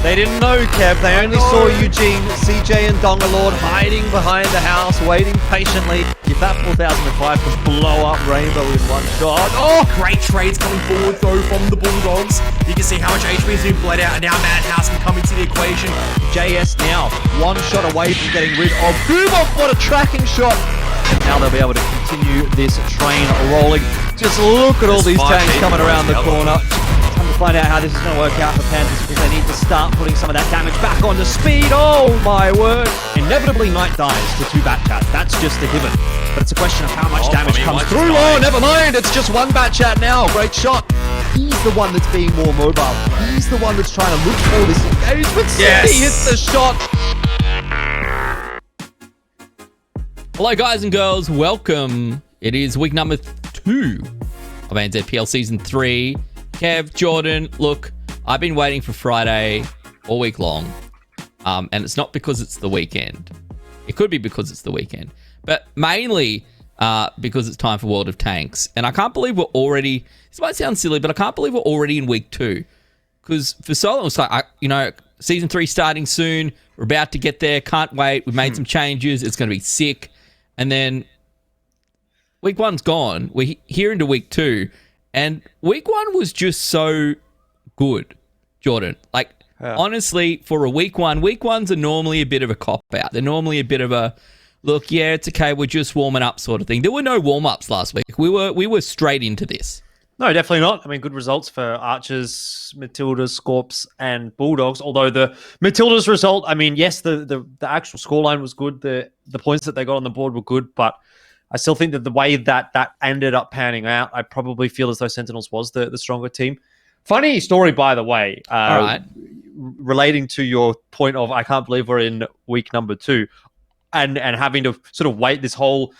They didn't know, Kev. They only saw Eugene, CJ and Dongalord hiding behind the house, waiting patiently. If that 4005 could blow up Rainbow in one shot. Oh, great trades coming forward though from the Bulldogs. You can see how much HP has been bled out, and now Madhouse can come into the equation. JS now one shot away from getting rid of Boomoff. What a tracking shot. And now they'll be able to continue this train rolling. Just look at all these tanks coming around the corner. Time to find out how this is going to work out for Panthers, because they need to start putting some of that damage back onto speed. Oh my word. Inevitably Knight dies to 2 Batchat. That's just a given. But it's a question of how much damage comes through. Oh, never mind. It's just 1 Batchat now. Great shot. He's the one that's being more mobile. He's the one that's trying to look for this engagement. Yes. He hits the shot. Hello guys and girls, welcome. It is week number 2 of ANZPL Season 3. Kev, Jordan, look, I've been waiting for Friday all week long. And it's not because it's the weekend. It could be because it's the weekend. But mainly because it's time for World of Tanks. And I can't believe we're already, this might sound silly, but I can't believe we're already in week 2. Because for so long, it's like, Season 3 starting soon. We're about to get there. Can't wait. We've made some changes. It's going to be sick. And then week 1's gone. We're here into week 2. And week 1 was just so good, Jordan. Like, honestly, for a week 1, week 1s are normally a bit of a cop-out. They're normally a bit of a, look, yeah, it's okay, we're just warming up sort of thing. There were no warm-ups last week. We were straight into this. No, definitely not. I mean, good results for Archers, Matildas, Skorps, and Bulldogs. Although the Matildas result, I mean, yes, the actual scoreline was good. The points that they got on the board were good, but I still think that the way that ended up panning out, I probably feel as though Sentinels was the stronger team. Funny story, by the way, All right. relating to your point of, I can't believe we're in week number 2. and having to sort of wait this whole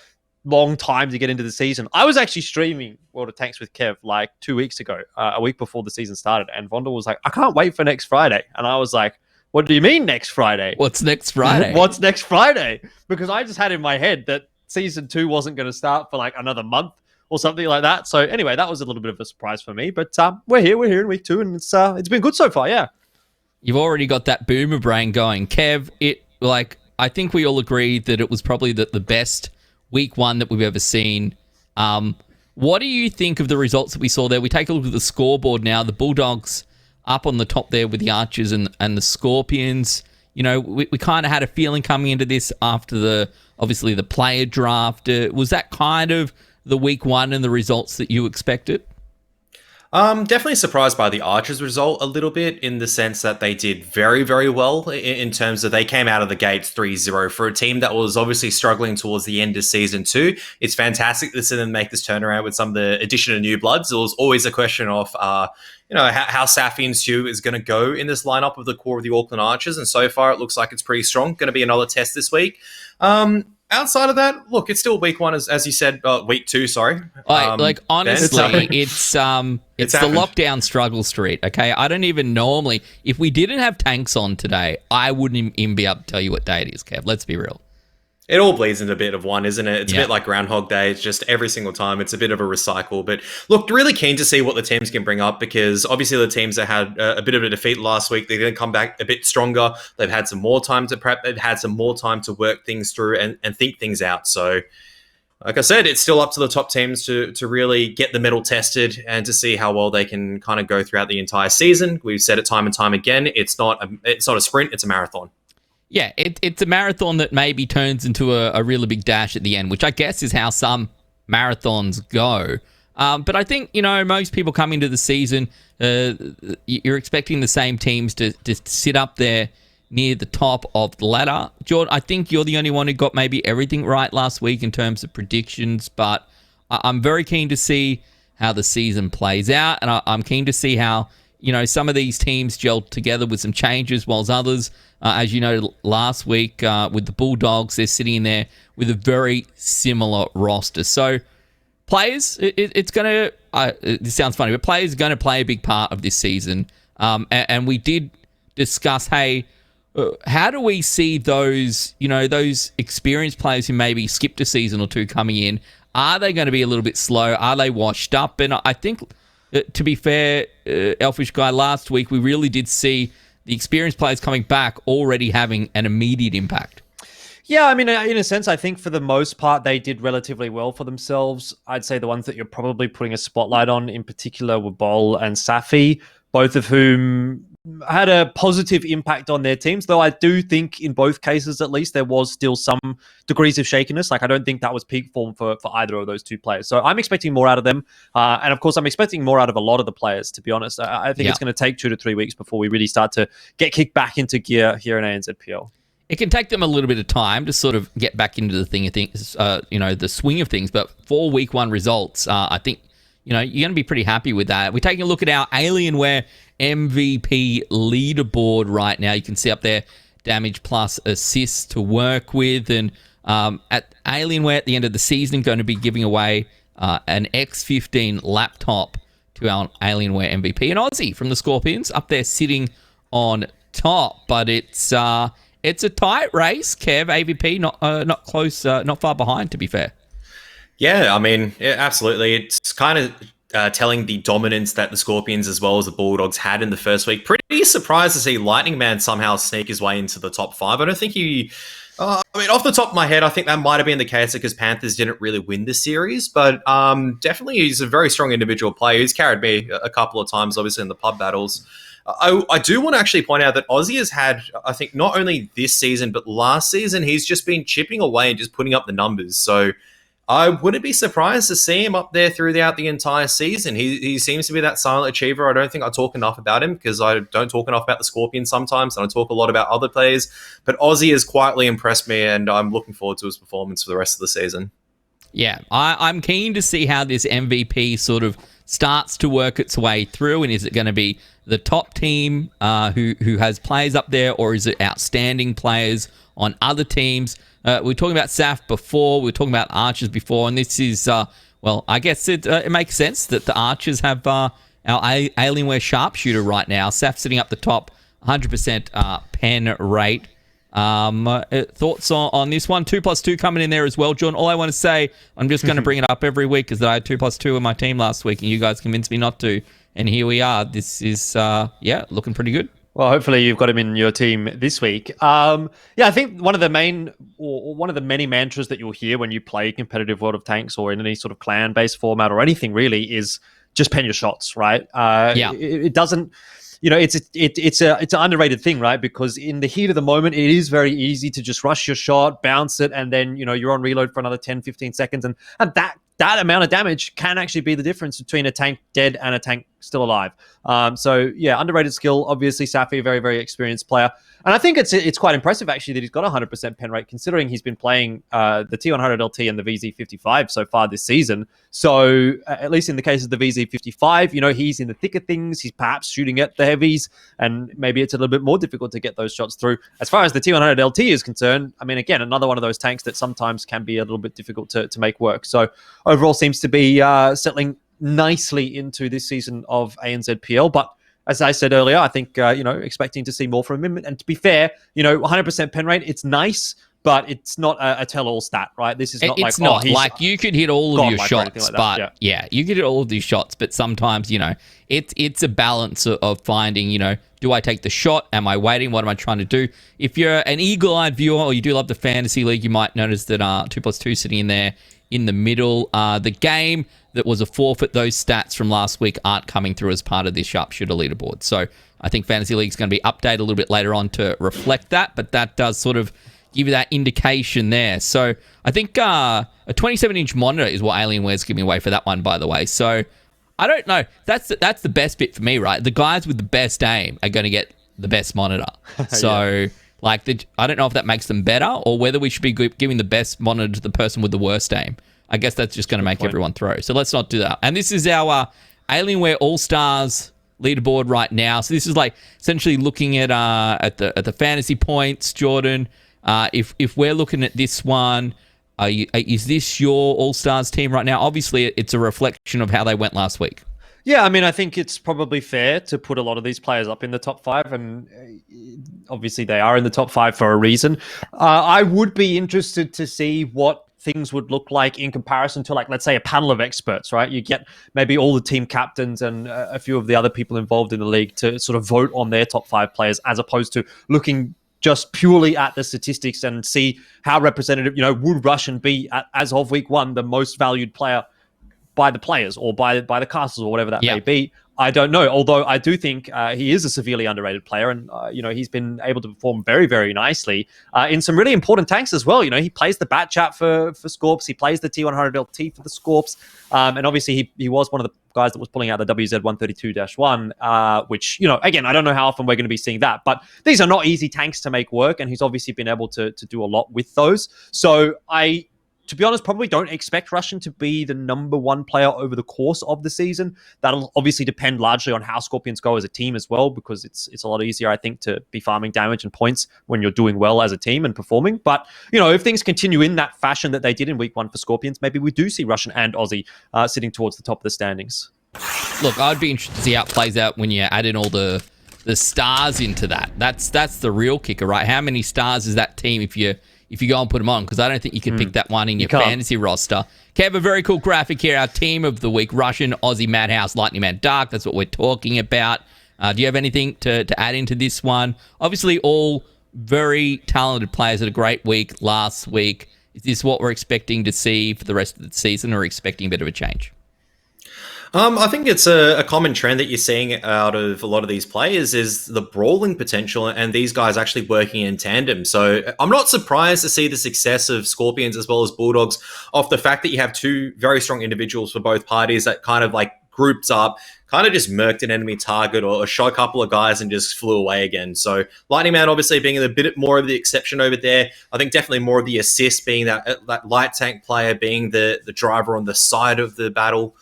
long time to get into the season. I was actually streaming World of Tanks with Kev like 2 weeks ago, a week before the season started, and Vonda was like, I can't wait for next Friday. And I was like, what do you mean next Friday? What's next Friday? What's next Friday? Because I just had in my head that season 2 wasn't going to start for like another month or something like that. So anyway, that was a little bit of a surprise for me. But we're here in week 2, and it's been good so far. Yeah. You've already got that boomer brain going, Kev. I think we all agreed that it was probably the best week 1 that we've ever seen. What do you think of the results that we saw there? We take a look at the scoreboard now. The Bulldogs up on the top there with the Archers and the Skorpions. You know, we kind of had a feeling coming into this after obviously the player draft. Was that kind of the week 1 and the results that you expected? Definitely surprised by the Archers result a little bit, in the sense that they did very, very well in terms of they came out of the gates 3-0 for a team that was obviously struggling towards the end of season 2. It's fantastic to see them make this turnaround with some of the addition of new bloods. It was always a question of, how Safi and Stu is going to go in this lineup of the core of the Auckland Archers. And so far, it looks like it's pretty strong. Going to be another test this week. Outside of that, look, it's still week 1, as you said, week 2, sorry. Honestly, it's the lockdown struggle street, okay? I don't even normally, if we didn't have tanks on today, I wouldn't even be able to tell you what day it is, Kev. Let's be real. It all bleeds into a bit of one, isn't it? It's a bit like Groundhog Day. It's just every single time. It's a bit of a recycle. But look, really keen to see what the teams can bring up, because obviously the teams that had a bit of a defeat last week, they're going to come back a bit stronger. They've had some more time to prep. They've had some more time to work things through and think things out. So, like I said, it's still up to the top teams to really get the mettle tested and to see how well they can kind of go throughout the entire season. We've said it time and time again. It's not a sprint. It's a marathon. Yeah, it's a marathon that maybe turns into a really big dash at the end, which I guess is how some marathons go. But I think, most people coming into the season, you're expecting the same teams to sit up there near the top of the ladder. Jordan, I think you're the only one who got maybe everything right last week in terms of predictions, but I'm very keen to see how the season plays out, and I'm keen to see how, some of these teams gel together with some changes, whilst others, as you know, last week with the Bulldogs, they're sitting there with a very similar roster. So players, it's going to, this sounds funny, but players are going to play a big part of this season. And we did discuss, hey, how do we see those, those experienced players who maybe skipped a season or 2 coming in? Are they going to be a little bit slow? Are they washed up? And I think, to be fair, Elfish Guy, last week we really did see the experienced players coming back already having an immediate impact. Yeah, I mean, in a sense, I think for the most part, they did relatively well for themselves. I'd say the ones that you're probably putting a spotlight on in particular were Bol and Safi, both of whom had a positive impact on their teams, though I do think in both cases, at least, there was still some degrees of shakiness. Like, I don't think that was peak form for either of those 2 players. So I'm expecting more out of them. And of course, I'm expecting more out of a lot of the players, to be honest. I think it's going to take 2 to 3 weeks before we really start to get kicked back into gear here in ANZPL. It can take them a little bit of time to sort of get back into the thing of things, the swing of things. But for week 1 results, I think, you're going to be pretty happy with that. We're taking a look at our Alienware MVP leaderboard right now. You can see up there damage plus assists to work with. And at Alienware at the end of the season, going to be giving away an X15 laptop to our Alienware MVP. And Aussie from the Skorpions up there sitting on top. But it's a tight race, Kev. AVP not close, not far behind, to be fair. Yeah, I mean, absolutely. It's kind of telling the dominance that the Skorpions as well as the Bulldogs had in the first week. Pretty surprised to see Lightning Man somehow sneak his way into the top 5. I don't think off the top of my head, I think that might have been the case because Panthers didn't really win the series, but definitely he's a very strong individual player. He's carried me a couple of times, obviously, in the pub battles. I do want to actually point out that Aussie has had, I think, not only this season, but last season, he's just been chipping away and just putting up the numbers. So I wouldn't be surprised to see him up there throughout the entire season. He seems to be that silent achiever. I don't think I talk enough about him because I don't talk enough about the Skorpions sometimes, and I talk a lot about other players. But Aussie has quietly impressed me, and I'm looking forward to his performance for the rest of the season. Yeah, I'm keen to see how this MVP sort of starts to work its way through, and is it going to be the top team who has players up there, or is it outstanding players on other teams? We were talking about SAF before, we were talking about Archers before, and this is, well, I guess it makes sense that the Archers have our Alienware sharpshooter right now. SAF sitting up the top, 100% pen rate. Thoughts on this one? 2+2 coming in there as well, John. All I want to say, I'm just going to bring it up every week, is that I had 2+2 in my team last week, and you guys convinced me not to. And here we are. This is, looking pretty good. Well, hopefully you've got him in your team this week. I think one of the many mantras that you'll hear when you play competitive World of Tanks or in any sort of clan-based format or anything really is just pen your shots, right? It doesn't. It's an underrated thing, right? Because in the heat of the moment, it is very easy to just rush your shot, bounce it, and then, you're on reload for another 10, 15 seconds. And that amount of damage can actually be the difference between a tank dead and a tank still alive. Underrated skill. Obviously, Safi, very, very experienced player. And I think it's quite impressive, actually, that he's got a 100% pen rate, considering he's been playing the T100 LT and the VZ55 so far this season. So, at least in the case of the VZ55, he's in the thick of things. He's perhaps shooting at the heavies, and maybe it's a little bit more difficult to get those shots through. As far as the T100 LT is concerned, I mean, again, another one of those tanks that sometimes can be a little bit difficult to make work. So, overall, seems to be settling nicely into this season of ANZPL. But as I said earlier, I think, expecting to see more from him. And to be fair, 100% pen rate, it's nice, but it's not a tell-all stat, right? This is not it's not like you could hit all of your shots, like but you could hit all of these shots, but sometimes, it's a balance of finding, do I take the shot? Am I waiting? What am I trying to do? If you're an eagle-eyed viewer or you do love the fantasy league, you might notice that 2+2 sitting in there in the middle. The game that was a forfeit, those stats from last week aren't coming through as part of this sharpshooter leaderboard. So I think Fantasy League is going to be updated a little bit later on to reflect that, but that does sort of give you that indication there. So I think a 27-inch monitor is what Alienware's giving away for that one, by the way. So I don't know. That's the best bit for me, right? The guys with the best aim are going to get the best monitor. So... I don't know if that makes them better or whether we should be giving the best monitor to the person with the worst aim. I guess that's just going to make everyone throw. So let's not do that. And this is our Alienware All-Stars leaderboard right now. So this is essentially looking at the fantasy points, Jordan. If we're looking at this one, is this your All-Stars team right now? Obviously, it's a reflection of how they went last week. Yeah, I mean, I think it's probably fair to put a lot of these players up in the top 5, and obviously they are in the top 5 for a reason. I would be interested to see what things would look like in comparison to, let's say, a panel of experts, right? You get maybe all the team captains and a few of the other people involved in the league to sort of vote on their top 5 players, as opposed to looking just purely at the statistics and see how representative, would Russian be, as of week 1, the most valued player by the players or by the castles or whatever that may be. I don't know. Although I do think he is a severely underrated player, and he's been able to perform very, very nicely in some really important tanks as well. He plays the Bat Chat for Skorps. He plays the T100 LT for the Skorps, and obviously he was one of the guys that was pulling out the WZ132-1, which again, I don't know how often we're going to be seeing that, but these are not easy tanks to make work, and he's obviously been able to do a lot with those. So to be honest, probably don't expect Russian to be the number 1 player over the course of the season. That'll obviously depend largely on how Skorpions go as a team as well, because it's a lot easier, I think, to be farming damage and points when you're doing well as a team and performing. But, if things continue in that fashion that they did in week 1 for Skorpions, maybe we do see Russian and Aussie sitting towards the top of the standings. Look, I'd be interested to see how it plays out when you add in all the stars into that. That's the real kicker, right? How many stars is that team if you go and put them on? Because I don't think you can pick that one in your fantasy roster. Kev, a very cool graphic here. Our team of the week: Russian, Aussie, Madhouse, Lightning Man, Dark. That's what we're talking about. Do you have anything to add into this one? Obviously, all very talented players had a great week last week. Is this what we're expecting to see for the rest of the season, or expecting a bit of a change? I think it's a common trend that you're seeing out of a lot of these players is the brawling potential and these guys actually working in tandem. So I'm not surprised to see the success of Skorpions as well as Bulldogs off the fact that you have two very strong individuals for both parties that kind of grouped up, kind of just murked an enemy target or shot a couple of guys and just flew away again. So Lightning Man obviously being a bit more of the exception over there. I think definitely more of the assist, being that light tank player, being the driver on the side of the battle.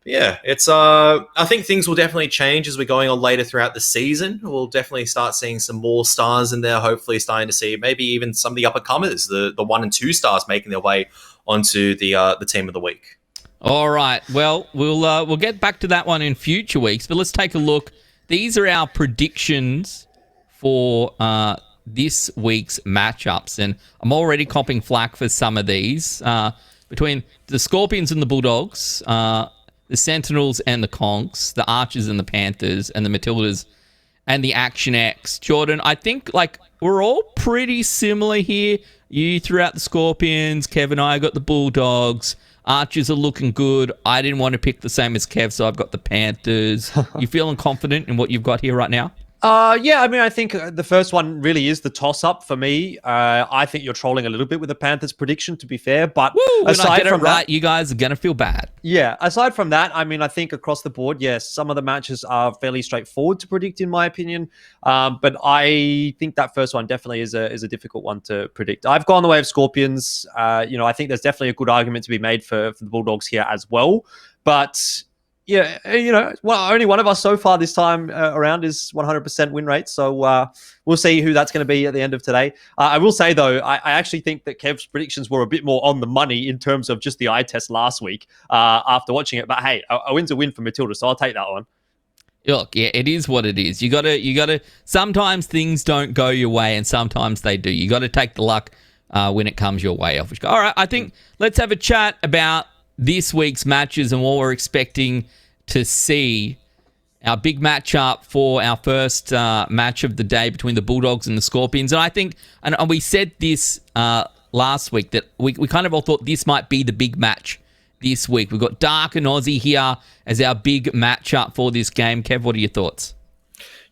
Yeah, it's I think things will definitely change as we're going on later throughout the season. We'll definitely start seeing some more stars in there, hopefully starting to see maybe even some of the up-and-comers, the 1 and 2 stars making their way onto the team of the week. All right. Well, we'll get back to that one in future weeks, but let's take a look. These are our predictions for this week's matchups, and I'm already copping flack for some of these. Between the Skorpions and the Bulldogs, the Sentinels and the Conks, the Archers and the Panthers, and the Matildas and the Action X. Jordan, I think we're all pretty similar here. You threw out the Skorpions, Kev and I got the Bulldogs. Archers are looking good. I didn't want to pick the same as Kev, so I've got the Panthers. You feeling confident in what you've got here right now? Yeah, I mean, I think the first one really is the toss-up for me. I think you're trolling a little bit with the Panthers prediction, to be fair. But aside from that, you guys are going to feel bad. Yeah, aside from that, I mean, I think across the board, yes, some of the matches are fairly straightforward to predict, in my opinion. But I think that first one definitely is a difficult one to predict. I've gone the way of Skorpions. I think there's definitely a good argument to be made for the Bulldogs here as well. But yeah, only one of us so far this time around is 100% win rate. So we'll see who that's going to be at the end of today. I will say, though, I actually think that Kev's predictions were a bit more on the money in terms of just the eye test last week after watching it. But hey, a win's a win for Matilda, so I'll take that one. Look, yeah, it is what it is. You gotta. Sometimes things don't go your way, and sometimes they do. You got to take the luck when it comes your way. All right, I think let's have a chat about this week's matches and what we're expecting to see. Our big matchup for our first match of the day between the Bulldogs and the Skorpions. And I think, and we said this last week, that we kind of all thought this might be the big match this week. We've got Dark and Aussie here as our big matchup for this game. Kev, what are your thoughts?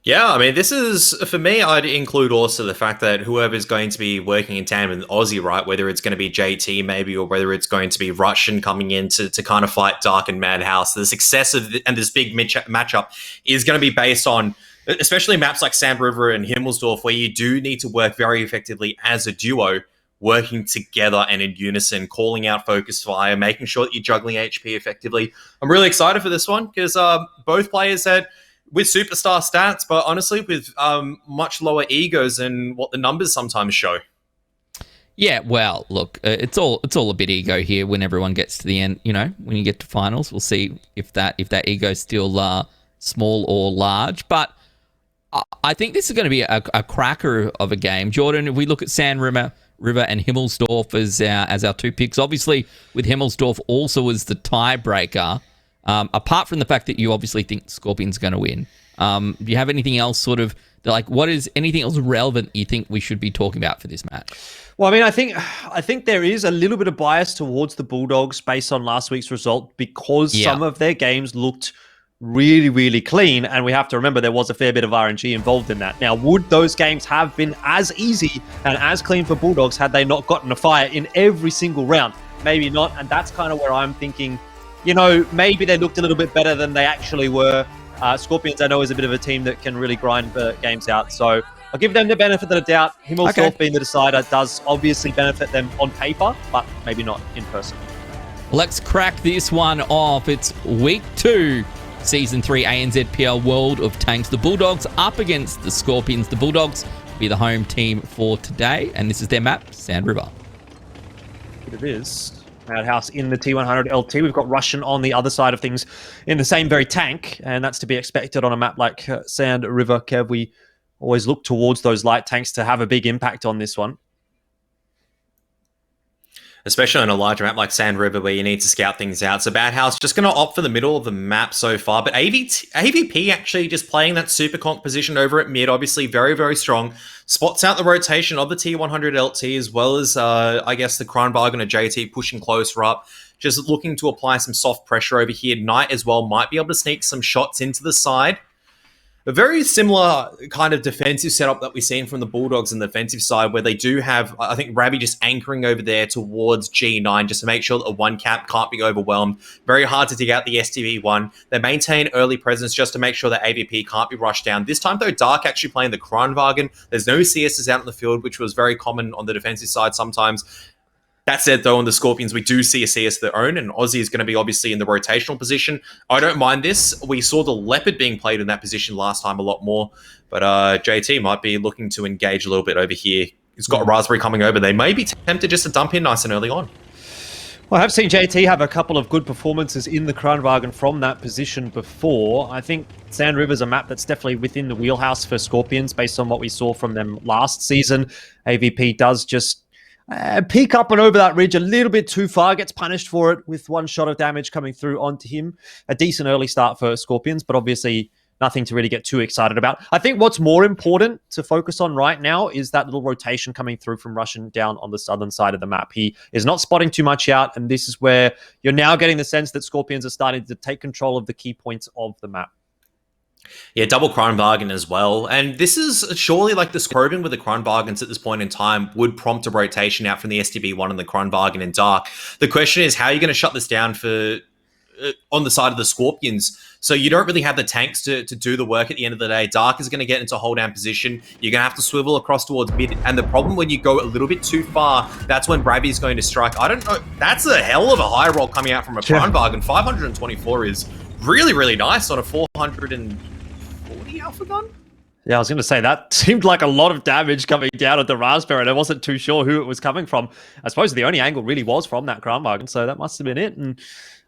Yeah, I mean, this is, for me, I'd include also the fact that whoever's going to be working in tandem with Aussie, right, whether it's going to be JT maybe, or whether it's going to be Russian coming in to kind of fight Dark and Madhouse, the success of and this big matchup is going to be based on, especially maps like Sand River and Himmelsdorf, where you do need to work very effectively as a duo, working together and in unison, calling out focus fire, making sure that you're juggling HP effectively. I'm really excited for this one because both players had, with superstar stats, but honestly with much lower egos than what the numbers sometimes show. Yeah, well, look, it's all a bit ego here when everyone gets to the end. When you get to finals, we'll see if that ego is still small or large. But I think this is going to be a cracker of a game. Jordan, if we look at Sand River and Himmelsdorf as our two picks, obviously with Himmelsdorf also as the tiebreaker. Apart from the fact that you obviously think Skorpions are going to win, do you have anything else what is anything else relevant you think we should be talking about for this match? Well, I mean, I think there is a little bit of bias towards the Bulldogs based on last week's result because some of their games looked really, really clean. And we have to remember there was a fair bit of RNG involved in that. Now, would those games have been as easy and as clean for Bulldogs had they not gotten a fire in every single round? Maybe not. And that's kind of where I'm thinking, maybe they looked a little bit better than they actually were. Skorpions, I know, is a bit of a team that can really grind the games out. So I'll give them the benefit of the doubt. Himmelsdorf being the decider does obviously benefit them on paper, but maybe not in person. Let's crack this one off. It's week 2, season 3 ANZ PL World of Tanks. The Bulldogs up against the Skorpions. The Bulldogs will be the home team for today, and this is their map, Sand River. It is. Madhouse in the T100 LT. We've got Russian on the other side of things in the same very tank, and that's to be expected on a map like Sand River. Kev, we always look towards those light tanks to have a big impact on this one. Especially on a larger map like Sand River where you need to scout things out. So Badhouse just going to opt for the middle of the map so far. But AVP actually just playing that super conk position over at mid, obviously very, very strong. Spots out the rotation of the T100 LT as well as, I guess, the Kronbarg and a JT pushing closer up. Just looking to apply some soft pressure over here. Knight as well might be able to sneak some shots into the side. a very similar kind of defensive setup that we've seen from the Bulldogs on the defensive side, where they do have, I think, Ravi just anchoring over there towards G9 just to make sure that a one cap can't be overwhelmed. Very hard to dig out the STV1. They maintain early presence just to make sure that AVP can't be rushed down. This time, though, Dark actually playing the Kranwagen. There's no CSs out in the field, which was very common on the defensive side sometimes. That said, though, on the Skorpions, we do see a CS of their own, and Aussie is going to be obviously in the rotational position. I don't mind this. We saw the Leopard being played in that position last time a lot more, but JT might be looking to engage a little bit over here. He's got a Raspberry coming over. They may be tempted just to dump in nice and early on. Well, I have seen JT have a couple of good performances in the Kranwagen from that position before. I think Sand River's a map that's definitely within the wheelhouse for Skorpions based on what we saw from them last season. AVP does just peek up and over that ridge a little bit too far, gets punished for it with one shot of damage coming through onto him. A decent early start for Skorpions, but obviously nothing to really get too excited about. I think what's more important to focus on right now is that little rotation coming through from Russian down on the southern side of the map. He is not spotting too much out, and this is where you're now getting the sense that Skorpions are starting to take control of the key points of the map. Yeah, double Kranwagen as well. And this is surely like the Skorpion with the Kranwagens at this point in time would prompt a rotation out from the STB1 and the Kranwagen in Dark. The question is, how are you going to shut this down for on the side of the Skorpions? So you don't really have the tanks to do the work at the end of the day. Dark is going to get into hold down position. You're going to have to swivel across towards mid. And the problem when you go a little bit too far, that's when Bravi is going to strike. I don't know. That's a hell of a high roll coming out from a Kranwagen. 524 is really, really nice on a 440 alpha gun. Yeah, I was going to say that seemed like a lot of damage coming down at the Raspberry, and I wasn't too sure who it was coming from. I suppose the only angle really was from that Kranwagen, so that must have been it. And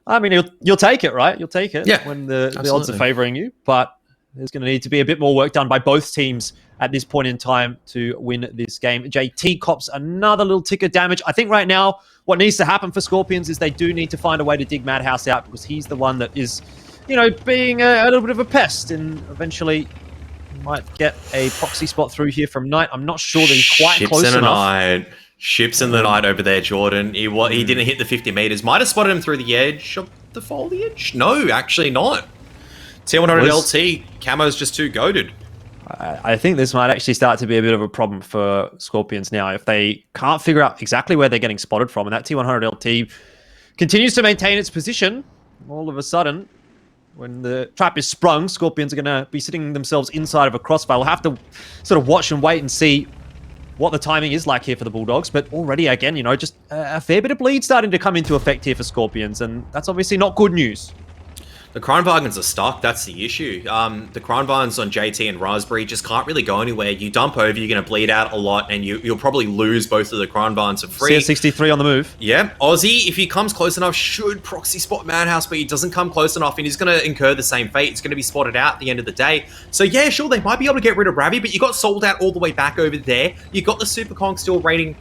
I mean, you'll take it, right? You'll take it when the odds are favoring you, but there's going to need to be a bit more work done by both teams at this point in time to win this game. JT cops another little tick of damage. I think right now what needs to happen for Skorpions is they do need to find a way to dig Madhouse out, because he's the one that is, you know, being a little bit of a pest, and eventually might get a proxy spot through here from Knight. I'm not sure that he's quite close enough. Ships in the night over there, Jordan. He didn't hit the 50 meters. Might have spotted him through the edge of the foliage. No, actually not. T100 LT, camo's just too goated. I think this might actually start to be a bit of a problem for Skorpions now if they can't figure out exactly where they're getting spotted from. And that T100 LT continues to maintain its position. All of a sudden, when the trap is sprung, Skorpions are going to be sitting themselves inside of a crossfire. We'll have to sort of watch and wait and see what the timing is like here for the Bulldogs. But already, again, you know, just a fair bit of bleed starting to come into effect here for Skorpions. And that's obviously not good news. The Kranwagens are stuck. That's the issue. The Kranwagens on JT and Raspberry just can't really go anywhere. You dump over, you're going to bleed out a lot, and you'll probably lose both of the Kranwagens for free. CS63 on the move. Yeah. Aussie, if he comes close enough, should proxy spot Madhouse, but he doesn't come close enough, and he's going to incur the same fate. It's going to be spotted out at the end of the day. So yeah, sure, they might be able to get rid of Ravi, but you got sold out all the way back over there. You got the Super Kong still grading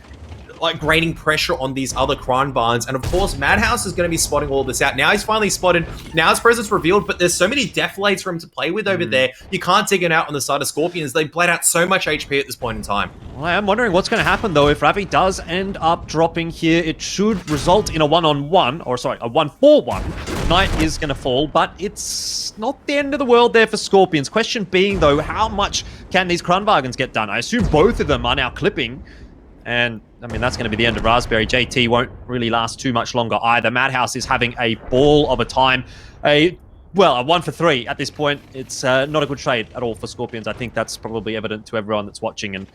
pressure on these other Kranwagens, and of course Madhouse is going to be spotting all this out. Now he's finally spotted, now his presence revealed, but there's so many deflates for him to play with over there. You can't dig it out on the side of Skorpions. They bled out so much HP at this point in time. Well, I am wondering what's going to happen though if Ravi does end up dropping here. It should result in a 1-on-1, or sorry, a 1-for-1. Knight is going to fall, but it's not the end of the world there for Skorpions. Question being though, how much can these Kranwagens get done? I assume both of them are now clipping, and I mean, that's going to be the end of Raspberry. JT won't really last too much longer either. Madhouse is having a ball of a time. A 1 for 3 at this point. It's not a good trade at all for Skorpions. I think that's probably evident to everyone that's watching. And,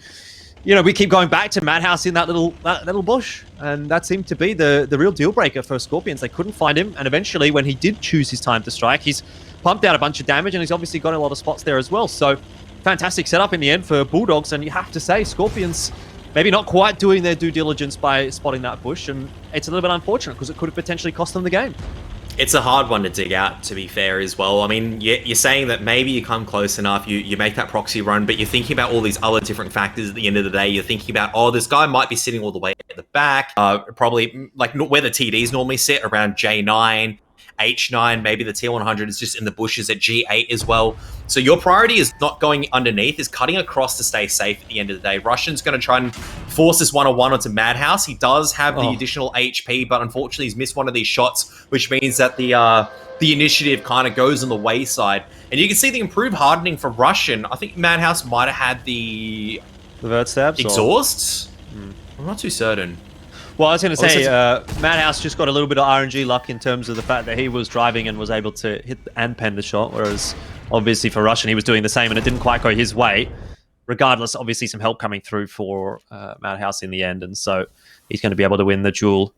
you know, we keep going back to Madhouse in that little bush. And that seemed to be the real deal breaker for Skorpions. They couldn't find him. And eventually, when he did choose his time to strike, he's pumped out a bunch of damage. And he's obviously got a lot of spots there as well. So, fantastic setup in the end for Bulldogs. And you have to say, Skorpions maybe not quite doing their due diligence by spotting that bush, and it's a little bit unfortunate because it could have potentially cost them the game. It's a hard one to dig out, to be fair, as well. I mean, you're saying that maybe you come close enough, you make that proxy run, but you're thinking about all these other different factors at the end of the day. You're thinking about, oh, this guy might be sitting all the way at the back, probably like where the TDs normally sit, around J9, H9, maybe the T100 is just in the bushes at G8 as well. So your priority is not going underneath, is cutting across to stay safe at the end of the day. Russian's going to try and force this one-on-one onto Madhouse. He does have the additional HP, but unfortunately he's missed one of these shots, which means that the initiative kind of goes on the wayside. And you can see the improved hardening for Russian. I think Madhouse might have had the vert stabs? exhausts. I'm not too certain. Well, I was going to say, Madhouse just got a little bit of RNG luck in terms of the fact that he was driving and was able to hit and pen the shot, whereas obviously for Russian, he was doing the same and it didn't quite go his way. Regardless, obviously some help coming through for Madhouse in the end, and so he's going to be able to win the duel.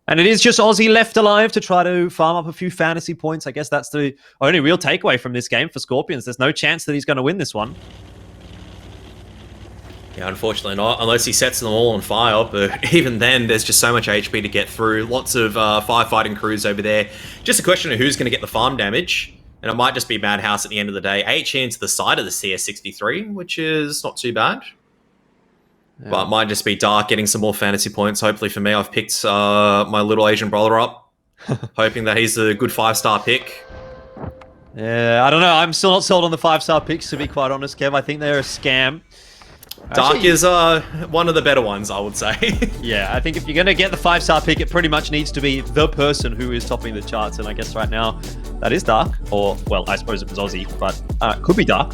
And it is just Aussie left alive to try to farm up a few fantasy points. I guess that's the only real takeaway from this game for Skorpions. There's no chance that he's going to win this one. Yeah, unfortunately not, unless he sets them all on fire. But even then, there's just so much HP to get through. Lots of firefighting crews over there. Just a question of who's going to get the farm damage. And it might just be Madhouse at the end of the day. HE into the side of the CS63, which is not too bad. Yeah. But it might just be Dark getting some more fantasy points. Hopefully for me, I've picked my little Asian brother up. Hoping that he's a good 5-star pick. Yeah, I don't know. I'm still not sold on the 5-star picks, to be quite honest, Kev. I think they're a scam. Dark is one of the better ones, I would say. Yeah, I think if you're going to get the 5-star pick, it pretty much needs to be the person who is topping the charts. And I guess right now, that is Dark. Or, well, I suppose it was Aussie, but it could be Dark.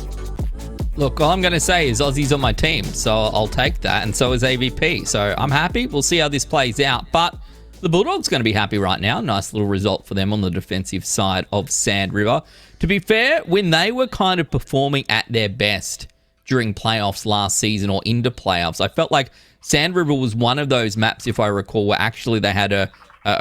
Look, all I'm going to say is Aussie's on my team, so I'll take that. And so is AVP. So I'm happy. We'll see how this plays out. But the Bulldogs going to be happy right now. Nice little result for them on the defensive side of Sand River. To be fair, when they were kind of performing at their best during playoffs last season or into playoffs, I felt like Sand River was one of those maps, if I recall, where actually they had a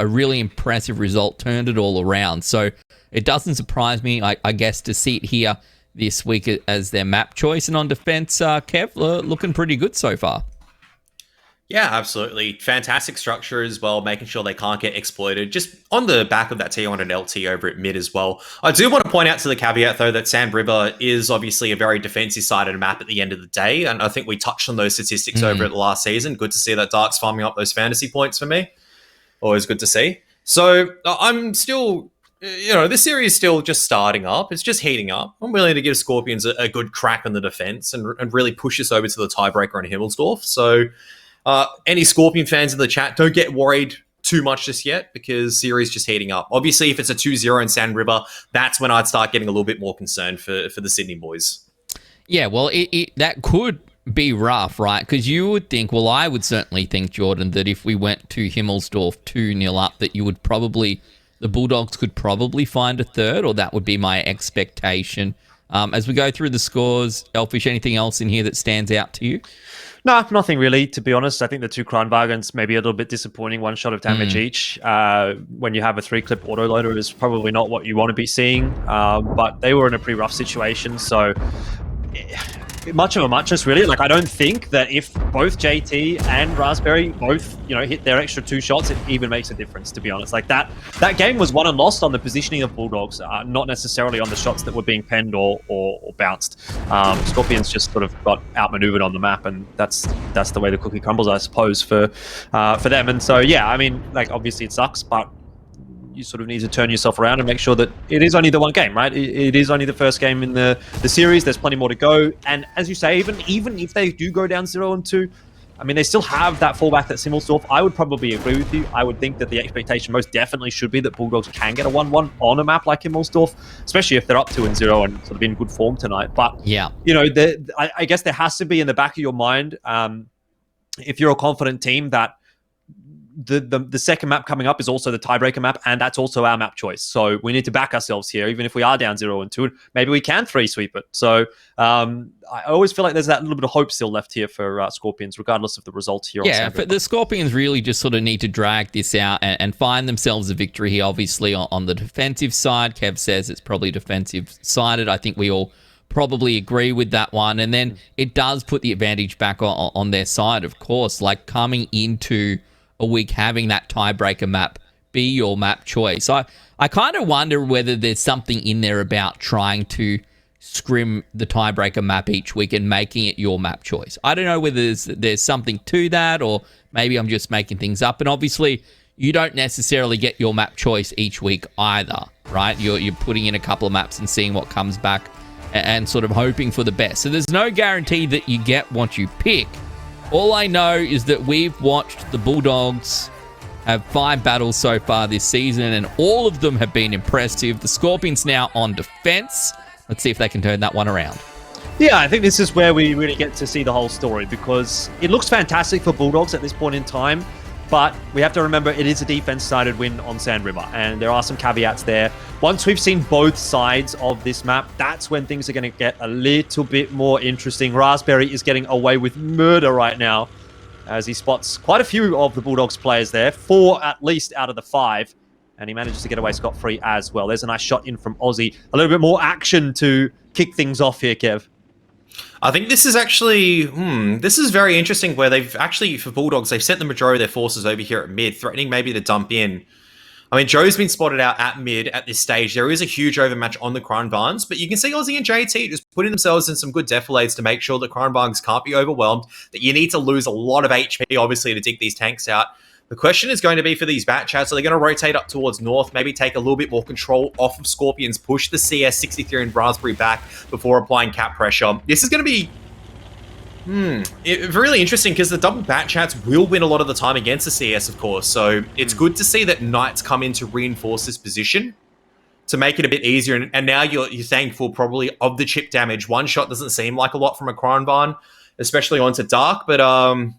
really impressive result, turned it all around. So it doesn't surprise me, I guess, to see it here this week as their map choice. And on defense, Kev, looking pretty good so far. Yeah, absolutely. Fantastic structure as well, making sure they can't get exploited. Just on the back of that T1 and LT over at mid as well. I do want to point out to the caveat, though, that Sand River is obviously a very defensive-sided map at the end of the day, and I think we touched on those statistics over at the last season. Good to see that Dark's farming up those fantasy points for me. Always good to see. So I'm still... this series is still just starting up. It's just heating up. I'm willing to give Skorpions a good crack on the defense and really push us over to the tiebreaker on Himmelsdorf. So any Skorpion fans in the chat, don't get worried too much just yet because series just heating up. Obviously, if it's a 2-0 in Sand River, that's when I'd start getting a little bit more concerned for the Sydney boys. Yeah, well, that could be rough, right? Because you would think, well, I would certainly think, Jordan, that if we went to Himmelsdorf 2-0 up, that you would probably... the Bulldogs could probably find a third, or that would be my expectation. As we go through the scores, Elfish, anything else in here that stands out to you? No, nothing really, to be honest. I think the two Kranwagens may be a little bit disappointing. One shot of damage each. When you have a 3-clip autoloader is probably not what you want to be seeing. But they were in a pretty rough situation, so... much of a muchness, really. Like, I don't think that if both JT and Raspberry both, hit their extra 2 shots, it even makes a difference, to be honest. Like, that game was won and lost on the positioning of Bulldogs, not necessarily on the shots that were being penned or bounced. Skorpions just sort of got outmaneuvered on the map, and that's the way the cookie crumbles, I suppose, for them. And so, yeah, I mean, like, obviously it sucks, but you sort of need to turn yourself around and make sure that it is only the one game, right? It is only the first game in the series. There's plenty more to go. And as you say, even if they do go down 0-2, I mean, they still have that fallback at Himmelsdorf. I would probably agree with you. I would think that the expectation most definitely should be that Bulldogs can get a 1-1 on a map like Himmelsdorf, especially if they're up 2-0 and sort of in good form tonight. But, yeah, I guess there has to be in the back of your mind, if you're a confident team, that the second map coming up is also the tiebreaker map, and that's also our map choice. So we need to back ourselves here, even if we are down 0-2. Maybe we can 3-sweep it. So I always feel like there's that little bit of hope still left here for Skorpions, regardless of the results here. Yeah, but the Skorpions really just sort of need to drag this out and find themselves a victory here. Obviously, on the defensive side, Kev says it's probably defensive-sided. I think we all probably agree with that one. And then it does put the advantage back on their side, of course, like coming into a week having that tiebreaker map be your map choice. I kind of wonder whether there's something in there about trying to scrim the tiebreaker map each week and making it your map choice. I don't know whether there's something to that, or maybe I'm just making things up. And obviously, you don't necessarily get your map choice each week either, right? You're putting in a couple of maps and seeing what comes back and sort of hoping for the best. So there's no guarantee that you get what you pick. All I know is that we've watched the Bulldogs have 5 battles so far this season, and all of them have been impressive. The Skorpions now on defense. Let's see if they can turn that one around. Yeah, I think this is where we really get to see the whole story, because it looks fantastic for Bulldogs at this point in time, but we have to remember it is a defense-sided win on Sand River, and there are some caveats there. Once we've seen both sides of this map, that's when things are going to get a little bit more interesting. Raspberry is getting away with murder right now, as he spots quite a few of the Bulldogs players there, 4 at least out of the 5, and he manages to get away scot-free as well. There's a nice shot in from Aussie. A little bit more action to kick things off here, Kev. I think this is actually, this is very interesting, where they've actually, for Bulldogs, they've sent the majority of their forces over here at mid, threatening maybe to dump in. I mean, Joe's been spotted out at mid at this stage. There is a huge overmatch on the Crown Barnes, but you can see Aussie and JT just putting themselves in some good defilades to make sure that Crown Barnes can't be overwhelmed, that you need to lose a lot of HP, obviously, to dig these tanks out. The question is going to be for these bat chats, are they going to rotate up towards north, maybe take a little bit more control off of Skorpions, push the CS63 and Raspberry back before applying cap pressure? This is going to be really interesting, because the double bat chats will win a lot of the time against the CS, of course. So it's good to see that Knights come in to reinforce this position to make it a bit easier. And now you're thankful probably of the chip damage. One shot doesn't seem like a lot from a Crown Barn, especially onto Dark, but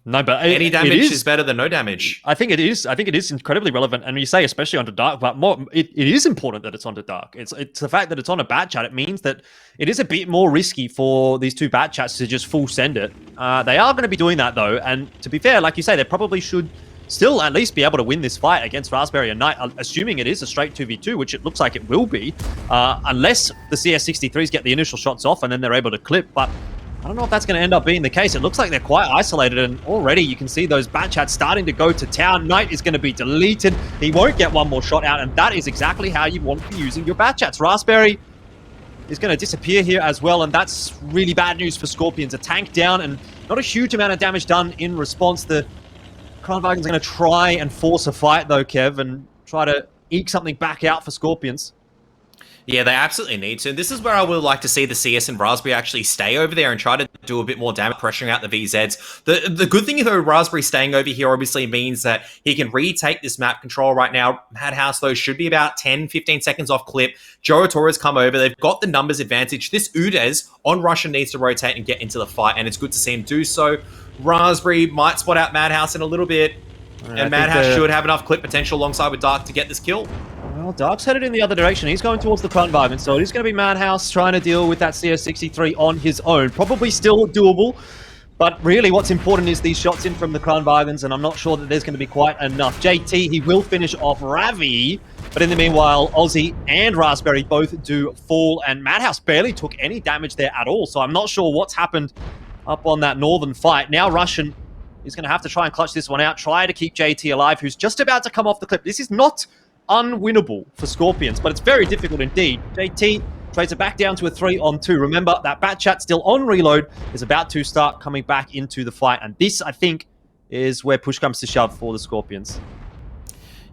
no, but any damage is better than no damage. I think it is. I think it is incredibly relevant, and you say especially onto Dark, but more, it is important that it's onto Dark. It's the fact that it's on a bat chat. It means that it is a bit more risky for these 2 bat chats to just full send it. They are going to be doing that though, and to be fair, like you say, they probably should still at least be able to win this fight against Raspberry and Knight, assuming it is a straight 2v2, which it looks like it will be, unless the CS63s get the initial shots off and then they're able to clip, but I don't know if that's going to end up being the case. It looks like they're quite isolated, and already you can see those bat chats starting to go to town. Knight is going to be deleted. He won't get one more shot out, and that is exactly how you want to be using your bat chats. Raspberry is going to disappear here as well, and that's really bad news for Skorpions. A tank down, and not a huge amount of damage done in response. The Crown Vikings are going to try and force a fight, though, Kev, and try to eke something back out for Skorpions. Yeah, they absolutely need to. This is where I would like to see the CS and Raspberry actually stay over there and try to do a bit more damage, pressuring out the VZs. The good thing, though, Raspberry staying over here obviously means that he can retake this map control right now. Madhouse, though, should be about 10-15 seconds off clip. Joe Torres come over. They've got the numbers advantage. This Udes on Russian needs to rotate and get into the fight, and it's good to see him do so. Raspberry might spot out Madhouse in a little bit, and Madhouse should have enough clip potential alongside with Dark to get this kill. Well, Dark's headed in the other direction. He's going towards the front wagon, so it is going to be Madhouse trying to deal with that CS63 on his own. Probably still doable, but really what's important is these shots in from the Crown Bargains, and I'm not sure that there's going to be quite enough. JT, he will finish off Ravi, but in the meanwhile, Aussie and Raspberry both do fall, and Madhouse barely took any damage there at all, so I'm not sure what's happened up on that northern fight. Now Russian is going to have to try and clutch this one out, try to keep JT alive, who's just about to come off the clip. This is not unwinnable for Skorpions, but it's very difficult indeed. JT trades it back down to a 3-on-2. Remember, that bat chat still on reload is about to start coming back into the fight, and this, I think, is where push comes to shove for the Skorpions.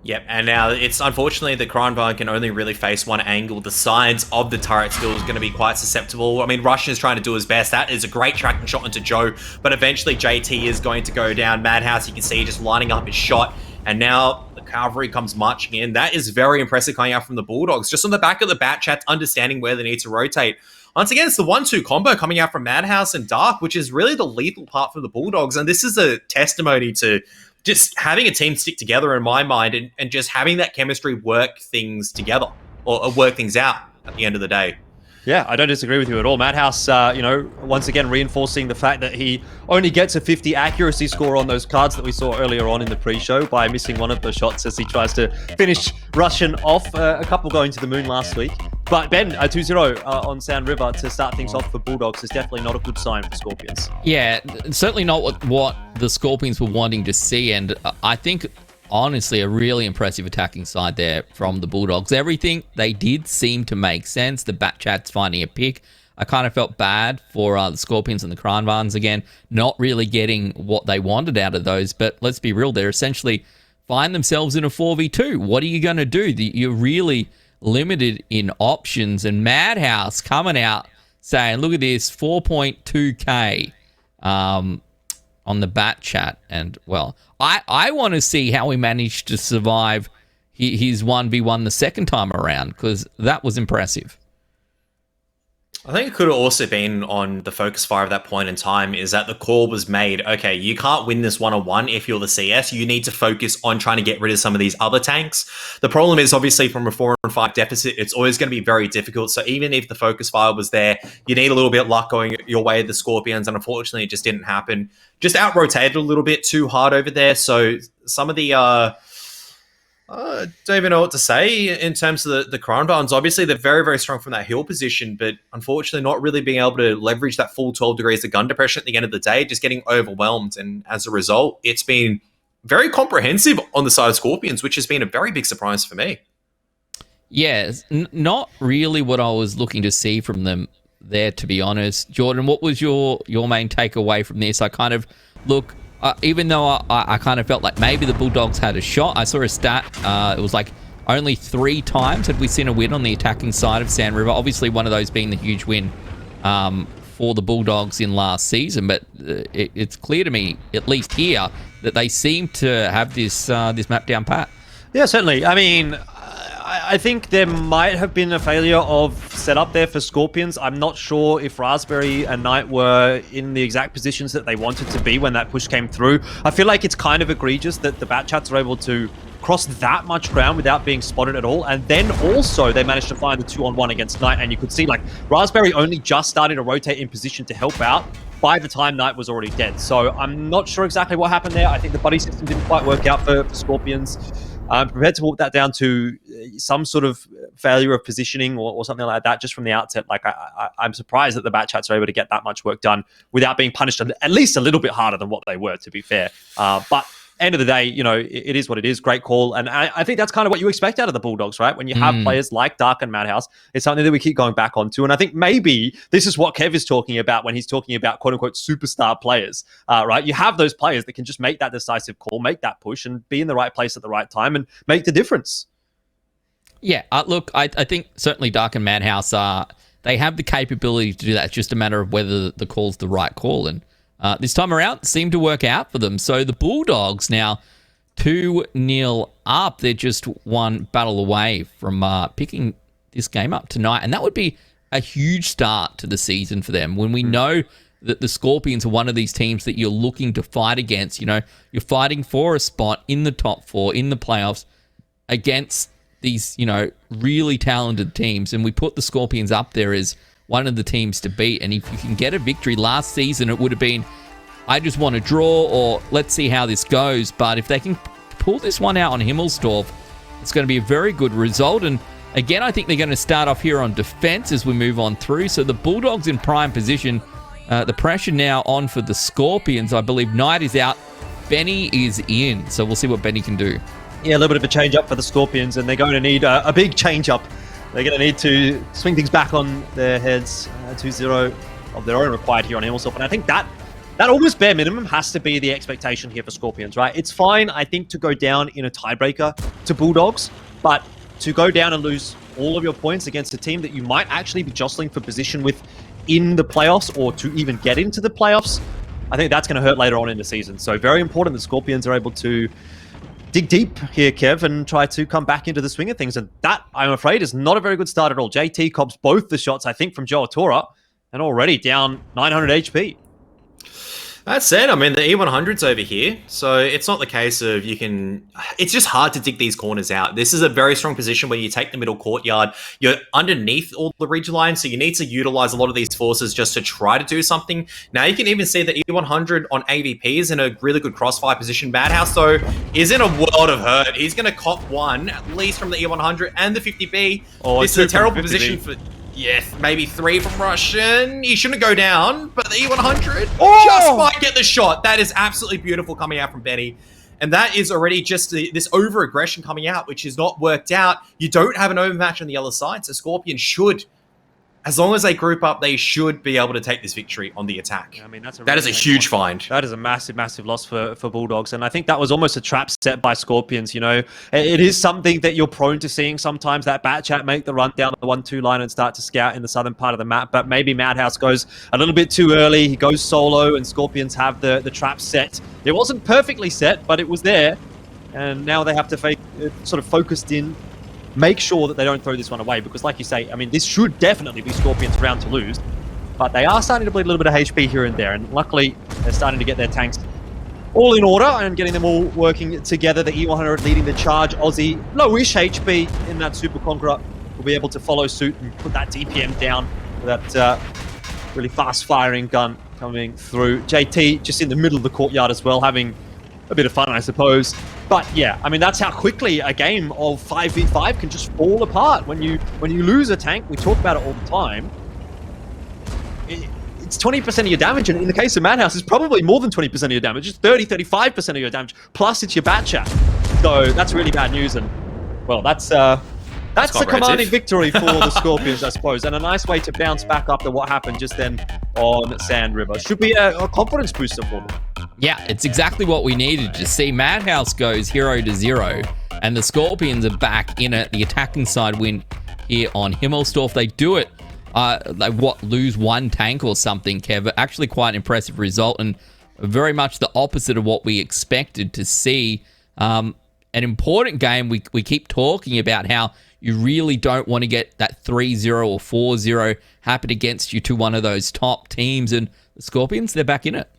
Yep, and now it's unfortunately the Kronbar can only really face one angle. The sides of the turret still is going to be quite susceptible. I mean, Russian is trying to do his best. That is a great tracking shot into Joe, but eventually JT is going to go down. Madhouse, you can see just lining up his shot, and now the cavalry comes marching in. That is very impressive coming out from the Bulldogs. Just on the back of the bat chats, understanding where they need to rotate. Once again, it's the 1-2 combo coming out from Madhouse and Dark, which is really the lethal part for the Bulldogs, and this is a testimony to just having a team stick together in my mind and just having that chemistry work things together or work things out at the end of the day. Yeah, I don't disagree with you at all. Madhouse, once again reinforcing the fact that he only gets a 50 accuracy score on those cards that we saw earlier on in the pre-show by missing one of the shots as he tries to finish Russian off. A couple going to the moon last week. But Ben, 2-0 on Sound River to start things off for Bulldogs is definitely not a good sign for Skorpions. Yeah, certainly not what the Skorpions were wanting to see. And I think, honestly, a really impressive attacking side there from the Bulldogs. Everything they did seemed to make sense. The bat chat's finding a pick. I kind of felt bad for the Skorpions and the Kranvans again, not really getting what they wanted out of those. But let's be real, they're essentially find themselves in a 4v2. What are you going to do? You're really limited in options, and Madhouse coming out saying, look at this, 4.2k. on the bat chat, and well, I want to see how he managed to survive his 1v1 the second time around, because that was impressive. I think it could have also been on the focus fire at that point in time, is that the call was made, okay, you can't win this one-on-one if you're the CS. You need to focus on trying to get rid of some of these other tanks. The problem is, obviously, from a 4-5 deficit, it's always going to be very difficult. So even if the focus fire was there, you need a little bit of luck going your way, the Skorpions, and unfortunately, it just didn't happen. Just out-rotated a little bit too hard over there. So some of the... don't even know what to say in terms of the Crown Barons. Obviously, they're very, very strong from that hill position, but unfortunately not really being able to leverage that full 12 degrees of gun depression at the end of the day, just getting overwhelmed. And as a result, it's been very comprehensive on the side of Skorpions, which has been a very big surprise for me. Yeah, not really what I was looking to see from them there, to be honest. Jordan, what was your main takeaway from this? I kind of look... even though I kind of felt like maybe the Bulldogs had a shot, I saw a stat. It was like only 3 times had we seen a win on the attacking side of Sand River. Obviously, one of those being the huge win for the Bulldogs in last season. But it's clear to me, at least here, that they seem to have this map down pat. Yeah, certainly. I mean, I think there might have been a failure of setup there for Skorpions. I'm not sure if Raspberry and Knight were in the exact positions that they wanted to be when that push came through. I feel like it's kind of egregious that the Batchats are able to cross that much ground without being spotted at all. And then also they managed to find the 2-on-1 against Knight. And you could see like Raspberry only just started to rotate in position to help out by the time Knight was already dead. So I'm not sure exactly what happened there. I think the buddy system didn't quite work out for Skorpions. I'm prepared to put that down to some sort of failure of positioning or something like that just from the outset. Like, I'm surprised that the Batchats are able to get that much work done without being punished at least a little bit harder than what they were, to be fair. But end of the day, you know, it is what it is. Great call. And I think that's kind of what you expect out of the Bulldogs, right? When you have players like Dark and Madhouse, it's something that we keep going back onto. And I think maybe this is what Kev is talking about when he's talking about quote unquote superstar players, right? You have those players that can just make that decisive call, make that push and be in the right place at the right time and make the difference. Yeah, look, I think certainly Dark and Madhouse they have the capability to do that. It's just a matter of whether the call's the right call. And this time around, seemed to work out for them. So the Bulldogs now 2-0 up. They're just one battle away from picking this game up tonight. And that would be a huge start to the season for them. When we know that the Skorpions are one of these teams that you're looking to fight against. You know, you're fighting for a spot in the top 4, in the playoffs, against these, you know, really talented teams. And we put the Skorpions up there as one of the teams to beat. And if you can get a victory, last season it would have been, I just want to draw, or let's see how this goes. But if they can pull this one out on Himmelsdorf, it's going to be a very good result. And again, I think they're going to start off here on defense as we move on through. So the Bulldogs in prime position. The pressure now on for the Skorpions. I believe Knight is out. Benny is in. So we'll see what Benny can do. Yeah, a little bit of a change up for the Skorpions, and they're going to need a big change up. They're going to need to swing things back on their heads. 2-0 of their own required here on Himmelsdorf. And I think that almost bare minimum has to be the expectation here for Skorpions, right? It's fine, I think, to go down in a tiebreaker to Bulldogs, but to go down and lose all of your points against a team that you might actually be jostling for position with in the playoffs or to even get into the playoffs, I think that's going to hurt later on in the season. So very important that Skorpions are able to dig deep here, Kev, and try to come back into the swing of things. And that, I'm afraid, is not a very good start at all. JT cops both the shots, I think, from Joe Atora, and already down 900 HP. That said, I mean, the E100's over here, so it's not the case of you can... It's just hard to dig these corners out. This is a very strong position where you take the middle courtyard. You're underneath all the ridge lines, so you need to utilize a lot of these forces just to try to do something. Now, you can even see that E100 on AVP is in a really good crossfire position. Madhouse, though, is in a world of hurt. He's going to cop one, at least from the E100 and the 50B. Oh, this is a terrible position for... Yeah, maybe 3 from Russian. He shouldn't go down, but the E100 just might get the shot. That is absolutely beautiful coming out from Benny. And that is already just this over-aggression coming out, which has not worked out. You don't have an overmatch on the other side, so Skorpion should as long as they group up, they should be able to take this victory on the attack. I mean, that is a huge find. That is a massive, massive loss for Bulldogs. And I think that was almost a trap set by Skorpions. You know, it is something that you're prone to seeing sometimes, that bat chat make the run down the 1-2 line and start to scout in the southern part of the map. But maybe Madhouse goes a little bit too early. He goes solo and Skorpions have the trap set. It wasn't perfectly set, but it was there. And now they have to sort of focused in, make sure that they don't throw this one away, because like you say, I mean, this should definitely be Skorpions' round to lose, but they are starting to bleed a little bit of HP here and there, and luckily they're starting to get their tanks all in order and getting them all working together. The E100 leading the charge. Aussie, lowish HP in that Super Conqueror, will be able to follow suit and put that DPM down with that really fast-firing gun coming through. JT just in the middle of the courtyard as well, having a bit of fun, I suppose. But yeah, I mean, that's how quickly a game of 5v5 can just fall apart. When you lose a tank, we talk about it all the time, it's 20% of your damage, and in the case of Madhouse, it's probably more than 20% of your damage. It's 30-35% of your damage, plus it's your bat chat. So that's really bad news, and well, that's a commanding victory for the Skorpions, I suppose, and a nice way to bounce back after what happened just then on Sand River. Should be a confidence booster for them. Yeah, it's exactly what we needed to see. Madhouse goes 0-0, and the Skorpions are back in it. The attacking side win here on Himmelsdorf. They do it, lose one tank or something, Kev. Actually quite an impressive result, and very much the opposite of what we expected to see. An important game. We keep talking about how you really don't want to get that 3-0 or 4-0 happen against you to one of those top teams, and the Skorpions, they're back in it.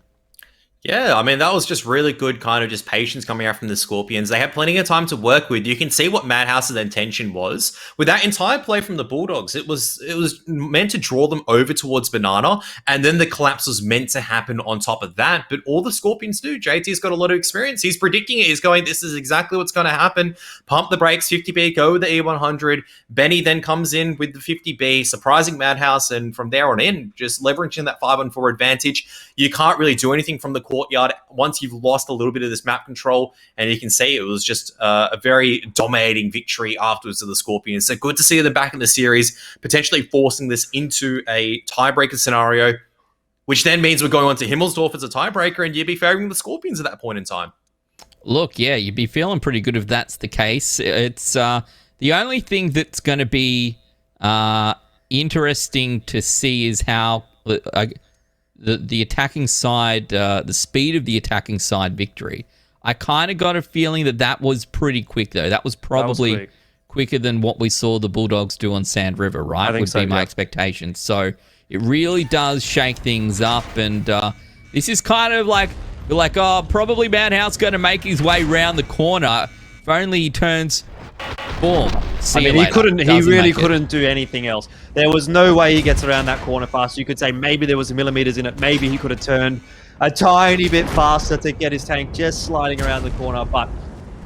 Yeah, I mean, that was just really good kind of just patience coming out from the Skorpions. They had plenty of time to work with. You can see what Madhouse's intention was. With that entire play from the Bulldogs, it was meant to draw them over towards Banana, and then the collapse was meant to happen on top of that. But all the Skorpions do, JT's got a lot of experience. He's predicting it. He's going, this is exactly what's going to happen. Pump the brakes, 50B, go with the E100. Benny then comes in with the 50B, surprising Madhouse, and from there on in, just leveraging that 5-on-4 advantage. You can't really do anything from the courtyard once you've lost a little bit of this map control, and you can see it was just a very dominating victory afterwards of the Skorpions. So good to see them back in the series, potentially forcing this into a tiebreaker scenario, which then means we're going on to Himmelsdorf as a tiebreaker, and you'd be favoring the Skorpions at that point in time. Look, yeah, you'd be feeling pretty good if that's the case. It's the only thing that's going to be interesting to see is how the attacking side, the speed of the attacking side victory. I kind of got a feeling that was pretty quick, though. That was probably quicker than what we saw the Bulldogs do on Sand River, right? Would be my expectation. So it really does shake things up, and this is kind of like, we're like, oh, probably Madhouse going to make his way round the corner. If only he turns, boom. I mean, he really couldn't do anything else. There was no way he gets around that corner fast. You could say maybe there was millimeters in it. Maybe he could have turned a tiny bit faster to get his tank just sliding around the corner. But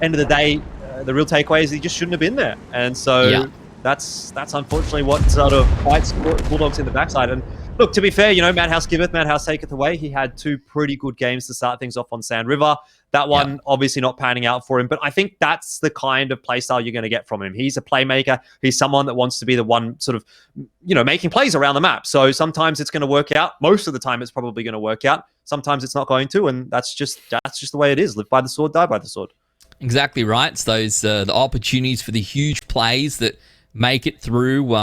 end of the day, the real takeaway is he just shouldn't have been there. And so that's unfortunately what sort of bites Bulldogs in the backside. And look, to be fair, you know, Madhouse giveth, Madhouse taketh away. He had two pretty good games to start things off on Sand River. That one obviously not panning out for him, but I think that's the kind of playstyle you're going to get from him. He's a playmaker. He's someone that wants to be the one sort of, you know, making plays around the map. So sometimes it's going to work out. Most of the time it's probably going to work out. Sometimes it's not going to, and that's just the way it is. Live by the sword, die by the sword. Exactly right. It's those the opportunities for the huge plays that make it through,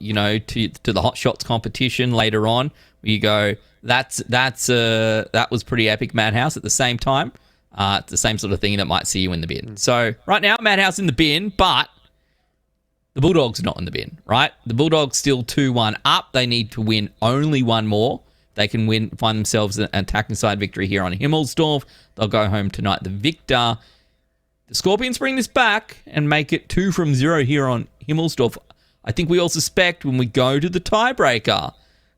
you know, to the Hot Shots competition later on. Where you go, that was pretty epic, Madhouse. At the same time, it's the same sort of thing that might see you in the bin. So right now, Madhouse in the bin, but the Bulldogs are not in the bin, right? The Bulldogs still 2-1 up. They need to win only one more. They can find themselves an attacking side victory here on Himmelsdorf. They'll go home tonight the victor. The Skorpions bring this back and make it 2-0 here on Himmelsdorf. I think we all suspect when we go to the tiebreaker,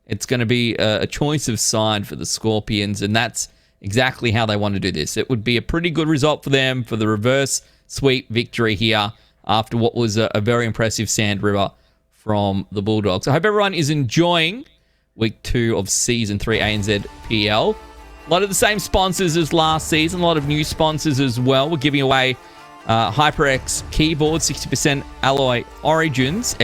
it's going to be a choice of side for the Skorpions, and that's exactly how they want to do this. It would be a pretty good result for them for the reverse sweep victory here after what was a very impressive Sand River from the Bulldogs. I hope everyone is enjoying Week 2 of Season 3 ANZ PL. A lot of the same sponsors as last season, a lot of new sponsors as well. We're giving away HyperX keyboard, 60% alloy origins, !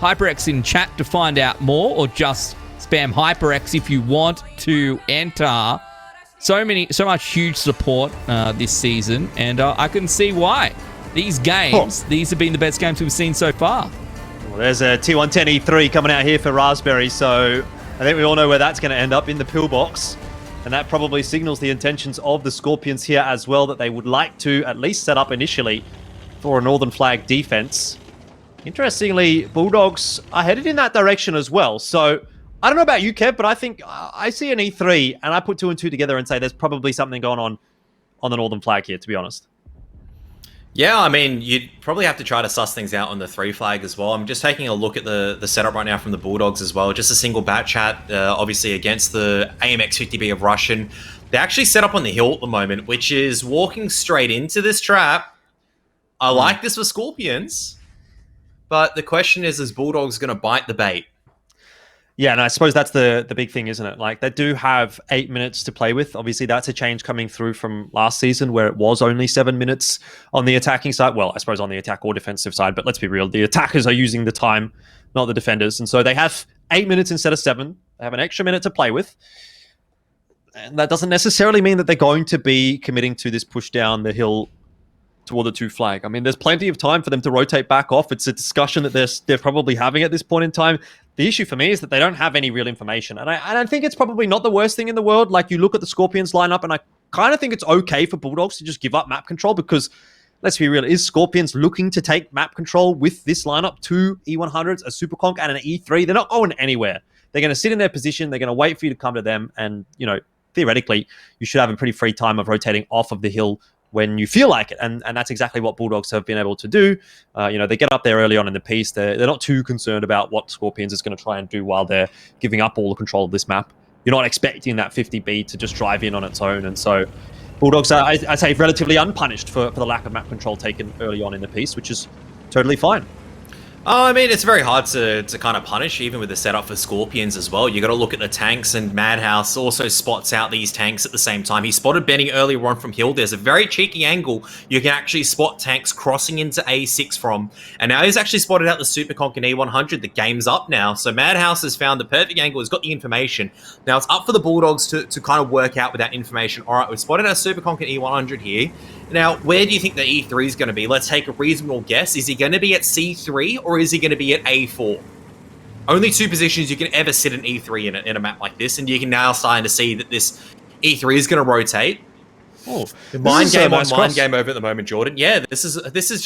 HyperX in chat to find out more, or just spam HyperX if you want to enter. So much huge support this season, and I can see why. These games, these have been the best games we've seen so far. Well, there's a T110 E3 coming out here for Raspberry, so I think we all know where that's going to end up, in the pillbox. And that probably signals the intentions of the Skorpions here as well, that they would like to at least set up initially for a Northern Flag defense. Interestingly, Bulldogs are headed in that direction as well. So I don't know about you, Kev, but I think I see an E3 and I put 2 and 2 together and say there's probably something going on the Northern Flag here, to be honest. Yeah, I mean, you'd probably have to try to suss things out on the 3 flag as well. I'm just taking a look at the setup right now from the Bulldogs as well. Just a single bat chat, obviously against the AMX 50B of Russian. They're actually set up on the hill at the moment, which is walking straight into this trap. I like this for Skorpions, but the question is Bulldogs going to bite the bait? Yeah, and I suppose that's the big thing, isn't it? Like, they do have 8 minutes to play with. Obviously, that's a change coming through from last season where it was only 7 minutes on the attacking side. Well, I suppose on the attack or defensive side, but let's be real. The attackers are using the time, not the defenders. And so they have 8 minutes instead of 7. They have an extra minute to play with. And that doesn't necessarily mean that they're going to be committing to this push down the hill toward the 2 flag. I mean, there's plenty of time for them to rotate back off. It's a discussion that they're probably having at this point in time. The issue for me is that they don't have any real information. And I think it's probably not the worst thing in the world. Like, you look at the Skorpions lineup, and I kind of think it's okay for Bulldogs to just give up map control, because let's be real, is Skorpions looking to take map control with this lineup? 2 E100s, a Super Conk, and an E3. They're not going anywhere. They're going to sit in their position. They're going to wait for you to come to them. And, you know, theoretically, you should have a pretty free time of rotating off of the hill when you feel like it. And that's exactly what Bulldogs have been able to do. You know, they get up there early on in the piece. They're not too concerned about what Skorpions is going to try and do while they're giving up all the control of this map. You're not expecting that 50B to just drive in on its own. And so Bulldogs are, I'd say, relatively unpunished for the lack of map control taken early on in the piece, which is totally fine. I mean, it's very hard to kind of punish, even with the setup for Skorpions as well. You got to look at the tanks, and Madhouse also spots out these tanks at the same time. He spotted Benny earlier on from hill. There's a very cheeky angle you can actually spot tanks crossing into A6 from. And now he's actually spotted out the Super Conk and E100. The game's up now. So Madhouse has found the perfect angle. He's got the information. Now it's up for the Bulldogs to kind of work out with that information. All right, we've spotted our Super Conk and E100 here. Now, where do you think the E3 is going to be? Let's take a reasonable guess. Is he going to be at C3 or is he going to be at A4? Only 2 positions you can ever sit an E3 in a map like this, and you can now starting to see that this E3 is going to rotate. Oh, Mind game on mind game over at the moment, Jordan. Yeah, this is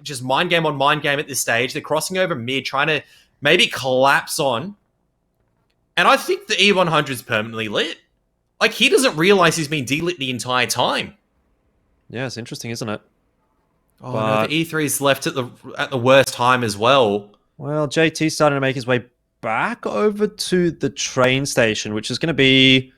just mind game on mind game at this stage. They're crossing over mid, trying to maybe collapse on. And I think the E100 is permanently lit. Like, he doesn't realize he's been delit the entire time. Yeah, it's interesting, isn't it? Oh, no, the E3's left at the worst time as well. Well, JT's starting to make his way back over to the train station, which is going to be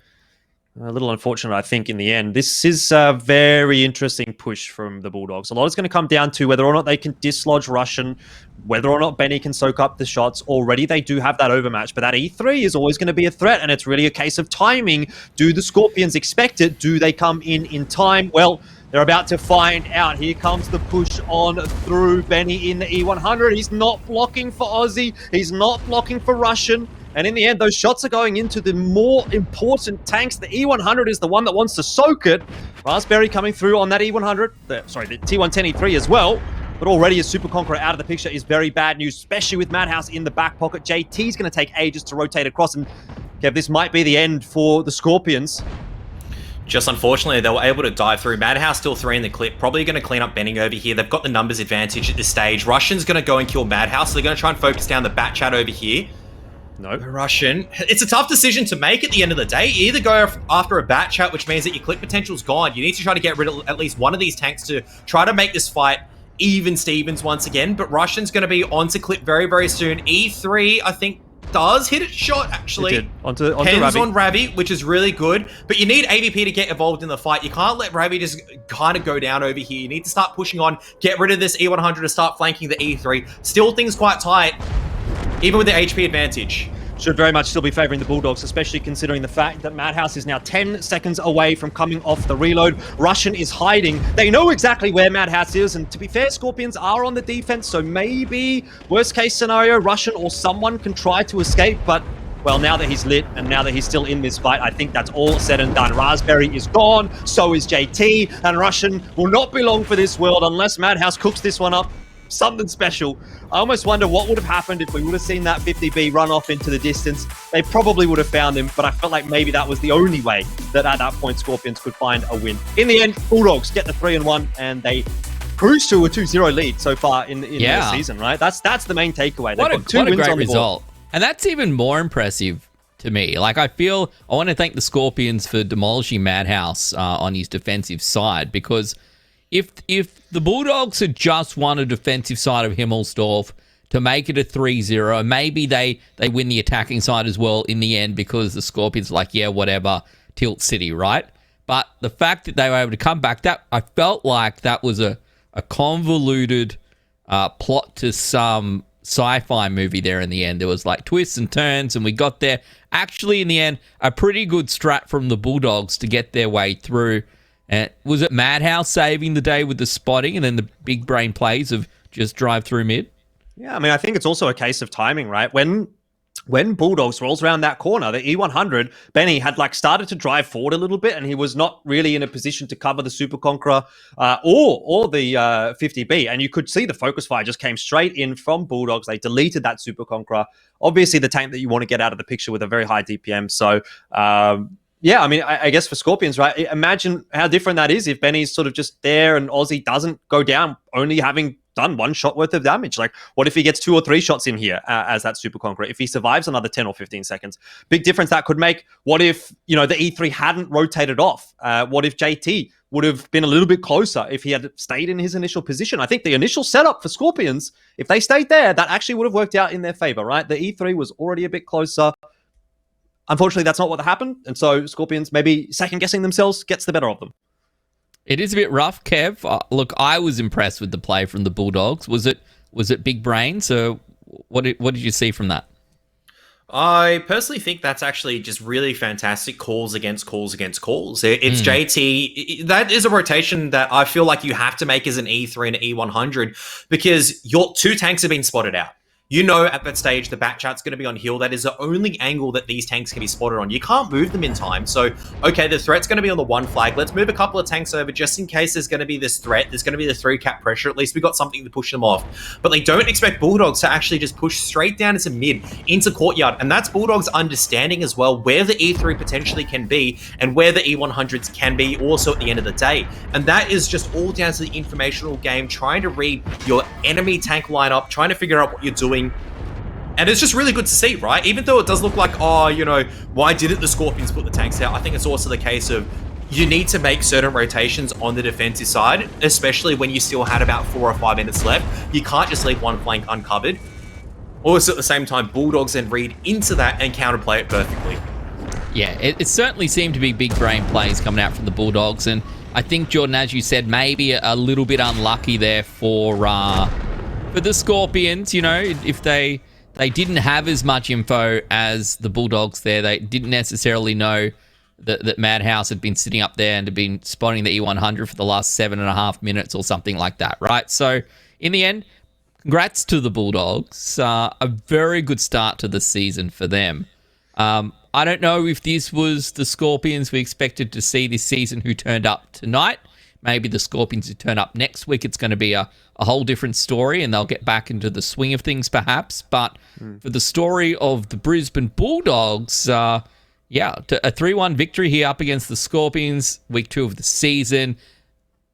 a little unfortunate, I think, in the end. This is a very interesting push from the Bulldogs. A lot is going to come down to whether or not they can dislodge Russian, whether or not Benny can soak up the shots. Already they do have that overmatch, but that E3 is always going to be a threat, and it's really a case of timing. Do the Skorpions expect it? Do they come in time? Well, they're about to find out. Here comes the push on through Benny in the E100. He's not blocking for Aussie. He's not blocking for Russian. And in the end, those shots are going into the more important tanks. The E100 is the one that wants to soak it. Raspberry coming through on that E100. The T110 E3 as well. But already a Super Conqueror out of the picture is very bad news, especially with Madhouse in the back pocket. JT's going to take ages to rotate across. And Kev, this might be the end for the Skorpions. Just unfortunately, they were able to dive through. Madhouse still 3 in the clip. Probably going to clean up Benning over here. They've got the numbers advantage at this stage. Russian's going to go and kill Madhouse. So they're going to try and focus down the bat chat over here. No. Russian. It's a tough decision to make at the end of the day. You either go after a bat chat, which means that your clip potential's gone. You need to try to get rid of at least one of these tanks to try to make this fight even Stevens once again. But Russian's going to be onto clip very, very soon. E3, I think, does hit its shot, actually. It did. Onto Pens Ravi. on Ravi, which is really good. But you need AVP to get involved in the fight. You can't let Ravi just kind of go down over here. You need to start pushing on, get rid of this E100 to start flanking the E3. Still things quite tight, even with the HP advantage. should very much still be favouring the Bulldogs, especially considering the fact that Madhouse is now 10 seconds away from coming off the reload. Russian is hiding. They know exactly where Madhouse is, and to be fair, Skorpions are on the defense, so maybe, worst case scenario, Russian or someone can try to escape, but well, now that he's lit and now that he's still in this fight, I think that's all said and done. Raspberry is gone, so is JT, and Russian will not be long for this world unless Madhouse cooks this one up something special. I almost wonder what would have happened if we would have seen that 50B run off into the distance. They probably would have found him, but I felt like maybe that was the only way that at that point Skorpions could find a win. In the end, Bulldogs get the 3-1 and they cruise to a 2-0 lead so far in the season, right? That's the main takeaway. What a great result. And that's even more impressive to me. Like, I want to thank the Skorpions for demolishing Madhouse on his defensive side, because if the Bulldogs had just won a defensive side of Himmelsdorf to make it a 3-0, maybe they win the attacking side as well in the end, because the Skorpions are like, yeah, whatever, Tilt City, right? But the fact that they were able to come back, that I felt like that was a convoluted plot to some sci-fi movie there in the end. There was like twists and turns, and we got there. Actually, in the end, a pretty good strat from the Bulldogs to get their way through. Was it Madhouse saving the day with the spotting and then the big brain plays of just drive through mid? Yeah, I mean, I think it's also a case of timing, right? When Bulldogs rolls around that corner, the E100, Benny had started to drive forward a little bit, and he was not really in a position to cover the Super Conqueror or the 50B. And you could see the focus fire just came straight in from Bulldogs. They deleted that Super Conqueror. Obviously, the tank that you want to get out of the picture with a very high DPM. So, yeah, I mean, I guess for Skorpions, right? Imagine how different that is if Benny's sort of just there and Aussie doesn't go down, only having done one shot worth of damage. Like, what if he gets 2 or 3 shots in here as that Super Conqueror? If he survives another 10 or 15 seconds, big difference that could make. What if, the E3 hadn't rotated off? What if JT would have been a little bit closer if he had stayed in his initial position? I think the initial setup for Skorpions, if they stayed there, that actually would have worked out in their favor, right? The E3 was already a bit closer. Unfortunately, that's not what happened. And so Skorpions, maybe second-guessing themselves, gets the better of them. It is a bit rough, Kev. Look, I was impressed with the play from the Bulldogs. Was it big brain? So what did you see from that? I personally think that's actually just really fantastic calls against calls against calls. It's JT. That is a rotation that I feel like you have to make as an E3 and an E100, because your 2 tanks have been spotted out. At that stage, the back chat's going to be on hill. That is the only angle that these tanks can be spotted on. You can't move them in time. So, okay, the threat's going to be on the 1 flag. Let's move a couple of tanks over just in case there's going to be this threat. There's going to be the 3-cap pressure. At least we got something to push them off. But they don't expect Bulldogs to actually just push straight down into mid, into courtyard. And that's Bulldogs understanding as well where the E3 potentially can be and where the E100s can be also at the end of the day. And that is just all down to the informational game, trying to read your enemy tank lineup, trying to figure out what you're doing. And it's just really good to see, right? Even though it does look like, why didn't the Skorpions put the tanks out? I think it's also the case of you need to make certain rotations on the defensive side, especially when you still had about 4 or 5 minutes left. You can't just leave one flank uncovered. Also, at the same time, Bulldogs then read into that and counterplay it perfectly. Yeah, it certainly seemed to be big brain plays coming out from the Bulldogs. And I think, Jordan, as you said, maybe a little bit unlucky there for the Skorpions. If they didn't have as much info as the Bulldogs there. They didn't necessarily know that Madhouse had been sitting up there and had been spotting the E100 for the last 7.5 minutes or something like that, right? So, in the end, congrats to the Bulldogs. A very good start to the season for them. I don't know if this was the Skorpions we expected to see this season who turned up tonight. Maybe the Skorpions who turn up next week, it's going to be a whole different story and they'll get back into the swing of things perhaps. But for the story of the Brisbane Bulldogs, a 3-1 victory here up against the Skorpions, week 2 of the season.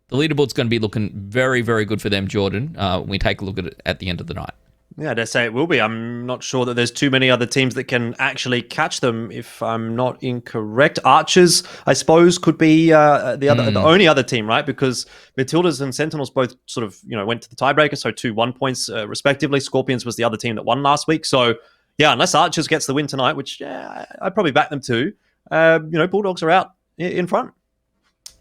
The leaderboard's going to be looking very, very good for them, Jordan, when we take a look at it at the end of the night. Yeah, I'd say it will be. I'm not sure that there's too many other teams that can actually catch them, if I'm not incorrect. Archers, I suppose, could be the only other team, right? Because Matildas and Sentinels both sort of, went to the tiebreaker, so 2-1 points respectively. Skorpions was the other team that won last week. So, yeah, unless Archers gets the win tonight, which I'd probably back them to, Bulldogs are out in front.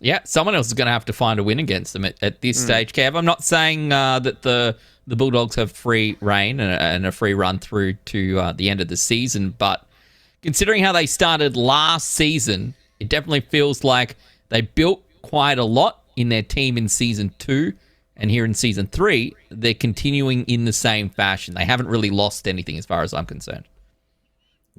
Yeah, someone else is going to have to find a win against them at this stage, Kev. I'm not saying that the Bulldogs have free reign and a free run through to the end of the season, but considering how they started last season, it definitely feels like they built quite a lot in their team in Season 2, and here in Season 3, they're continuing in the same fashion. They haven't really lost anything as far as I'm concerned.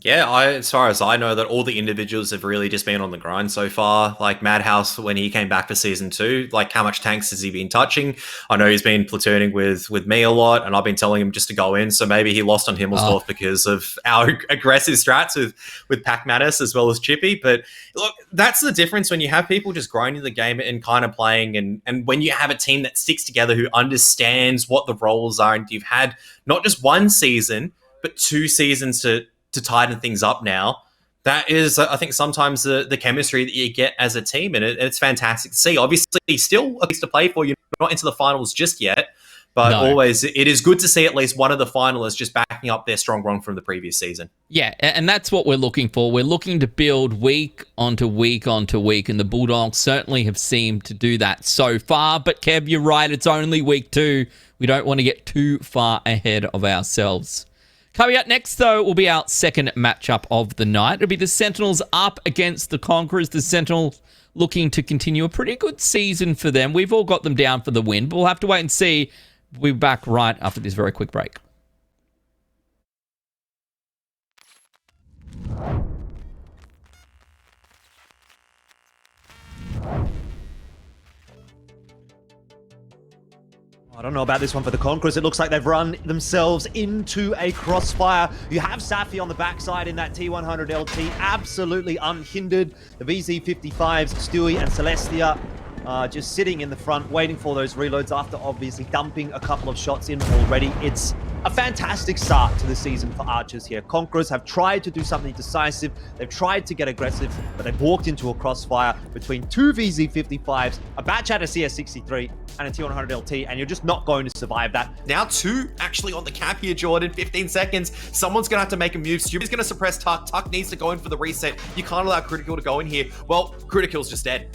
Yeah, as far as I know, that all the individuals have really just been on the grind so far. Like Madhouse, when he came back for Season 2, like how much tanks has he been touching? I know he's been platooning with me a lot, and I've been telling him just to go in. So maybe he lost on Himmelsdorf because of our aggressive strats with Pac Mattis as well as Chippy. But look, that's the difference when you have people just grinding the game and kind of playing, and when you have a team that sticks together who understands what the roles are, and you've had not just one season, but 2 seasons to tighten things up now. That is, I think, sometimes the chemistry that you get as a team, and it's fantastic to see. Obviously, still a piece to play for. You're not into the finals just yet, but always it is good to see at least one of the finalists just backing up their strong run from the previous season. Yeah, and that's what we're looking for. We're looking to build week onto week onto week, and the Bulldogs certainly have seemed to do that so far. But Kev, you're right, it's only week 2. We don't want to get too far ahead of ourselves. Coming up next, though, will be our second matchup of the night. It'll be the Sentinels up against the Conquerors. The Sentinels looking to continue a pretty good season for them. We've all got them down for the win, but we'll have to wait and see. We'll be back right after this very quick break. I don't know about this one for the Conquerors. It looks like they've run themselves into a crossfire. You have Safi on the backside in that T100 LT, absolutely unhindered. The VZ55s, Stewie and Celestia, just sitting in the front, waiting for those reloads after obviously dumping a couple of shots in already. It's a fantastic start to the season for Archers here. Conquerors have tried to do something decisive. They've tried to get aggressive, but they've walked into a crossfire between 2 VZ55s, a batch out of CS63, and a T100 LT, and you're just not going to survive that. Now 2 actually on the cap here, Jordan. 15 seconds. Someone's going to have to make a move. Stupid's going to suppress Tuck. Tuck needs to go in for the reset. You can't allow Critical to go in here. Well, Critical's just dead.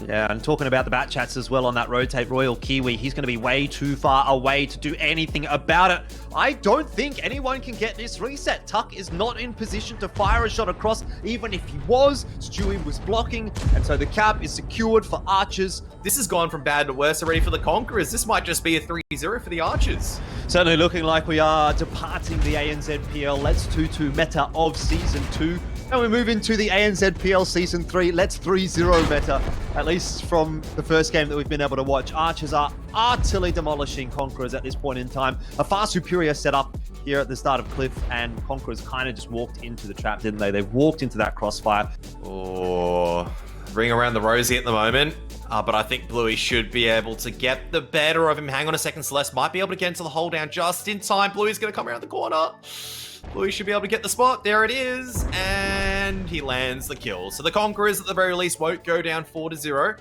Yeah, and talking about the bat chats as well on that rotate, Royal Kiwi, he's going to be way too far away to do anything about it. I don't think anyone can get this reset. Tuck is not in position to fire a shot across. Even if he was, Stewie was blocking, and so the cap is secured for Archers. This has gone from bad to worse already for the Conquerors. This might just be a 3-0 for the Archers. Certainly looking like we are departing the ANZPL Let's 2-2 meta of Season 2. And we move into the ANZPL Season 3 Let's 3-0 meta, at least from the first game that we've been able to watch. Archers are utterly demolishing Conquerors at this point in time. A far superior setup here at the start of Cliff, and Conquerors kind of just walked into the trap, didn't they? They walked into that crossfire. Oh, ring around the rosy at the moment. But I think Bluey should be able to get the better of him. Hang on a second, Celeste might be able to get into the hold down just in time. Bluey's going to come around the corner. Bluey should be able to get the spot. There it is. And he lands the kill. So the Conquerors, at the very least, won't go down 4-0.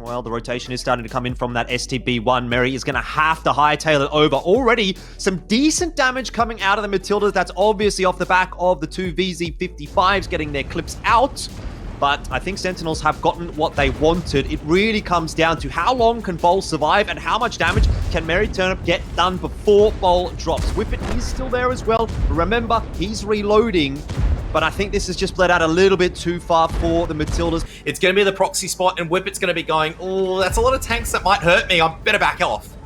Well, the rotation is starting to come in from that STB1. Merry is going to have to hightail it over. Already some decent damage coming out of the Matildas. That's obviously off the back of the 2 VZ55s getting their clips out. But I think Sentinels have gotten what they wanted. It really comes down to how long can Bowl survive and how much damage can Merry Turnip get done before Bowl drops. Whippet is still there as well. Remember, he's reloading. But I think this has just bled out a little bit too far for the Matildas. It's going to be the proxy spot, and Whippet's going to be going, oh, that's a lot of tanks that might hurt me. I better back off.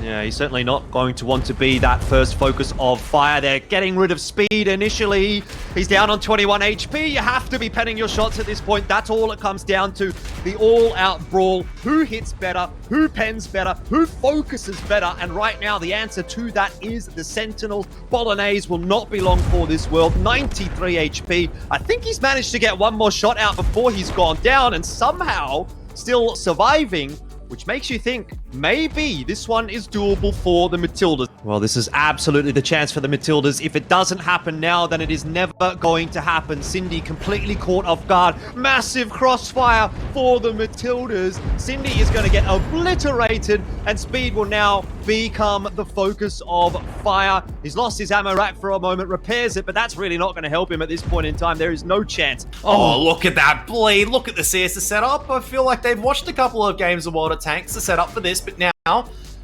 Yeah, he's certainly not going to want to be that first focus of fire. They're getting rid of speed initially. He's down on 21 HP. You have to be penning your shots at this point. That's all it comes down to. The all-out brawl. Who hits better? Who pens better? Who focuses better? And right now, the answer to that is the Sentinels. Bolognese will not be long for this world. 93 HP. I think he's managed to get one more shot out before he's gone down and somehow still surviving, which makes you think maybe this one is doable for the Matildas. Well, this is absolutely the chance for the Matildas. If it doesn't happen now, then it is never going to happen. Cindy completely caught off guard. Massive crossfire for the Matildas. Cindy is going to get obliterated, and Speed will now become the focus of fire. He's lost his ammo rack for a moment, repairs it, but that's really not going to help him at this point in time. There is no chance. Oh, look at that bleed. Look at the CS setup. I feel like they've watched a couple of games of World of Tanks to set up for this, but now,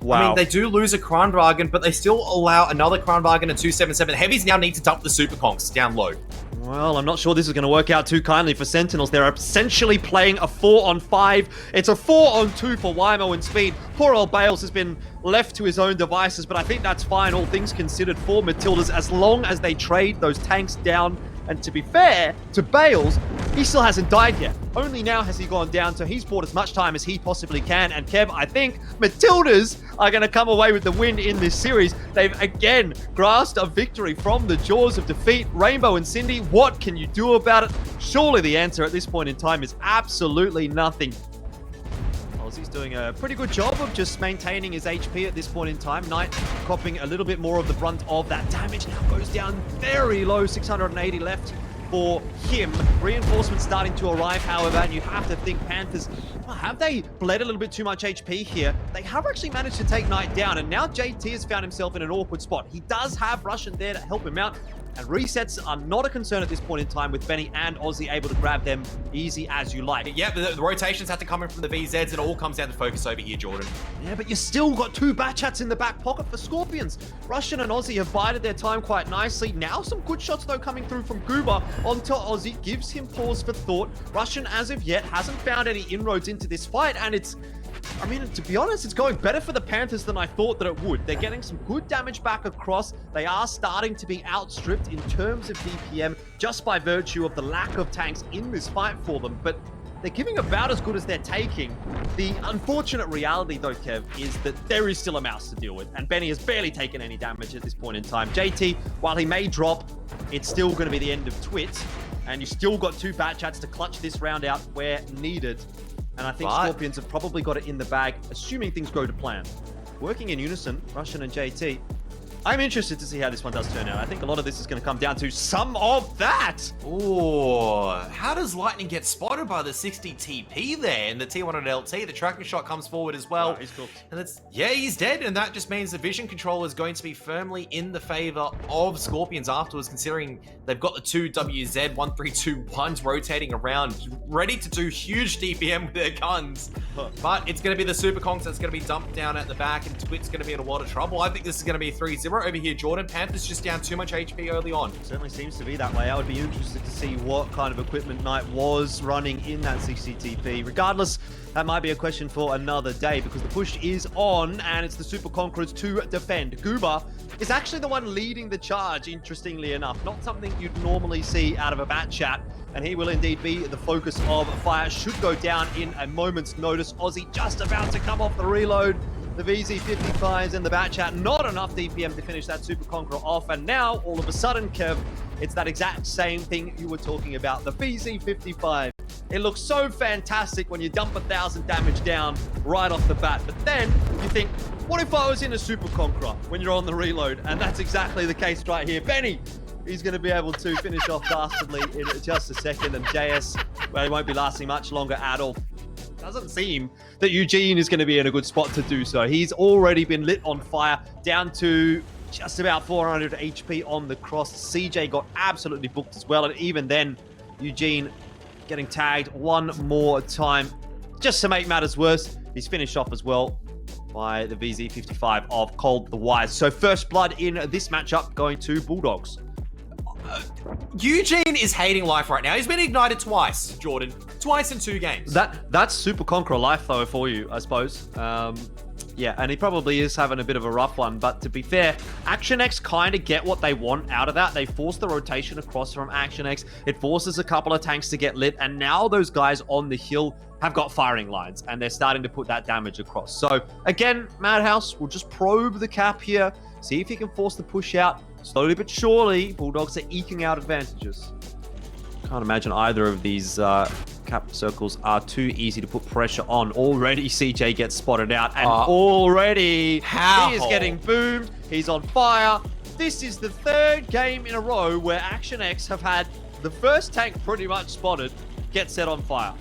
Wow. I mean, they do lose a Kranwagen, but they still allow another Kranwagen and 277. Heavies now need to dump the Super Conks down low. Well, I'm not sure this is going to work out too kindly for Sentinels. They're essentially playing a 4-on-5. It's a 4-on-2 for Wymo and Speed. Poor old Bales has been left to his own devices, but I think that's fine, all things considered, for Matildas, as long as they trade those tanks down. And to be fair to Bales, he still hasn't died yet. Only now has he gone down, so he's bought as much time as he possibly can. And Kev, I think Matildas are going to come away with the win in this series. They've again grasped a victory from the jaws of defeat. Rainbow and Cindy, what can you do about it? Surely the answer at this point in time is absolutely nothing. He's doing a pretty good job of just maintaining his HP at this point in time. Knight copping a little bit more of the brunt of that damage. Now goes down very low, 680 left for him. Reinforcements starting to arrive, however, and you have to think Panthers, well, have they bled a little bit too much HP here? They have actually managed to take Knight down, and now JT has found himself in an awkward spot. He does have Russian there to help him out, and resets are not a concern at this point in time, with Benny and Aussie able to grab them easy as you like. Yeah, the rotations have to come in from the VZs. It all comes down to focus over here, Jordan. Yeah, but you still got two Batchats in the back pocket for Skorpions. Russian and Aussie have bided their time quite nicely. Now some good shots, though, coming through from Goober onto Aussie. Gives him pause for thought. Russian, as of yet, hasn't found any inroads into this fight, and it's... I mean, to be honest, it's going better for the Panthers than I thought that it would. They're getting some good damage back across. They are starting to be outstripped in terms of DPM just by virtue of the lack of tanks in this fight for them. But they're giving about as good as they're taking. The unfortunate reality, though, Kev, is that there is still a mouse to deal with. And Benny has barely taken any damage at this point in time. JT, while he may drop, it's still going to be the end of Twit. And you still got two Batchats to clutch this round out where needed. And I think Skorpions have probably got it in the bag, assuming things go to plan. Working in unison, Russian and JT. I'm interested to see how this one does turn out. I think a lot of this is going to come down to some of that. Oh, how does Lightning get spotted by the 60 TP there in the T100 LT? The tracking shot comes forward as well. Oh, he's cool. And yeah, he's dead, and that just means the vision control is going to be firmly in the favor of Skorpions afterwards, considering they've got the two WZ-1321s rotating around, ready to do huge DPM with their guns. But it's going to be the Super Kongs that's going to be dumped down at the back, and Twit's going to be in a lot of trouble. I think this is going to be 3-0 over here, Jordan. Panthers just down too much HP early on. Certainly seems to be that way. I would be interested to see what kind of equipment Knight was running in that CCTP. Regardless, that might be a question for another day, because the push is on, and it's the Super Conquerors to defend. Goober is actually the one leading the charge, interestingly enough. Not something you'd normally see out of a Batchat, and he will indeed be the focus of fire. Should go down in a moment's notice. Aussie just about to come off the reload. The VZ-55s and the Batchat, not enough DPM to finish that Super Conqueror off. And now, all of a sudden, Kev, it's that exact same thing you were talking about. The VZ-55. It looks so fantastic when you dump 1,000 damage down right off the bat. But then you think, what if I was in a Super Conqueror when you're on the reload? And that's exactly the case right here. Benny, he's going to be able to finish off dastardly in just a second. And JS, well, he won't be lasting much longer at all. Doesn't seem that Eugene is going to be in a good spot to do so. He's already been lit on fire, down to just about 400 HP on the cross. CJ got absolutely booked as well, and even then, Eugene getting tagged one more time. Just to make matters worse, he's finished off as well by the VZ-55 of Cold the Wise. So first blood in this matchup going to Bulldogs. Eugene is hating life right now. He's been ignited twice, Jordan. Twice in 2 games. That's Super Conqueror life, though, for you, I suppose. Yeah, and he probably is having a bit of a rough one. But to be fair, Action X kind of get what they want out of that. They force the rotation across from Action X. It forces a couple of tanks to get lit. And now those guys on the hill have got firing lines. And they're starting to put that damage across. So, again, Madhouse will just probe the cap here. See if he can force the push out. Slowly but surely, Bulldogs are eking out advantages. Can't imagine either of these cap circles are too easy to put pressure on. Already CJ gets spotted out, and already he is getting boomed. He's on fire. This is the third game in a row where Action X have had the first tank pretty much spotted get set on fire.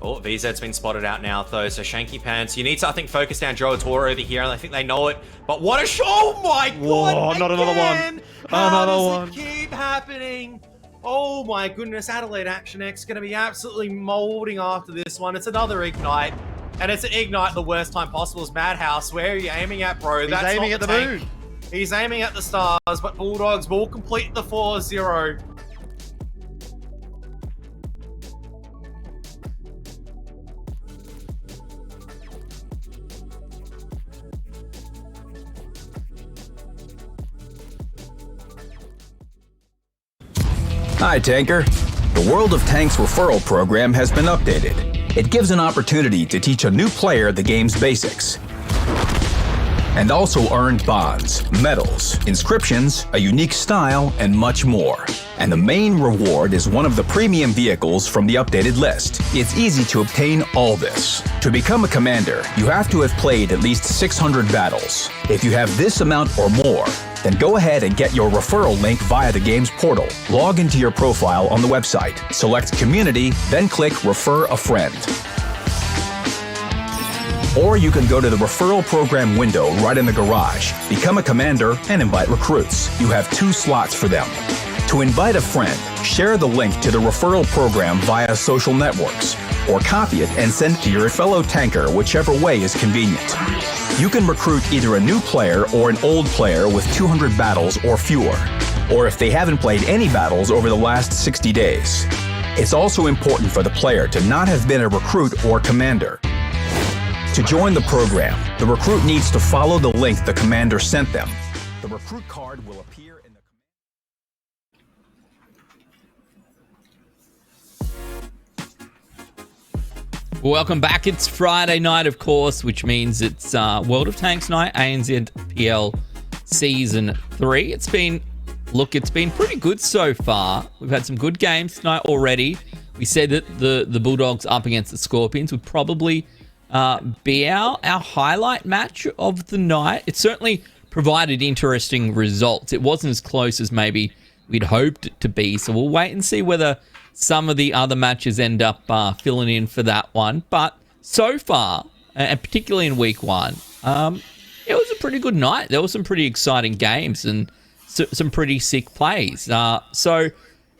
Oh, VZ's been spotted out now, though. So Shanky Pants, you need to, I think, focus down Droator over here, and I think they know it. But what a show! Oh my god! Not another one. How does it keep happening? Oh my goodness, Adelaide Action X going to be absolutely molding after this one. It's another Ignite. And it's an Ignite the worst time possible as Madhouse. Where are you aiming at, bro? He's aiming at the moon. He's aiming at the stars, but Bulldogs will complete the 4-0. Hi, Tanker. The World of Tanks referral program has been updated. It gives an opportunity to teach a new player the game's basics. And also earned bonds, medals, inscriptions, a unique style, and much more. And the main reward is one of the premium vehicles from the updated list. It's easy to obtain all this. To become a commander, you have to have played at least 600 battles. If you have this amount or more, then go ahead and get your referral link via the game's portal. Log into your profile on the website, select Community, then click Refer a Friend. Or you can go to the referral program window right in the garage, become a commander, and invite recruits. You have 2 slots for them. To invite a friend, share the link to the referral program via social networks, or copy it and send it to your fellow tanker, whichever way is convenient. You can recruit either a new player or an old player with 200 battles or fewer, or if they haven't played any battles over the last 60 days. It's also important for the player to not have been a recruit or commander. To join the program, the recruit needs to follow the link the commander sent them. The recruit card will appear in the... Welcome back. It's Friday night, of course, which means it's World of Tanks night, ANZ PL Season 3. It's been pretty good so far. We've had some good games tonight already. We said that the Bulldogs up against the Skorpions would probably be our highlight match of the night. It certainly provided interesting results. It wasn't as close as maybe we'd hoped it to be, so we'll wait and see whether some of the other matches end up filling in for that one. But so far, and particularly in week 1, it was a pretty good night. There were some pretty exciting games and some pretty sick plays. So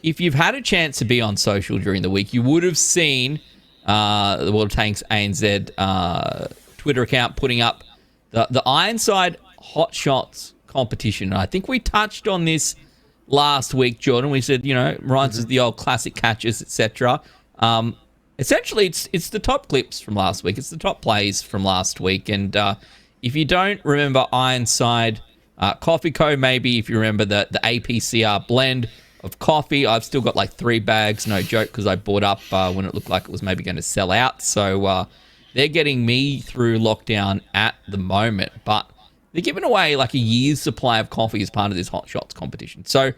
if you've had a chance to be on social during the week, you would have seen the World of Tanks ANZ Twitter account putting up the Ironside Hot Shots competition. And I think we touched on this last week, Jordan. We said, Ryan says the old classic catches, etc. Essentially, it's the top clips from last week. It's the top plays from last week. And if you don't remember Ironside Coffee Co., maybe if you remember the APCR blend of coffee, I've still got like 3 bags, no joke, because I bought up when it looked like it was maybe going to sell out. So they're getting me through lockdown at the moment, but they're giving away like a year's supply of coffee as part of this Hot Shots competition. So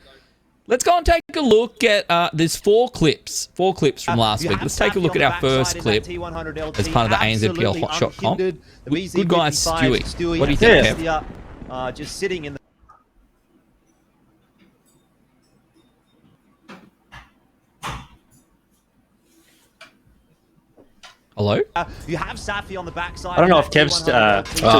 let's go and take a look at, there's 4 clips from last week. Let's take a look at our first clip as part of the ANZPL Hot Shot comp. Good guy, Stewie. What do you think, Kev? Just sitting in the... Hello? You have Safi on the backside. I don't know if Kev's still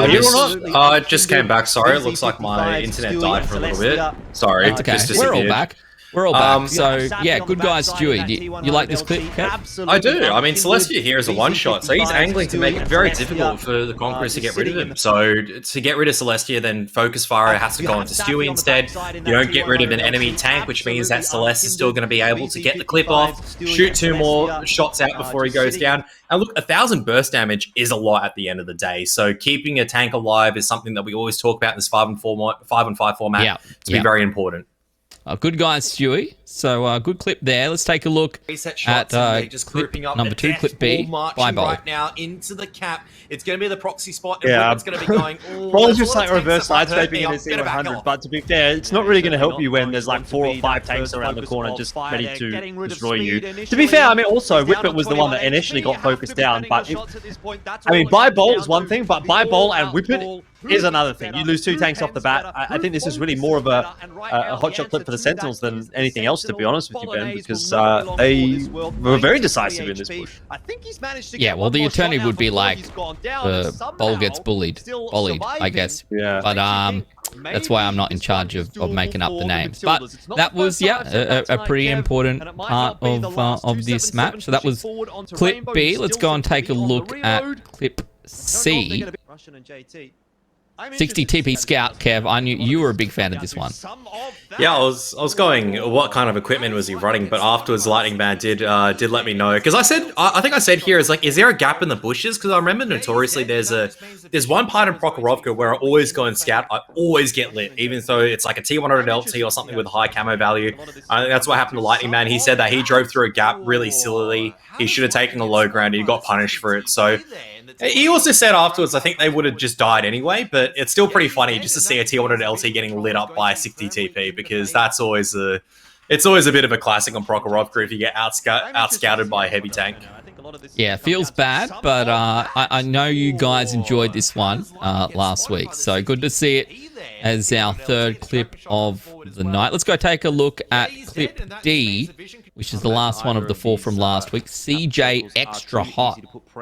here or not. It just came back. Sorry, it looks like my internet died for a little bit. Sorry, It's okay. just We're all disappeared. back. We're all back. So, yeah, good guy, Stewie. Do you like this clip, Kev? I do. I mean, Celestia here is a one-shot, so he's angling to make it very difficult for the Conquerors to get rid of him. So to get rid of Celestia, then Focus Fire has to go into Stewie instead. You don't get rid of an enemy tank, which means that Celeste is still going to be able to get the clip off, shoot 2 more shots out before he goes down. And look, 1,000 burst damage is a lot at the end of the day. So keeping a tank alive is something that we always talk about in this 5-on-5 format. It's been very important. Good guy, Stewie. So good clip there. Let's take a look Reset at shots and they're just clip grouping up. number 2, clip B, marching by Bowl. right now into the cap. It's going to be the proxy spot. And Yeah. It's going to be going. Oh, Ball's that's just all like the tanks reverse that might hurt sideswiping me. in I'm his gonna back 100, off. but to be fair, it's not really going to help you when there's like 4 or 5 tanks around the corner just ready to destroy you. To be fair, I mean, also, Whippet was the one that initially got focused down, but I mean, buy Bowl is one thing, but buy Bowl and Whippet is another thing. You lose 2 tanks off the bat. I think this is really more of a hotshot clip for the Sentinels than anything else, to be honest with you, Ben, because they were very decisive in this push. Yeah, well, the alternative would be like the Bowl gets bullied, I guess. Yeah. But that's why I'm not in charge of making up the names. But that was, a pretty important part of this match. So that was clip B. Let's go and take a look at clip C. 60 TP Scout, Kev. I knew you were a big fan of this one. Yeah, I was going, what kind of equipment was he running? But afterwards, Lightning Man did let me know, because I think I said here is like, is there a gap in the bushes? Because I remember notoriously there's one part in Prokhorovka where I always go and scout, I always get lit, even though it's like a T100 LT or something with a high camo value. I think that's what happened to Lightning Man. He said that he drove through a gap really sillily. He should have taken the low ground. He got punished for it. So he also said afterwards, I think they would have just died anyway, but it's still pretty funny just to see a T100 LT getting lit up by 60 TP, because that's always a bit of a classic on Prokhorovka if you get outscouted by a heavy tank. Yeah, feels bad, but I know you guys enjoyed this one last week, so good to see it as our 3rd clip of the night. Let's go take a look at clip D, which is the last one of the 4 from last week. CJ extra hot. Yeah,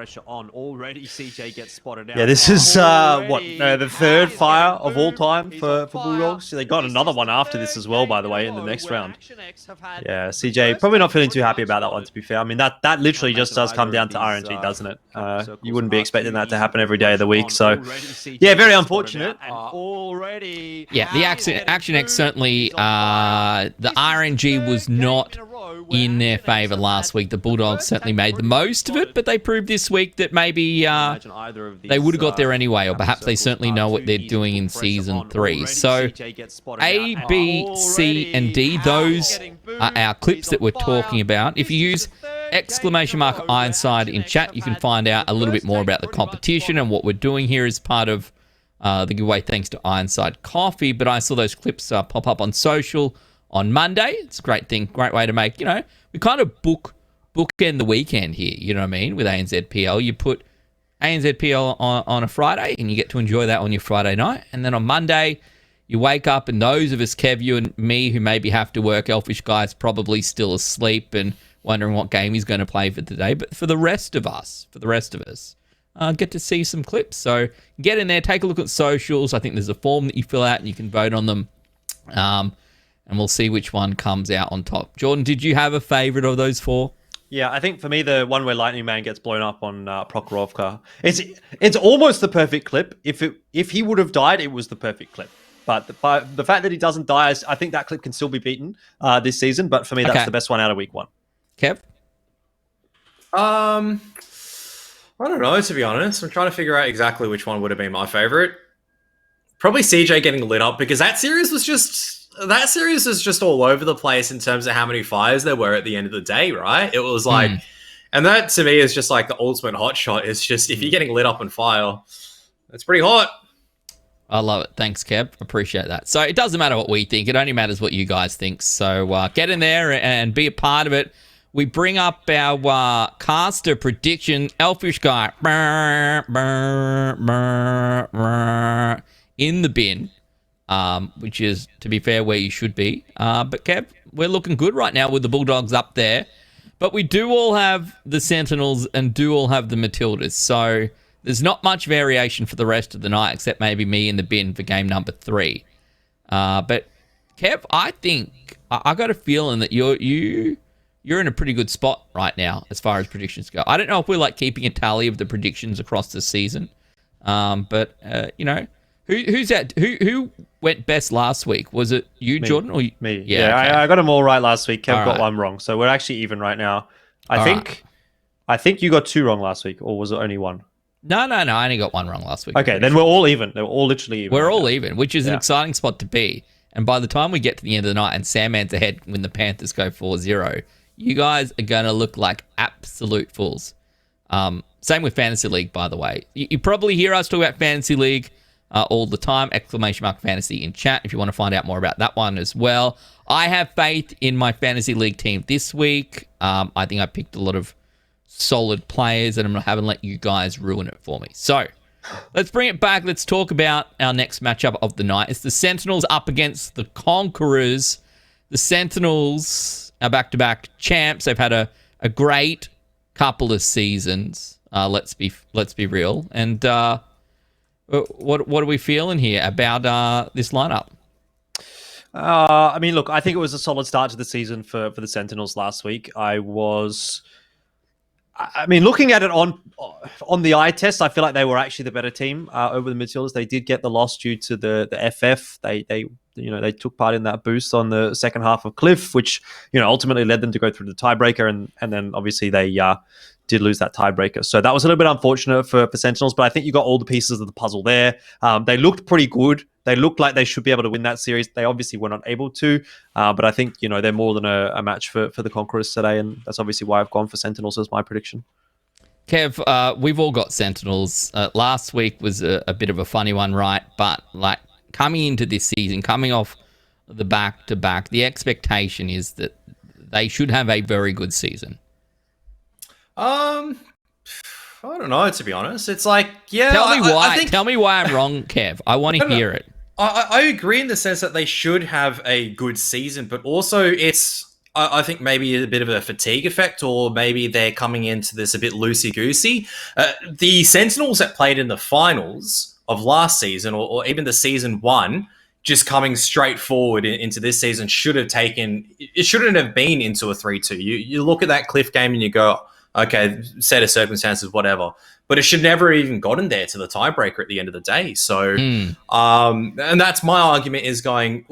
this is the 3rd fire of all time for Bulldogs. They got another one after this as well, by the way, in the next round. Yeah, CJ probably not feeling too happy about that one, to be fair. I mean, that literally just does come down to RNG, doesn't it? You wouldn't be expecting that to happen every day of the week. So, yeah, very unfortunate. Yeah, the Action X certainly, the RNG was not in their favour last week. The Bulldogs certainly made the most of it, but they proved this week that maybe they would have got there anyway, or perhaps they certainly know what they're doing in Season 3. So, A, B, C, and D, those are our clips that we're talking about. If you use ! Ironside in chat, you can find out a little bit more about the competition and what we're doing here as part of the giveaway, thanks to Ironside Coffee. But I saw those clips pop up on social on Monday. It's a great thing, great way to make, we kind of bookend the weekend here, you know what I mean, with ANZPL. You put ANZPL on a Friday and you get to enjoy that on your Friday night. And then on Monday, you wake up and those of us, Kev, you and me, who maybe have to work, Elfish Guy's probably still asleep and wondering what game he's going to play for today. But for the rest of us, get to see some clips. So get in there, take a look at socials. I think there's a form that you fill out and you can vote on them. And we'll see which one comes out on top. Jordan, did you have a favourite of those 4? Yeah, I think for me, the one where Lightning Man gets blown up on Prokhorovka, it's almost the perfect clip. If he would have died, it was the perfect clip. But the fact that he doesn't die, I think that clip can still be beaten this season. But for me, that's the best one out of week 1. Kev? I don't know, to be honest. I'm trying to figure out exactly which one would have been my favorite. Probably CJ getting lit up, because that series was just all over the place in terms of how many fires there were at the end of the day, right? It was like, and that to me is just like the ultimate hot shot. It's just, if you're getting lit up on fire, it's pretty hot. I love it. Thanks, Kev. Appreciate that. So it doesn't matter what we think. It only matters what you guys think. So get in there and be a part of it. We bring up our caster prediction. Elfish Guy in the bin, which is, to be fair, where you should be. But Kev, we're looking good right now with the Bulldogs up there. But we do all have the Sentinels and do all have the Matildas. So there's not much variation for the rest of the night, except maybe me in the bin for game number 3. But Kev, I think I got a feeling that you're in a pretty good spot right now as far as predictions go. I don't know if we're like keeping a tally of the predictions across the season, but who's that? Who went best last week? Was it you, Me. Jordan, or Me? Yeah, okay. okay. I got them all right last week. Kev All got right. one wrong, so we're actually even right now. I All think you got 2 wrong last week, or was it only 1? No. I only got one wrong last week. Okay, then we're all even. They're all literally even. We're right all now. even, which is an exciting spot to be. And by the time we get to the end of the night and Sandman's ahead when the Panthers go 4-0, you guys are going to look like absolute fools. Same with Fantasy League, by the way. You probably hear us talk about Fantasy League all the time. !fantasy in chat if you want to find out more about that one as well. I have faith in my Fantasy League team this week. I think I picked a lot of solid players, and I haven't let you guys ruin it for me. So let's bring it back. Let's talk about our next matchup of the night. It's the Sentinels up against the Conquerors. The Sentinels are back-to-back champs. They've had a great couple of seasons. Let's be real. And what are we feeling here about this lineup? I mean, look, I think it was a solid start to the season for the Sentinels last week. I mean, looking at it on the eye test, I feel like they were actually the better team over the Matildas. They did get the loss due to the FF. They took part in that boost on the second half of Cliff, which ultimately led them to go through the tiebreaker, and then obviously they did lose that tiebreaker. So that was a little bit unfortunate for Sentinels, but I think you got all the pieces of the puzzle there. They looked pretty good. They looked like they should be able to win that series. They obviously were not able to, but I think they're more than a match for the Conquerors today, and that's obviously why I've gone for Sentinels as my prediction. Kev, we've all got Sentinels. Last week was a bit of a funny one, right? But like coming into this season, coming off the back-to-back, the expectation is that they should have a very good season. I don't know, to be honest. It's like, yeah. Tell me why. Tell me why I'm wrong, Kev. I want to hear it. I agree in the sense that they should have a good season, but also I think maybe a bit of a fatigue effect, or maybe they're coming into this a bit loosey-goosey. The Sentinels that played in the finals of last season, or even the season one, just coming straight forward into this season shouldn't have been into a 3-2. You look at that Cliff game and you go, okay, set of circumstances, whatever. But it should never even gotten there to the tiebreaker at the end of the day. So, and that's my argument is going,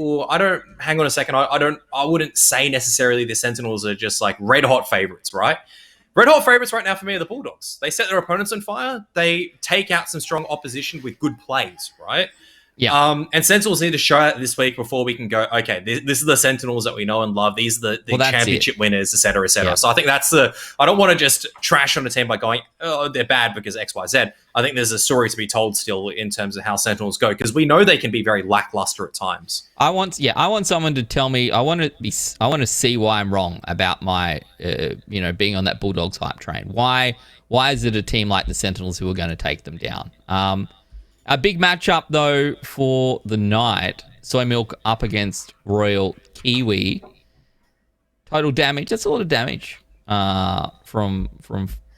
hang on a second. I wouldn't say necessarily the Sentinels are just like red hot favorites, right? Red hot favorites right now for me are the Bulldogs. They set their opponents on fire. They take out some strong opposition with good plays, right? Yeah. And Sentinels need to show that this week before we can go, okay, this is the Sentinels that we know and love. These are the championship winners, et cetera, et cetera. Yeah. So I think I don't want to just trash on a team by going, oh, they're bad because X, Y, Z. I think there's a story to be told still in terms of how Sentinels go, because we know they can be very lackluster at times. I want someone to tell me, I want to see why I'm wrong about my, being on that Bulldogs hype train. Why is it a team like the Sentinels who are going to take them down? A big matchup, though, for the night. Soy Milk up against Royal Kiwi. Total damage. That's a lot of damage from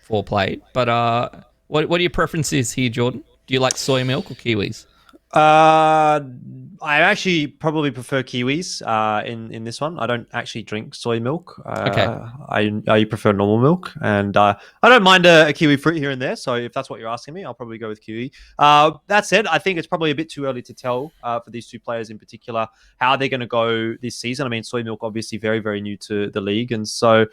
4 played. But what are your preferences here, Jordan? Do you like Soy Milk or Kiwis? I actually probably prefer Kiwis in this one. I don't actually drink soy milk. Okay. I prefer normal milk, and I don't mind a kiwi fruit here and there. So if that's what you're asking me, I'll probably go with kiwi. That said, I think it's probably a bit too early to tell for these two players in particular how they're going to go this season. I mean, soy milk obviously very, very new to the league, and so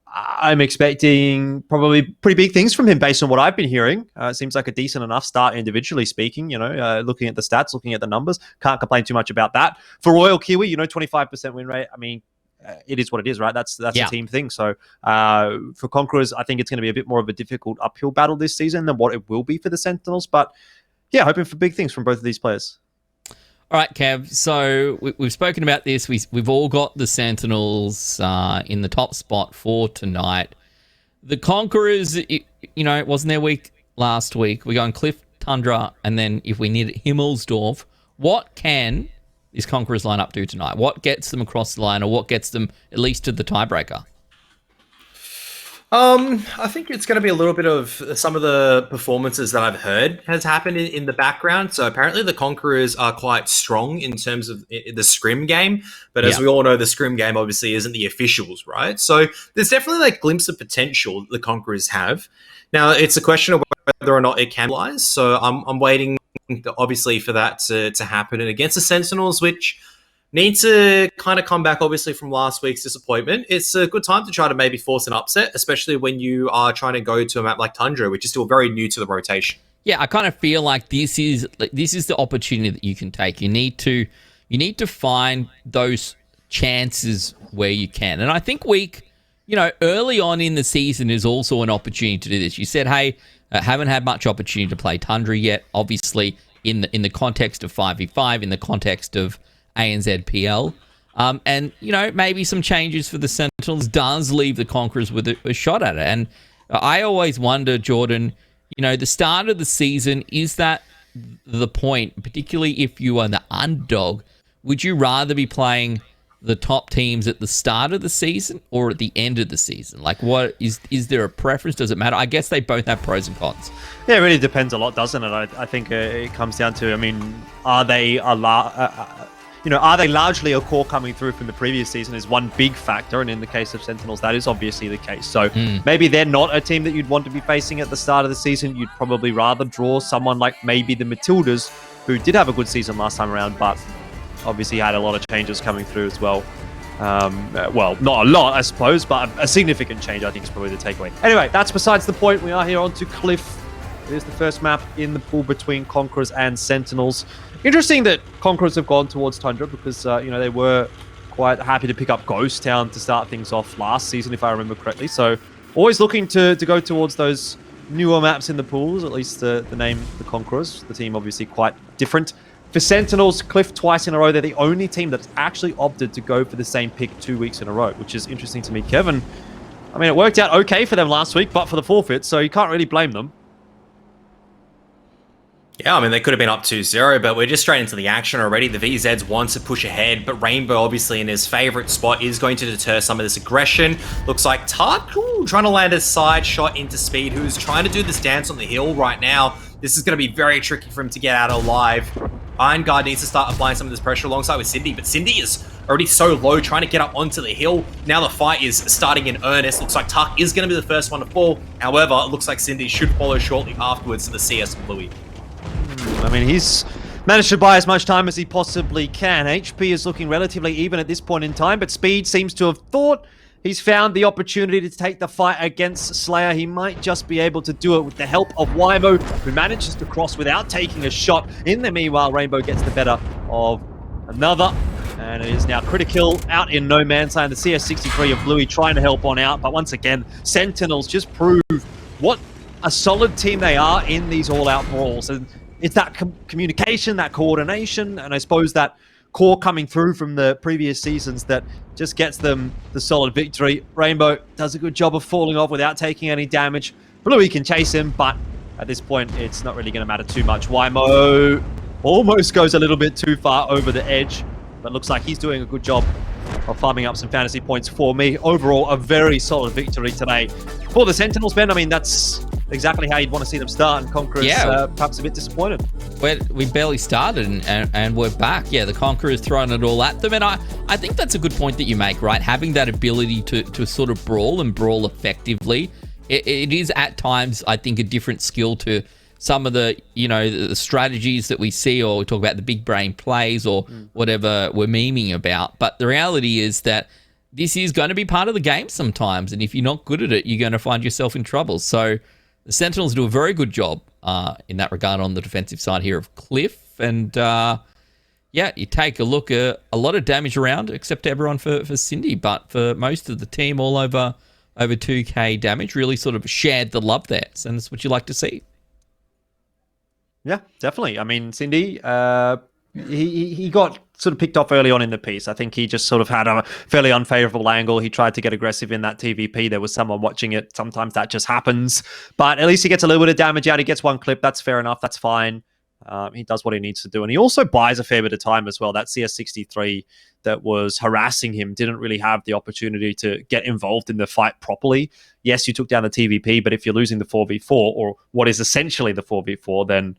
I'm expecting probably pretty big things from him based on what I've been hearing. It seems like a decent enough start individually speaking, looking at the stats, looking at the numbers. Can't complain too much about that. For Royal Kiwi, 25% win rate. I mean, it is what it is, right? That's a team thing. So for Conquerors, I think it's going to be a bit more of a difficult uphill battle this season than what it will be for the Sentinels. But yeah, hoping for big things from both of these players. All right, Kev. So we've spoken about this. We've all got the Sentinels in the top spot for tonight. The Conquerors, it wasn't their week last week. We're going Cliff, Tundra, and then if we need Himmelsdorf. What can this Conquerors lineup do tonight? What gets them across the line, or what gets them at least to the tiebreaker? I think it's going to be a little bit of some of the performances that I've heard has happened in the background. So apparently the Conquerors are quite strong in terms of the scrim game. But as we all know, the scrim game obviously isn't the officials, right? So there's definitely that glimpse of potential the Conquerors have. Now, it's a question of whether or not it can realize. So I'm waiting, obviously, for that to happen. And against the Sentinels, which need to kind of come back, obviously, from last week's disappointment. It's a good time to try to maybe force an upset, especially when you are trying to go to a map like Tundra, which is still very new to the rotation. Yeah, I kind of feel like this is the opportunity that you can take. You need to you need to find those chances where you can. And I think early on in the season is also an opportunity to do this. You said, hey, haven't had much opportunity to play Tundra yet, obviously in the context of 5v5, in the context of ANZPL. And, maybe some changes for the Sentinels does leave the Conquerors with a shot at it. And I always wonder, Jordan, the start of the season, is that the point, particularly if you are the underdog? Would you rather be playing the top teams at the start of the season or at the end of the season? Like, what is there a preference? Does it matter? I guess they both have pros and cons. Yeah, it really depends a lot, doesn't it? I think it comes down to, are they are they largely a core coming through from the previous season is one big factor, and in the case of Sentinels, that is obviously the case. So maybe they're not a team that you'd want to be facing at the start of the season. You'd probably rather draw someone like maybe the Matildas, who did have a good season last time around, but obviously had a lot of changes coming through as well. Well, not a lot, I suppose, but a significant change, I think, is probably the takeaway. Anyway, that's besides the point. We are here on to Cliff. It is the first map in the pool between Conquerors and Sentinels. Interesting that Conquerors have gone towards Tundra because, they were quite happy to pick up Ghost Town to start things off last season, if I remember correctly. So always looking to go towards those newer maps in the pools, at least the name, the Conquerors. The team obviously quite different. For Sentinels, Cliff twice in a row, they're the only team that's actually opted to go for the same pick 2 weeks in a row, which is interesting to me. Kevin, it worked out okay for them last week, but for the forfeit, so you can't really blame them. Yeah, they could have been up 2-0, but we're just straight into the action already. The VZs want to push ahead, but Rainbow, obviously in his favorite spot, is going to deter some of this aggression. Looks like Tuck, trying to land a side shot into Speed, who's trying to do this dance on the hill right now. This is going to be very tricky for him to get out alive. Iron Guard needs to start applying some of this pressure alongside with Cindy, but Cindy is already so low, trying to get up onto the hill. Now the fight is starting in earnest. Looks like Tuck is going to be the first one to fall. However, it looks like Cindy should follow shortly afterwards to the CS Bluey. He's managed to buy as much time as he possibly can. HP is looking relatively even at this point in time, but Speed seems to have thought he's found the opportunity to take the fight against Slayer. He might just be able to do it with the help of Wymo, who manages to cross without taking a shot. In the meanwhile, Rainbow gets the better of another, and it is now Critical out in no man's land. The CS63 of Bluey trying to help on out, but once again, Sentinels just prove what a solid team they are in these all-out brawls. And it's that communication, that coordination, and I suppose that core coming through from the previous seasons that just gets them the solid victory. Rainbow does a good job of falling off without taking any damage. Bluey can chase him, but at this point, it's not really going to matter too much. Wymo almost goes a little bit too far over the edge, but looks like he's doing a good job of farming up some fantasy points for me. Overall, a very solid victory today for the Sentinels, Ben. That's exactly how you'd want to see them start, and Conquerors perhaps a bit disappointed. We barely started and we're back. Yeah, the Conquerors throwing it all at them. And I think that's a good point that you make, right? Having that ability to sort of brawl and brawl effectively. It is at times, I think, a different skill to some of the, the strategies that we see, or we talk about the big brain plays or whatever we're memeing about. But the reality is that this is going to be part of the game sometimes. And if you're not good at it, you're going to find yourself in trouble. So the Sentinels do a very good job in that regard on the defensive side here of Cliff. And you take a look at a lot of damage around, except everyone for Cindy. But for most of the team, all over 2k damage, really sort of shared the love there. And that's what you like to see. Yeah, definitely. Cindy, he got sort of picked off early on in the piece. I think he just sort of had a fairly unfavorable angle. He tried to get aggressive in that TVP. There was someone watching it. Sometimes that just happens. But at least he gets a little bit of damage out. He gets one clip. That's fair enough. That's fine. He does what he needs to do. And he also buys a fair bit of time as well. That CS63 that was harassing him didn't really have the opportunity to get involved in the fight properly. Yes, you took down the TVP, but if you're losing the 4v4, or what is essentially the 4v4, then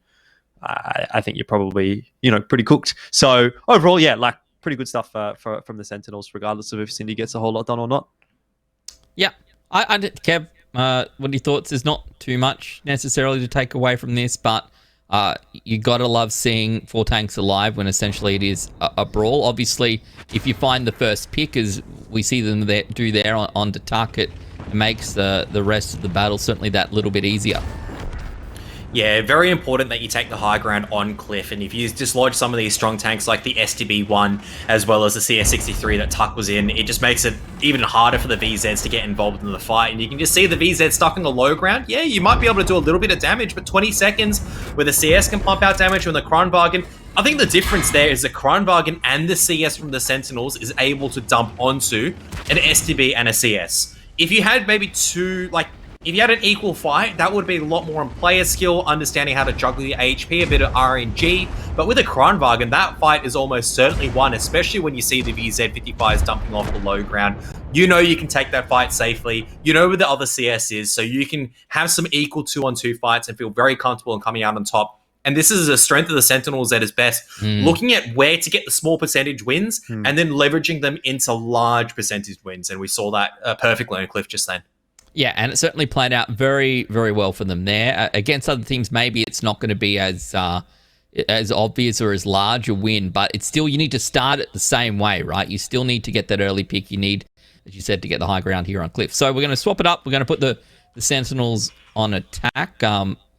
I think you're probably, pretty cooked. So overall, pretty good stuff from the Sentinels, regardless of if Cindy gets a whole lot done or not. Yeah. Kev, what are your thoughts? There's not too much necessarily to take away from this, but you got to love seeing 4 tanks alive when essentially it is a brawl. Obviously, if you find the first pick, as we see them do there on the tuck, it makes the rest of the battle certainly that little bit easier. Yeah, very important that you take the high ground on Cliff, and if you dislodge some of these strong tanks like the STB-1 as well as the CS-63 that Tuck was in, it just makes it even harder for the VZs to get involved in the fight, and you can just see the VZ stuck in the low ground. Yeah, you might be able to do a little bit of damage, but 20 seconds where the CS can pump out damage when the Kranwagen. I think the difference there is the Kranwagen and the CS from the Sentinels is able to dump onto an STB and a CS. If you had maybe two, like, if you had an equal fight, that would be a lot more on player skill, understanding how to juggle your HP, a bit of RNG. But with a Kranwagen, that fight is almost certainly won, especially when you see the VZ-55s dumping off the low ground. You know you can take that fight safely. You know where the other CS is, so you can have some equal 2-on-2 fights and feel very comfortable in coming out on top. And this is a strength of the Sentinels at its best, looking at where to get the small percentage wins and then leveraging them into large percentage wins. And we saw that perfectly on Cliff just then. Yeah, and it certainly played out very, very well for them there. Against other teams, maybe it's not going to be as obvious or as large a win, but it's still, you need to start it the same way, right? You still need to get that early pick. You need, as you said, to get the high ground here on Cliff. So we're going to swap it up. We're going to put the Sentinels on attack.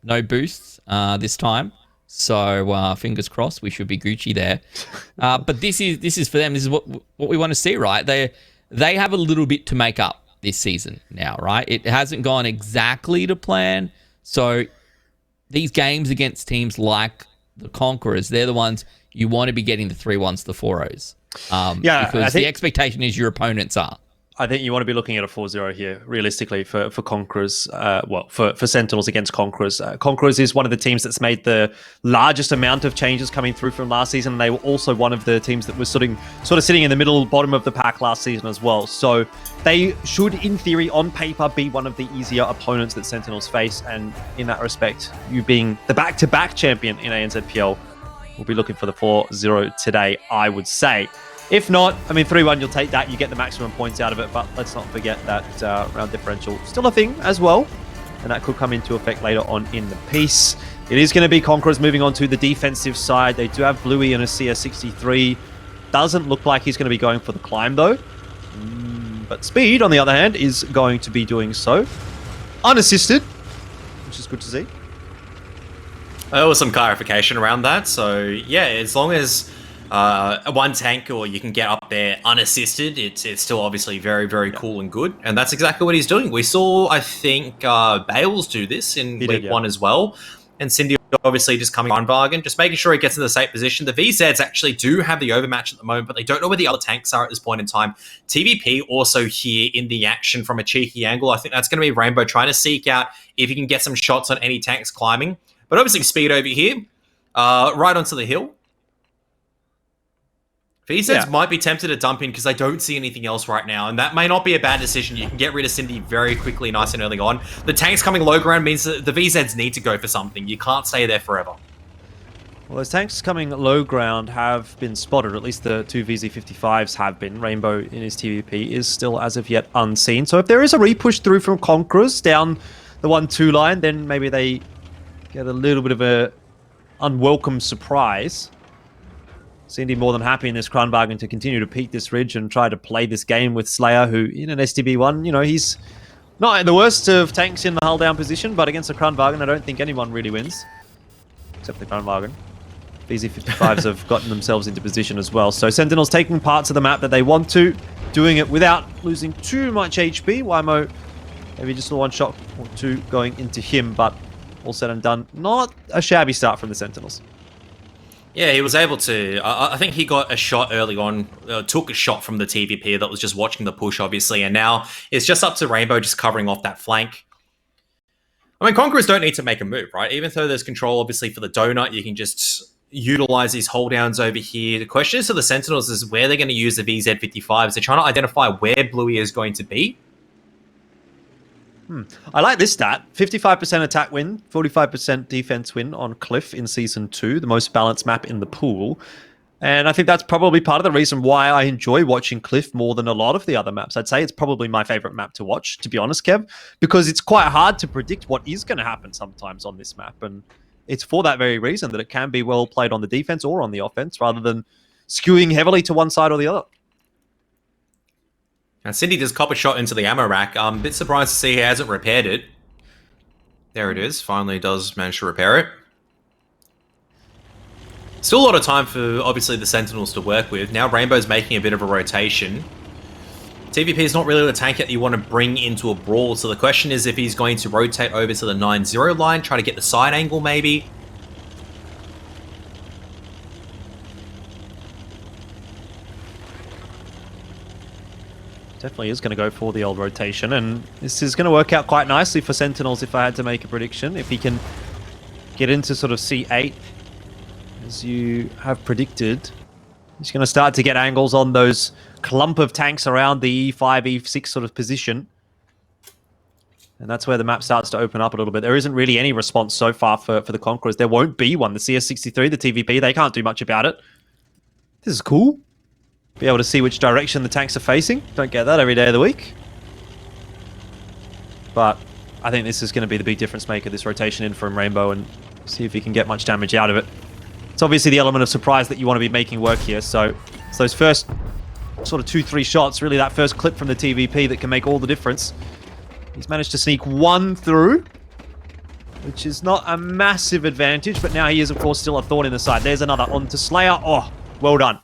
No boosts this time. So fingers crossed, we should be Gucci there. But this is for them. This is what we want to see, right? They have a little bit to make up this season now, right? It hasn't gone exactly to plan. So these games against teams like the Conquerors, they're the ones you want to be getting the 3-1s, the 4-0s. Because the expectation is your opponents are. I think you want to be looking at a 4-0 here, realistically, for Conquerors. For Sentinels against Conquerors. Conquerors is one of the teams that's made the largest amount of changes coming through from last season, and they were also one of the teams that was sort of sitting in the middle, bottom of the pack last season as well. So they should, in theory, on paper, be one of the easier opponents that Sentinels face, and in that respect, you being the back-to-back champion in ANZPL, we'll be looking for the 4-0 today, I would say. If not, I mean, 3-1, you'll take that. You get the maximum points out of it, but let's not forget that round differential still a thing as well, and that could come into effect later on in the piece. It is going to be Conquerors moving on to the defensive side. They do have Bluey and a CS-63. Doesn't look like he's going to be going for the climb, though. But Speed, on the other hand, is going to be doing so unassisted, which is good to see. There was some clarification around that. So, yeah, as long as one tank or you can get up there unassisted, it's still obviously very, very cool and good. And that's exactly what he's doing. We saw, I think, Bales do this in week 1 as well. And Cindy obviously just coming on bargain, just making sure he gets in the safe position. The VZs actually do have the overmatch at the moment, but they don't know where the other tanks are at this point in time. TVP also here in the action from a cheeky angle. I think that's going to be Rainbow trying to seek out if he can get some shots on any tanks climbing. But obviously Speed over here, right onto the hill. VZs might be tempted to dump in because I don't see anything else right now, and that may not be a bad decision. You can get rid of Cindy very quickly, nice and early on. The tanks coming low ground means that the VZs need to go for something. You can't stay there forever. Well, those tanks coming low ground have been spotted, or at least the 2 VZ-55s have been. Rainbow in his TVP is still as of yet unseen. So if there is a repush through from Conquerors down the 1-2 line, then maybe they get a little bit of a unwelcome surprise. Cindy more than happy in this Kranwagen to continue to peak this ridge and try to play this game with Slayer, who in an STB1, you know, he's not the worst of tanks in the hull down position, but against a Kranwagen, I don't think anyone really wins. Except the Kranwagen. VZ-55s have gotten themselves into position as well. So Sentinels taking parts of the map that they want to, doing it without losing too much HP. Wymo, maybe just a one shot or two going into him, but all said and done, not a shabby start from the Sentinels. Yeah, he was able to. I think he got a shot early on, took a shot from the TVP that was just watching the push, obviously, and now it's just up to Rainbow just covering off that flank. I mean, Conquerors don't need to make a move, right? Even though there's control, obviously, for the donut, you can just utilize these hold downs over here. The question is to the Sentinels is where they're going to use the VZ-55s. They're trying to identify where Bluey is going to be. I like this stat. 55% attack win, 45% defense win on Cliff in Season 2, the most balanced map in the pool. And I think that's probably part of the reason why I enjoy watching Cliff more than a lot of the other maps. I'd say it's probably my favorite map to watch, to be honest, Kev, because it's quite hard to predict what is going to happen sometimes on this map. And it's for that very reason that it can be well played on the defense or on the offense rather than skewing heavily to one side or the other. And Cindy does cop a shot into the ammo rack. I'm a bit surprised to see he hasn't repaired it. There it is. Finally does manage to repair it. Still a lot of time for, obviously, the Sentinels to work with. Now Rainbow's making a bit of a rotation. TVP is not really the tank that you want to bring into a brawl, so the question is if he's going to rotate over to the 9-0 line, try to get the side angle maybe. Definitely is going to go for the old rotation, and this is going to work out quite nicely for Sentinels if I had to make a prediction. If he can get into sort of C8, as you have predicted, he's going to start to get angles on those clump of tanks around the E5, E6 sort of position. And that's where the map starts to open up a little bit. There isn't really any response so far for the Conquerors. There won't be one. The CS63, the TVP, they can't do much about it. This is cool. Be able to see which direction the tanks are facing. Don't get that every day of the week. But I think this is going to be the big difference maker, this rotation in from Rainbow, and see if he can get much damage out of it. It's obviously the element of surprise that you want to be making work here, so it's those first sort of 2-3 shots, really that first clip from the TVP that can make all the difference. He's managed to sneak one through, which is not a massive advantage, but now he is, of course, still a thorn in the side. There's another onto Slayer. Oh, well done.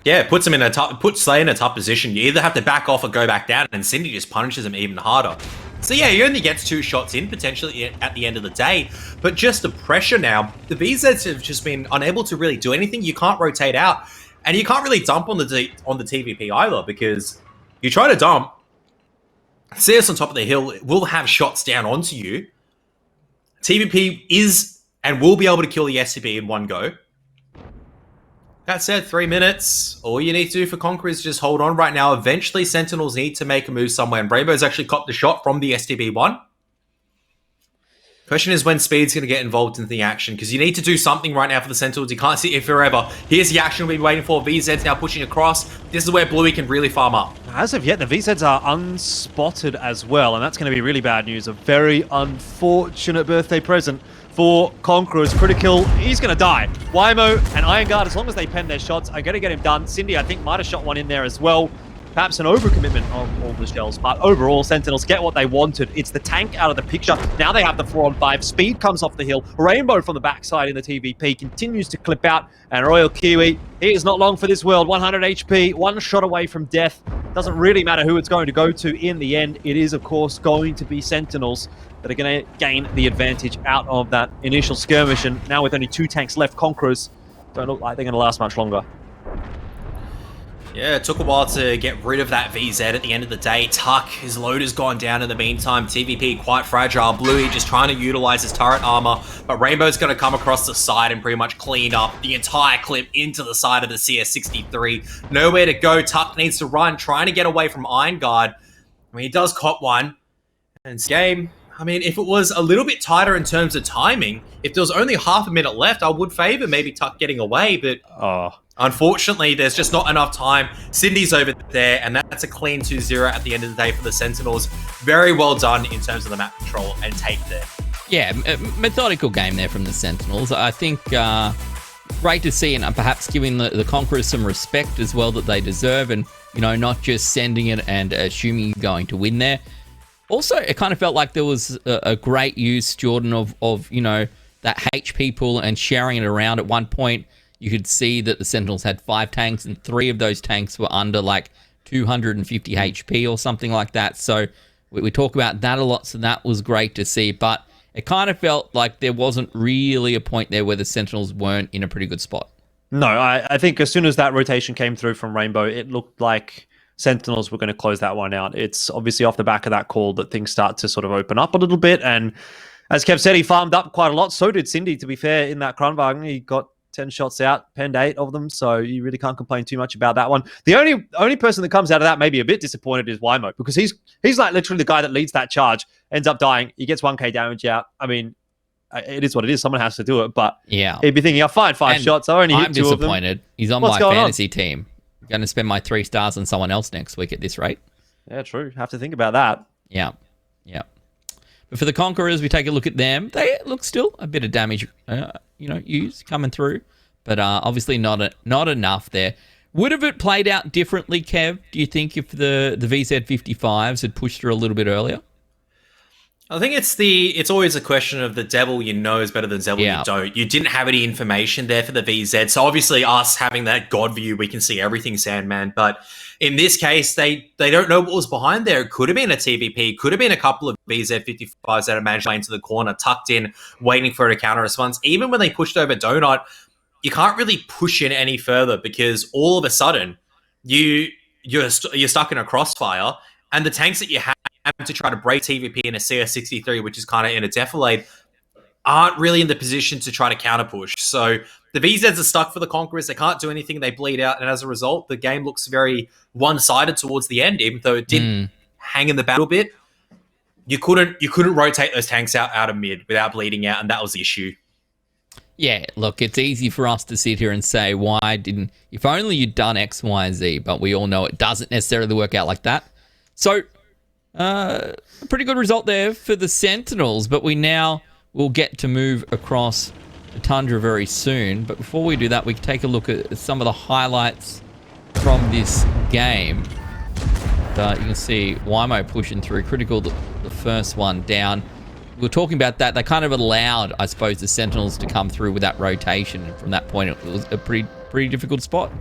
Yeah, puts Slayer in a tough position. You either have to back off or go back down, and Cindy just punishes him even harder. So yeah, he only gets 2 shots in, potentially, at the end of the day. But just the pressure now, the VZs have just been unable to really do anything. You can't rotate out, and you can't really dump on the TVP either, because you try to dump, CS on top of the hill will have shots down onto you. TVP is and will be able to kill the SCP in one go. That said, 3 minutes. All you need to do for Conquerors is just hold on right now. Eventually, Sentinels need to make a move somewhere, and Rainbow's actually copped the shot from the STB1. Question is when Speed's going to get involved in the action, because you need to do something right now for the Sentinels. You can't sit here forever. Here's the action we've been waiting for. VZ's now pushing across. This is where Bluey can really farm up. As of yet, the VZs are unspotted as well, and that's going to be really bad news. A very unfortunate birthday present for Conquerors. Critical, he's going to die. Wymo and Iron Guard, as long as they pen their shots, are going to get him done. Cindy, I think, might have shot one in there as well. Perhaps an overcommitment on all the shells, but overall, Sentinels get what they wanted. It's the tank out of the picture. Now they have the 4-on-5. Speed comes off the hill. Rainbow from the backside in the TVP continues to clip out, and Royal Kiwi, he is not long for this world. 100 HP, one shot away from death. Doesn't really matter who it's going to go to in the end. It is, of course, going to be Sentinels that are going to gain the advantage out of that initial skirmish, and now with only 2 tanks left, Conquerors don't look like they're going to last much longer. Yeah, it took a while to get rid of that VZ at the end of the day. Tuck, his load has gone down in the meantime. TVP quite fragile. Bluey just trying to utilize his turret armor, but Rainbow's going to come across the side and pretty much clean up the entire clip into the side of the CS63. Nowhere to go. Tuck needs to run, trying to get away from Iron Guard. I mean, he does cop one. And it's game. I mean, if it was a little bit tighter in terms of timing, if there was only half a minute left, I would favor maybe Tuck getting away, but unfortunately, there's just not enough time. Cindy's over there, and that's a clean 2-0 at the end of the day for the Sentinels. Very well done in terms of the map control and take there. Yeah, methodical game there from the Sentinels. I think great to see, and perhaps giving the Conquerors some respect as well that they deserve, and, you know, not just sending it and assuming you're going to win there. Also, it kind of felt like there was a great use, Jordan, of you know, that HP pool and sharing it around. At one point, you could see that the Sentinels had 5 tanks, and 3 of those tanks were under like 250 HP or something like that. So we talk about that a lot, so that was great to see. But it kind of felt like there wasn't really a point there where the Sentinels weren't in a pretty good spot. No, I think as soon as that rotation came through from Rainbow, it looked like Sentinels were going to close that one out. It's obviously off the back of that call that things start to sort of open up a little bit. And as Kev said, he farmed up quite a lot. So did Cindy, to be fair, in that Kronwagen. He got 10 shots out, penned 8 of them. So you really can't complain too much about that one. The only person that comes out of that maybe a bit disappointed is Wymo, because he's like literally the guy that leads that charge, ends up dying. He gets 1k damage out. I mean, it is what it is. Someone has to do it. But yeah, he'd be thinking, I fired 5 shots. I only hit 2 of them. I'm disappointed. He's on my fantasy team. Going to spend my 3 stars on someone else next week at this rate. Yeah, true. Have to think about that. Yeah. But for the Conquerors, we take a look at them. They look still a bit of damage, use coming through, but obviously not enough there. Would have it played out differently, Kev? Do you think if the VZ55s had pushed through a little bit earlier? I think it's always a question of the devil you know is better than devil Yeah. you don't. You didn't have any information there for the VZ, so obviously us having that God view, we can see everything, Sandman. But in this case, they don't know what was behind there. It could have been a TVP, could have been a couple of VZ55s that had managed to lay into the corner, tucked in, waiting for a counter response. Even when they pushed over Donut, you can't really push in any further because all of a sudden you're stuck in a crossfire, and the tanks that you have to try to break TVP in a CS63, which is kind of in a defilade, aren't really in the position to try to counter push. So the VZs are stuck for the Conquerors. They can't do anything. They bleed out. And as a result, the game looks very one-sided towards the end, even though it did hang in the battle a bit. You couldn't rotate those tanks out of mid without bleeding out, and that was the issue. Yeah, look, it's easy for us to sit here and say, if only you'd done X, Y, and Z, but we all know it doesn't necessarily work out like that. So, a pretty good result there for the Sentinels, but we now will get to move across to Tundra very soon. But before we do that, we can take a look at some of the highlights from this game. You can see Wymo pushing through, critical the first one down. We were talking about that. They kind of allowed, I suppose, the Sentinels to come through with that rotation. And from that point, it was a pretty difficult spot.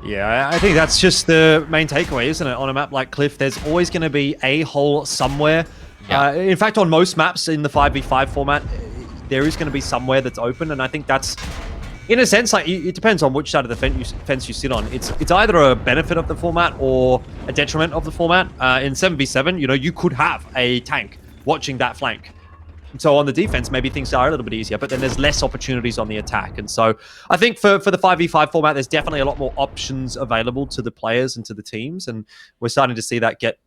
Yeah, I think that's just the main takeaway, isn't it? On a map like Cliff, there's always going to be a hole somewhere. Yeah. In fact, on most maps in the 5v5 format, there is going to be somewhere that's open, and I think that's, in a sense, like it depends on which side of the fence you sit on. It's either a benefit of the format or a detriment of the format. In 7v7, you could have a tank watching that flank. So on the defense, maybe things are a little bit easier, but then there's less opportunities on the attack. And so I think for the 5v5 format, there's definitely a lot more options available to the players and to the teams. And we're starting to see that get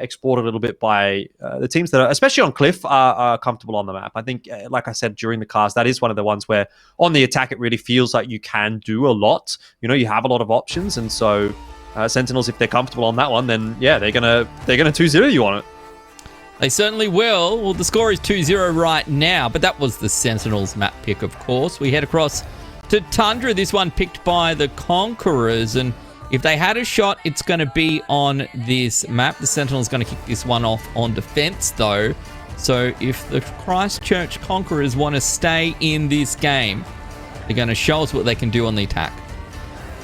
explored a little bit by the teams that are, especially on Cliff, are comfortable on the map. I think, like I said during the cast, that is one of the ones where on the attack, it really feels like you can do a lot. You have a lot of options. And so Sentinels, if they're comfortable on that one, then yeah, they're gonna 2-0 you on it. They certainly will. Well, the score is 2-0 right now, but that was the Sentinels map pick, of course. We head across to Tundra, this one picked by the Conquerors, and if they had a shot, it's going to be on this map. The Sentinels going to kick this one off on defense, though. So if the Christchurch Conquerors want to stay in this game, they're going to show us what they can do on the attack.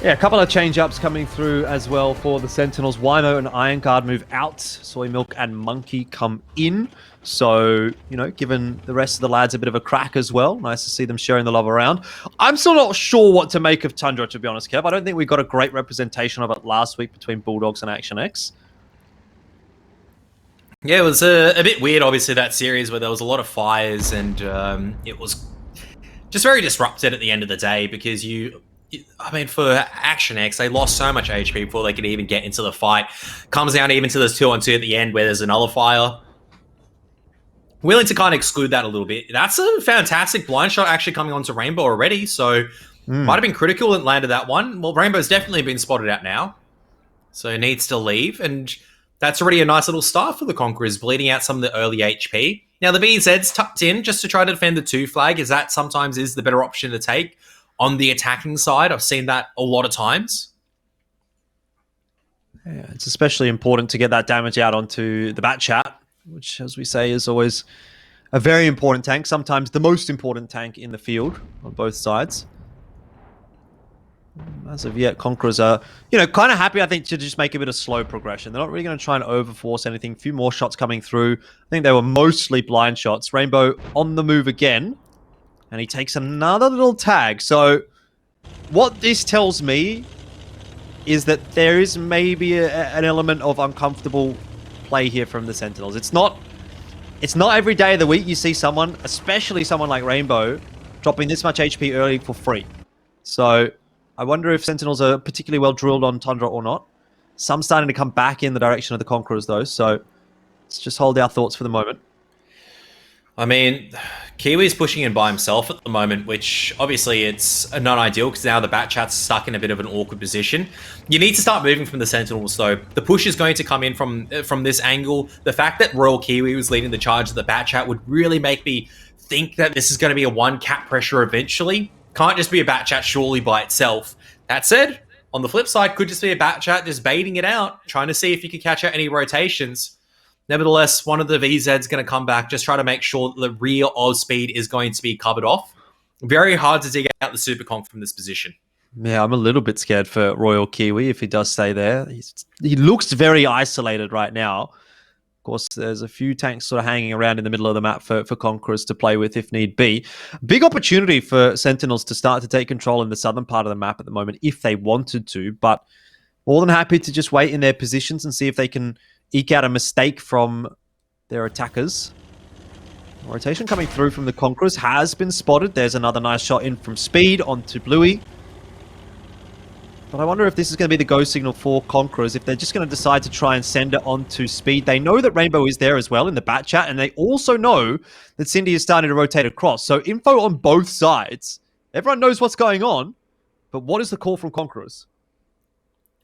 Yeah, a couple of change-ups coming through as well for the Sentinels. Wymo and Iron Guard move out. Soy Milk and Monkey come in. So, giving the rest of the lads a bit of a crack as well. Nice to see them sharing the love around. I'm still not sure what to make of Tundra, to be honest, Kev. I don't think we got a great representation of it last week between Bulldogs and Action X. Yeah, it was a bit weird, obviously, that series where there was a lot of fires and it was just very disrupted at the end of the day because for Action X, they lost so much HP before they could even get into the fight. Comes down even to this 2-on-2 at the end where there's a nullifier. Willing to kind of exclude that a little bit. That's a fantastic blind shot actually coming onto Rainbow already, so might have been critical and landed that one. Well, Rainbow's definitely been spotted out now, so needs to leave, and that's already a nice little start for the Conquerors, bleeding out some of the early HP. Now, the VZ's tucked in just to try to defend the 2 flag, as that sometimes is the better option to take. On the attacking side, I've seen that a lot of times. Yeah, it's especially important to get that damage out onto the Bat Chat, which, as we say, is always a very important tank, sometimes the most important tank in the field on both sides. As of yet, Conquerors are, kind of happy, I think, to just make a bit of slow progression. They're not really going to try and overforce anything. A few more shots coming through. I think they were mostly blind shots. Rainbow on the move again. And he takes another little tag. So what this tells me is that there is maybe an element of uncomfortable play here from the Sentinels. It's not every day of the week you see someone, especially someone like Rainbow, dropping this much HP early for free. So I wonder if Sentinels are particularly well drilled on Tundra or not. Some starting to come back in the direction of the Conquerors, though. So let's just hold our thoughts for the moment. I mean, Kiwi's pushing in by himself at the moment, which obviously it's not ideal because now the Bat Chat's stuck in a bit of an awkward position. You need to start moving from the Sentinels, though. The push is going to come in from this angle. The fact that Royal Kiwi was leading the charge of the Bat Chat would really make me think that this is going to be a one-cap pressure eventually. Can't just be a Bat Chat surely by itself. That said, on the flip side, could just be a Bat Chat just baiting it out, trying to see if you can catch out any rotations. Nevertheless, one of the VZ's going to come back, just try to make sure that the rear of Speed is going to be covered off. Very hard to dig out the Super Conk from this position. Yeah, I'm a little bit scared for Royal Kiwi if he does stay there. He looks very isolated right now. Of course, there's a few tanks sort of hanging around in the middle of the map for Conquerors to play with if need be. Big opportunity for Sentinels to start to take control in the southern part of the map at the moment if they wanted to, but more than happy to just wait in their positions and see if they can eke out a mistake from their attackers. Rotation coming through from the Conquerors has been spotted. There's another nice shot in from Speed onto Bluey. But I wonder if this is going to be the go signal for Conquerors, if they're just going to decide to try and send it onto Speed. They know that Rainbow is there as well in the bat chat, and they also know that Cindy is starting to rotate across. So info on both sides. Everyone knows what's going on, but what is the call from Conquerors?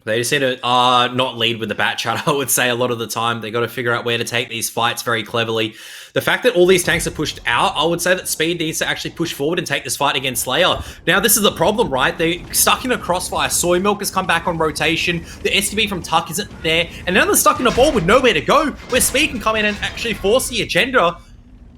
They just need to not lead with the bat chat, I would say, a lot of the time. They got to figure out where to take these fights very cleverly. The fact that all these tanks are pushed out, I would say that Speed needs to actually push forward and take this fight against Slayer. Now, this is the problem, right? They're stuck in a crossfire. Soy Milk has come back on rotation. The STB from Tuck isn't there. And now they're stuck in a ball with nowhere to go, where Speed can come in and actually force the agenda.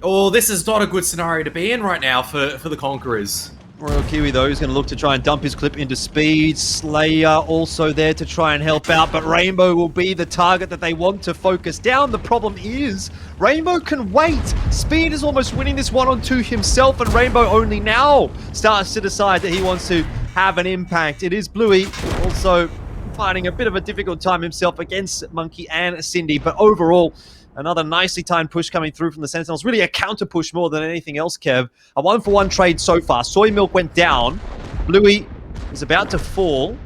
Oh, this is not a good scenario to be in right now for the Conquerors. Royal Kiwi, though, is going to look to try and dump his clip into Speed. Slayer also there to try and help out, but Rainbow will be the target that they want to focus down. The problem is, Rainbow can wait. Speed is almost winning this 1-on-2 himself, and Rainbow only now starts to decide that he wants to have an impact. It is Bluey, also finding a bit of a difficult time himself against Monkey and Cindy, but overall, another nicely timed push coming through from the Sentinels. Really a counter push more than anything else, Kev. A 1-for-1 trade so far. Soy Milk went down. Bluey is about to fall. And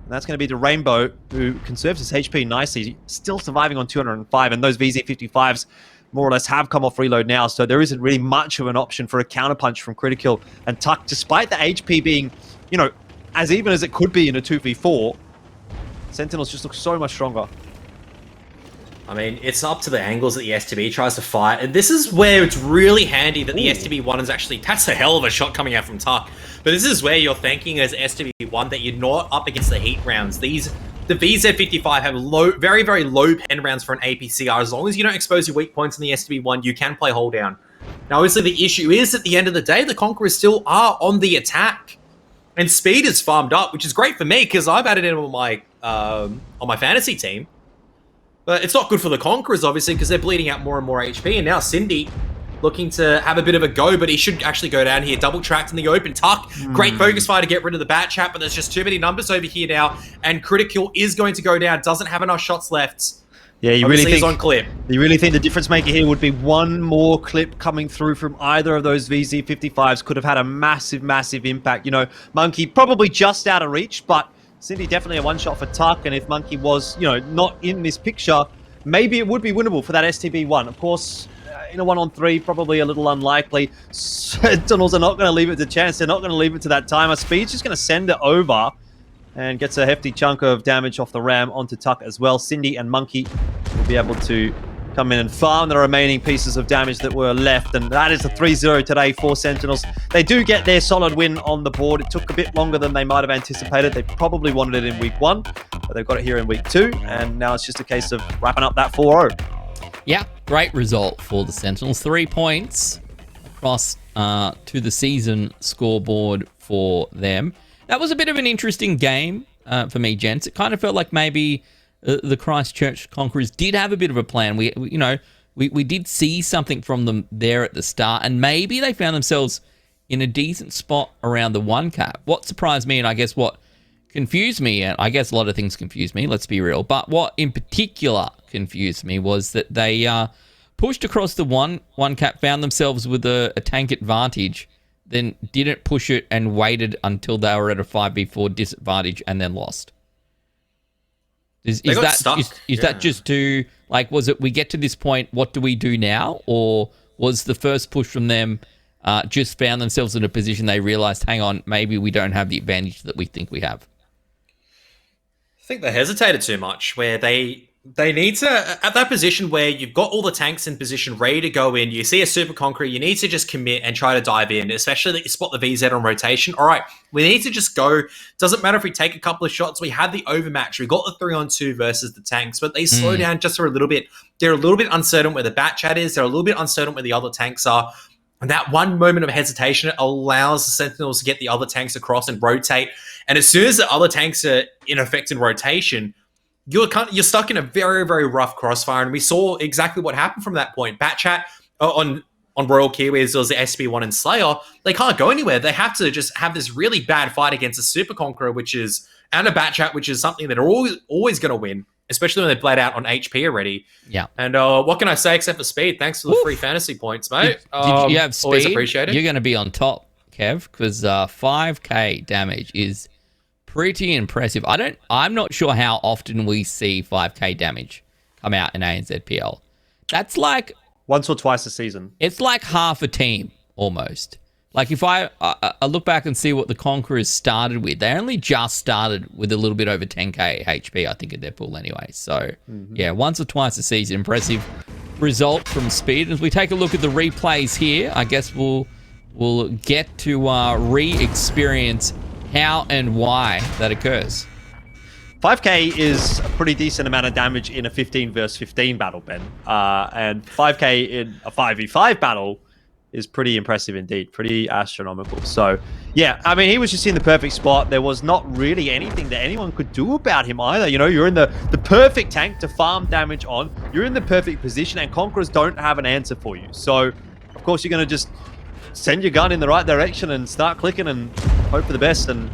that's going to be to Rainbow, who conserves his HP nicely. Still surviving on 205. And those VZ55s more or less have come off reload now. So there isn't really much of an option for a counterpunch from Critical and Tuck. Despite the HP being, you know, as even as it could be in a 2v4, Sentinels just look so much stronger. I mean, it's up to the angles that the STB tries to fight. And this is where it's really handy that the STB1 is actually... That's a hell of a shot coming out from Tuck. But this is where you're thinking as STB1 that you're not up against the heat rounds. The VZ55 have low, very, very low pen rounds for an APCR. As long as you don't expose your weak points in the STB1, you can play hold down. Now, obviously, the issue is, at the end of the day, the Conquerors still are on the attack. And Speed is farmed up, which is great for me, because I've added in on my fantasy team. But it's not good for the Conquerors, obviously, because they're bleeding out more and more HP. And now Cindy looking to have a bit of a go, but he should actually go down here. Double tracked in the open. Tuck, great focus fire to get rid of the bat chat, but there's just too many numbers over here now. And Critical is going to go down. Doesn't have enough shots left. Yeah, you Obviously really think he's on clip. You really think the difference maker here would be one more clip coming through from either of those VZ55s could have had a massive, massive impact. You know, Monkey probably just out of reach, but Cindy definitely a one-shot for Tuck, and if Monkey was, you know, not in this picture, maybe it would be winnable for that STB1. Of course, in a 1-on-3, probably a little unlikely. Sentinels are not going to leave it to chance. They're not going to leave it to that timer. Speed's just going to send it over and gets a hefty chunk of damage off the ram onto Tuck as well. Cindy and Monkey will be able to come in and farm the remaining pieces of damage that were left, and that is a 3-0 today for Sentinels. They do get their solid win on the board. It took a bit longer than they might have anticipated. They probably wanted it in week 1, but they've got it here in week 2, and now it's just a case of wrapping up that 4-0. Yeah, great result for the Sentinels. 3 points across to the season scoreboard for them. That was a bit of an interesting game for me, gents. It kind of felt like maybe the Christchurch Conquerors did have a bit of a plan. We did see something from them there at the start, and maybe they found themselves in a decent spot around the 1 cap. What surprised me, and I guess what confused me, and I guess a lot of things confused me, let's be real, but what in particular confused me was that they pushed across the 1 cap, found themselves with a tank advantage, then didn't push it and waited until they were at a 5v4 disadvantage and then lost. Is that just to, like, was it we get to this point, what do we do now? Or was the first push from them just found themselves in a position they realized, hang on, maybe we don't have the advantage that we think we have? I think they hesitated too much, where they They need to, at that position where you've got all the tanks in position ready to go in, you see a Super Conqueror, you need to just commit and try to dive in, especially that you spot the VZ on rotation. All right, we need to just go. Doesn't matter if we take a couple of shots. We have the overmatch. We got the 3-on-2 versus the tanks, but they slow down just for a little bit. They're a little bit uncertain where the bat chat is. They're a little bit uncertain where the other tanks are. And that one moment of hesitation allows the Sentinels to get the other tanks across and rotate. And as soon as the other tanks are in effect in rotation, you're stuck in a very, very rough crossfire, and we saw exactly what happened from that point. Batchat on Royal Kiwis, there was the SB1 and Slayer. They can't go anywhere. They have to just have this really bad fight against a Super Conqueror, and a Batchat, which is something that are always going to win, especially when they're bled out on HP already. Yeah. And what can I say except for speed? Thanks for the free fantasy points, mate. Did you have speed? Always appreciate it. You're going to be on top, Kev, because 5k damage is pretty impressive. I'm not sure how often we see 5k damage come out in ANZPL. That's like once or twice a season. It's like half a team almost. Like if I look back and see what the Conquerors started with, they only just started with a little bit over 10k HP, I think, in their pool anyway. So yeah, once or twice a season, impressive result from speed. As we take a look at the replays here, I guess we'll get to re-experience how and why that occurs. 5k is a pretty decent amount of damage in a 15 versus 15 battle, Ben. And 5k in a 5v5 battle is pretty impressive indeed, pretty astronomical. So, yeah, I mean, he was just in the perfect spot. There was not really anything that anyone could do about him either. You know, you're in the perfect tank to farm damage on. You're in the perfect position, and Conquerors don't have an answer for you. So, of course, you're going to just send your gun in the right direction and start clicking and hope for the best. And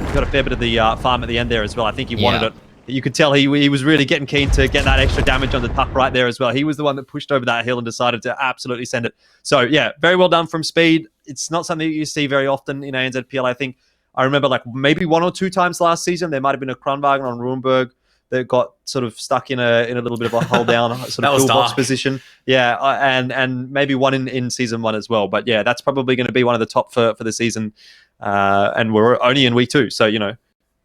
he got a fair bit of the farm at the end there as well. I think he wanted it. You could tell he was really getting keen to get that extra damage on the tuck right there as well. He was the one that pushed over that hill and decided to absolutely send it. So, yeah, very well done from Speed. It's not something that you see very often in ANZPL. I think I remember like maybe 1 or 2 times last season, there might have been a Kronwagen on Rurenberg that got sort of stuck in a little bit of a hold down sort of toolbox position. Yeah, and maybe one in season 1 as well. But yeah, that's probably going to be one of the top for the season. And we're only in week 2, so you know,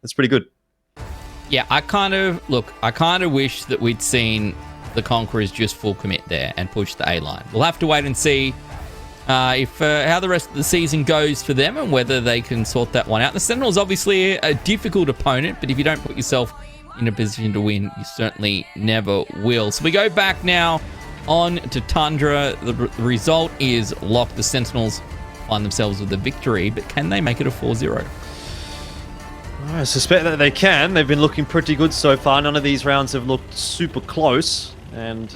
that's pretty good. Yeah, I kind of wish that we'd seen the Conquerors just full commit there and push the A-line. We'll have to wait and see if how the rest of the season goes for them and whether they can sort that one out. The Sentinels obviously a difficult opponent, but if you don't put yourself in a position to win, you certainly never will. So we go back now on to Tundra. The result is locked. The Sentinels find themselves with a victory, but can they make it a 4-0? I suspect that they can. They've been looking pretty good so far. None of these rounds have looked super close, and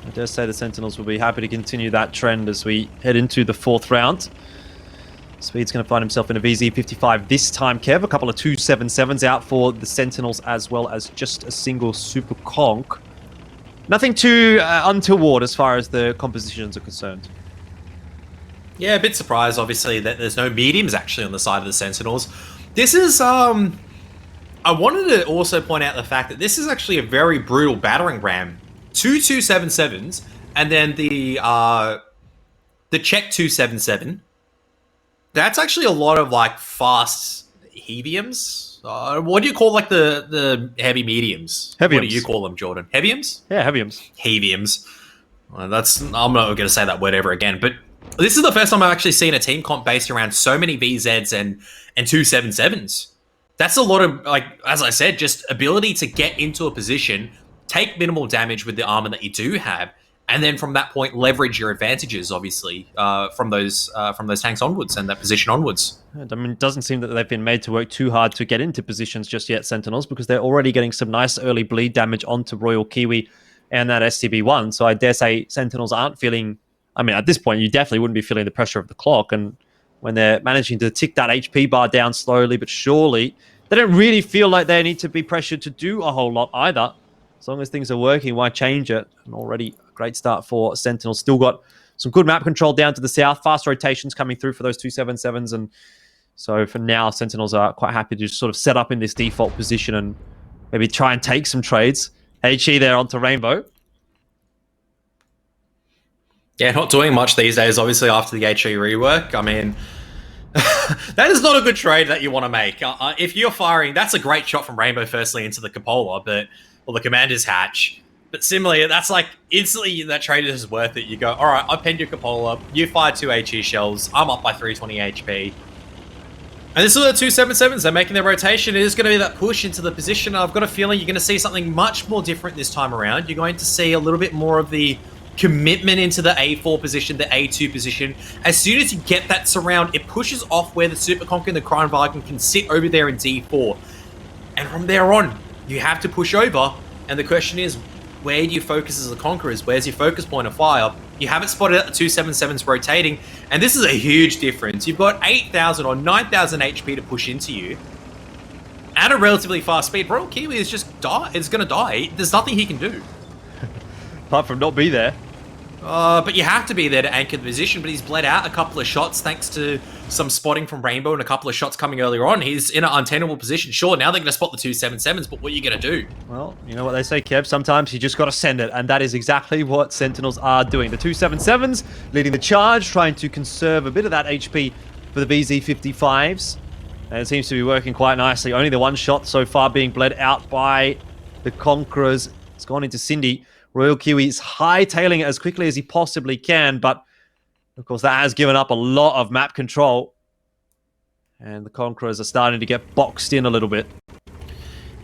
I dare say the Sentinels will be happy to continue that trend as we head into the 4th round. Speed's going to find himself in a VZ55 this time, Kev. A couple of 277s out for the Sentinels, as well as just a single Super Conk. Nothing too untoward as far as the compositions are concerned. Yeah, a bit surprised, obviously, that there's no mediums actually on the side of the Sentinels. This is, I wanted to also point out the fact that this is actually a very brutal battering ram. 2 277s, and then the check 277. That's actually a lot of, like, fast heaviums. What do you call, like, the heavy mediums? Heaviums. What do you call them, Jordan? Heaviums? Yeah, heaviums. Heaviums. I'm not going to say that word ever again, but this is the first time I've actually seen a team comp based around so many VZs and 277s. That's a lot of, like, as I said, just ability to get into a position, take minimal damage with the armor that you do have, and then from that point leverage your advantages, obviously, from those tanks onwards and that position onwards. I mean, it doesn't seem that they've been made to work too hard to get into positions just yet, Sentinels, because they're already getting some nice early bleed damage onto Royal Kiwi and that STB1. So I dare say Sentinels aren't feeling... I mean, at this point, you definitely wouldn't be feeling the pressure of the clock. And when they're managing to tick that HP bar down slowly but surely, they don't really feel like they need to be pressured to do a whole lot either. As long as things are working, why change it? And already a great start for Sentinels. Still got some good map control down to the south. Fast rotations coming through for those 277s. And so for now, Sentinels are quite happy to just sort of set up in this default position and maybe try and take some trades. HE there onto Rainbow. Yeah, not doing much these days, obviously, after the HE rework. I mean, that is not a good trade that you want to make. If you're firing, that's a great shot from Rainbow, firstly, into the Cupola, but or the Commander's hatch. But similarly, that's like instantly that trade is worth it. You go, all right, I penned your Cupola, you fire 2 HE shells, I'm up by 320 HP. And this is the 277s. They're making their rotation. It is going to be that push into the position. I've got a feeling you're going to see something much more different this time around. You're going to see a little bit more of the commitment into the A4 position, the A2 position. As soon as you get that surround, it pushes off where the Super Conqueror and the Kreinwagen can sit over there in D4. And from there on, you have to push over. And the question is, where do you focus as the Conquerors? Where's your focus point of fire? You haven't spotted out the 277s rotating, and this is a huge difference. You've got 8,000 or 9,000 HP to push into you at a relatively fast speed. Royal Kiwi is just is going to die. There's nothing he can do. Apart from not be there. But you have to be there to anchor the position, but he's bled out a couple of shots thanks to some spotting from Rainbow and a couple of shots coming earlier on. He's in an untenable position. Sure, now they're going to spot the 277s, but what are you going to do? Well, you know what they say, Kev, sometimes you just got to send it, and that is exactly what Sentinels are doing. The 277s leading the charge, trying to conserve a bit of that HP for the VZ55s, and it seems to be working quite nicely. Only the one shot so far being bled out by the Conquerors. It's gone into Cindy. Royal Kiwi is hightailing it as quickly as he possibly can, but of course that has given up a lot of map control. And the Conquerors are starting to get boxed in a little bit.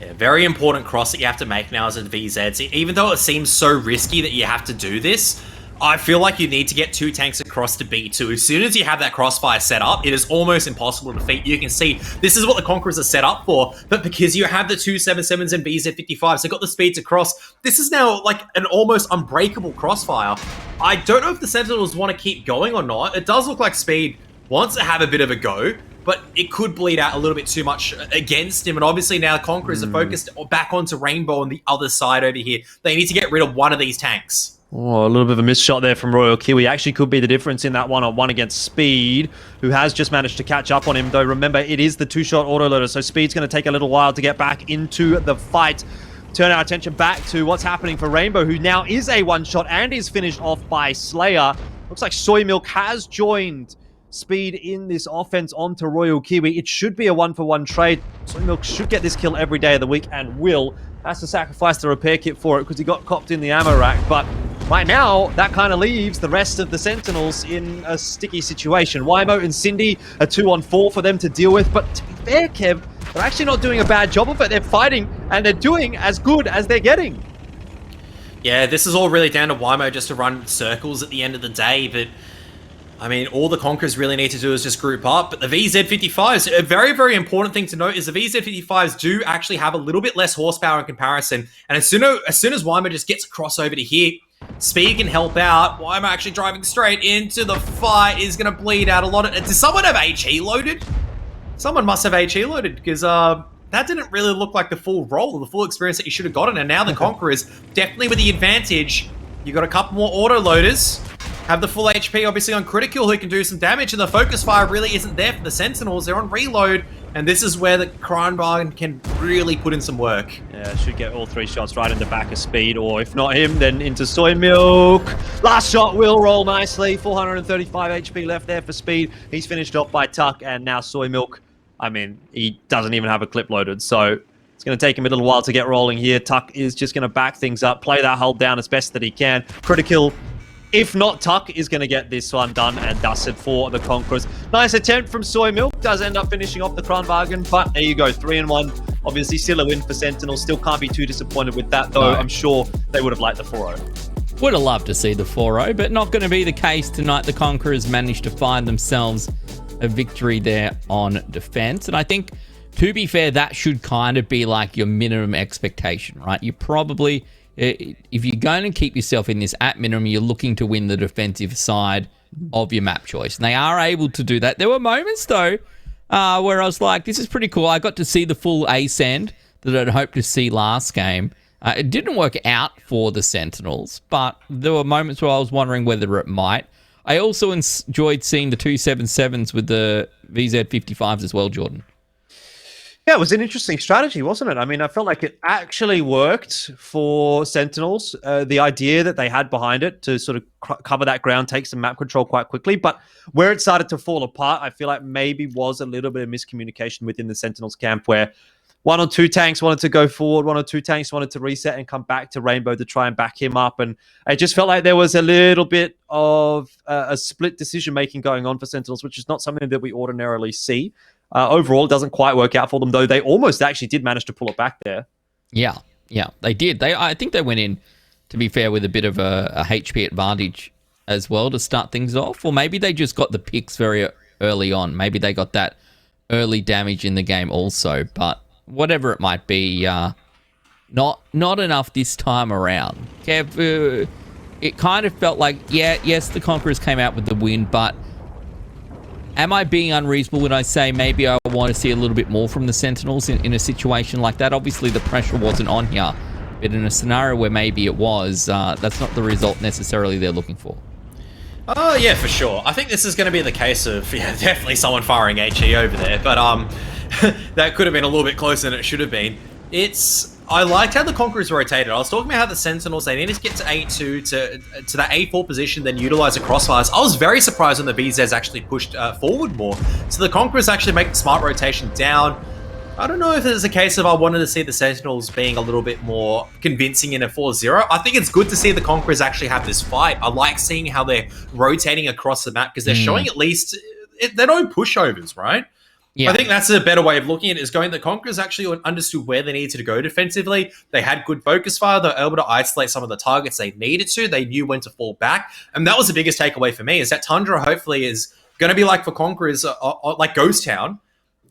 Yeah, very important cross that you have to make now as a VZ. Even though it seems so risky that you have to do this, I feel like you need to get 2 tanks across to B2. As soon as you have that crossfire set up, it is almost impossible to defeat. You can see this is what the Conquerors are set up for, but because you have the 277s and BZ55s, they've got the speeds across. This is now like an almost unbreakable crossfire. I don't know if the Sentinels want to keep going or not. It does look like Speed wants to have a bit of a go, but it could bleed out a little bit too much against him. And obviously now Conquerors are focused back onto Rainbow on the other side over here. They need to get rid of one of these tanks. Oh, a little bit of a missed shot there from Royal Kiwi. Actually could be the difference in that one-on-one against Speed, who has just managed to catch up on him. Though remember, it is the 2-shot autoloader, so Speed's going to take a little while to get back into the fight. Turn our attention back to what's happening for Rainbow, who now is a 1-shot and is finished off by Slayer. Looks like Soy Milk has joined Speed in this offense onto Royal Kiwi. It should be a 1-for-1 trade. Soy Milk should get this kill every day of the week and will. Has to sacrifice the repair kit for it because he got copped in the ammo rack, but right now, that kind of leaves the rest of the Sentinels in a sticky situation. Wymo and Cindy, a 2-on-4 for them to deal with. But to be fair, Kev, they're actually not doing a bad job of it. They're fighting, and they're doing as good as they're getting. Yeah, this is all really down to Wymo just to run circles at the end of the day. But, I mean, all the Conquerors really need to do is just group up. But the VZ55s, a very, very important thing to note is the VZ55s do actually have a little bit less horsepower in comparison. And as soon as Wymo just gets across over to here, Speed can help out. Why am I actually driving straight into the fight? Is going to bleed out a lot. Does someone have HE loaded? Someone must have HE loaded because that didn't really look like the full role or the full experience that you should have gotten. And now the Conquerors, definitely with the advantage. You got a couple more auto loaders. Have the full HP obviously on Critical who can do some damage. And the focus fire really isn't there for the Sentinels. They're on reload. And this is where the Kreinwagen can really put in some work. Yeah, should get all 3 shots right in the back of Speed, or if not him, then into Soy Milk. Last shot will roll nicely. 435 HP left there for Speed. He's finished off by Tuck, and now Soy Milk, I mean, he doesn't even have a clip loaded, so it's going to take him a little while to get rolling here. Tuck is just going to back things up, play that hull down as best that he can. Critical. If not, Tuck is going to get this one done and dusted for the Conquerors. Nice attempt from Soy Milk. Does end up finishing off the Kreinwagen, but there you go, 3-1. Obviously, still a win for Sentinels. Still can't be too disappointed with that, though. No. I'm sure they would have liked the 4-0. Would have loved to see the 4-0, but not going to be the case tonight. The Conquerors managed to find themselves a victory there on defense. And I think, to be fair, that should kind of be like your minimum expectation, right? You probably... If you're going to keep yourself in this at minimum, you're looking to win the defensive side of your map choice. And they are able to do that. There were moments, though, where I was like, this is pretty cool. I got to see the full A-send that I'd hoped to see last game. It didn't work out for the Sentinels, but there were moments where I was wondering whether it might. I also enjoyed seeing the 277s with the VZ55s as well, Jordan. Yeah, it was an interesting strategy, wasn't it? I mean, I felt like it actually worked for Sentinels. The idea that they had behind it to sort of cover that ground, take some map control quite quickly. But where it started to fall apart, I feel like maybe was a little bit of miscommunication within the Sentinels camp where one or two tanks wanted to go forward, one or two tanks wanted to reset and come back to Rainbow to try and back him up. And it just felt like there was a little bit of a split decision-making going on for Sentinels, which is not something that we ordinarily see. Overall, it doesn't quite work out for them, though they almost actually did manage to pull it back there. Yeah, they did. I think they went in, to be fair, with a bit of a HP advantage as well to start things off. Or maybe they just got the picks very early on. Maybe they got that early damage in the game also. But whatever it might be, not enough this time around. Kev, it kind of felt like, yes, the Conquerors came out with the win, but am I being unreasonable when I say maybe I want to see a little bit more from the Sentinels in a situation like that? Obviously, the pressure wasn't on here, but in a scenario where maybe it was, that's not the result necessarily they're looking for. Oh, yeah, for sure. I think this is going to be the case of, definitely someone firing HE over there, but that could have been a little bit closer than it should have been. I liked how the Conquerors rotated. I was talking about how the Sentinels, they needed to get to A2 to that A4 position, then utilize the crossfires. I was very surprised when the VZs actually pushed forward more. So the Conquerors actually make the smart rotation down. I don't know if it's a case of I wanted to see the Sentinels being a little bit more convincing in a 4-0. I think it's good to see the Conquerors actually have this fight. I like seeing how they're rotating across the map because they're showing at least their own pushovers, right? Yeah. I think that's a better way of looking at it, is going the Conquerors actually understood where they needed to go defensively. They had good focus fire. They were able to isolate some of the targets they needed to. They knew when to fall back. And that was the biggest takeaway for me, is that Tundra hopefully is going to be like for Conquerors, like Ghost Town.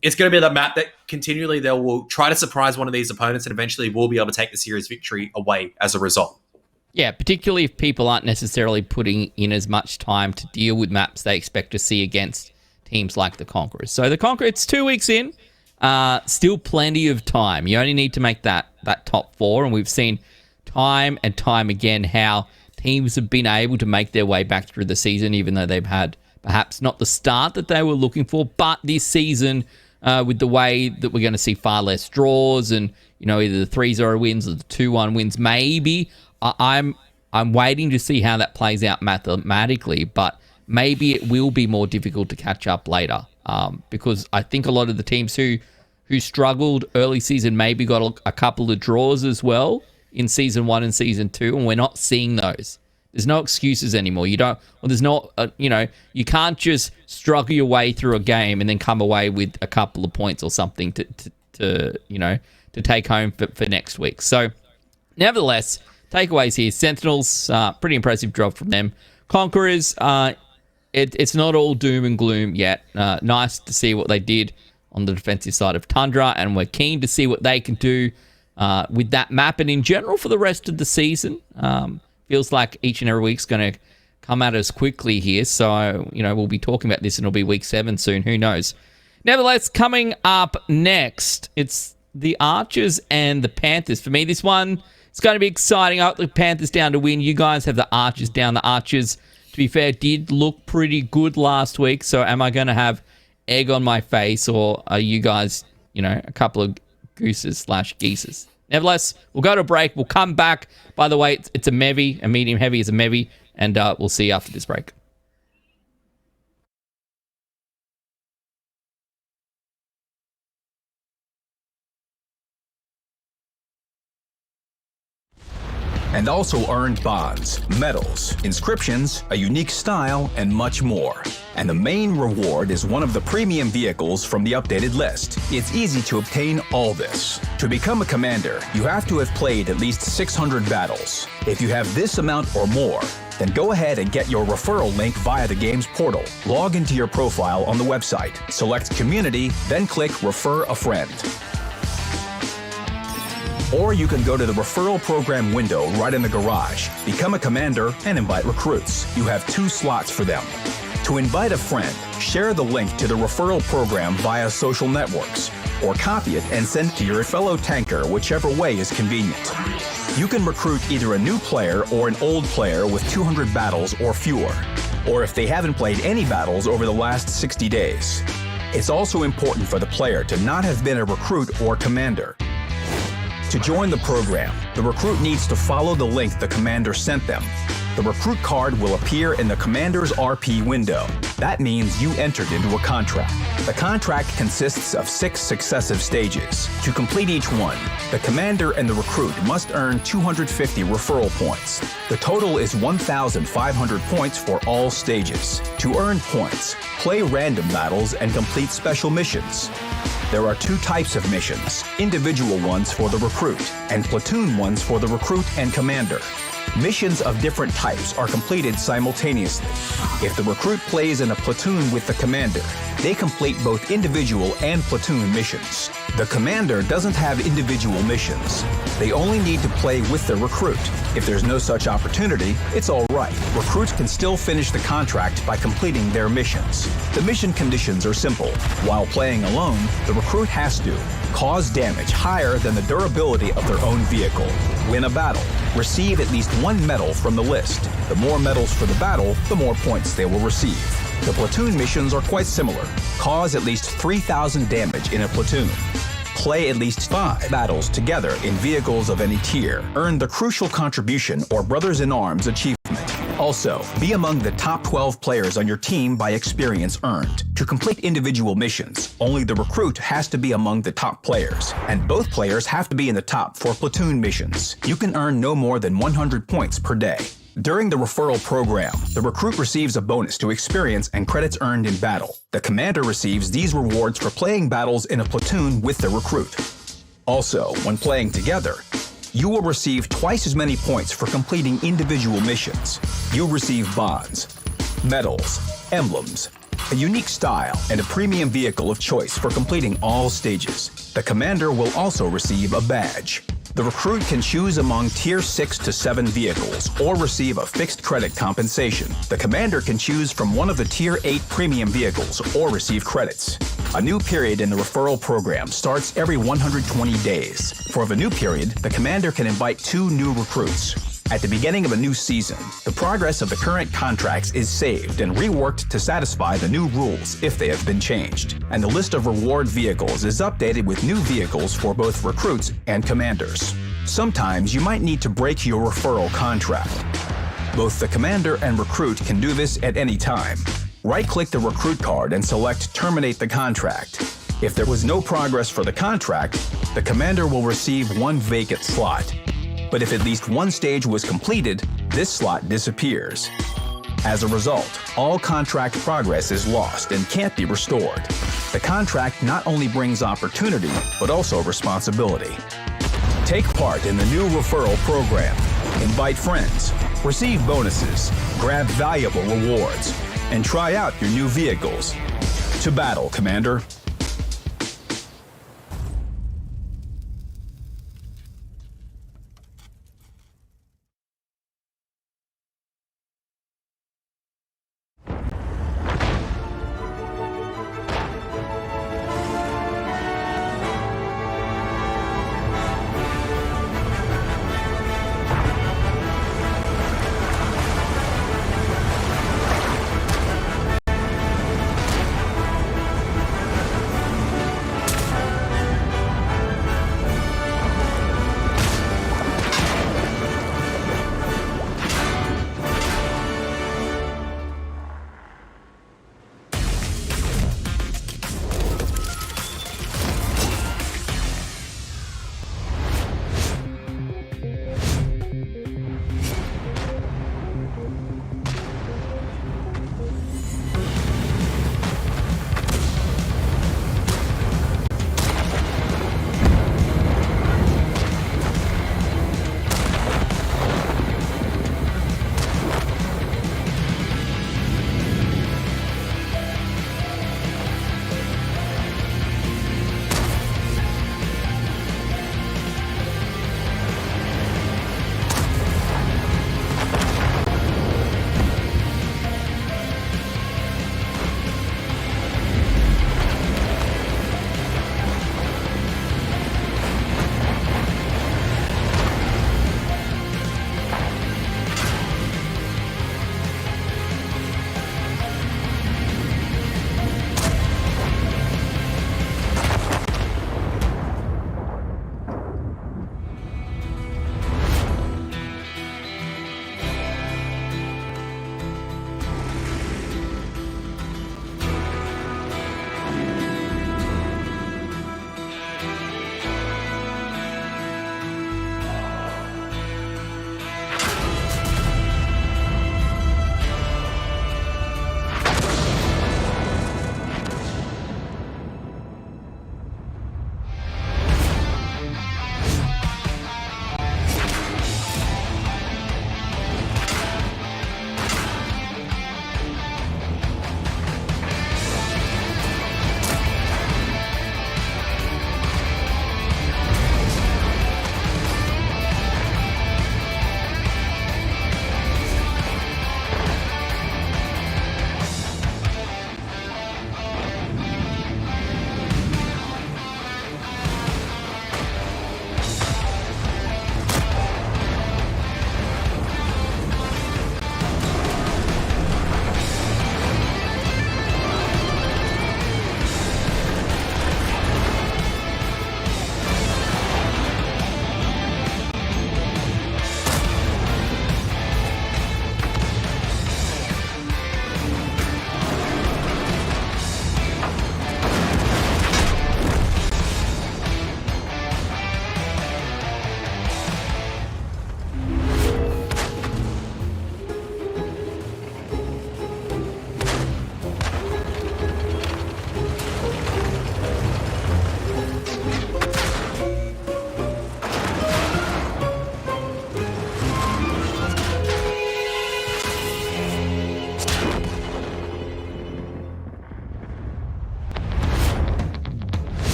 It's going to be the map that continually they will try to surprise one of these opponents and eventually will be able to take the series victory away as a result. Yeah, particularly if people aren't necessarily putting in as much time to deal with maps they expect to see against teams like the Conquerors. So the Conquerors, it's 2 weeks in, still plenty of time. You only need to make that top four, and we've seen time and time again how teams have been able to make their way back through the season, even though they've had perhaps not the start that they were looking for, but this season, with the way that we're going to see far less draws and, either the 3-0 wins or the 2-1 wins, maybe I'm waiting to see how that plays out mathematically, but maybe it will be more difficult to catch up later, because I think a lot of the teams who struggled early season maybe got a couple of draws as well in season 1 and season 2, and we're not seeing those. There's no excuses anymore. You can't just struggle your way through a game and then come away with a couple of points or something to take home for next week. So, nevertheless, takeaways here. Sentinels, pretty impressive job from them. Conquerors, it's not all doom and gloom yet. Nice to see what they did on the defensive side of Tundra, and we're keen to see what they can do with that map and in general for the rest of the season. Feels like each and every week's going to come at us quickly here. So, we'll be talking about this and it'll be week 7 soon. Who knows? Nevertheless, coming up next, it's the Archers and the Panthers. For me, this one, it's going to be exciting. I got the Panthers down to win. You guys have the Archers down. The Archers, to be fair, did look pretty good last week. So am I going to have egg on my face, or are you guys, a couple of gooses/geeses? Nevertheless, we'll go to a break. We'll come back. By the way, it's a Mevy. A medium heavy is a Mevy. And we'll see you after this break. And also earned bonds, medals, inscriptions, a unique style, and much more. And the main reward is one of the premium vehicles from the updated list. It's easy to obtain all this. To become a commander, you have to have played at least 600 battles. If you have this amount or more, then go ahead and get your referral link via the game's portal. Log into your profile on the website, select Community, then click Refer a Friend. Or you can go to the referral program window right in the garage, become a commander, and invite recruits. You have 2 slots for them. To invite a friend, share the link to the referral program via social networks, or copy it and send it to your fellow tanker, whichever way is convenient. You can recruit either a new player or an old player with 200 battles or fewer, or if they haven't played any battles over the last 60 days. It's also important for the player to not have been a recruit or commander. To join the program, the recruit needs to follow the link the commander sent them. the recruit card will appear in the commander's RP window. That means you entered into a contract. The contract consists of 6 successive stages. To complete each one, the commander and the recruit must earn 250 referral points. The total is 1,500 points for all stages. To earn points, play random battles and complete special missions. There are 2 types of missions, individual ones for the recruit, and platoon ones for the recruit and commander. Missions of different types are completed simultaneously. If the recruit plays in a platoon with the commander, they complete both individual and platoon missions. The commander doesn't have individual missions. They only need to play with the recruit. If there's no such opportunity, it's all right. Recruits can still finish the contract by completing their missions. The mission conditions are simple. While playing alone, the recruit has to cause damage higher than the durability of their own vehicle, win a battle, receive at least 1 medal from the list. The more medals for the battle, the more points they will receive. The platoon missions are quite similar. Cause at least 3,000 damage in a platoon. Play at least 5 battles together in vehicles of any tier. Earn the Crucial Contribution or Brothers in Arms achievement. Also, be among the top 12 players on your team by experience earned. To complete individual missions, only the recruit has to be among the top players, and both players have to be in the top for platoon missions. You can earn no more than 100 points per day. During the referral program, the recruit receives a bonus to experience and credits earned in battle. The commander receives these rewards for playing battles in a platoon with the recruit. Also, when playing together, you will receive twice as many points for completing individual missions. You'll receive bonds, medals, emblems, a unique style, and a premium vehicle of choice for completing all stages. The commander will also receive a badge. The recruit can choose among Tier 6 to 7 vehicles or receive a fixed credit compensation. The commander can choose from one of the Tier 8 premium vehicles or receive credits. A new period in the referral program starts every 120 days. For the new period, the commander can invite 2 new recruits. At the beginning of a new season, the progress of the current contracts is saved and reworked to satisfy the new rules if they have been changed. And the list of reward vehicles is updated with new vehicles for both recruits and commanders. Sometimes you might need to break your referral contract. Both the commander and recruit can do this at any time. Right-click the recruit card and select Terminate the Contract. If there was no progress for the contract, the commander will receive 1 vacant slot. But if at least 1 stage was completed, this slot disappears. As a result, all contract progress is lost and can't be restored. The contract not only brings opportunity, but also responsibility. Take part in the new referral program. Invite friends, receive bonuses, grab valuable rewards, and try out your new vehicles. To battle, Commander.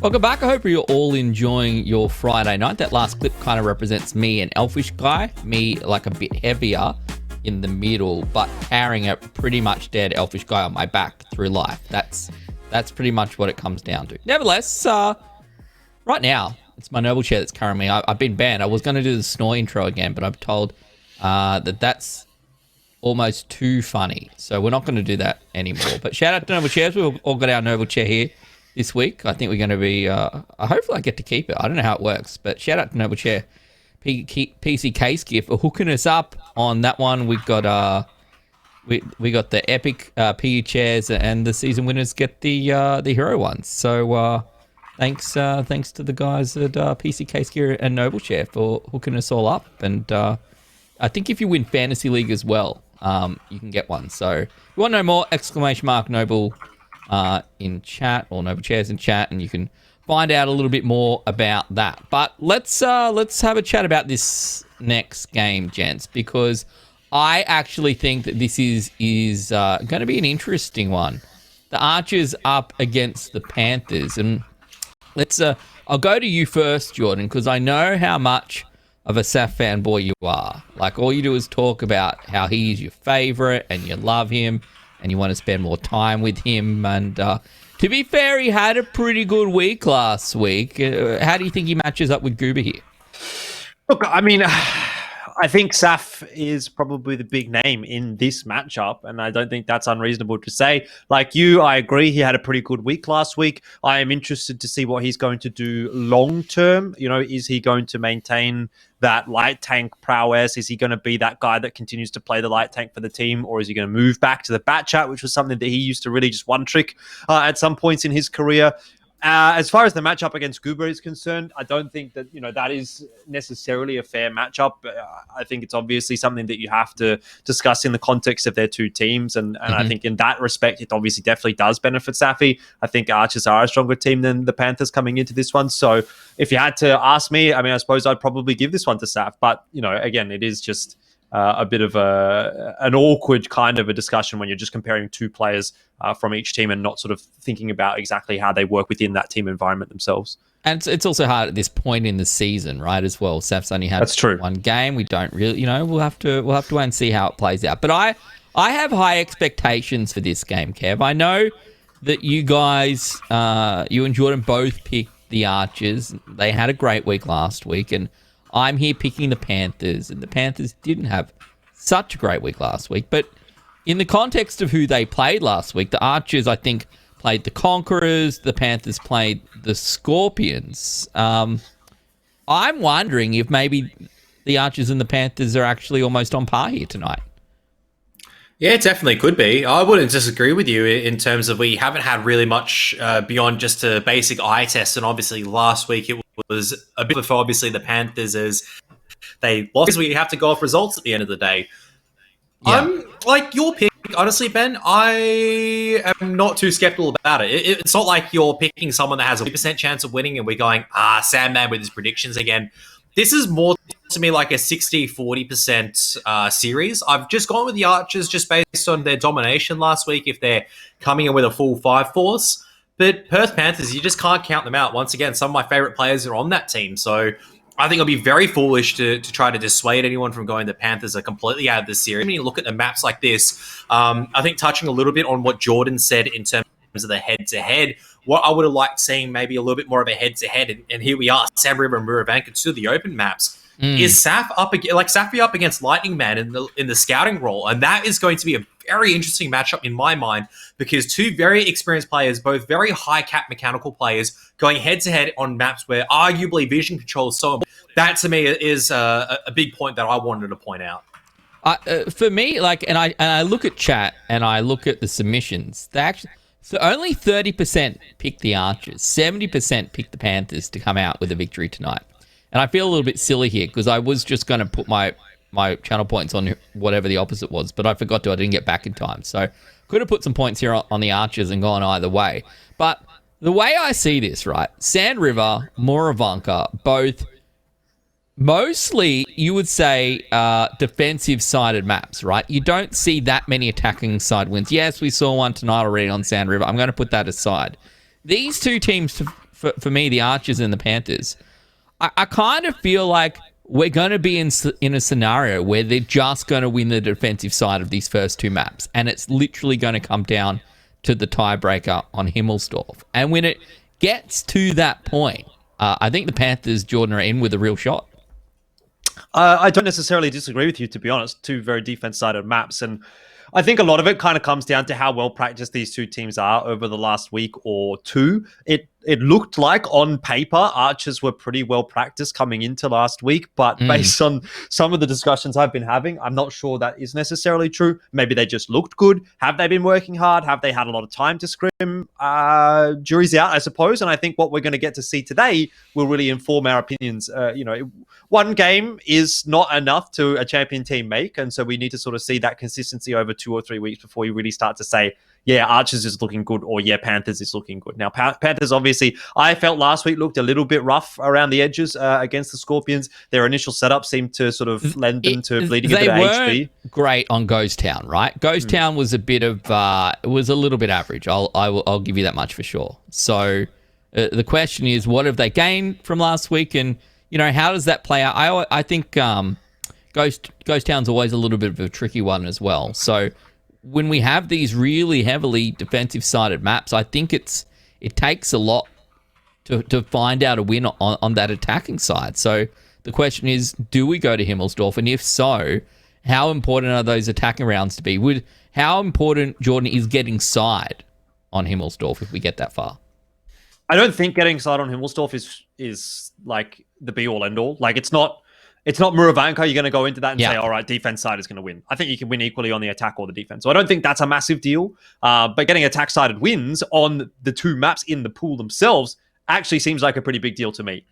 Welcome back. I hope you're all enjoying your Friday night. That last clip kind of represents me, an elfish guy. Me, like a bit heavier in the middle, but carrying a pretty much dead elfish guy on my back through life. That's pretty much what it comes down to. Nevertheless, right now, it's my noble chair that's carrying me. I've been banned. I was going to do the snore intro again, but I'm told that's almost too funny. So we're not going to do that anymore. But shout out to Noble Chairs. We've all got our noble chair here this week. I think we're going to be, hopefully I get to keep it. I don't know how it works, but shout out to Noble Chair. PC Case Gift for hooking us up on that one. We've got we got the epic PU chairs, and the season winners get the hero ones. So thanks to the guys at PC Case Gear and Noble Chair for hooking us all up. And I think if you win Fantasy League as well, you can get one. So if you want to know more, !Noble in chat, or Noble Chairs in chat, and you can find out a little bit more about that. But let's have a chat about this next game, gents, because I actually think that this is going to be an interesting one. The Archers up against the Panthers, and I'll go to you first, Jordan, because I know how much of a Saf fanboy you are. Like, all you do is talk about how he's your favorite and you love him and you want to spend more time with him. And to be fair, he had a pretty good week last week. How do you think he matches up with Goober here? Look, I mean, I think Saf is probably the big name in this matchup, and I don't think that's unreasonable to say. Like you, I agree, he had a pretty good week last week. I am interested to see what he's going to do long term. You know, is he going to maintain that light tank prowess? Is he going to be that guy that continues to play the light tank for the team, or is he going to move back to the bat chat, which was something that he used to really just one trick at some points in his career? As far as the matchup against Goober is concerned, I don't think that, that is necessarily a fair matchup. I think it's obviously something that you have to discuss in the context of their two teams. And I think in that respect, it obviously definitely does benefit Safi. I think Archers are a stronger team than the Panthers coming into this one. So if you had to ask me, I mean, I suppose I'd probably give this one to Saf. But, again, it is just a bit of an awkward kind of a discussion when you're just comparing two players from each team and not sort of thinking about exactly how they work within that team environment themselves. And it's also hard at this point in the season, right, as well. Saf's only had one game. We don't really, we'll have to wait and see how it plays out. But I have high expectations for this game, Kev. I know that you guys, you and Jordan both picked the Archers. They had a great week last week, and I'm here picking the Panthers, and the Panthers didn't have such a great week last week. But in the context of who they played last week, the Archers, I think, played the Conquerors. The Panthers played the Skorpions. I'm wondering if maybe the Archers and the Panthers are actually almost on par here tonight. Yeah, it definitely could be. I wouldn't disagree with you in terms of we haven't had really much beyond just a basic eye test. And obviously last week it was a bit for obviously the Panthers as they lost. We have to go off results at the end of the day. Yeah. I'm like your pick, honestly, Ben. I am not too skeptical about it. It's not like you're picking someone that has a 50% chance of winning and we're going, Sandman with his predictions again. This is more to me like a 60-40% series. I've just gone with the Archers just based on their domination last week if they're coming in with a full 5 force. But Perth Panthers, you just can't count them out. Once again, some of my favorite players are on that team. So I think it'll be very foolish to try to dissuade anyone from going the Panthers are completely out of this series. When you look at the maps like this, I think touching a little bit on what Jordan said in terms of the head-to-head, what I would have liked seeing maybe a little bit more of a head-to-head, and here we are, Sam River and Muravanka, two of the open maps. Is Saf Safi up against Lightning Man in the scouting role, and that is going to be a very interesting matchup in my mind because two very experienced players, both very high cap mechanical players, going head-to-head on maps where arguably vision control is so important. That to me is a big point that I wanted to point out. For me, and I look at chat and I look at the submissions, so only 30% picked the Archers, 70% picked the Panthers to come out with a victory tonight. And I feel a little bit silly here because I was just going to put my channel points on whatever the opposite was, but I forgot to. I didn't get back in time. So could have put some points here on the Archers and gone either way. But the way I see this, right, Sand River, Muravanka, both mostly, you would say, defensive-sided maps, right? You don't see that many attacking side wins. Yes, we saw one tonight already on Sand River. I'm going to put that aside. These two teams, for me, the Archers and the Panthers, I kind of feel like we're going to be in a scenario where they're just going to win the defensive side of these first two maps, and it's literally going to come down to the tiebreaker on Himmelsdorf. And when it gets to that point, I think the Panthers, Jordan, are in with a real shot. I don't necessarily disagree with you, to be honest. Two very defense-sided maps, and I think a lot of it kind of comes down to how well practiced these two teams are over the last week or two. It looked like on paper Archers were pretty well practiced coming into last week, but based on some of the discussions I've been having, I'm not sure that is necessarily true. Maybe they just looked good. Have they been working hard? Have they had a lot of time to scrim? Jury's out, I suppose. And I think what we're going to get to see today will really inform our opinions. One game is not enough to a champion team make, and so we need to sort of see that consistency over 2 or 3 weeks before you really start to say, yeah, Archers is looking good, or yeah, Panthers is looking good. Now, Panthers, obviously, I felt last week looked a little bit rough around the edges against the Skorpions. Their initial setup seemed to sort of lend them to bleeding a bit of HP. They weren't great on Ghost Town, right? Ghost Town was a bit of, was a little bit average. I'll give you that much for sure. So the question is, what have they gained from last week, and how does that play out? I think Ghost Town's always a little bit of a tricky one as well. So when we have these really heavily defensive-sided maps, I think it takes a lot to find out a win on that attacking side. So the question is, do we go to Himmelsdorf? And if so, how important are those attacking rounds to be? How important, Jordan, is getting side on Himmelsdorf if we get that far? I don't think getting side on Himmelsdorf is like the be-all, end-all. Like, it's not Muravanka. You're going to go into that and say, all right, defense side is going to win. I think you can win equally on the attack or the defense. So I don't think that's a massive deal. But getting attack-sided wins on the two maps in the pool themselves actually seems like a pretty big deal to me.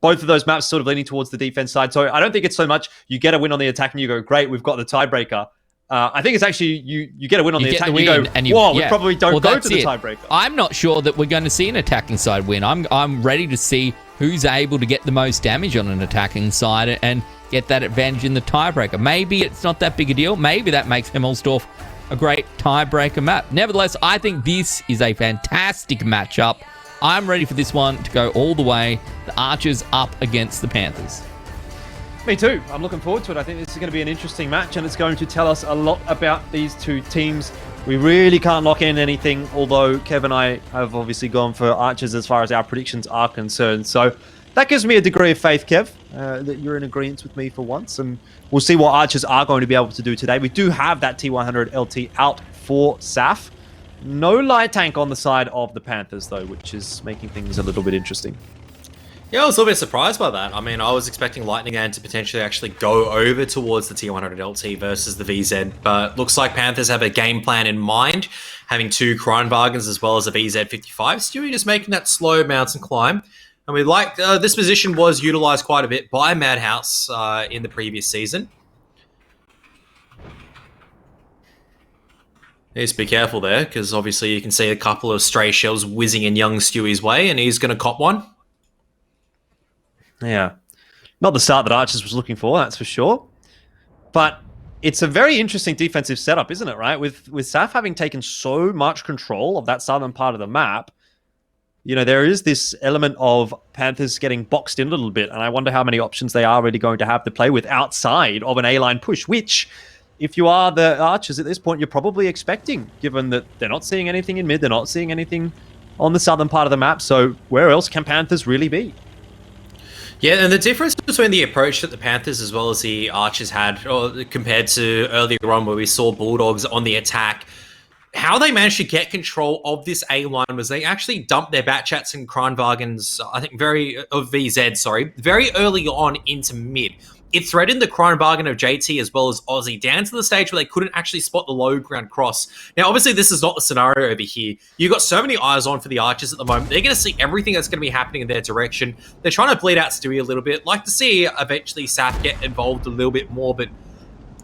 Both of those maps sort of leaning towards the defense side. So I don't think it's so much you get a win on the attack and you go, great, we've got the tiebreaker. I think it's actually you get a win on the attack and you go, whoa, we probably don't go to the tiebreaker. I'm not sure that we're going to see an attacking side win. I'm ready to see who's able to get the most damage on an attacking side and get that advantage in the tiebreaker. Maybe it's not that big a deal. Maybe that makes Himmelsdorf a great tiebreaker map. Nevertheless, I think this is a fantastic matchup. I'm ready for this one to go all the way. The Archers up against the Panthers. Me too. I'm looking forward to it. I think this is going to be an interesting match, and it's going to tell us a lot about these two teams. We really can't lock in anything, although Kev and I have obviously gone for Archers as far as our predictions are concerned. So that gives me a degree of faith, Kev, that you're in agreement with me for once, and we'll see what Archers are going to be able to do today. We do have that T100 LT out for Saf. No light tank on the side of the Panthers, though, which is making things a little bit interesting. Yeah, I was a little bit surprised by that. I mean, I was expecting Lightning Man to potentially actually go over towards the T100 LT versus the VZ, but looks like Panthers have a game plan in mind, having two Kronwagens as well as a VZ55. Stewie just making that slow mountain climb. And we like this position was utilized quite a bit by Madhouse in the previous season. Needs to be careful there, because obviously you can see a couple of stray shells whizzing in young Stewie's way, and he's going to cop one. Yeah. Not the start that Archers was looking for, that's for sure. But it's a very interesting defensive setup, isn't it, right? With Saf having taken so much control of that southern part of the map, there is this element of Panthers getting boxed in a little bit, and I wonder how many options they are really going to have to play with outside of an A-line push, which, if you are the Archers at this point, you're probably expecting, given that they're not seeing anything in mid, they're not seeing anything on the southern part of the map, so where else can Panthers really be? Yeah, and the difference between the approach that the Panthers as well as the Archers had, or compared to earlier on where we saw Bulldogs on the attack, how they managed to get control of this A-line was they actually dumped their Batchats and Kronwagens, I think very early on into mid. It threatened the Kronwagen of JT as well as Aussie down to the stage where they couldn't actually spot the low ground cross. Now, obviously, this is not the scenario over here. You've got so many eyes on for the Archers at the moment. They're going to see everything that's going to be happening in their direction. They're trying to bleed out Stewie a little bit. Like to see eventually Saf get involved a little bit more, but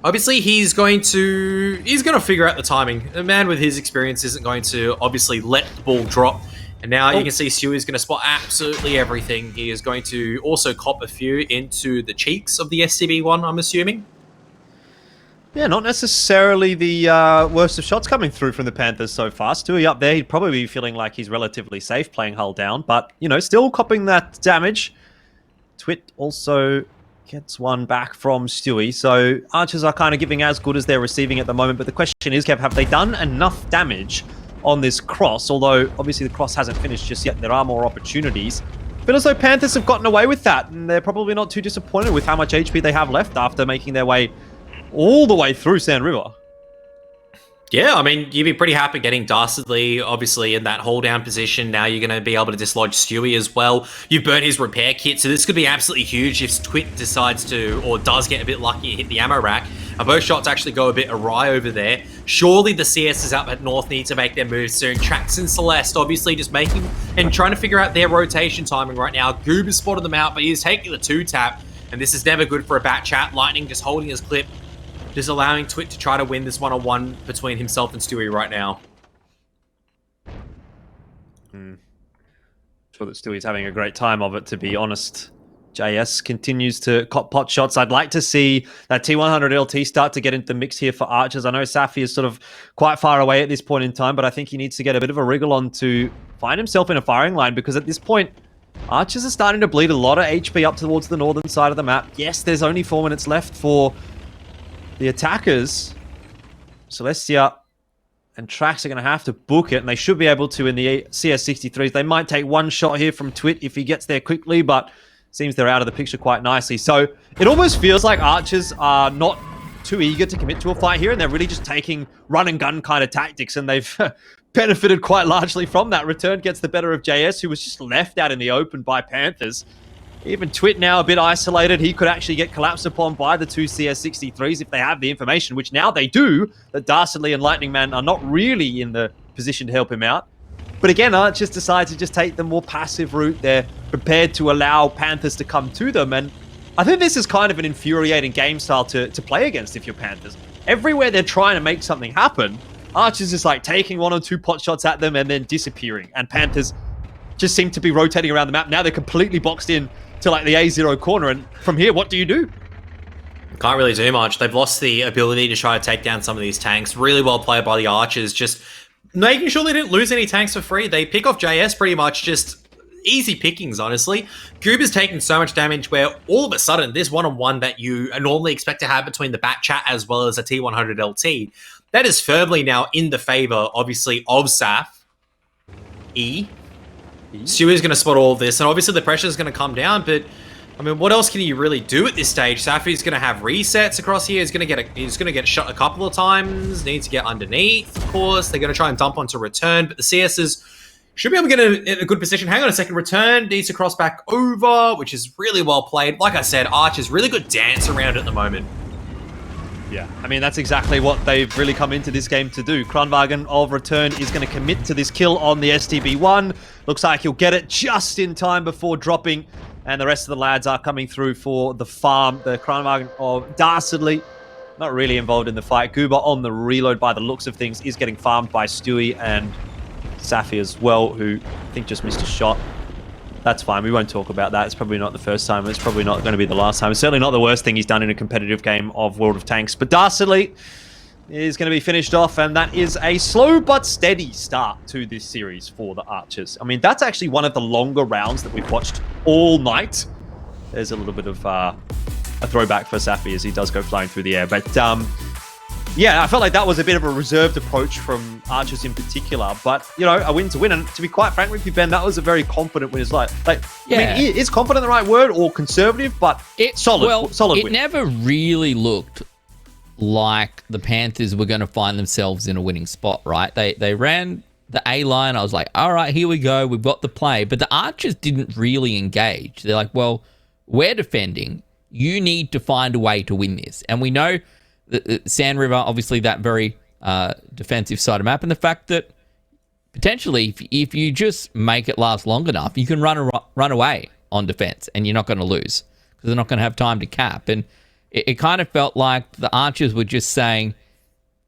obviously he's going to figure out the timing. A man with his experience isn't going to obviously let the ball drop. And now you can see Stewie's going to spot absolutely everything. He is going to also cop a few into the cheeks of the SCB one, I'm assuming. Yeah, not necessarily the worst of shots coming through from the Panthers so far. Stewie up there, he'd probably be feeling like he's relatively safe playing hull down, but, you know, still copping that damage. Twit also gets one back from Stewie, so Archers are kind of giving as good as they're receiving at the moment, but the question is, Kev, have they done enough damage on this cross? Although, obviously, the cross hasn't finished just yet. There are more opportunities. But as though Panthers have gotten away with that, and they're probably not too disappointed with how much HP they have left after making their way all the way through Sand River. Yeah, I mean, you'd be pretty happy getting Dastardly, obviously, in that hold-down position. Now you're going to be able to dislodge Stewie as well. You've burnt his repair kit, so this could be absolutely huge if Twit decides to, or does get a bit lucky and hit the ammo rack. And both shots actually go a bit awry over there. Surely the CS is up at North need to make their move soon. Trax and Celeste, obviously, just making and trying to figure out their rotation timing right now. Goob has spotted them out, but he's taking the 2-tap, and this is never good for a bat chat. Lightning just holding his clip. Just allowing Twit to try to win this one-on-one between himself and Stewie right now. Sure that Stewie's having a great time of it, to be honest. JS continues to cop pot shots. I'd like to see that T100 LT start to get into the mix here for Archers. I know Safi is sort of quite far away at this point in time, but I think he needs to get a bit of a wriggle on to find himself in a firing line, because at this point, Archers are starting to bleed a lot of HP up towards the northern side of the map. Yes, there's only 4 minutes left for the attackers. Celestia and Trax are going to have to book it, and they should be able to in the CS63s. They might take one shot here from Twit if he gets there quickly, but seems they're out of the picture quite nicely. So it almost feels like Archers are not too eager to commit to a fight here, and they're really just taking run and gun kind of tactics, and they've benefited quite largely from that. Return gets the better of JS, who was just left out in the open by Panthers. Even Twit now a bit isolated. He could actually get collapsed upon by the 2 CS63s if they have the information, which now they do, that Dastardly and Lightning Man are not really in the position to help him out. But again, Archers decide to just take the more passive route. They're prepared to allow Panthers to come to them, and I think this is kind of an infuriating game style to play against if you're Panthers. Everywhere they're trying to make something happen, Archers is like taking 1 or 2 pot shots at them and then disappearing, and Panthers just seem to be rotating around the map. Now they're completely boxed in to like the A0 corner, and from here, what do you do? Can't really do much. They've lost the ability to try to take down some of these tanks. Really well played by the Archers, just making sure they didn't lose any tanks for free. They pick off JS pretty much, just easy pickings, honestly. Goob is taking so much damage where all of a sudden, this one-on-one that you normally expect to have between the Bat Chat as well as a T100 LT, that is firmly now in the favor, obviously, of Saf. Stewie's going to spot all of this, and obviously the pressure is going to come down, but I mean, what else can you really do at this stage? Safi's going to have resets across here. He's going to get shot a couple of times. Needs to get underneath, of course. They're going to try and dump onto Return, but the CSs should be able to get in a good position. Hang on a second. Return needs to cross back over, which is really well played. Like I said, Archer's really good dance around at the moment. Yeah, I mean, that's exactly what they've really come into this game to do. Kranwagen of Return is going to commit to this kill on the STB-1. Looks like he'll get it just in time before dropping, and the rest of the lads are coming through for the farm. The Kranwagen of Dastardly, not really involved in the fight. Goober on the reload by the looks of things is getting farmed by Stewie and Safi as well, who I think just missed a shot. That's fine. We won't talk about that. It's probably not the first time. It's probably not going to be the last time. It's certainly not the worst thing he's done in a competitive game of World of Tanks. But Dastardly is going to be finished off, and that is a slow but steady start to this series for the Archers. I mean, that's actually one of the longer rounds that we've watched all night. There's a little bit of a throwback for Safi as he does go flying through the air. But yeah, I felt like that was a bit of a reserved approach from Archers in particular. But, you know, a win's a win. And to be quite frank with you, Ben, that was a very confident win. It's like yeah. I mean, is confident the right word or conservative? But solid it win. never really looked like the Panthers were going to find themselves in a winning spot, right? They ran the A line. I was like, all right, here we go. We've got the play. But the Archers didn't really engage. They're like, well, we're defending. You need to find a way to win this. And we know Sand River, obviously that very defensive side of map, and the fact that potentially if you just make it last long enough, you can run away on defense and you're not going to lose because they're not going to have time to cap. And it kind of felt like the Archers were just saying,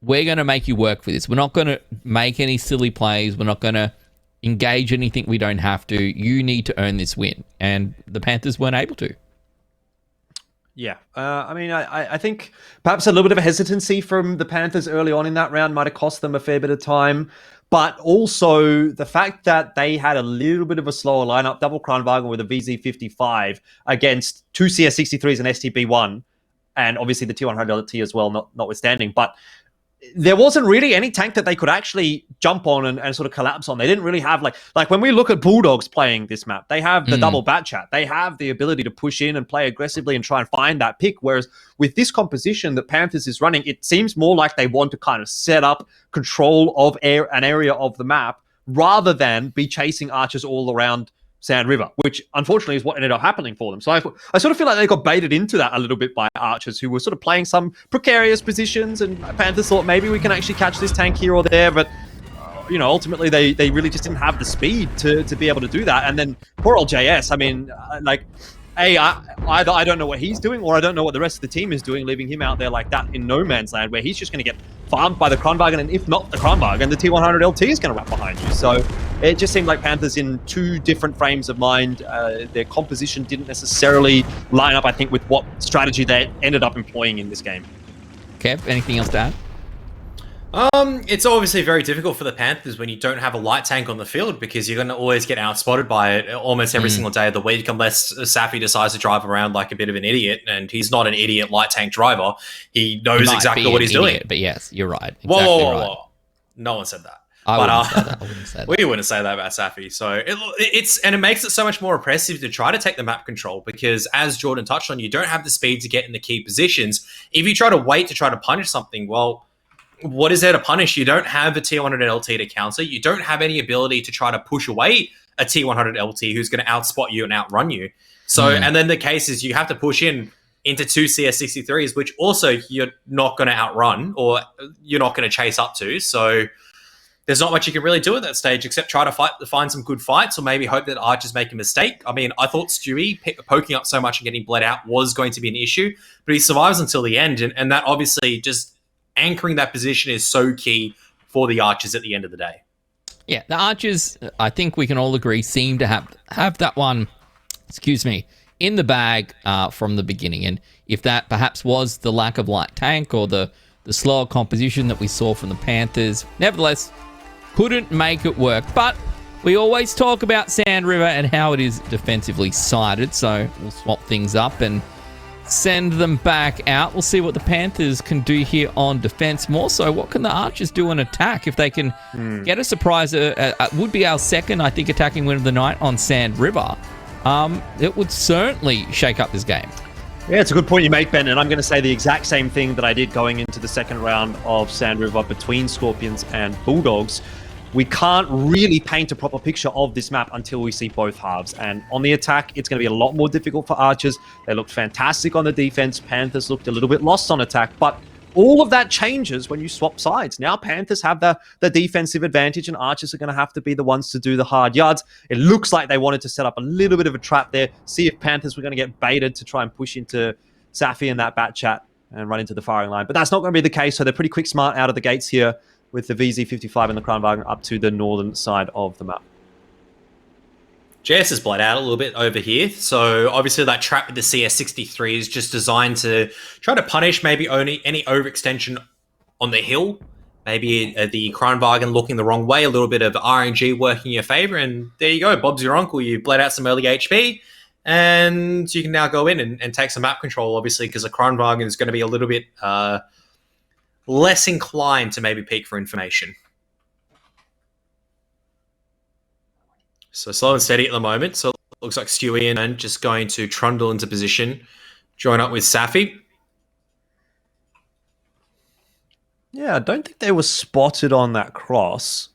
we're going to make you work for this. We're not going to make any silly plays. We're not going to engage anything we don't have to. You need to earn this win. And the Panthers weren't able to. Yeah, I mean, I think perhaps a little bit of a hesitancy from the Panthers early on in that round might have cost them a fair bit of time. But also the fact that they had a little bit of a slower lineup, double Kranwagen with a VZ55 against two CS63s and STB1, and obviously the T100LT as well, notwithstanding. But there wasn't really any tank that they could actually jump on and sort of collapse on. They didn't really have like when we look at Bulldogs playing this map, they have the double bat chat. They have the ability to push in and play aggressively and try and find that pick. Whereas with this composition that Panthers is running, it seems more like they want to kind of set up control of an area of the map rather than be chasing archers all around Sand River, which unfortunately is what ended up happening for them. So I sort of feel like they got baited into that a little bit by archers who were sort of playing some precarious positions, and Panthers thought maybe we can actually catch this tank here or there, but ultimately they really just didn't have the speed to be able to do that. And then poor old JS, I mean, either I don't know what he's doing or I don't know what the rest of the team is doing, leaving him out there like that in no man's land where he's just going to get farmed by the Kranwagen, and if not the Kranwagen, the T100LT is going to wrap behind you. So it just seemed like Panthers in two different frames of mind. Their composition didn't necessarily line up, I think, with what strategy they ended up employing in this game. Kev, anything else to add? It's obviously very difficult for the Panthers when you don't have a light tank on the field because you're going to always get outspotted by it almost every single day of the week unless Safi decides to drive around like a bit of an idiot, and he's not an idiot light tank driver. He knows exactly what he's doing. But yes, you're right. Exactly whoa. No one said that. I wouldn't say that. We wouldn't say that about Safi. So it makes it so much more oppressive to try to take the map control because, as Jordan touched on, you don't have the speed to get in the key positions. If you try to wait to try to punish something, well, what is there to punish? You don't have a T100LT to counter. You don't have any ability to try to push away a T100LT who's going to outspot you and outrun you. So, and then the case is you have to push into two CS63s, which also you're not going to outrun or you're not going to chase up to. So there's not much you can really do at that stage except try to find some good fights or maybe hope that archers make a mistake. I mean, I thought Stewie poking up so much and getting bled out was going to be an issue, but he survives until the end. And that obviously just anchoring that position is so key for the archers at the end of the day. Yeah, the archers, I think we can all agree, seem to have that one, in the bag from the beginning. And if that perhaps was the lack of light tank or the slower composition that we saw from the Panthers, nevertheless, couldn't make it work. But we always talk about Sand River and how it is defensively sided, so we'll swap things up and send them back out. We'll see what the Panthers can do here on defense. More so, what can the Archers do on attack if they can get a surprise? Would be our second, I think, attacking win of the night on Sand River. It would certainly shake up this game. Yeah, it's a good point you make, Ben, and I'm going to say the exact same thing that I did going into the second round of Sand River between Skorpions and Bulldogs. We can't really paint a proper picture of this map until we see both halves. And on the attack, it's going to be a lot more difficult for Archers. They looked fantastic on the defense. Panthers looked a little bit lost on attack. But all of that changes when you swap sides. Now Panthers have the defensive advantage and Archers are going to have to be the ones to do the hard yards. It looks like they wanted to set up a little bit of a trap there, see if Panthers were going to get baited to try and push into Safi and that bat chat and run into the firing line. But that's not going to be the case, so they're pretty quick smart out of the gates here with the VZ55 and the Kranwagen up to the northern side of the map. JS is bled out a little bit over here. So obviously that trap with the CS63 is just designed to try to punish maybe only any overextension on the hill. Maybe the Kranwagen looking the wrong way, a little bit of RNG working in your favor. And there you go, Bob's your uncle. You bled out some early HP. And you can now go in and take some map control, obviously, because the Kranwagen is going to be a little bit less inclined to maybe peek for information. So slow and steady at the moment. So it looks like Stewie and just going to trundle into position, join up with Safi. Yeah, I don't think they were spotted on that cross.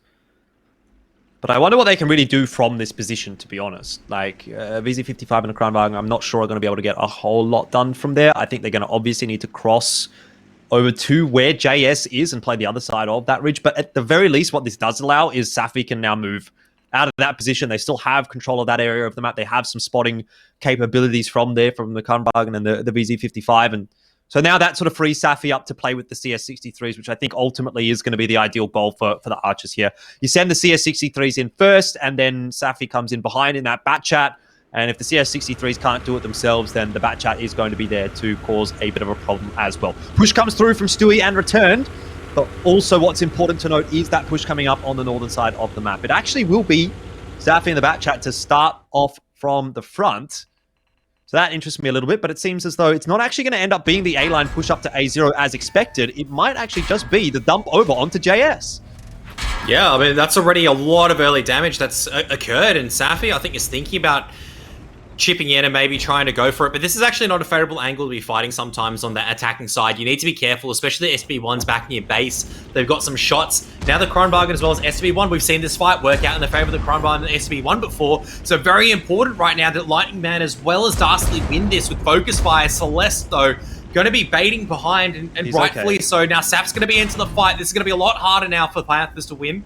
But I wonder what they can really do from this position, to be honest. Like, VZ55 and the Kranwagen, I'm not sure are going to be able to get a whole lot done from there. I think they're going to obviously need to cross over to where JS is and play the other side of that ridge. But at the very least, what this does allow is Safi can now move out of that position. They still have control of that area of the map. They have some spotting capabilities from there, from the Kranwagen and the VZ55. And so now that sort of frees Safi up to play with the CS63s, which I think ultimately is going to be the ideal goal for the Archers here. You send the CS63s in first, and then Safi comes in behind in that bat chat. And if the CS63s can't do it themselves, then the Bat Chat is going to be there to cause a bit of a problem as well. Push comes through from Stewie and returned. But also what's important to note is that push coming up on the northern side of the map. It actually will be Zaffy and the Bat Chat to start off from the front. So that interests me a little bit, but it seems as though it's not actually going to end up being the A-line push up to A0 as expected. It might actually just be the dump over onto JS. Yeah, I mean, that's already a lot of early damage that's occurred, and Safi, I think, is thinking about chipping in and maybe trying to go for it, but this is actually not a favorable angle to be fighting sometimes on the attacking side. You need to be careful, especially the SB1's back in your base. They've got some shots. Now the Kronbargen as well as SB1, we've seen this fight work out in the favor of the Kronbargen and the SB1 before, so very important right now that Lightning Man as well as Darsley win this with Focus Fire. Celeste, though, going to be baiting behind, and rightfully so. Now Sap's going to be into the fight. This is going to be a lot harder now for Panthers to win.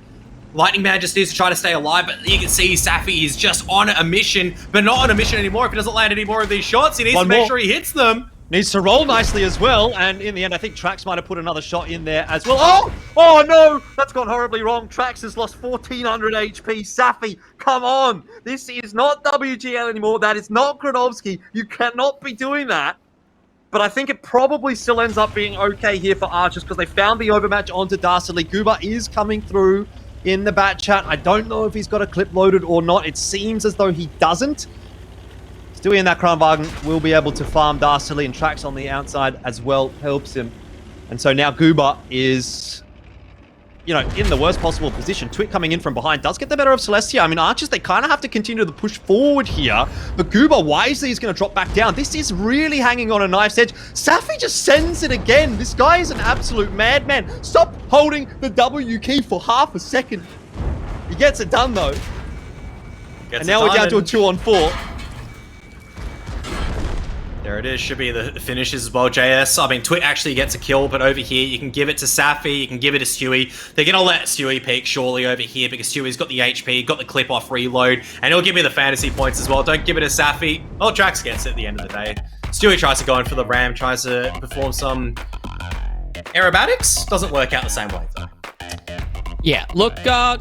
Lightning Man just needs to try to stay alive, but you can see Safi is just on a mission, but not on a mission anymore. If he doesn't land any more of these shots, he needs to make sure he hits them. Needs to roll nicely as well, and in the end, I think Trax might have put another shot in there as well. Oh no! That's gone horribly wrong. Trax has lost 1400 HP. Safi, come on! This is not WGL anymore. That is not Granovsky. You cannot be doing that. But I think it probably still ends up being okay here for Archers because they found the overmatch onto Darsley. Gooba is coming through in the Bat Chat. I don't know if he's got a clip loaded or not. It seems as though he doesn't. Stewie in that Kronwagen will be able to farm Darsley, and Trax on the outside as well helps him. And so now Gooba is, you know, in the worst possible position. Twit coming in from behind does get the better of Celestia. I mean, Archers, they kind of have to continue to push forward here, but Gooba wisely is going to drop back down. This is really hanging on a knife's edge. Safi just sends it again. This guy is an absolute madman. Stop holding the W key for half a second. He gets it done, though. And now we're down to a 2-on-4. There it is, should be the finishes as well, JS. I mean, Twit actually gets a kill, but over here, you can give it to Safi, you can give it to Stewie. They're going to let Stewie peek surely over here because Stewie's got the HP, got the clip off reload, and he'll give me the fantasy points as well. Don't give it to Safi. Well, Drax gets it at the end of the day. Stewie tries to go in for the Ram, tries to perform some aerobatics. Doesn't work out the same way, though. Yeah, look,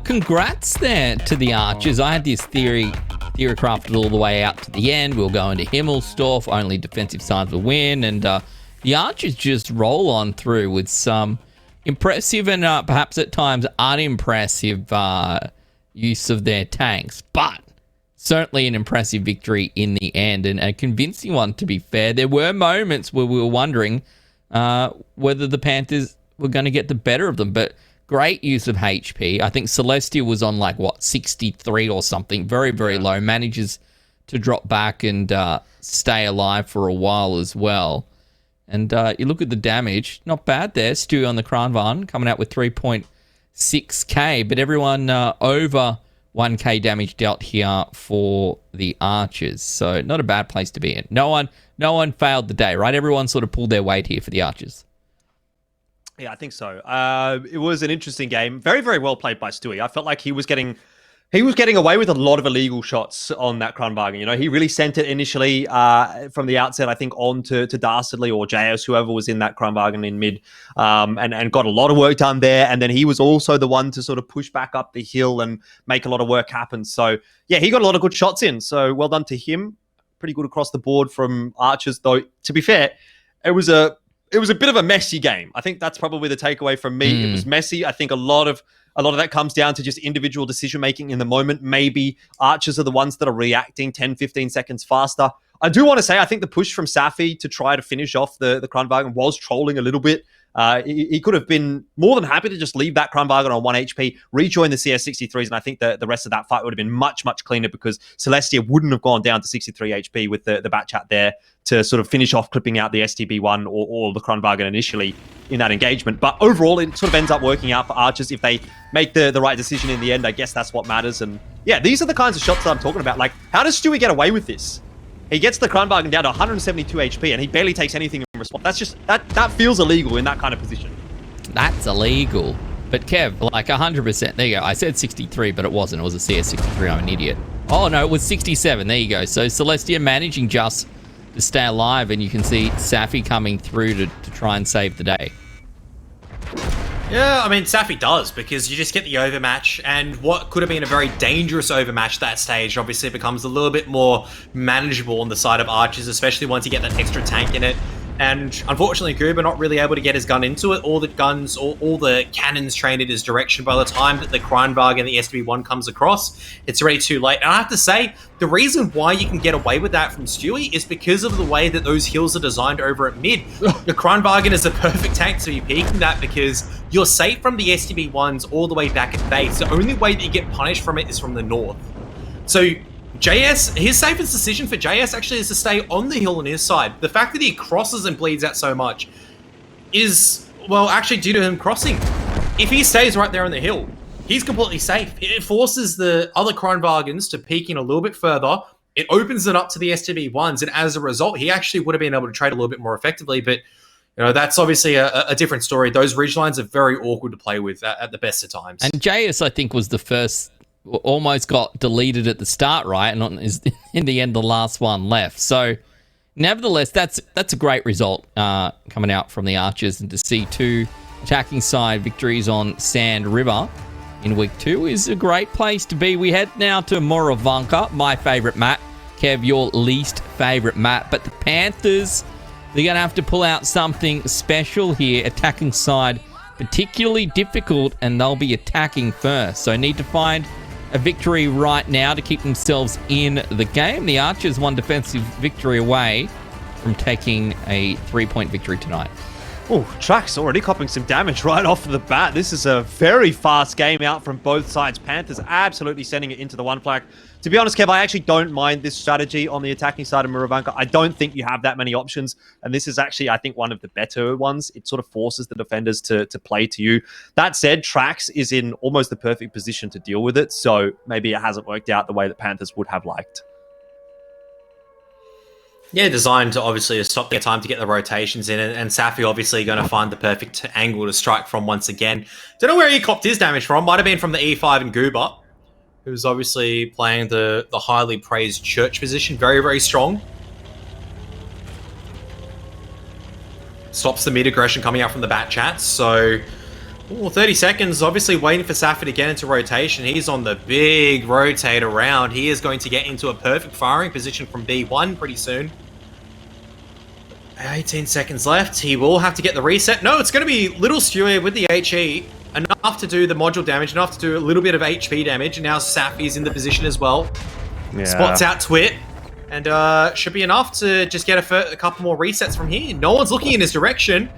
congrats there to the Archers. I had this theory crafted all the way out to the end. We'll go into Himmelsdorf, only defensive sides will win, and the Archers just roll on through with some impressive and perhaps at times unimpressive use of their tanks, but certainly an impressive victory in the end, and a convincing one, to be fair. There were moments where we were wondering whether the Panthers were going to get the better of them, but great use of HP. I think Celestia was on 63 or something. Very, very low. Manages to drop back and stay alive for a while as well. And you look at the damage. Not bad there. Stu on the Kranvan coming out with 3.6k. But everyone over 1k damage dealt here for the Archers. So not a bad place to be in. No one failed the day, right? Everyone sort of pulled their weight here for the Archers. Yeah, I think so. It was an interesting game. Very, very well played by Stewie. I felt like he was getting away with a lot of illegal shots on that Kronwagen. You know, he really sent it initially from the outset, I think, on to Darsley or JS, whoever was in that Kronwagen in mid, and got a lot of work done there. And then he was also the one to sort of push back up the hill and make a lot of work happen. So, yeah, he got a lot of good shots in. So, well done to him. Pretty good across the board from Archers, though. To be fair, it was a bit of a messy game. I think that's probably the takeaway from me. It was messy. I think a lot of that comes down to just individual decision-making in the moment. Maybe Archers are the ones that are reacting 10, 15 seconds faster. I do want to say, I think the push from Safi to try to finish off the Kronwagen was trolling a little bit. He could have been more than happy to just leave that Kronwagen on 1 HP, rejoin the CS63s, and I think the rest of that fight would have been much, much cleaner because Celestia wouldn't have gone down to 63 HP with the Bat Chat there to sort of finish off clipping out the STB1 or the Kronwagen initially in that engagement. But overall, it sort of ends up working out for Archers. If they make the right decision in the end, I guess that's what matters. And yeah, these are the kinds of shots that I'm talking about. Like, how does Stewie get away with this? He gets the Kronwagen down to 172 HP and he barely takes anything in response. That's just, that feels illegal in that kind of position. That's illegal. But Kev, 100%. There you go. I said 63, but it wasn't. It was a CS63. I'm an idiot. Oh, no, it was 67. There you go. So Celestia managing just to stay alive, and you can see Safi coming through to try and save the day. Yeah, I mean, Safi does, because you just get the overmatch, and what could have been a very dangerous overmatch at that stage obviously becomes a little bit more manageable on the side of Archers, especially once you get that extra tank in it. And unfortunately, Goober not really able to get his gun into it. All the guns, all the cannons trained in his direction. By the time that the Kreinberg and the SB1 comes across, it's already too late. And I have to say, the reason why you can get away with that from Stewie is because of the way that those hills are designed over at mid. The Kreinbergen is a perfect tank to be peeking that, because you're safe from the STB1s all the way back at base. The only way that you get punished from it is from the north. So JS, his safest decision for JS actually is to stay on the hill on his side. The fact that he crosses and bleeds out so much is, well, actually due to him crossing. If he stays right there on the hill, he's completely safe. It forces the other Kreinwagens to peek in a little bit further. It opens it up to the STB1s, and as a result, he actually would have been able to trade a little bit more effectively, but that's obviously a different story. Those ridge lines are very awkward to play with at the best of times. And JS, I think, was the first, almost got deleted at the start, right? And is in the end the last one left. So, nevertheless, that's a great result coming out from the Archers, and to see 2 attacking side victories on Sand River in week 2 is a great place to be. We head now to Moravanka, my favourite map. Kev, your least favourite map. But the Panthers, they're going to have to pull out something special here. Attacking side particularly difficult, and they'll be attacking first. So need to find a victory right now to keep themselves in the game. The Archers one defensive victory away from taking a 3-point victory tonight. Oh, Trax already copping some damage right off the bat. This is a very fast game out from both sides. Panthers absolutely sending it into the one flag. To be honest, Kev, I actually don't mind this strategy on the attacking side of Muravanka. I don't think you have that many options, and this is actually, I think, one of the better ones. It sort of forces the defenders to play to you. That said, Trax is in almost the perfect position to deal with it, so maybe it hasn't worked out the way that Panthers would have liked. Yeah, designed to obviously stop their time to get the rotations in, and Safi obviously going to find the perfect angle to strike from once again. Don't know where he copped his damage from. Might have been from the E5 and Goober, who's obviously playing the highly praised church position. Very, very strong. Stops the mid aggression coming out from the bat chats. So, 30 seconds, obviously waiting for Safi to get into rotation. He's on the big rotate around. He is going to get into a perfect firing position from B1 pretty soon. 18 seconds left. He will have to get the reset. No, it's going to be Little Stewie with the HE. Enough to do the module damage, enough to do a little bit of HP damage. And now Safi's in the position as well. Yeah. Spots out Twit. And should be enough to just get a couple more resets from here. No one's looking in his direction.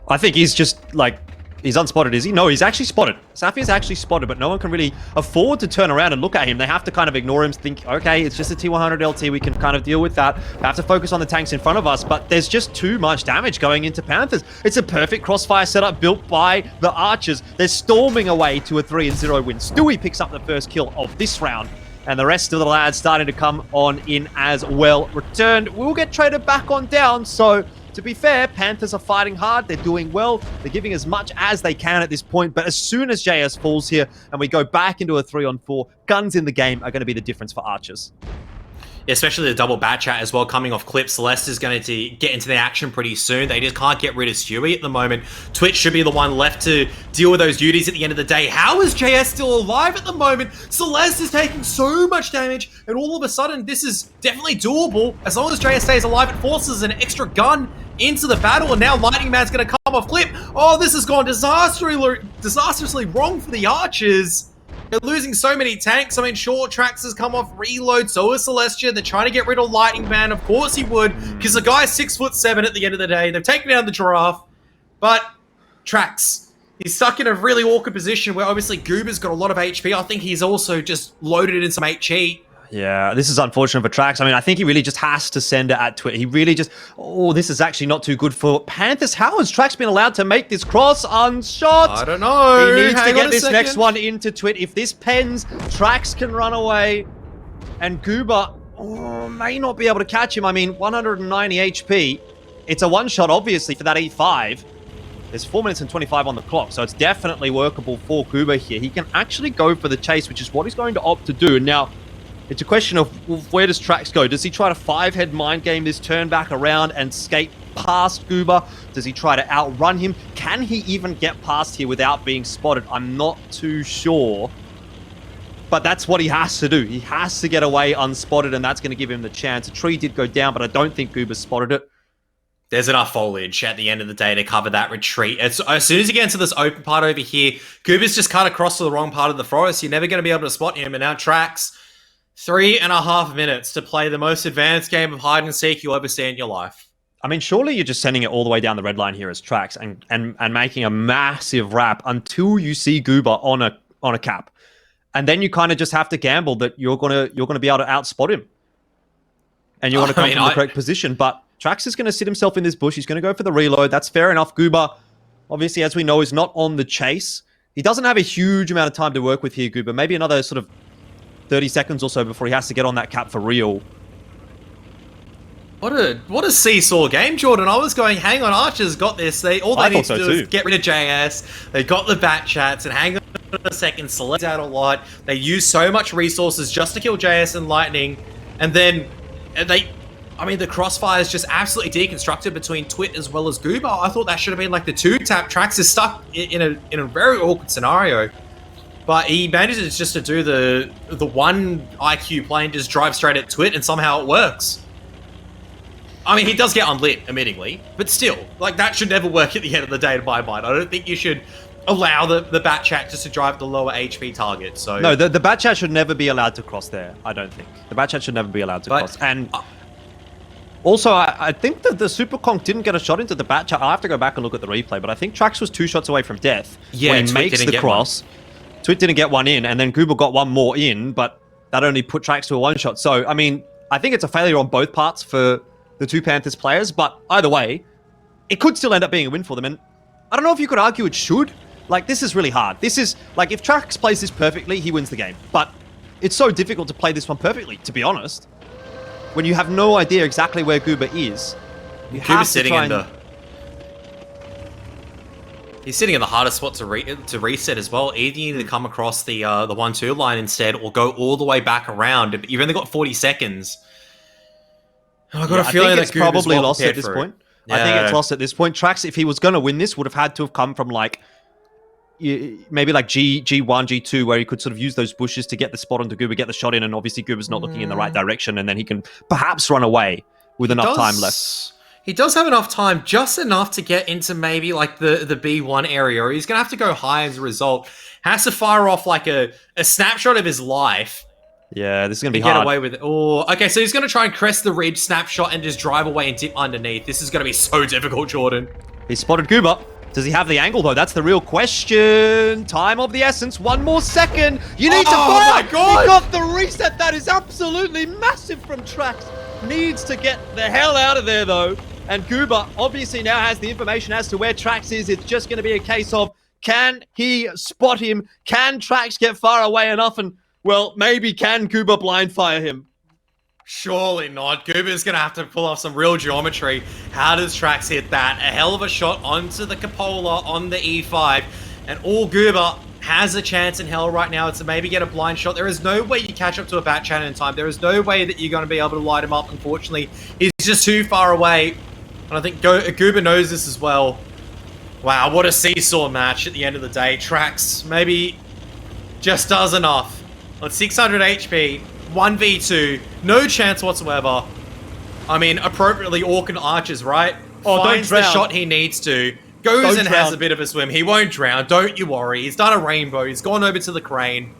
I think he's just like... He's unspotted, is he? No, he's actually spotted. Safi is actually spotted, but no one can really afford to turn around and look at him. They have to kind of ignore him, think, okay, it's just a T100 LT. We can kind of deal with that. We have to focus on the tanks in front of us, but there's just too much damage going into Panthers. It's a perfect crossfire setup built by the Archers. They're storming away to a 3-0 win. Stewie picks up the first kill of this round, and the rest of the lads starting to come on in as well. Returned will get traded back on down, so... To be fair, Panthers are fighting hard. They're doing well. They're giving as much as they can at this point. But as soon as JS falls here and we go back into a 3-on-4, guns in the game are going to be the difference for Archers. Yeah, especially the double bat chat as well coming off clip. Celeste is going to get into the action pretty soon. They just can't get rid of Stewie at the moment. Twitch should be the one left to deal with those duties at the end of the day. How is JS still alive at the moment? Celeste is taking so much damage, and all of a sudden, this is definitely doable. As long as JS stays alive, it forces an extra gun into the battle, and now Lightning Man's going to come off clip. Oh, this has gone disastrously wrong for the Archers. They're losing so many tanks. I mean, Short Tracks has come off reload, so is Celestia. They're trying to get rid of Lightning Man. Of course he would, because the guy's 6'7" at the end of the day. They've taken down the Giraffe, but Trax, he's stuck in a really awkward position where obviously Goober's got a lot of HP. I think he's also just loaded in some HE. Yeah, this is unfortunate for Trax. I mean, I think he really just has to send it at Twit. He really just... Oh, this is actually not too good for Panthers. How has Trax been allowed to make this cross unshot? I don't know. He needs to get this next one into Twit. If this pens, Trax can run away. And Goober may not be able to catch him. I mean, 190 HP. It's a one-shot, obviously, for that E5. There's 4 minutes and 25 on the clock, so it's definitely workable for Goober here. He can actually go for the chase, which is what he's going to opt to do. Now... It's a question of where does Trax go? Does he try to 5-head mind game this turn back around and skate past Goober? Does he try to outrun him? Can he even get past here without being spotted? I'm not too sure. But that's what he has to do. He has to get away unspotted, and that's going to give him the chance. A tree did go down, but I don't think Goober spotted it. There's enough foliage at the end of the day to cover that retreat. As soon as you get into this open part over here, Goober's just cut across to the wrong part of the forest. You're never going to be able to spot him. And now Trax, 3.5 minutes to play the most advanced game of hide and seek you'll ever see in your life. I mean, surely you're just sending it all the way down the red line here as Trax and making a massive wrap until you see Goober on a cap. And then you kind of just have to gamble that you're gonna be able to outspot him. And you want to come from the correct position. But Trax is going to sit himself in this bush. He's going to go for the reload. That's fair enough. Goober, obviously, as we know, is not on the chase. He doesn't have a huge amount of time to work with here, Goober. Maybe another sort of 30 seconds or so before he has to get on that cap for real. What a seesaw game, Jordan. I was going, hang on, Archer's got this. All they need to do is get rid of JS. They got the bat chats and hang on a second, select out a lot. They use so much resources just to kill JS and Lightning. And then the crossfire is just absolutely deconstructed between Twit as well as Goober. I thought that should have been like the 2-tap. Trax is stuck in a very awkward scenario. But he manages just to do the one IQ play and just drive straight at Twit, and somehow it works. I mean, he does get unlit, admittingly, but still, like, that should never work at the end of the day, to my mind. I don't think you should allow the bat chat just to drive the lower HP target. So no, the bat chat should never be allowed to cross there. I don't think the bat chat should never be allowed to cross. And also, I think that the Super Conk didn't get a shot into the bat chat. I'll have to go back and look at the replay, but I think Trax was 2 shots away from death when he makes the cross. Twit didn't get one in, and then Goober got one more in, but that only put Trax to a 1-shot. So, I mean, I think it's a failure on both parts for the 2 Panthers players, but either way, it could still end up being a win for them. And I don't know if you could argue it should. Like, this is really hard. This is, like, if Trax plays this perfectly, he wins the game. But it's so difficult to play this one perfectly, to be honest. When you have no idea exactly where Goober is, you have to try and... He's sitting in the hardest spot to reset as well. Either you need to come across the 1-2 line instead, or go all the way back around. You've only got 40 seconds. I got a feeling it's probably lost at this point. Yeah. I think it's lost at this point. Trax, if he was going to win this, would have had to have come from like maybe like G1, G2, where he could sort of use those bushes to get the spot onto Goober, get the shot in, and obviously Goober's not looking in the right direction, and then he can perhaps run away with enough time left. He does have enough time, just enough to get into maybe like the B1 area, or he's going to have to go high as a result. Has to fire off like a snapshot of his life. Yeah, this is going to be hard. Get away with it. Oh, okay, so he's going to try and crest the ridge, snapshot, and just drive away and dip underneath. This is going to be so difficult, Jordan. He spotted Goober. Does he have the angle, though? That's the real question. Time of the essence. 1 more second. You need to fire. Oh, my God. He got the reset. That is absolutely massive from Trax. Needs to get the hell out of there, though. And Goober obviously now has the information as to where Trax is. It's just going to be a case of, can he spot him? Can Trax get far away enough? And, well, maybe can Goober blind fire him? Surely not. Goober's going to have to pull off some real geometry. How does Trax hit that? A hell of a shot onto the cupola on the E5. And all Goober has a chance in hell right now is to maybe get a blind shot. There is no way you catch up to a bat channel in time. There is no way that you're going to be able to light him up, unfortunately. He's just too far away. And I think Goober knows this as well. Wow, what a seesaw match at the end of the day. Trax maybe just does enough. On 600 HP, 1v2, no chance whatsoever. I mean, appropriately Orc and Archers, right? Oh, finds don't the drown. shot he needs to. Goes and has a bit of a swim. He won't drown, don't you worry. He's done a rainbow. He's gone over to the crane.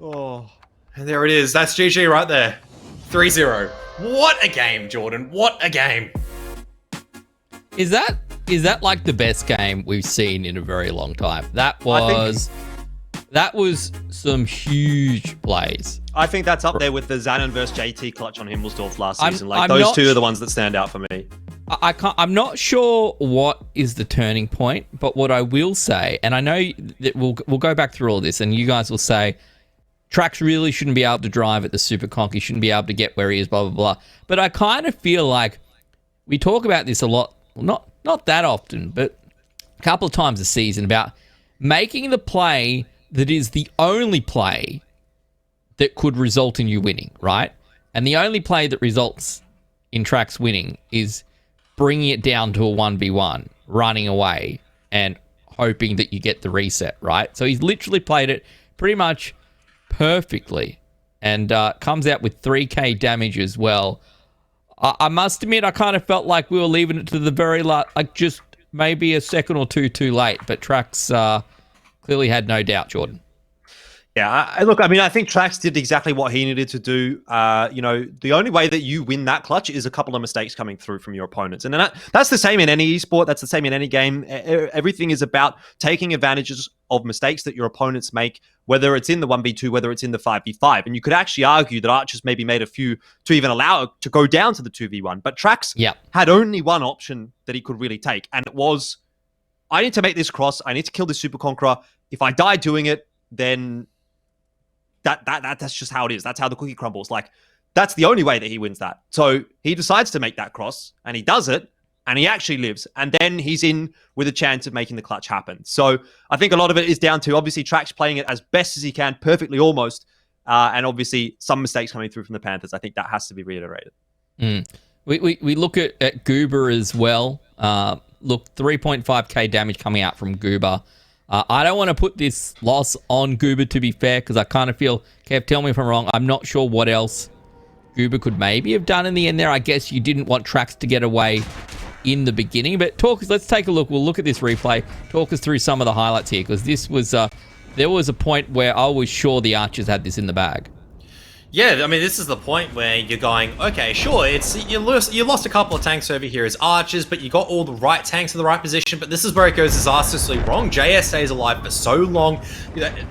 Oh. And there it is. That's GG right there. 3-0. What a game, Jordan. What a game. Is that like the best game we've seen in a very long time? That was some huge plays. I think that's up there with the Zanon versus JT clutch on Himmelsdorf last season. Those two are the ones that stand out for me. I'm not sure what is the turning point, but what I will say, and I know that we'll go back through all this, and you guys will say, Trax really shouldn't be able to drive at the Super Conk. He shouldn't be able to get where he is, blah, blah, blah. But I kind of feel like we talk about this a lot, well, not that often, but a couple of times a season, about making the play that is the only play that could result in you winning, right? And the only play that results in Trax winning is bringing it down to a 1v1, running away, and hoping that you get the reset, right? So he's literally played it pretty much perfectly and comes out with 3k damage as well. I must admit, I kind of felt like we were leaving it to the very last, like just maybe a second or two too late, but Trax clearly had no doubt, Jordan. Yeah, look, I mean, I think Trax did exactly what he needed to do. The only way that you win that clutch is a couple of mistakes coming through from your opponents. And then that's the same in any esport. That's the same in any game. Everything is about taking advantages of mistakes that your opponents make, whether it's in the 1v2, whether it's in the 5v5. And you could actually argue that Archers maybe made a few to even allow it to go down to the 2v1. But Trax had only one option that he could really take. And it was, I need to make this cross. I need to kill this Super Conqueror. If I die doing it, then that's just how it is. That's how the cookie crumbles. Like, that's the only way that he wins that. So he decides to make that cross, and he does it, and he actually lives. And then he's in with a chance of making the clutch happen. So I think a lot of it is down to, obviously, Trax playing it as best as he can, perfectly almost, and obviously some mistakes coming through from the Panthers. I think that has to be reiterated. We look at Goober as well. Look, 3.5k damage coming out from Goober. I don't want to put this loss on Goober, to be fair, because I kind of feel, Kev, tell me if I'm wrong, I'm not sure what else Goober could maybe have done in the end there. I guess you didn't want Trax to get away in the beginning, but let's take a look. We'll look at this replay, talk us through some of the highlights here, because this was, there was a point where I was sure the Archers had this in the bag. Yeah, I mean, this is the point where you're going, okay, sure, you lost a couple of tanks over here as Archers, but you got all the right tanks in the right position, but this is where it goes disastrously wrong. JS stays alive for so long.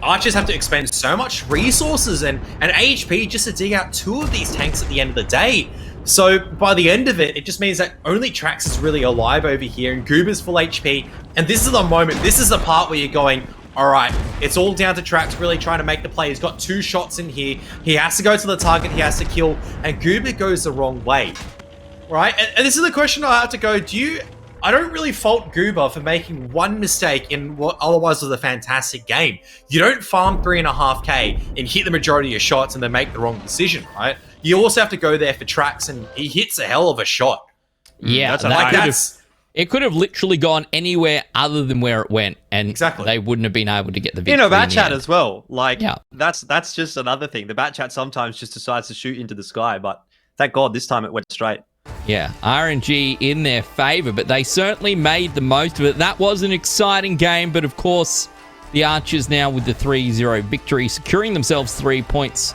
Archers have to expend so much resources and HP just to dig out two of these tanks at the end of the day. So by the end of it, it just means that only Trax is really alive over here, and Goober's full HP, and this is the moment, this is the part where you're going, all right, it's all down to Trax really trying to make the play. He's got two shots in here. He has to go to the target. He has to kill. And Goober goes the wrong way. Right? And this is the question I have to go. I don't really fault Goober for making one mistake in what otherwise was a fantastic game. You don't farm 3.5k and hit the majority of your shots and then make the wrong decision, right? You also have to go there for Trax, and he hits a hell of a shot. Yeah, it could have literally gone anywhere other than where it went, and they wouldn't have been able to get the victory. Bat chat as well. Like, that's just another thing. The bat chat sometimes just decides to shoot into the sky, but thank God this time it went straight. Yeah, RNG in their favor, but they certainly made the most of it. That was an exciting game, but of course, the Archers now with the 3-0 victory, securing themselves 3 points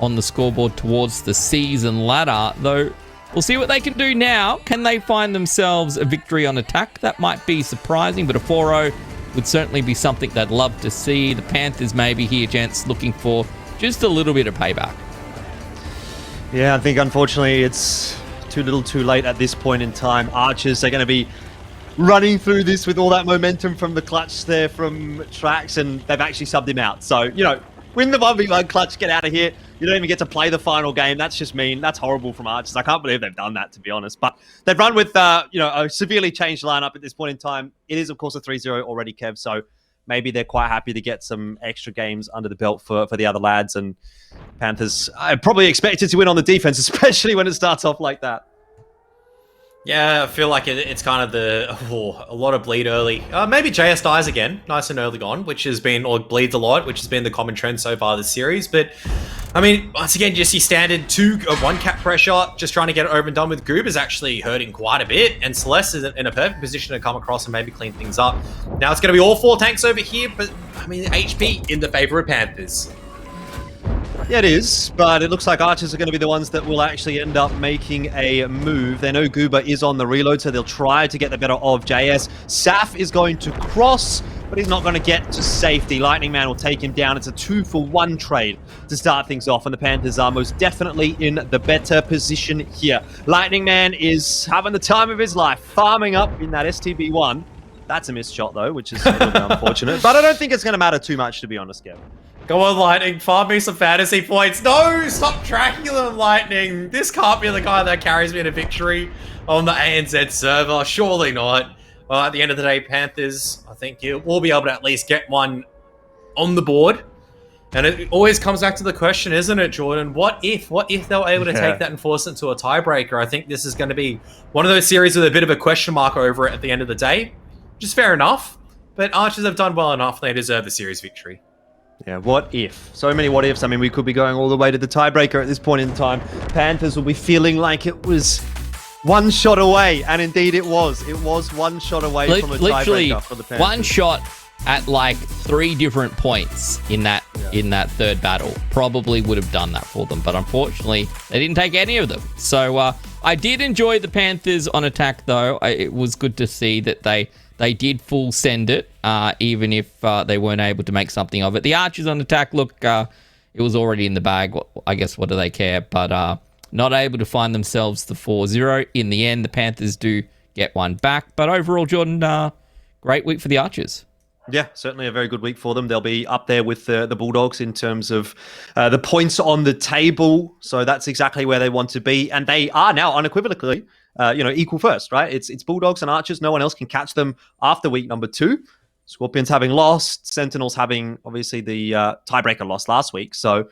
on the scoreboard towards the season ladder, though. We'll see what they can do now. Can they find themselves a victory on attack? That might be surprising, but a 4-0 would certainly be something they'd love to see. The Panthers maybe here, gents, looking for just a little bit of payback. Yeah, I think unfortunately it's too little too late at this point in time. Archers are going to be running through this with all that momentum from the clutch there from Trax, and they've actually subbed him out. So, win the 1v1 clutch, get out of here. You don't even get to play the final game. That's just mean. That's horrible from Archers. I can't believe they've done that, to be honest. But they've run with, a severely changed lineup at this point in time. It is, of course, a 3-0 already, Kev. So maybe they're quite happy to get some extra games under the belt for the other lads. And Panthers are probably expected to win on the defense, especially when it starts off like that. Yeah, I feel like it's kind of a lot of bleed early. Maybe JS dies again, nice and early on, or bleeds a lot, which has been the common trend so far this series. But, I mean, once again, just your standard 1 cap pressure, just trying to get it over and done with. Goober's actually hurting quite a bit, and Celeste is in a perfect position to come across and maybe clean things up. Now it's going to be all 4 tanks over here, but, I mean, HP in the favor of Panthers. Yeah, it is, but it looks like Archers are going to be the ones that will actually end up making a move. They know Goober is on the reload, so they'll try to get the better of JS. Saf is going to cross, but he's not going to get to safety. Lightning Man will take him down. It's a 2-for-1 trade to start things off, and the Panthers are most definitely in the better position here. Lightning Man is having the time of his life, farming up in that STB1. That's a missed shot, though, which is a little bit unfortunate, but I don't think it's going to matter too much, to be honest, Gavin. Go on, Lightning. Farm me some fantasy points. No! Stop tracking them, Lightning. This can't be the guy that carries me to victory on the ANZ server. Surely not. Well, at the end of the day, Panthers, I think you will be able to at least get one on the board. And it always comes back to the question, isn't it, Jordan? What if they were able to take that and force it to a tiebreaker? I think this is going to be one of those series with a bit of a question mark over it at the end of the day. Which is fair enough. But Archers have done well enough. They deserve the series victory. Yeah, what if? So many what ifs. I mean, we could be going all the way to the tiebreaker at this point in time. Panthers will be feeling like it was one shot away, and indeed it was. It was one shot away from a tiebreaker for the Panthers. One shot at like 3 different points in that third battle probably would have done that for them, but unfortunately they didn't take any of them. So I did enjoy the Panthers on attack, though. It was good to see that they did full send it, even if they weren't able to make something of it. The Archers on attack, look, it was already in the bag. I guess what do they care? But not able to find themselves the 4-0 in the end. The Panthers do get one back, but overall, Jordan, great week for the Archers. Yeah, certainly a very good week for them. They'll be up there with the Bulldogs in terms of the points on the table. So that's exactly where they want to be. And they are now unequivocally, equal first, right? It's Bulldogs and Archers. No one else can catch them after week number 2. Skorpions having lost, Sentinels having obviously the tiebreaker loss last week. So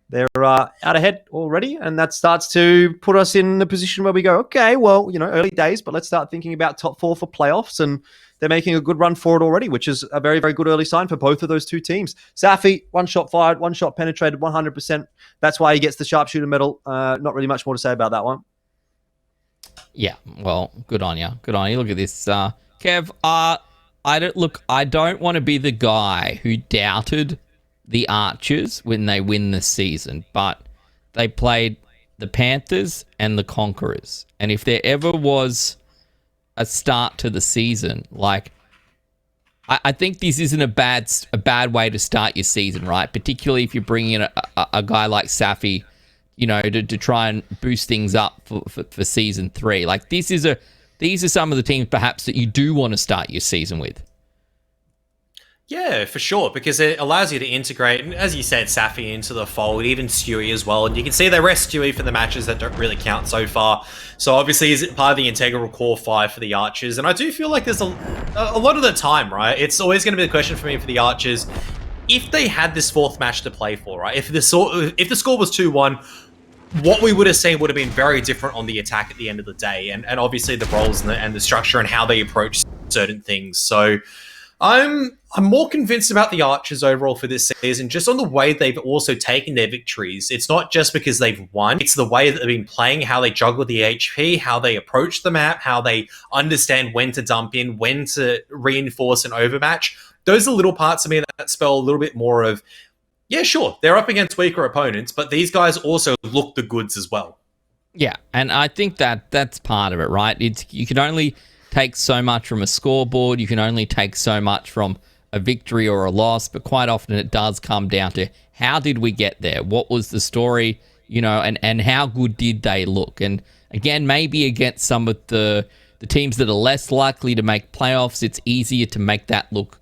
they're out ahead already. And that starts to put us in the position where we go, okay, well, early days, but let's start thinking about top 4 for playoffs. And they're making a good run for it already, which is a very, very good early sign for both of those two teams. Safi, 1 shot fired, 1 shot penetrated, 100%. That's why he gets the sharpshooter medal. Not really much more to say about that one. Yeah, well, good on you. Good on you. Look at this. Kev, I don't want to be the guy who doubted the Archers when they win this season, but they played the Panthers and the Conquerors. And if there ever was a start to the season, like, I think this isn't a bad way to start your season, right? Particularly if you're bringing in a guy like Safi, to try and boost things up for season 3. Like, these are some of the teams perhaps that you do want to start your season with. Yeah, for sure, because it allows you to integrate, and as you said, Safi into the fold, even Stewie as well. And you can see they rest Stewie for the matches that don't really count so far. So obviously, is it part of the integral core 5 for the Archers? And I do feel like there's a lot of the time, right? It's always going to be the question for me for the Archers. If they had this 4th match to play for, right? If the score was 2-1, what we would have seen would have been very different on the attack at the end of the day. And obviously the roles and the structure and how they approach certain things. So I'm more convinced about the Archers overall for this season, just on the way they've also taken their victories. It's not just because they've won, it's the way that they've been playing, how they juggle the HP, how they approach the map, how they understand when to dump in, when to reinforce an overmatch. Those are little parts of me that spell a little bit more of, yeah, sure, they're up against weaker opponents, but these guys also look the goods as well. Yeah, and I think that's part of it, right? You can only take so much from a scoreboard. You can only take so much from a victory or a loss, but quite often it does come down to how did we get there? What was the story, and how good did they look? And again, maybe against some of the teams that are less likely to make playoffs, it's easier to make that look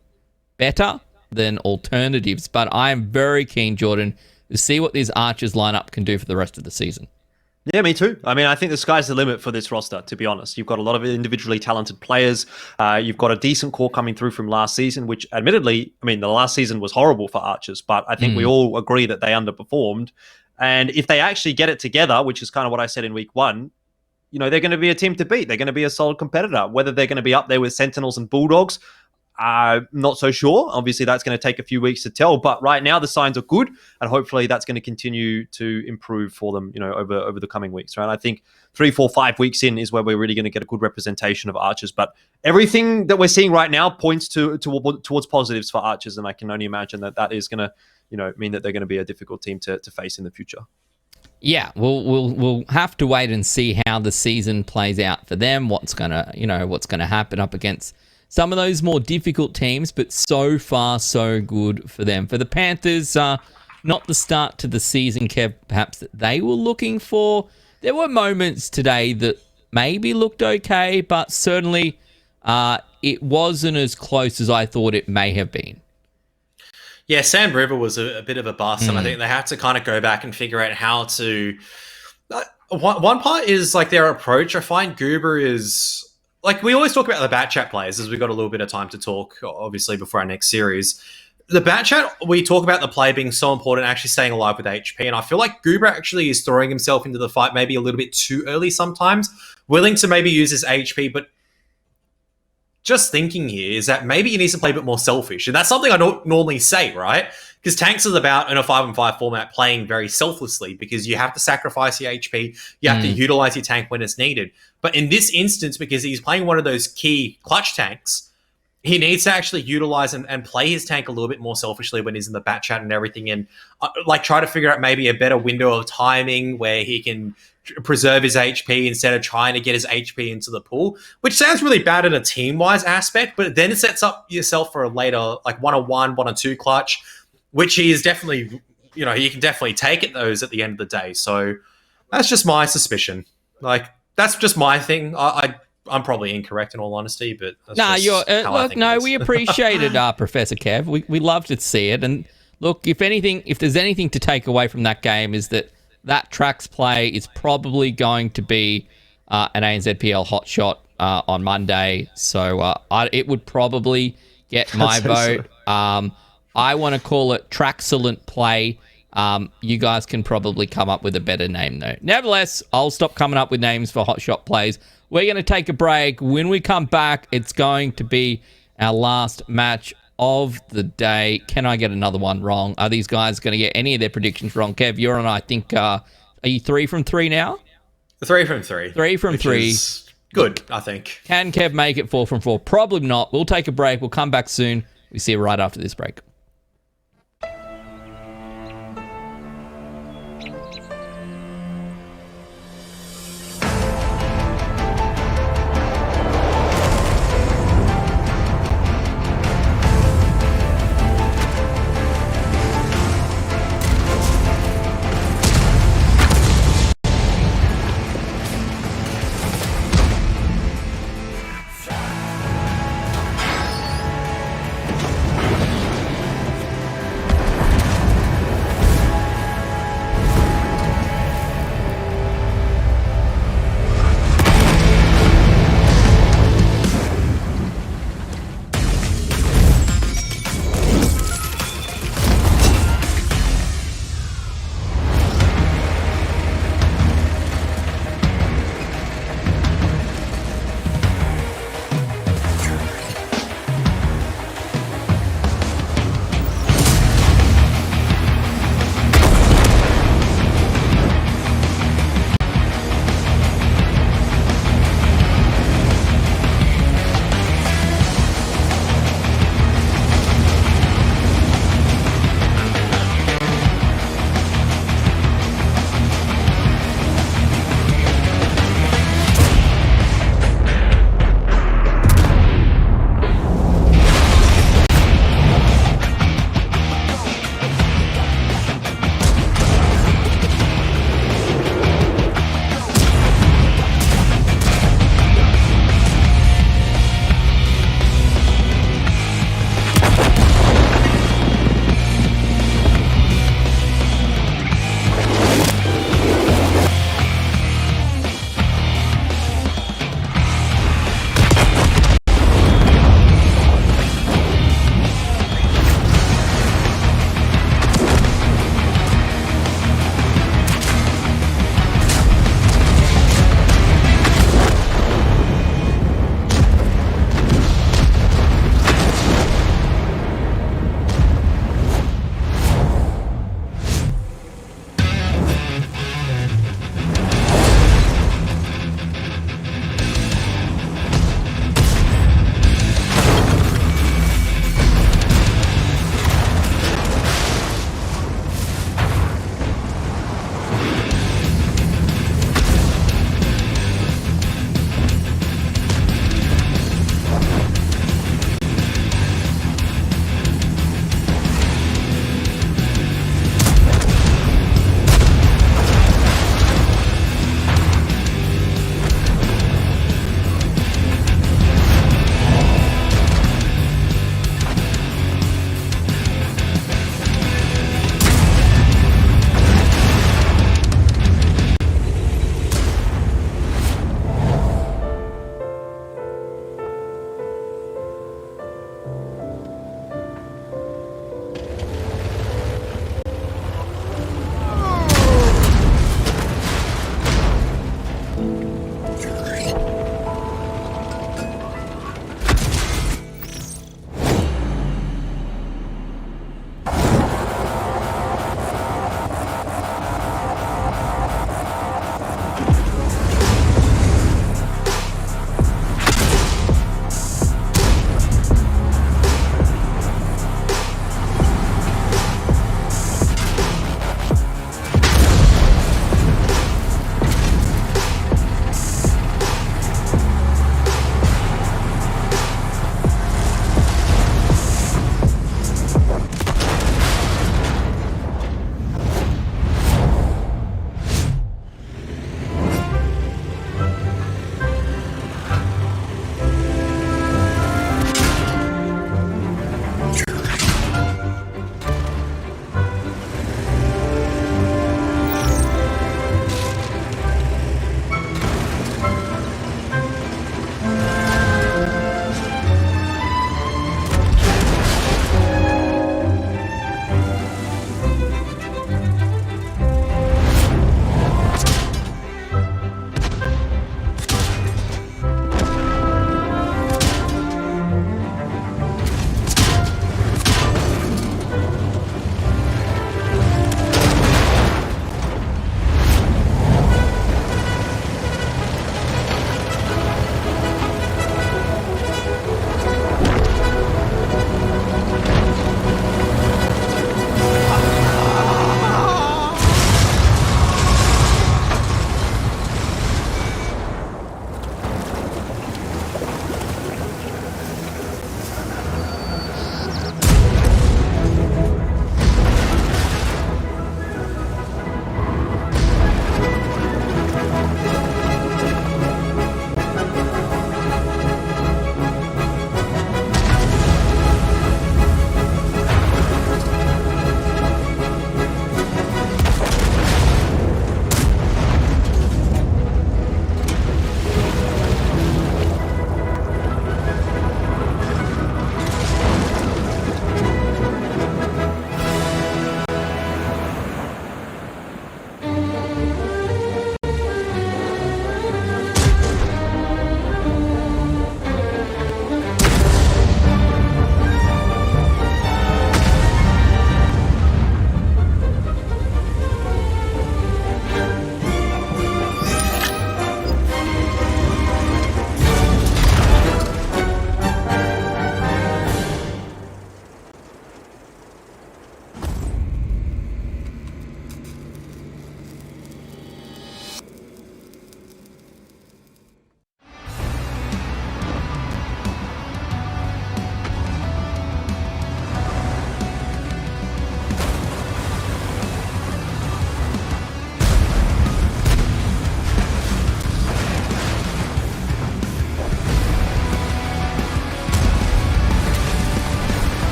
better than alternatives. But I am very keen, Jordan, to see what this Archers lineup can do for the rest of the season. Yeah, me too. I mean, I think the sky's the limit for this roster, to be honest. You've got a lot of individually talented players. You've got a decent core coming through from last season, which admittedly, I mean, the last season was horrible for Archers, but I think we all agree that they underperformed. And if they actually get it together, which is kind of what I said in week 1, they're going to be a team to beat. They're going to be a solid competitor. Whether they're going to be up there with Sentinels and Bulldogs, not so sure. Obviously, that's going to take a few weeks to tell. But right now, the signs are good, and hopefully, that's going to continue to improve for them. Over the coming weeks. Right? I think 3, 4, 5 weeks in is where we're really going to get a good representation of Archers. But everything that we're seeing right now points towards positives for Archers, and I can only imagine that is going to mean that they're going to be a difficult team to face in the future. Yeah, we'll have to wait and see how the season plays out for them. What's gonna happen up against some of those more difficult teams, but so far, so good for them. For the Panthers, not the start to the season, Kev, perhaps that they were looking for. There were moments today that maybe looked okay, but certainly it wasn't as close as I thought it may have been. Yeah, Sam River was a bit of a bust, and I think they have to kind of go back and figure out how to... One part is like their approach. I find Goober is... Like, we always talk about the bat chat players as we've got a little bit of time to talk, obviously, before our next series. the bat chat, we talk about the play being so important, actually staying alive with HP, and I feel like Goober actually is throwing himself into the fight maybe a little bit too early sometimes, willing to maybe use his HP, but just thinking here is that maybe he needs to play a bit more selfish, and that's something I don't normally say, right? Because Tanks is about, in a 5-on-5 format, playing very selflessly, because you have to sacrifice your HP, you have to utilize your tank when it's needed. But in this instance, because he's playing one of those key clutch tanks, he needs to actually utilize and play his tank a little bit more selfishly when he's in the bat chat and everything, and like try to figure out maybe a better window of timing where he can preserve his HP instead of trying to get his HP into the pool, which sounds really bad in a team-wise aspect, but then it sets up yourself for a later, like 1-on-1, 1-on-2 clutch, which he is definitely, you can definitely take at those at the end of the day. So that's just my suspicion. Like, that's just my thing. I'm probably incorrect in all honesty, but that's we appreciated Professor Kev. We love to see it. And look, if there's anything to take away from that game, is that Trax play is probably going to be an ANZPL hot shot on Monday. So it would probably get my vote. I want to call it Traxcellent play. You guys can probably come up with a better name, though. Nevertheless, I'll stop coming up with names for hot shot plays. We're going to take a break. When we come back, it's going to be our last match of the day. Can I get another one wrong? Are these guys going to get any of their predictions wrong? Kev, you're on, I think, are you 3 from 3 now? 3 from 3. 3 from 3. Is good, I think. Can Kev make it 4 from 4? Probably not. We'll take a break. We'll come back soon. We see you right after this break.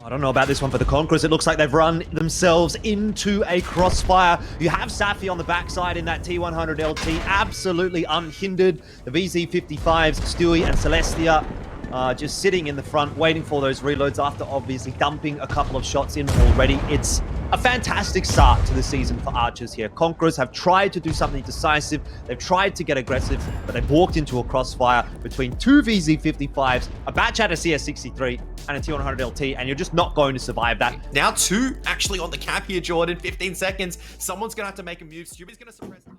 I don't know about this one for the Conquerors. It looks like they've run themselves into a crossfire. You have Safi on the backside in that T100 LT, absolutely unhindered. The VZ55s, Stewie and Celestia, just sitting in the front, waiting for those reloads after obviously dumping a couple of shots in already. It's a fantastic start to the season for Archers here. Conquerors have tried to do something decisive. They've tried to get aggressive, but they've walked into a crossfire between two VZ55s, a batch out of CS63, and a T100 LT, and you're just not going to survive that. Now 2 actually on the cap here, Jordan. 15 seconds. Someone's going to have to make a move. Stewie's going to suppress them.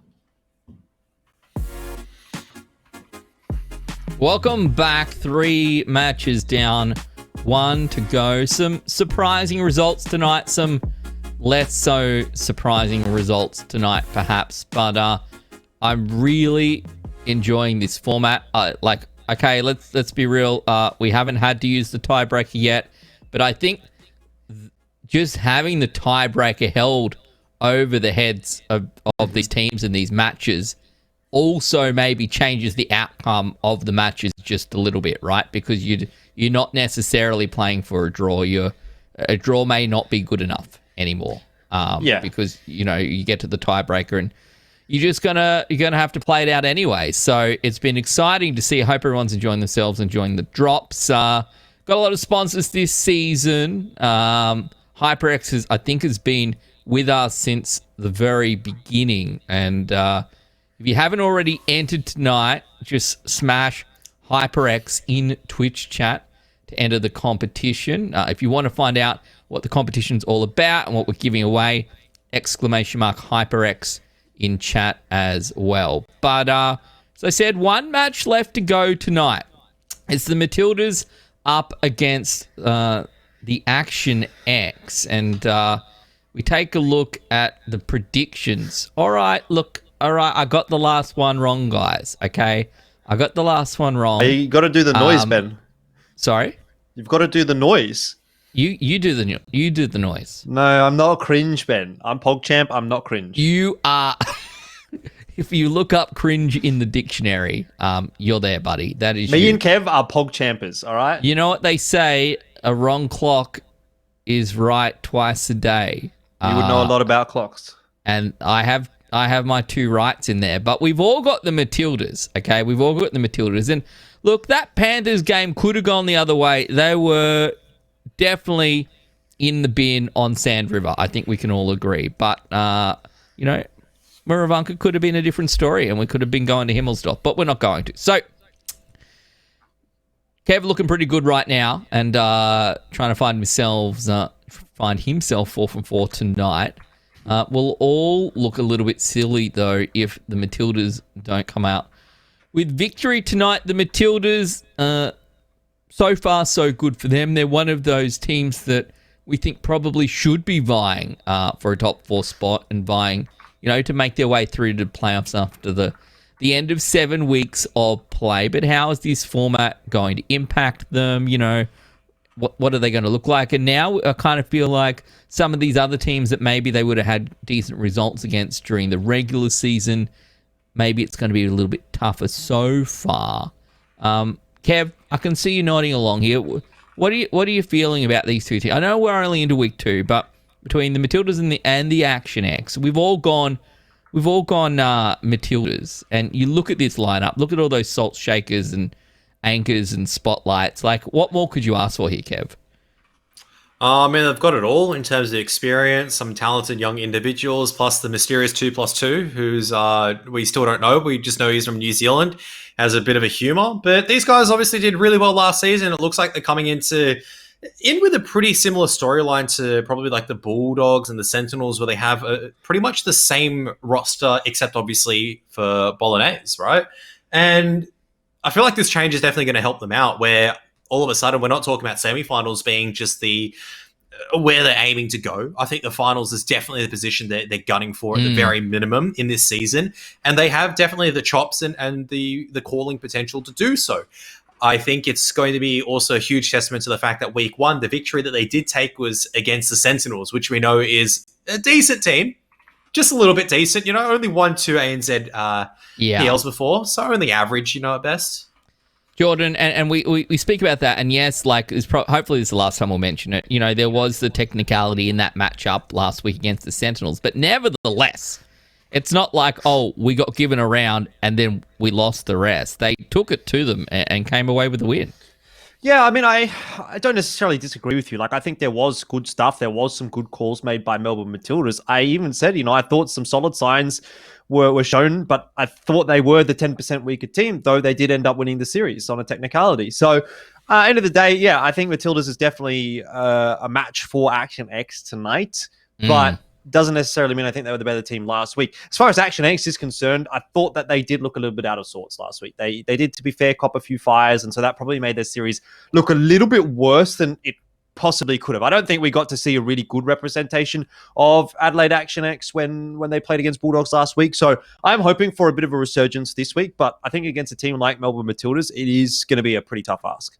Welcome back. 3 matches down, 1 to go. Some surprising results tonight. Some less so surprising results tonight, perhaps. But I'm really enjoying this format. Okay, let's be real. We haven't had to use the tiebreaker yet, but I think just having the tiebreaker held over the heads of these teams in these matches also maybe changes the outcome of the matches just a little bit, right? Because you're not necessarily playing for a draw. A draw may not be good enough anymore. Because you get to the tiebreaker and you're gonna have to play it out anyway. So it's been exciting to see. I hope everyone's enjoying themselves, enjoying the drops. Got a lot of sponsors this season. HyperX has been with us since the very beginning. And if you haven't already entered tonight, just smash HyperX in Twitch chat to enter the competition. If you want to find out what the competition's all about and what we're giving away, !HyperX in chat as well. But as I said, 1 match left to go tonight. It's the Matildas up against the Action X, and we take a look at the predictions. All right, I got the last one wrong, guys. Okay, I got the last one wrong. You got to do the noise, Ben. Sorry, you've got to do the noise. You do the noise. No, I'm not cringe, Ben. I'm PogChamp. I'm not cringe. You are. If you look up cringe in the dictionary, you're there, buddy. That is me you. and Kev are PogChampers. All right. You know what they say? A wrong clock is right twice a day. You would know a lot about clocks. And I have my 2 rights in there. But we've all got the Matildas. Okay, we've all got the Matildas. And look, that Panthers game could have gone the other way. They were definitely in the bin on Sand River. I think we can all agree. But, Muravanka could have been a different story and we could have been going to Himmelsdorf, but we're not going to. So, Kev looking pretty good right now and trying to find himself 4 from 4 tonight. We'll all look a little bit silly, though, if the Matildas don't come out with victory tonight. The Matildas, so far, so good for them. They're one of those teams that we think probably should be vying for a top 4 spot and vying, to make their way through to playoffs after the end of 7 weeks of play. But how is this format going to impact them? What are they going to look like? And now I kind of feel like some of these other teams that maybe they would have had decent results against during the regular season, maybe it's going to be a little bit tougher so far. Kev, I can see you nodding along here. What are you feeling about these 2 teams? I know we're only into week 2, but between the Matildas and the Action X, we've all gone Matildas. And you look at this lineup, look at all those salt shakers and anchors and spotlights. Like, what more could you ask for here, Kev? They've got it all in terms of experience, some talented young individuals, plus the mysterious 2+2, who's we still don't know. We just know he's from New Zealand, has a bit of a humor. But these guys obviously did really well last season. It looks like they're coming in with a pretty similar storyline to probably like the Bulldogs and the Sentinels, where they have pretty much the same roster, except obviously for Bolognese, right? And I feel like this change is definitely going to help them out, where all of a sudden we're not talking about semifinals being just the where they're aiming to go. I think the finals is definitely the position that they're gunning for at the very minimum in this season. And they have definitely the chops and the calling potential to do so. I think it's going to be also a huge testament to the fact that week 1, the victory that they did take was against the Sentinels, which we know is a decent team. Just a little bit decent, only won 2 ANZ PLs before, so only average, at best. Jordan, and we speak about that, and yes, like hopefully this is the last time we'll mention it. You know, there was the technicality in that matchup last week against the Sentinels, but nevertheless, it's not like, oh, we got given a round and then we lost the rest. They took it to them and came away with the win. Yeah, I mean, I don't necessarily disagree with you. Like, I think there was good stuff. There was some good calls made by Melbourne Matildas. I even said, I thought some solid signs were shown, but I thought they were the 10% weaker team, though they did end up winning the series on a technicality. So, end of the day, yeah, I think Matildas is definitely a match for Action X tonight, but doesn't necessarily mean I think they were the better team last week. As far as Action X is concerned, I thought that they did look a little bit out of sorts last week. They did, to be fair, cop a few fires, and so that probably made their series look a little bit worse than it possibly could have. I don't think we got to see a really good representation of Adelaide Action X when they played against Bulldogs last week. So I'm hoping for a bit of a resurgence this week, but I think against a team like Melbourne Matildas, it is going to be a pretty tough ask.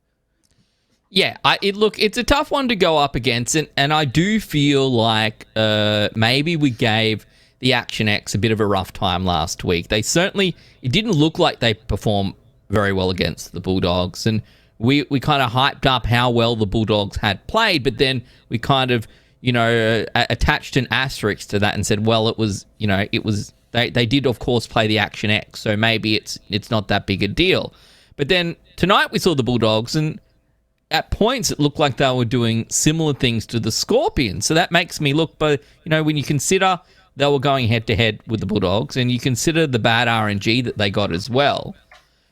Yeah, it's a tough one to go up against, and I do feel like maybe we gave the Action X a bit of a rough time last week. It didn't look like they performed very well against the Bulldogs, and we kind of hyped up how well the Bulldogs had played, but then we kind of, attached an asterisk to that and said, well, they did, of course, play the Action X, so maybe it's not that big a deal. But then tonight we saw the Bulldogs, and at points, it looked like they were doing similar things to the Skorpions. So that makes me look, but when you consider they were going head-to-head with the Bulldogs, and you consider the bad RNG that they got as well,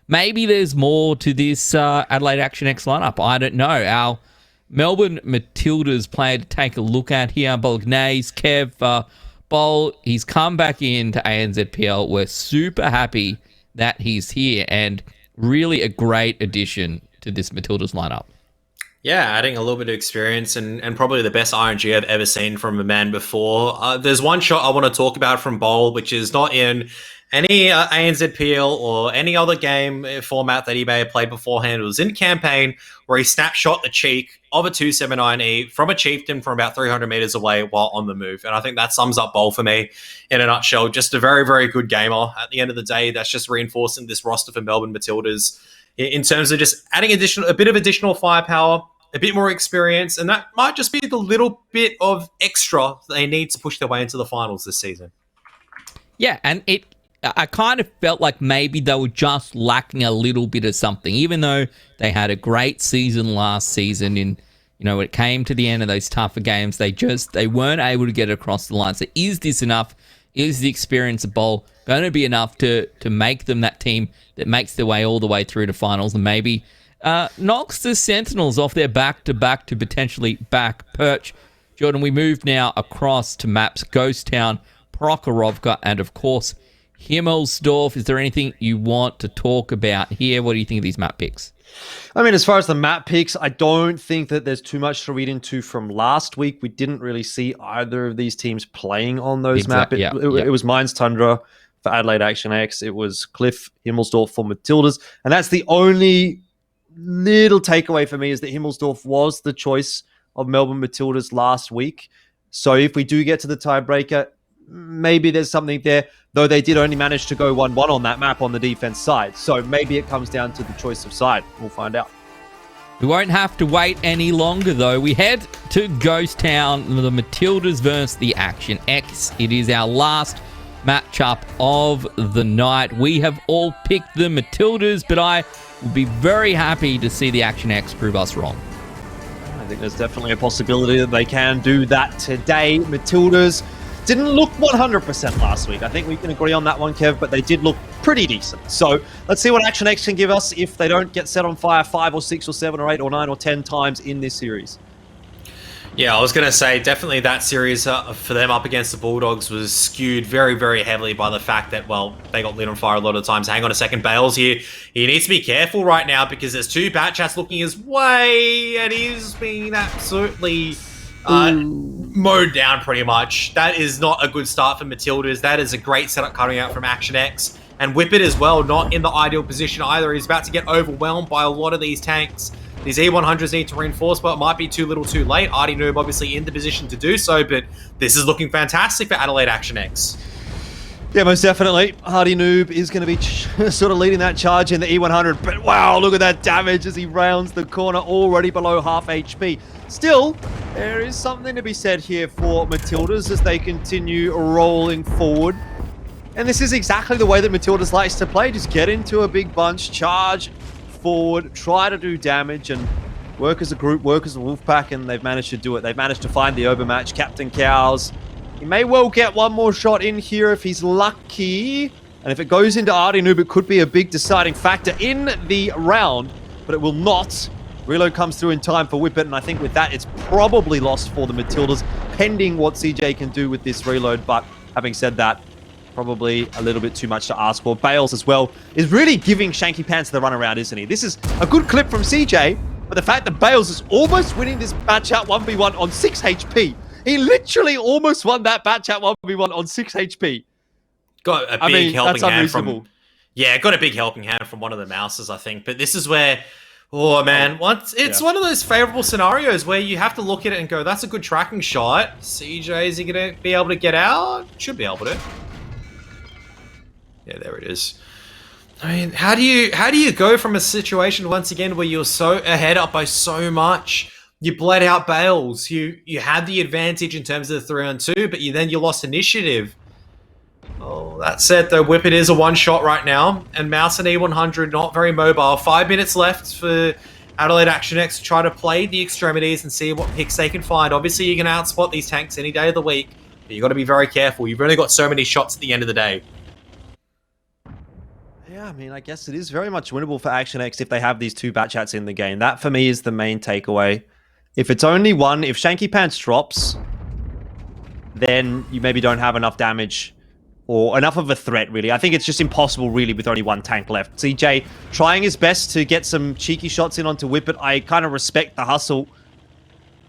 maybe there's more to this Adelaide Action X lineup. I don't know. Our Melbourne Matildas player to take a look at here, Bulldgos, Kev, Bowl, he's come back into ANZPL. We're super happy that he's here, and really a great addition to this Matildas lineup. Yeah, adding a little bit of experience and probably the best RNG I've ever seen from a man before. There's one shot I want to talk about from Bowl, which is not in any ANZPL or any other game format that he may have played beforehand. It was in campaign where he snapshot the cheek of a 279E from a chieftain from about 300 meters away while on the move. And I think that sums up Bowl for me in a nutshell. Just a very, very good gamer. At the end of the day, that's just reinforcing this roster for Melbourne Matildas in terms of just adding a bit of additional firepower, a bit more experience, and that might just be the little bit of extra they need to push their way into the finals this season. Yeah, and I kind of felt like maybe they were just lacking a little bit of something, even though they had a great season last season. When it came to the end of those tougher games, they weren't able to get across the line. So is this enough? Is the experience of Bowl going to be enough to make them that team that makes their way all the way through to finals and maybe knocks the Sentinels off their back-to-back to potentially back perch? Jordan, we move now across to maps Ghost Town, Prokhorovka, and of course Himmelsdorf. Is there anything you want to talk about here? What do you think of these map picks? I mean, as far as the map picks, I don't think that there's too much to read into from last week. We didn't really see either of these teams playing on those maps. It was Mines Tundra for Adelaide Action X. It was Cliff Himmelsdorf for Matildas. And that's the only little takeaway for me, is that Himmelsdorf was the choice of Melbourne Matildas last week. So if we do get to the tiebreaker, maybe there's something there, though they did only manage to go 1-1 on that map on the defense side. So maybe it comes down to the choice of side. We'll find out. We won't have to wait any longer, though. We head to Ghost Town, the Matildas versus the Action X. It is our last matchup of the night. We have all picked the Matildas, but I would be very happy to see the Action X prove us wrong. I think there's definitely a possibility that they can do that today. Matildas didn't look 100% last week. I think we can agree on that one, Kev, but they did look pretty decent. So let's see what Action X can give us if they don't get set on fire 5 or 6 or 7 or 8 or 9 or 10 times in this series. Yeah, I was going to say, definitely that series for them up against the Bulldogs was skewed very, very heavily by the fact that, well, they got lit on fire a lot of times. Hang on a second, Bales here. He needs to be careful right now because there's 2 Batchats looking his way, and he's being absolutely mowed down pretty much. That is not a good start for Matildas. That is a great setup coming out from Action X. And Whippet as well, not in the ideal position either. He's about to get overwhelmed by a lot of these tanks. These E100s need to reinforce, but it might be too little too late. Artie Noob obviously in the position to do so, but this is looking fantastic for Adelaide Action X. Yeah, most definitely. Hardy Noob is going to be sort of leading that charge in the E100. But wow, look at that damage as he rounds the corner, already below half HP. Still, there is something to be said here for Matildas as they continue rolling forward. And this is exactly the way that Matildas likes to play. Just get into a big bunch, charge forward, try to do damage, and work as a group, work as a wolf pack, and they've managed to do it. They've managed to find the overmatch. Captain Cows, he may well get one more shot in here if he's lucky. And if it goes into Hardy Noob, it could be a big deciding factor in the round, but it will not. Reload comes through in time for Whippet, and I think with that, it's probably lost for the Matildas, pending what CJ can do with this reload. But having said that, probably a little bit too much to ask for. Bales as well is really giving Shanky Pants the runaround, isn't he? This is a good clip from CJ, but the fact that Bales is almost winning this match out 1v1 on 6 HP. He literally almost won that batch out 1v1 on 6 HP. Got a big helping hand from... Yeah, got a big helping hand from one of the mouses, I think. But this is where... Oh, man. It's one of those favorable scenarios where you have to look at it and go, that's a good tracking shot. CJ, is he going to be able to get out? Should be able to. Yeah, there it is. I mean, how do you go from a situation, once again, where you're so ahead up by so much... You bled out Bales. You had the advantage in terms of the 3-on-2, but you lost initiative. Oh, that said, though, Whippet is a one-shot right now, and Mouse and E100 not very mobile. 5 minutes left for Adelaide Action X to try to play the extremities and see what picks they can find. Obviously, you can outspot these tanks any day of the week, but you got to be very careful. You've only got so many shots at the end of the day. Yeah, I mean, I guess it is very much winnable for Action X if they have these two bat chats in the game. That, for me, is the main takeaway. If it's only one, if Shanky Pants drops, then you maybe don't have enough damage or enough of a threat, really. I think it's just impossible, really, with only one tank left. CJ trying his best to get some cheeky shots in onto Whippet. I kind of respect the hustle.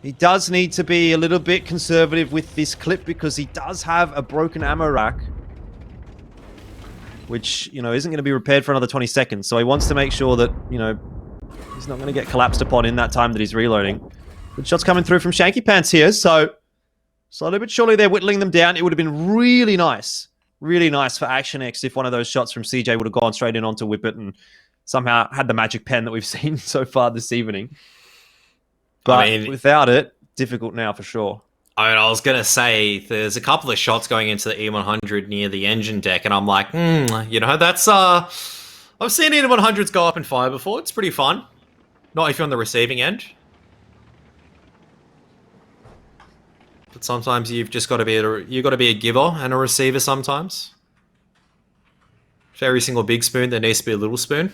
He does need to be a little bit conservative with this clip because he does have a broken ammo rack, which, you know, isn't going to be repaired for another 20 seconds. So he wants to make sure that, you know, he's not going to get collapsed upon in that time that he's reloading. Good shots coming through from Shanky Pants here, so slowly but surely they're whittling them down. It would have been really nice for Action X if one of those shots from CJ would have gone straight in onto Whippet and somehow had the magic pen that we've seen so far this evening. But without it, difficult now for sure. I was going to say, there's a couple of shots going into the E100 near the engine deck, and I'm like, you know, that's... I've seen E100s go up and fire before. It's pretty fun. Not if you're on the receiving end. But sometimes you've just got to be a giver and a receiver sometimes. For every single big spoon, there needs to be a little spoon.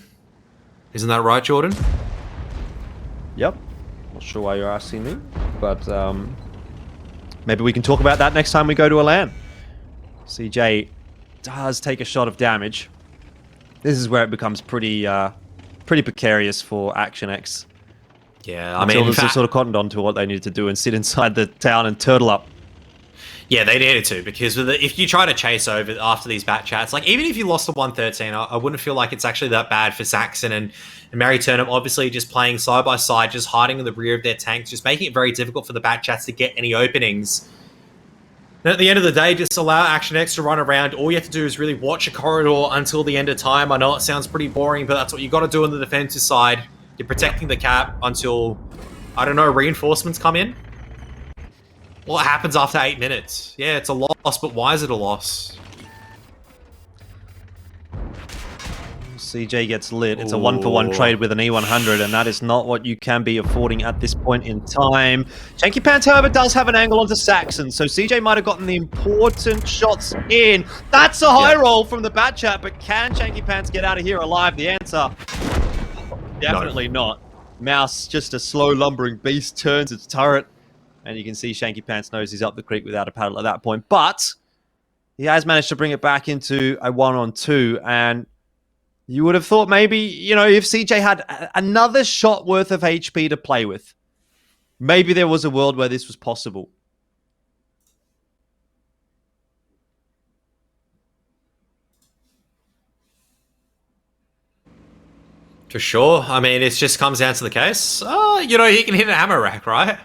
Isn't that right, Jordan? Yep. Not sure why you're asking me, but maybe we can talk about that next time we go to a LAN. CJ does take a shot of damage. This is where it becomes pretty precarious for Action X. Yeah, I mean, Matildas have sort of cottoned on to what they needed to do and sit inside the town and turtle up. Yeah, they needed to, because if you try to chase over after these bat chats, like even if you lost to 113, I wouldn't feel like it's actually that bad for Saxon and Mary Turnham, obviously just playing side by side, just hiding in the rear of their tanks, just making it very difficult for the bat chats to get any openings. And at the end of the day, just allow Action X to run around. All you have to do is really watch a corridor until the end of time. I know it sounds pretty boring, but that's what you got to do on the defensive side. You're protecting the cap until, I don't know, reinforcements come in. What happens after 8 minutes? Yeah, it's a loss, but why is it a loss? CJ gets lit. It's a 1-for-1 trade with an E100, and that is not what you can be affording at this point in time. Shanky Pants, however, does have an angle onto Saxon, so CJ might have gotten the important shots in. That's a high roll from the bat chat, but can Shanky Pants get out of here alive? The answer, definitely not. Mouse, just a slow lumbering beast, turns its turret, and you can see Shanky Pants knows he's up the creek without a paddle at that point, but he has managed to bring it back into a 1-on-2, and you would have thought maybe, you know, if CJ had another shot worth of HP to play with, maybe there was a world where this was possible. For sure. I mean, it just comes down to the case. You know, he can hit an ammo rack, right?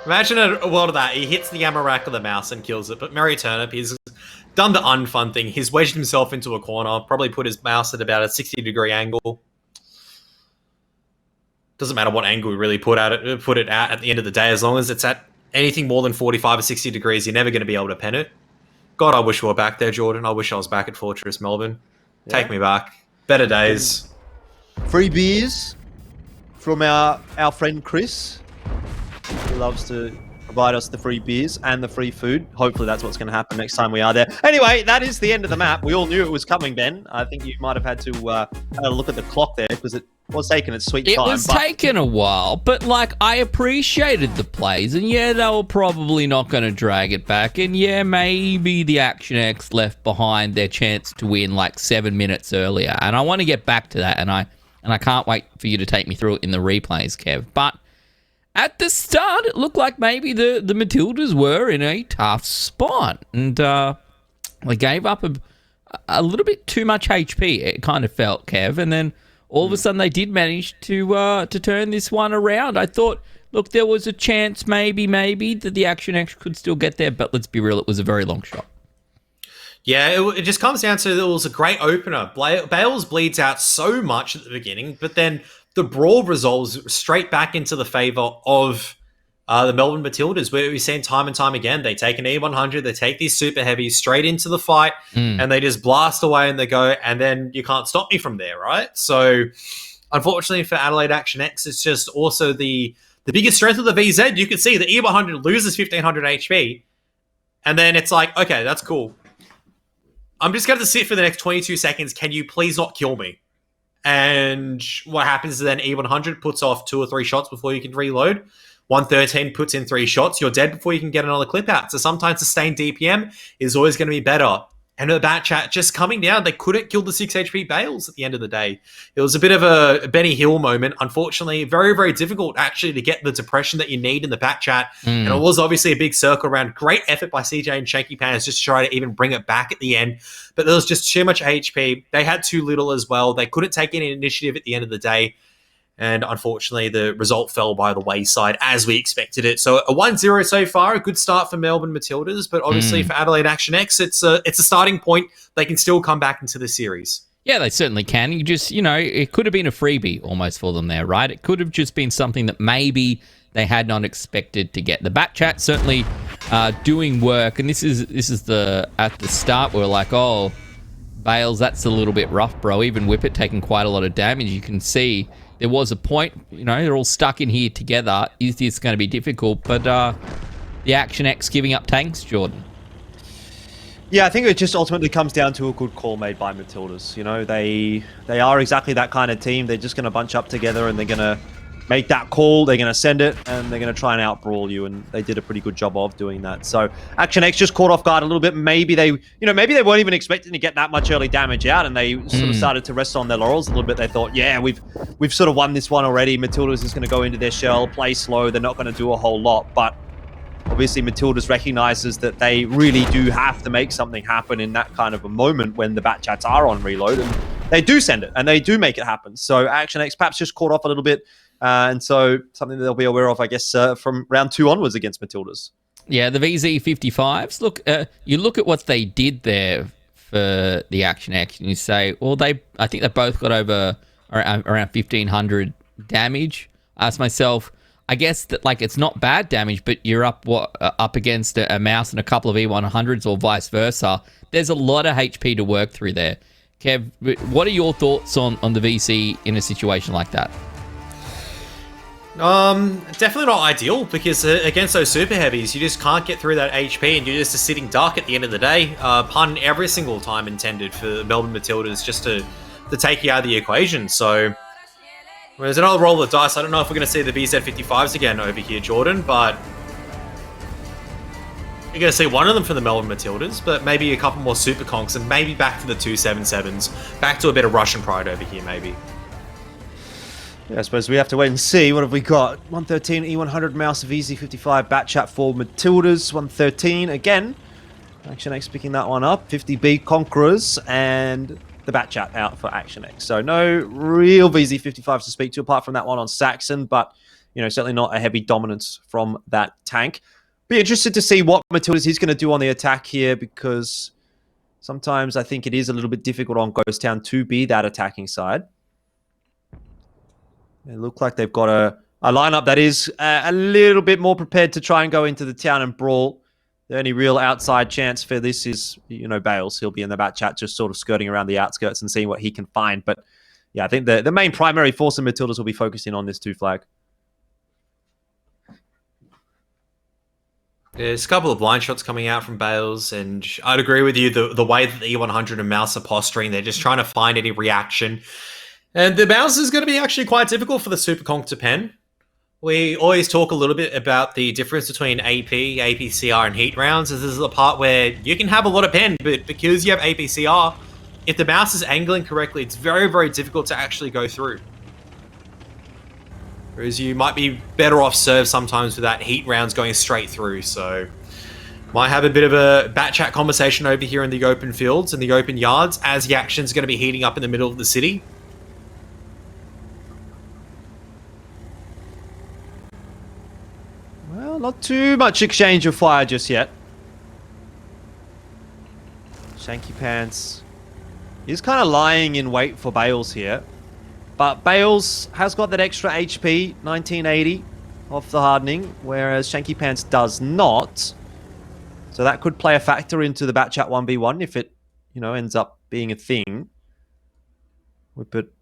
Imagine a world of that. He hits the ammo rack of the mouse and kills it. But Mary Turnip, he's done the unfun thing. He's wedged himself into a corner, probably put his mouse at about a 60-degree angle. Doesn't matter what angle we really put it at the end of the day, as long as it's at anything more than 45 or 60 degrees, you're never going to be able to pen it. God, I wish we were back there, Jordan. I wish I was back at Fortress Melbourne. Yeah. Take me back. Better days. Free beers from our friend Chris. He loves to provide us the free beers and the free food. Hopefully that's what's going to happen next time we are there. Anyway, that is the end of the map. We all knew it was coming, Ben. I think you might have had to have a look at the clock there because it was taking its sweet time. It was taking a while, but like I appreciated the plays, and yeah, they were probably not going to drag it back, and yeah, maybe the Action X left behind their chance to win like 7 minutes earlier, and I want to get back to that, and I can't wait for you to take me through it in the replays, Kev. But at the start, it looked like maybe the Matildas were in a tough spot, and they gave up a little bit too much HP. It kind of felt, Kev, and then all of a sudden they did manage to turn this one around. I thought, look, there was a chance maybe that the Action X could still get there, but let's be real, it was a very long shot. Yeah, it just comes down to it was a great opener. Bales bleeds out so much at the beginning, but then the brawl resolves straight back into the favour of the Melbourne Matildas, where we've seen time and time again. They take an E100, they take these super heavies straight into the fight, and they just blast away and they go, and then you can't stop me from there, right? So, unfortunately for Adelaide Action X, it's just also the biggest strength of the VZ. You can see the E100 loses 1500 HP, and then it's like, okay, that's cool. I'm just going to sit for the next 22 seconds. Can you please not kill me? And what happens is then E100 puts off 2 or 3 shots before you can reload. 113 puts in 3 shots. You're dead before you can get another clip out. So sometimes sustained DPM is always going to be better. And the bat chat just coming down, they couldn't kill the 6 HP Bales at the end of the day. It was a bit of a Benny Hill moment. Unfortunately, very, very difficult actually to get the depression that you need in the bat chat. And it was obviously a big circle around. Great effort by CJ and Shanky Pans just to try to even bring it back at the end. But there was just too much HP. They had too little as well. They couldn't take any initiative at the end of the day. And unfortunately, the result fell by the wayside as we expected it. So a 1-0 so far, a good start for Melbourne Matildas. But obviously for Adelaide Action X, it's a starting point. They can still come back into the series. Yeah, they certainly can. You just, it could have been a freebie almost for them there, right? It could have just been something that maybe they had not expected to get. The bat chat certainly doing work. And this is at the start, we're like, oh, Bales, that's a little bit rough, bro. Even Whippet taking quite a lot of damage. You can see there was a point, they're all stuck in here together. Is this going to be difficult? But the Action X giving up tanks, Jordan. Yeah, I think it just ultimately comes down to a good call made by Matildas. They are exactly that kind of team. They're just going to bunch up together and they're going to make that call. They're going to send it and they're going to try and outbrawl you. And they did a pretty good job of doing that. So Action X just caught off guard a little bit. Maybe they weren't even expecting to get that much early damage out, and they sort of started to rest on their laurels a little bit. They thought, yeah, we've sort of won this one already. Matildas is going to go into their shell, play slow. They're not going to do a whole lot, but obviously Matildas recognizes that they really do have to make something happen in that kind of a moment when the bat chats are on reload, and they do send it and they do make it happen. So Action X perhaps just caught off a little bit. And so something that they'll be aware of, I guess, from round 2 onwards against Matildas. Yeah, the VZ55s. Look, you look at what they did there for the Action X, and you say, well, I think they both got over around 1,500 damage. I asked myself, I guess that it's not bad damage, but you're up against a mouse and a couple of E100s or vice versa. There's a lot of HP to work through there. Kev, what are your thoughts on the VC in a situation like that? Definitely not ideal, because against those super heavies, you just can't get through that HP, and you're just a sitting duck at the end of the day. Pun every single time intended for Melbourne Matildas just to take you out of the equation. So there's another roll of dice. I don't know if we're going to see the BZ55s again over here, Jordan, but you're going to see one of them for the Melbourne Matildas, but maybe a couple more super conks, and maybe back to the 277s, back to a bit of Russian pride over here, maybe. Yeah, I suppose we have to wait and see. What have we got? 113 E100 mouse of EZ55 bat chat for Matildas. 113 again. Action X picking that one up. 50B Conquerors and the bat chat out for Action X. So no real VZ55s to speak to apart from that one on Saxon, but certainly not a heavy dominance from that tank. Be interested to see what Matildas is going to do on the attack here, because Sometimes I think it is a little bit difficult on Ghost Town to be that attacking side. They look like they've got a lineup that is a little bit more prepared to try and go into the town and brawl. The only real outside chance for this is, Bales. He'll be in the back chat just sort of skirting around the outskirts and seeing what he can find. But yeah, I think the main primary force of Matildas will be focusing on this 2 flag. There's a couple of blind shots coming out from Bales, and I'd agree with you, the way that the E100 and Mouse are posturing, they're just trying to find any reaction. And the Mouse is going to be actually quite difficult for the Super Conk to pen. We always talk a little bit about the difference between AP, APCR, and Heat rounds. This is the part where you can have a lot of pen, but because you have APCR, if the Mouse is angling correctly, it's very, very difficult to actually go through. Whereas you might be better off served sometimes with that Heat rounds going straight through. So might have a bit of a bat chat conversation over here in the open fields and the open yards as the action's going to be heating up in the middle of the city. Well, not too much exchange of fire just yet. Shanky Pants is kind of lying in wait for Bales here. But Bales has got that extra HP, 1980, off the hardening, whereas Shanky Pants does not. So that could play a factor into the Bat Chat 1v1 if it, ends up being a thing. We're a bit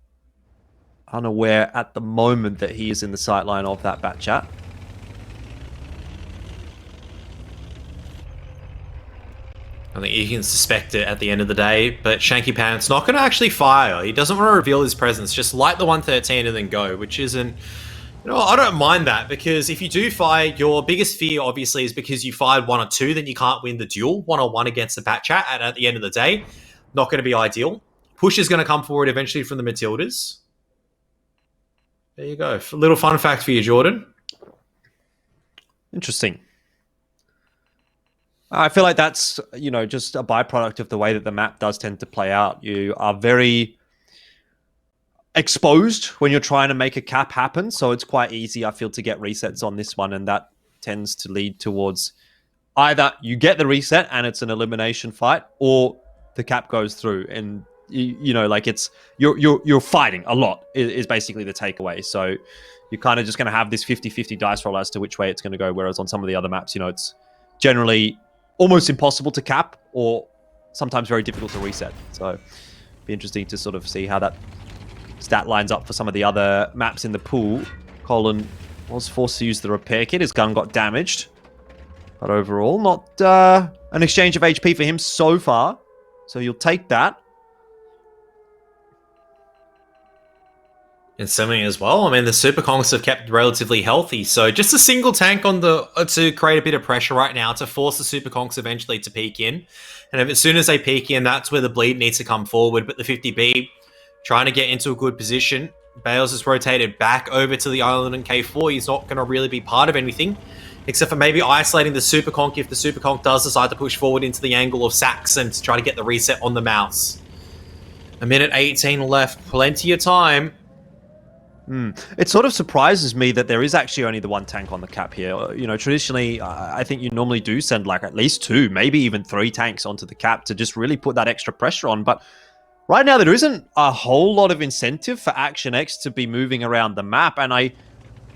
unaware at the moment that he is in the sightline of that Bat Chat. I think you can suspect it at the end of the day, but Shanky Pants not going to actually fire. He doesn't want to reveal his presence. Just light the 113 and then go, which isn't... I don't mind that, because if you do fire, your biggest fear, obviously, is because you fired 1 or 2, then you can't win the duel 1-on-1 against the Bat Chat, and at the end of the day, not going to be ideal. Push is going to come forward eventually from the Matildas. There you go. A little fun fact for you, Jordan. Interesting. I feel like that's, just a byproduct of the way that the map does tend to play out. You are very exposed when you're trying to make a cap happen, so it's quite easy, I feel, to get resets on this one, and that tends to lead towards either you get the reset and it's an elimination fight, or the cap goes through, and it's you're fighting a lot is basically the takeaway. So you're kind of just going to have this 50-50 dice roll as to which way it's going to go, whereas on some of the other maps, it's generally almost impossible to cap, or sometimes very difficult to reset. So it'd be interesting to sort of see how that stat lines up for some of the other maps in the pool. Colin was forced to use the repair kit. His gun got damaged. But overall, not an exchange of HP for him so far. So you'll take that. And something as well. I mean, the Super Conks have kept relatively healthy, so just a single tank on to create a bit of pressure right now to force the Super Conks eventually to peek in. And as soon as they peek in, that's where the bleed needs to come forward. But the 50B trying to get into a good position. Bales has rotated back over to the island in K4. He's not going to really be part of anything, except for maybe isolating the Super Conk if the Super Conk does decide to push forward into the angle of Saxon to try to get the reset on the Mouse. 1:18 left, plenty of time. It sort of surprises me that there is actually only the 1 tank on the cap here. Traditionally, I think you normally do send like at least 2, maybe even 3 tanks onto the cap to just really put that extra pressure on. But right now, there isn't a whole lot of incentive for Action X to be moving around the map. And I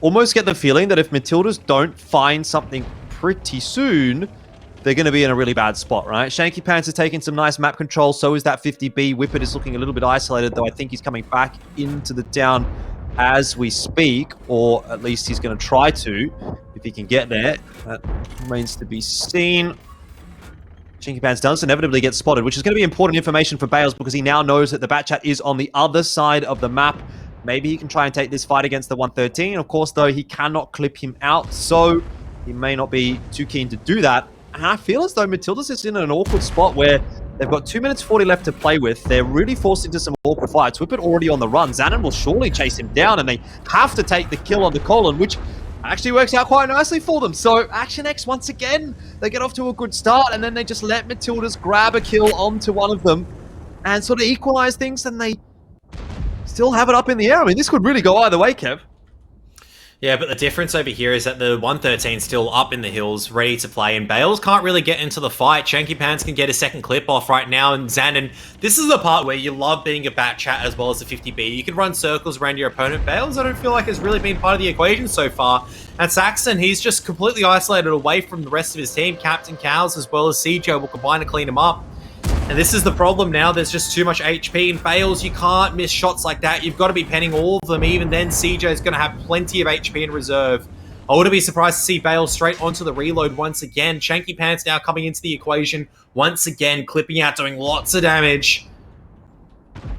almost get the feeling that if Matildas don't find something pretty soon, they're going to be in a really bad spot, right? Shanky Pants is taking some nice map control. So is that 50B. Whippet is looking a little bit isolated, though I think he's coming back into the town as we speak, or at least he's going to try to, if he can get there. That remains to be seen. Shanky Pants does inevitably get spotted, which is going to be important information for Bales, because he now knows that the Bat Chat is on the other side of the map. Maybe he can try and take this fight against the 113. Of course, though, he cannot clip him out, so he may not be too keen to do that. And I feel as though Matildas is in an awkward spot where they've got 2 minutes 40 left to play with. They're really forced into some awkward fights. Whippet already on the run. Zanin will surely chase him down, and they have to take the kill on the Colin, which actually works out quite nicely for them. So Action X, once again, they get off to a good start, and then they just let Matildas grab a kill onto one of them and sort of equalize things, and they still have it up in the air. I mean, this could really go either way, Kev. Yeah, but the difference over here is that the 113 is still up in the hills, ready to play, and Bales can't really get into the fight. Shanky Pants can get a second clip off right now, and Xanon, this is the part where you love being a bat chat as well as a 50B. You can run circles around your opponent. Bales, I don't feel like has really been part of the equation so far. And Saxon, he's just completely isolated away from the rest of his team. Captain Cows as well as CJ will combine to clean him up. And this is the problem now. There's just too much HP. And Bales, you can't miss shots like that. You've got to be penning all of them. Even then, CJ is going to have plenty of HP in reserve. I wouldn't be surprised to see Bales straight onto the reload once again. Shanky Pants now coming into the equation once again, clipping out, doing lots of damage.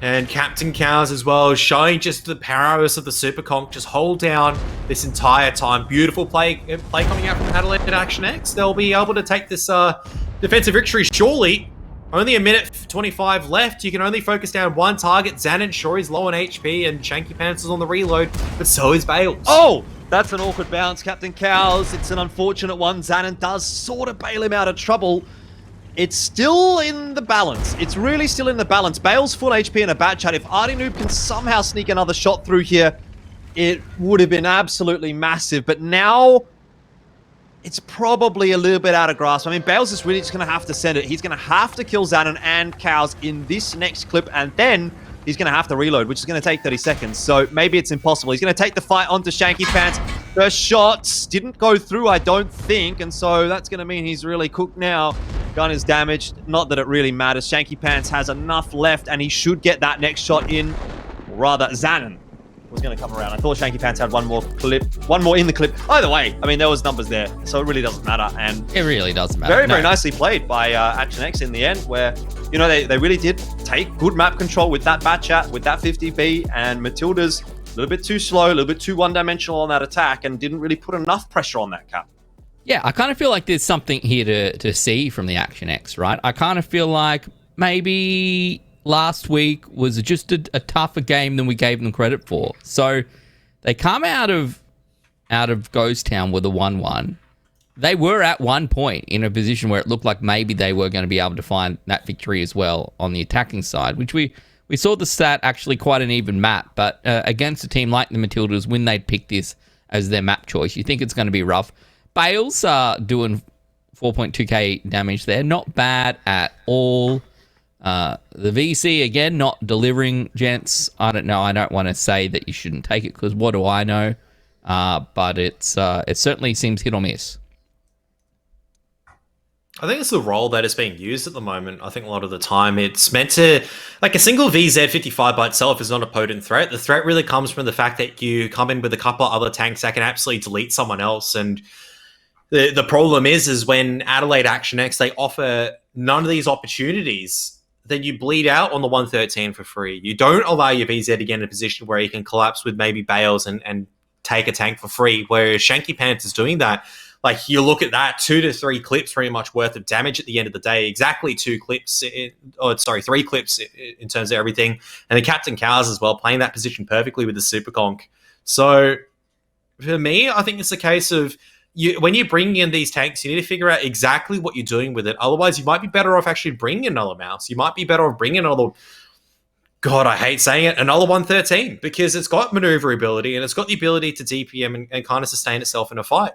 And Captain Cows as well, showing just the prowess of the Super Conk. Just hold down this entire time. Beautiful play coming out from Adelaide Action X. They'll be able to take this defensive victory surely. Only a minute 25 left. You can only focus down one target. Xanon, sure, he's low on HP, and Shanky Pants is on the reload, but so is Bales. Oh, that's an awkward bounce, Captain Cows. It's an unfortunate one. Xanon does sort of bail him out of trouble. It's still in the balance. It's really still in the balance. Bales full HP and a bat chat. If Artie Noob can somehow sneak another shot through here, it would have been absolutely massive. But now, it's probably a little bit out of grasp. I mean, Bales is really just going to have to send it. He's going to have to kill Xanon and Cows in this next clip, and then he's going to have to reload, which is going to take 30 seconds. So maybe it's impossible. He's going to take the fight onto Shanky Pants. First shots didn't go through, I don't think, and so that's going to mean he's really cooked now. Gun is damaged. Not that it really matters. Shanky Pants has enough left, and he should get that next shot in. Or rather, Xanon was going to come around. I thought Shanky Pants had one more in the clip. Either way, I mean, there was numbers there, so it really doesn't matter. And It really doesn't matter. very, very nicely played by Action X in the end, where, you know, they really did take good map control with that bat chat, with that 50B, and Matildas a little bit too slow, a little bit too one-dimensional on that attack, and didn't really put enough pressure on that cap. Yeah, I kind of feel like there's something here to see from the Action X, right? I kind of feel like maybe last week was just a tougher game than we gave them credit for. So they come out of Ghost Town with a 1-1. They were at one point in a position where it looked like maybe they were going to be able to find that victory as well on the attacking side, which we saw the stat actually quite an even map, but against a team like the Matildas, when they'd pick this as their map choice, you think it's going to be rough. Bales are doing 4.2k damage there. Not bad at all. The VC, again, not delivering, gents. I don't know. I don't want to say that you shouldn't take it, because what do I know? But it certainly seems hit or miss. I think it's the role that is being used at the moment. I think a lot of the time it's meant to, like a single VZ55 by itself is not a potent threat. The threat really comes from the fact that you come in with a couple of other tanks that can absolutely delete someone else. And the problem is when Adelaide Action X, they offer none of these opportunities, then you bleed out on the 113 for free. You don't allow your VZ to get in a position where you can collapse with maybe Bales and take a tank for free, whereas Shanky Pants is doing that. Like, you look at that, 2 to 3 clips pretty much worth of damage at the end of the day. Exactly 3 clips in terms of everything. And the Captain Cows as well, playing that position perfectly with the Super Conk. So, for me, I think it's a case of, when you're bringing in these tanks, you need to figure out exactly what you're doing with it. Otherwise, you might be better off actually bringing another mouse. You might be better off bringing another, God, I hate saying it, another 113, because it's got maneuverability and it's got the ability to DPM and kind of sustain itself in a fight.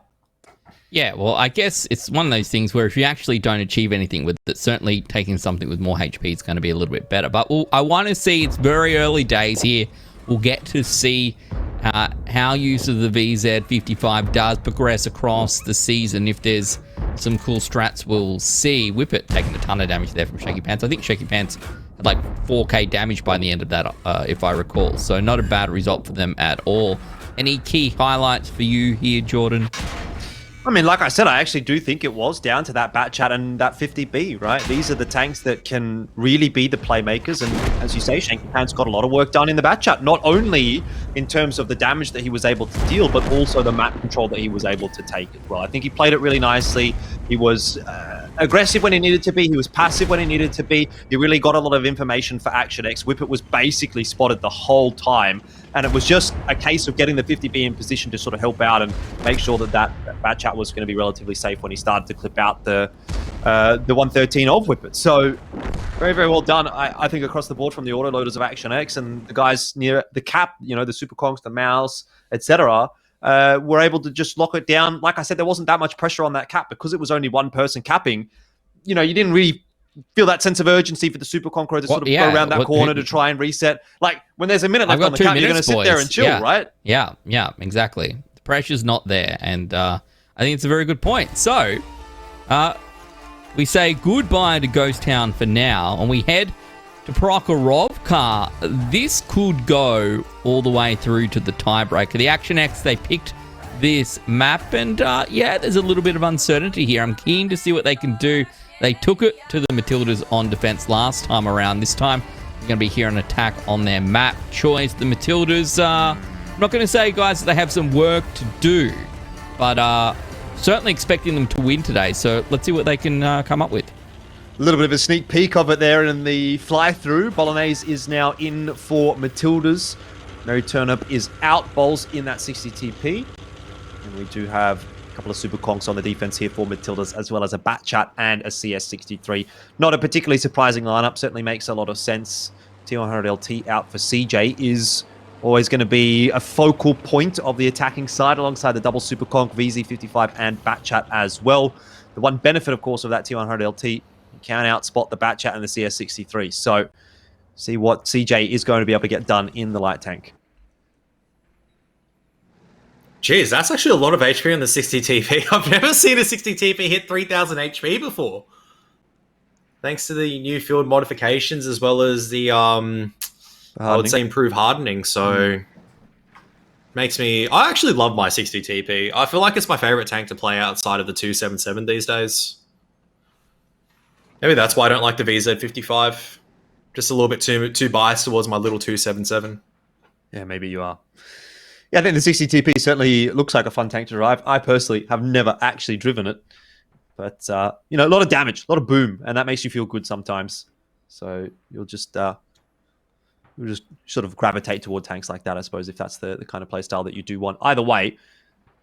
Yeah, well, I guess it's one of those things where if you actually don't achieve anything with it, certainly taking something with more HP is going to be a little bit better. But I want to see, it's very early days here. We'll get to see how use of the VZ55 does progress across the season. If there's some cool strats, we'll see. Whippet taking a ton of damage there from Shanky Pants. I think Shanky Pants had like 4k damage by the end of that, if I recall. So not a bad result for them at all. Any key highlights for you here, Jordan? I mean, like I said, I actually do think it was down to that bat chat and that 50B, right? These are the tanks that can really be the playmakers. And as you say, Shanky Pants got a lot of work done in the bat chat, not only in terms of the damage that he was able to deal, but also the map control that he was able to take as well. I think he played it really nicely. He was aggressive when he needed to be. He was passive when he needed to be. He really got a lot of information for Action X. Whippet was basically spotted the whole time. And it was just a case of getting the 50B in position to sort of help out and make sure that bat chat was going to be relatively safe when he started to clip out the 113 of Whippet. So very, very well done, I think, across the board from the autoloaders of Action X and the guys near the cap, you know, the Super Conks, the Mouse, etc. were able to just lock it down. Like I said, there wasn't that much pressure on that cap because it was only one person capping. You didn't really feel that sense of urgency for the Super Conqueror to sort of go around that corner to try and reset. Like, when there's a minute left on the cap, you're going to sit there and chill, right? Yeah, exactly. The pressure's not there, and I think it's a very good point. So, we say goodbye to Ghost Town for now, and we head to Prokhorovka. This could go all the way through to the tiebreaker. The Action X, they picked this map, and there's a little bit of uncertainty here. I'm keen to see what they can do. They took it to the Matildas on defense last time around. This time, you're going to be here an attack on their map choice. The Matildas, I'm not going to say, guys, that they have some work to do, but certainly expecting them to win today. So let's see what they can come up with. A little bit of a sneak peek of it there in the fly-through. Bolognese is now in for Matildas. Mary Turnip is out. Bowls in that 60 TP. And we do have couple of super conks on the defense here for Matildas, as well as a Bat Chat and a CS63. Not a particularly surprising lineup, certainly makes a lot of sense. T100LT out for CJ is always going to be a focal point of the attacking side, alongside the double super conk, VZ55 and Bat Chat as well. The one benefit, of course, of that T100LT, you can outspot the Bat Chat and the CS63. So see what CJ is going to be able to get done in the light tank. Jeez, that's actually a lot of HP on the 60 TP. I've never seen a 60 TP hit 3000 HP before. Thanks to the new field modifications, as well as the, I would say, improved hardening. So, makes me... I actually love my 60 TP. I feel like it's my favorite tank to play outside of the 277 these days. Maybe that's why I don't like the VZ55. Just a little bit too biased towards my little 277. Yeah, maybe you are. Yeah, I think the 60 TP certainly looks like a fun tank to drive. I personally have never actually driven it. But, a lot of damage, a lot of boom, and that makes you feel good sometimes. So you'll just sort of gravitate toward tanks like that, I suppose, if that's the kind of playstyle that you do want. Either way,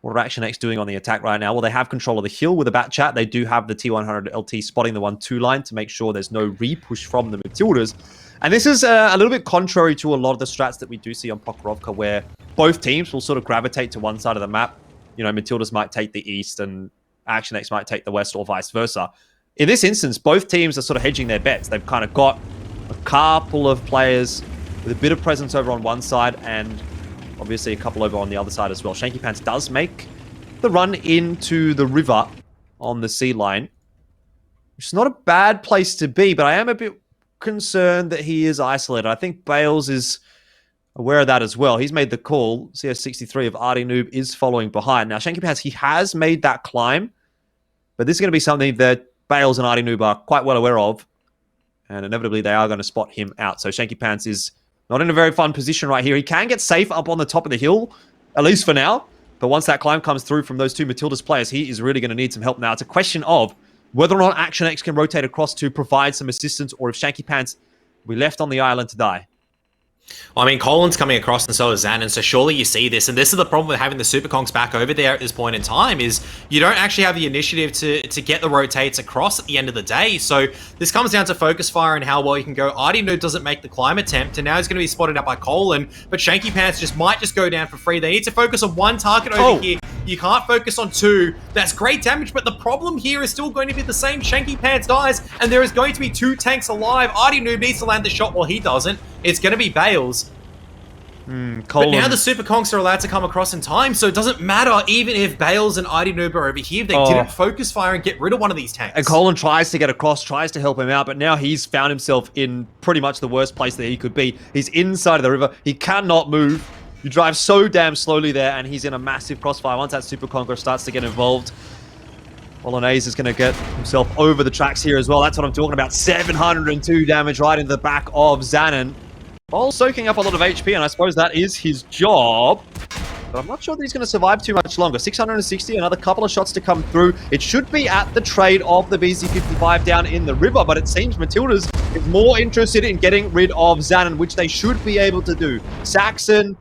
what are Action X doing on the attack right now? Well, they have control of the hill with a Bat Chat. They do have the T100LT spotting the 1-2 line to make sure there's no re-push from the Matildas. And this is a little bit contrary to a lot of the strats that we do see on Prokhorovka, where both teams will sort of gravitate to one side of the map. Matildas might take the east and Action X might take the west, or vice versa. In this instance, both teams are sort of hedging their bets. They've kind of got a couple of players with a bit of presence over on one side and obviously a couple over on the other side as well. Shanky Pants does make the run into the river on the sea line, which is not a bad place to be, but I am a bit concerned that he is isolated. I think Bales is aware of that as well. He's made the call. CS63 of Artie Noob is following behind. Now, Shanky Pants, he has made that climb, but this is going to be something that Bales and Artie Noob are quite well aware of, and inevitably they are going to spot him out. So Shanky Pants is not in a very fun position right here. He can get safe up on the top of the hill, at least for now, but once that climb comes through from those two Matildas players, he is really going to need some help now. It's a question of whether or not Action X can rotate across to provide some assistance, or if Shanky Pants will be left on the island to die. I mean, Colin's coming across and so is Xanon, so surely you see this. And this is the problem with having the Super Conks back over there at this point in time, is you don't actually have the initiative to get the rotates across at the end of the day. So this comes down to focus fire and how well you can go. Artie Noob doesn't make the climb attempt, and now he's going to be spotted out by Colin, but Shanky Pants might just go down for free. They need to focus on one target over here. You can't focus on two. That's great damage, but the problem here is still going to be the same. Shanky Pants dies, and there is going to be two tanks alive. Artie Noob needs to land the shot. Well, he doesn't. It's going to be Bales. But now the Super Conks are allowed to come across in time, so it doesn't matter even if Bales and Artie Noob are over here. They didn't focus fire and get rid of one of these tanks. And Colin tries to get across, tries to help him out, but now he's found himself in pretty much the worst place that he could be. He's inside of the river. He cannot move. You drive so damn slowly there, and he's in a massive crossfire once that Super Conqueror starts to get involved. Bolognese is going to get himself over the tracks here as well. That's what I'm talking about. 702 damage right into the back of Xanon. Ball soaking up a lot of HP, and I suppose that is his job. But I'm not sure that he's going to survive too much longer. 660, another couple of shots to come through. It should be at the trade of the BZ55 down in the river, but it seems Matildas is more interested in getting rid of Xanon, which they should be able to do. Saxon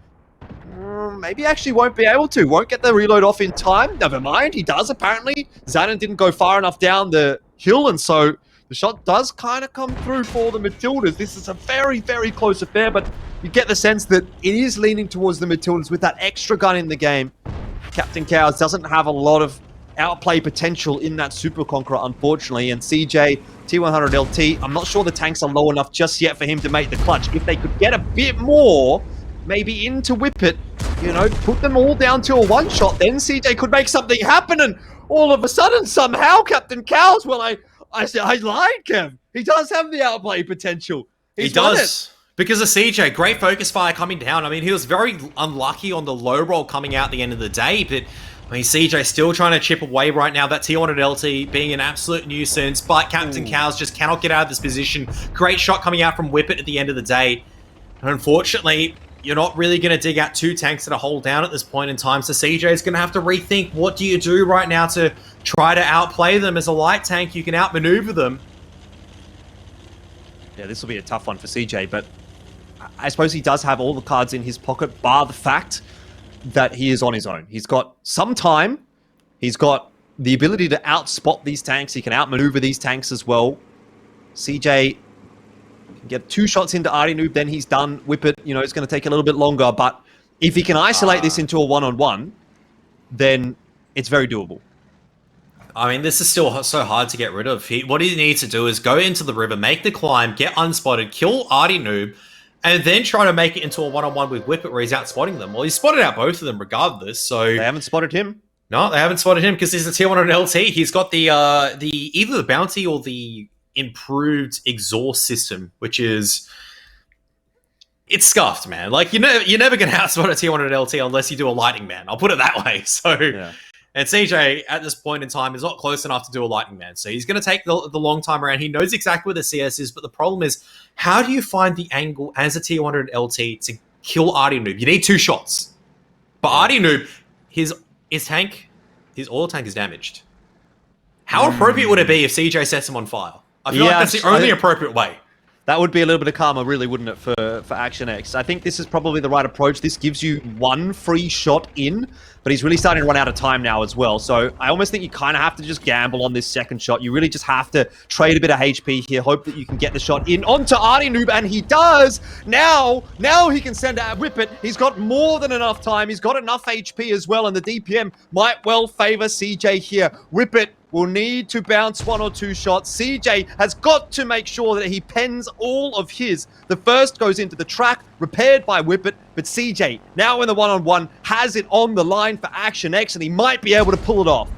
maybe actually won't be able to. Won't get the reload off in time. Never mind, he does apparently. Xanon didn't go far enough down the hill, and so the shot does kind of come through for the Matildas. This is a very, very close affair, but you get the sense that it is leaning towards the Matildas with that extra gun in the game. Captain Cows doesn't have a lot of outplay potential in that Super Conqueror, unfortunately, and CJ, T100 LT, I'm not sure the tanks are low enough just yet for him to make the clutch. If they could get a bit more, maybe into Whippet, put them all down to a one-shot, then CJ could make something happen, and all of a sudden, somehow, Captain Cows, well, I lied, Kev. He does have the outplay potential. He does. Because of CJ, great focus fire coming down. I mean, he was very unlucky on the low roll coming out at the end of the day, but I mean, CJ still trying to chip away right now. That T100 LT being an absolute nuisance, but Captain Cows just cannot get out of this position. Great shot coming out from Whippet at the end of the day. And unfortunately, you're not really going to dig out two tanks that are hold down at this point in time, so CJ is going to have to rethink what do you do right now to try to outplay them. As a light tank, you can outmaneuver them. Yeah, this will be a tough one for CJ, but I suppose he does have all the cards in his pocket, bar the fact that he is on his own. He's got some time. He's got the ability to outspot these tanks. He can outmaneuver these tanks as well. CJ can get 2 shots into Artie Noob, then he's done. Whippet, it's going to take a little bit longer, but if he can isolate this into a one-on-one, then it's very doable. I mean, this is still so hard to get rid of. What he needs to do is go into the river, make the climb, get unspotted, kill Artie Noob, and then try to make it into a one-on-one with Whippet where he's outspotting them. Well, he's spotted out both of them regardless, so... They haven't spotted him? No, they haven't spotted him because he's a T100 LT. He's got the either the bounty or the improved exhaust system, which is... It's scuffed, man. Like, you're never going to outspot a T100 LT unless you do a Lightning Man. I'll put it that way. So... Yeah. And CJ, at this point in time, is not close enough to do a Lightning Man. So he's going to take the long time around. He knows exactly where the CS is, but the problem is, how do you find the angle as a T100 LT to kill Artie Noob? You need 2 shots. But Artie Noob, his tank, his oil tank is damaged. How appropriate would it be if CJ sets him on fire? I feel like that's the only appropriate way. That would be a little bit of karma, really, wouldn't it, for Action X? I think this is probably the right approach. This gives you 1 free shot in, but he's really starting to run out of time now as well. So I almost think you kind of have to just gamble on this second shot. You really just have to trade a bit of HP here, hope that you can get the shot in onto Artie Noob, and he does! Now he can send out Whippet. He's got more than enough time. He's got enough HP as well, and the DPM might well favor CJ here. Whippet will need to bounce 1 or 2 shots. CJ has got to make sure that he pens all of his. The first goes into the track, repaired by Whippet, but CJ, now in the one-on-one, has it on the line for Action X, and he might be able to pull it off.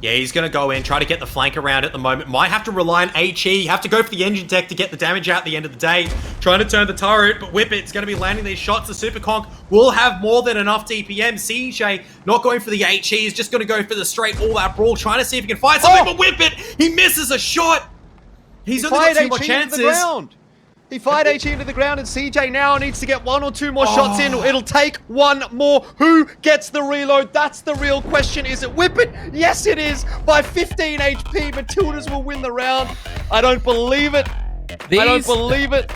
Yeah, he's going to go in, try to get the flank around at the moment. Might have to rely on HE. Have to go for the engine tech to get the damage out at the end of the day. Trying to turn the turret, but Whippet's going to be landing these shots. The Super Conk will have more than enough DPM. CJ not going for the HE. He's just going to go for the straight all-out brawl, trying to see if he can find something, but Whippet, he misses a shot. He's only got 2 more chances. He fired HE into the ground, and CJ now needs to get 1 or 2 more shots in. It'll take 1 more. Who gets the reload? That's the real question. Is it Whippet? Yes, it is. By 15 HP, Matildas will win the round. I don't believe it. I don't believe it.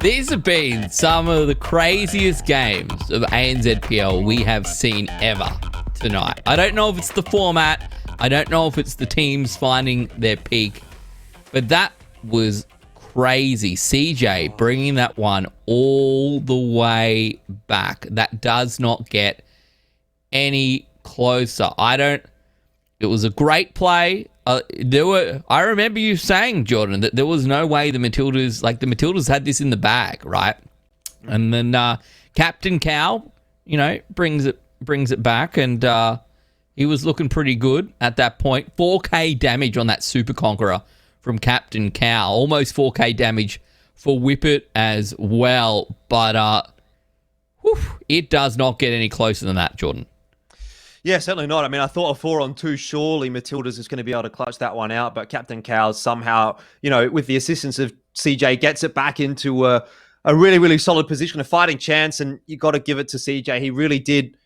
These have been some of the craziest games of ANZPL we have seen ever tonight. I don't know if it's the format. I don't know if it's the teams finding their peak. But that was crazy. CJ bringing that one all the way back. That does not get any closer. It was a great play. I remember you saying, Jordan, that there was no way the Matildas had this in the bag, right? And then Captain Cow, brings it back, and he was looking pretty good at that point. 4K damage on that Super Conqueror from Captain Cow. Almost 4K damage for Whippet as well. But it does not get any closer than that, Jordan. Yeah, certainly not. I mean, I thought a 4-on-2, surely Matildas is going to be able to clutch that one out, but Captain Cow somehow, with the assistance of CJ, gets it back into a really, really solid position, a fighting chance, and you got to give it to CJ. He really did.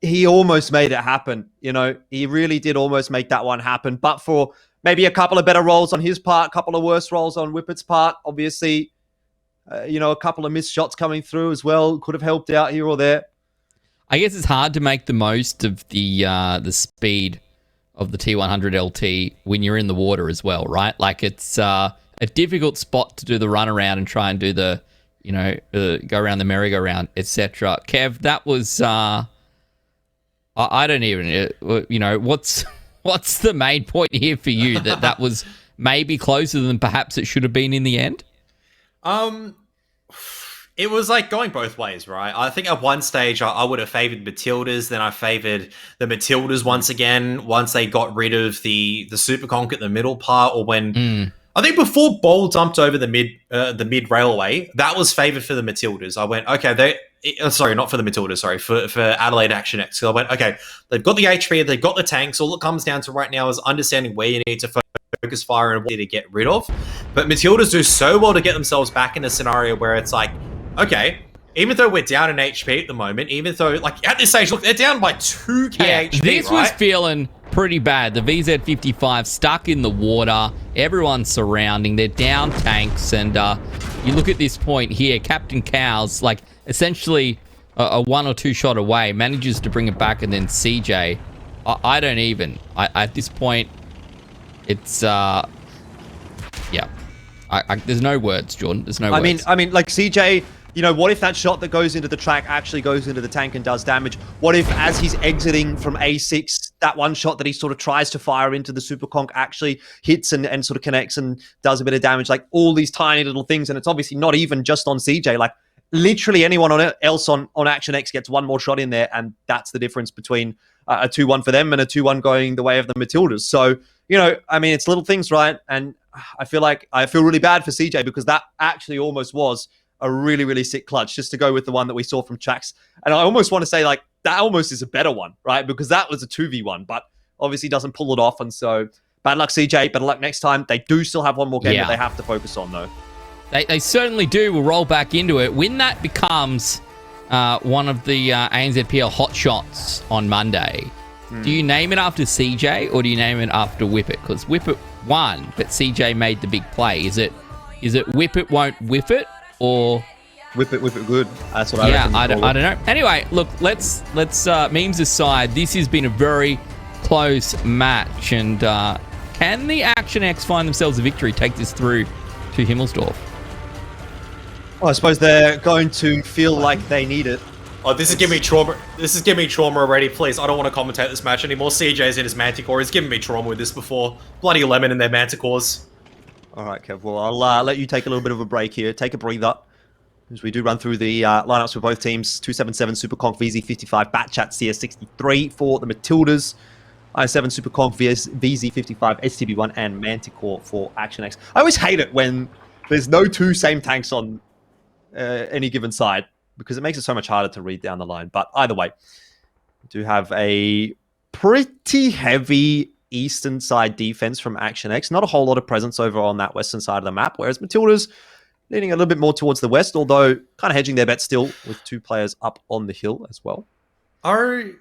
He almost made it happen. He really did almost make that one happen, but for maybe a couple of better rolls on his part, a couple of worse rolls on Whippet's part. Obviously, a couple of missed shots coming through as well could have helped out here or there. I guess it's hard to make the most of the speed of the T100 LT when you're in the water as well, right? Like, it's a difficult spot to do the runaround and try and do the, go around the merry-go-round, etc. Kev, that was... I don't even, what's the main point here for you that was maybe closer than perhaps it should have been in the end? It was like going both ways, right? I think at one stage I would have favored Matildas, then I favored the Matildas once again, once they got rid of the Super Conk at the middle part, or when I think before Bowl dumped over the mid railway, that was favored for the Matildas. I went, okay, sorry, not for the Matildas, sorry, for Adelaide Action X. So I went, okay, they've got the HP, they've got the tanks. All it comes down to right now is understanding where you need to focus fire and what you need to get rid of. But Matildas do so well to get themselves back in a scenario where it's like, okay, even though we're down in HP at the moment, even though, like, at this stage, look, they're down by 2k HP, this was feeling pretty bad. The VZ-55 stuck in the water. Everyone's surrounding. They're down tanks. And you look at this point here, Captain Cows, like, essentially a 1 or 2 shot away, manages to bring it back, and then CJ, I don't even. At this point, it's, yeah. There's no words, Jordan. There's no words. I mean, like CJ, what if that shot that goes into the track actually goes into the tank and does damage? What if, as he's exiting from A6, that one shot that he sort of tries to fire into the Super Conk actually hits and sort of connects and does a bit of damage? Like, all these tiny little things, and it's obviously not even just on CJ. Like, literally anyone else on Action X gets one more shot in there, and that's the difference between a 2-1 for them and a 2-1 going the way of the Matildas. So, it's little things, right? And I feel really bad for CJ, because that actually almost was a really, really sick clutch, just to go with the one that we saw from Trax. And I almost want to say, like, that almost is a better one, right? Because that was a 2v1, but obviously doesn't pull it off. And so, bad luck, CJ. Better luck next time. They do still have one more game that they have to focus on, though. They certainly do. We'll roll back into it. When that becomes one of the ANZPL hot shots on Monday, do you name it after CJ or do you name it after Whippet? Because Whippet won, but CJ made the big play. Is it Whippet won't whip it, or whip it good? That's what I reckon. I don't know. Anyway, look, let's memes aside, this has been a very close match, and can the Action X find themselves a victory, take this through to Himmelsdorf? Well, I suppose they're going to feel like they need it. Oh, this is giving me trauma. This is giving me trauma already. Please, I don't want to commentate this match anymore. CJ's in his Manticore. He's given me trauma with this before. Bloody lemon in their Manticores. All right, Kev. Well, I'll let you take a little bit of a break here. Take a breather, as we do run through the lineups for both teams. 277 Super Conk VZ55 Batchat CS63 for the Matildas. I7 Super Conk VZ55 STB1 and Manticore for Action X. I always hate it when there's no two same tanks on any given side, because it makes it so much harder to read down the line. But either way, we do have a pretty heavy eastern side defense from Action X. Not a whole lot of presence over on that western side of the map, whereas Matildas leaning a little bit more towards the west, although kind of hedging their bet still with 2 players up on the hill as well. I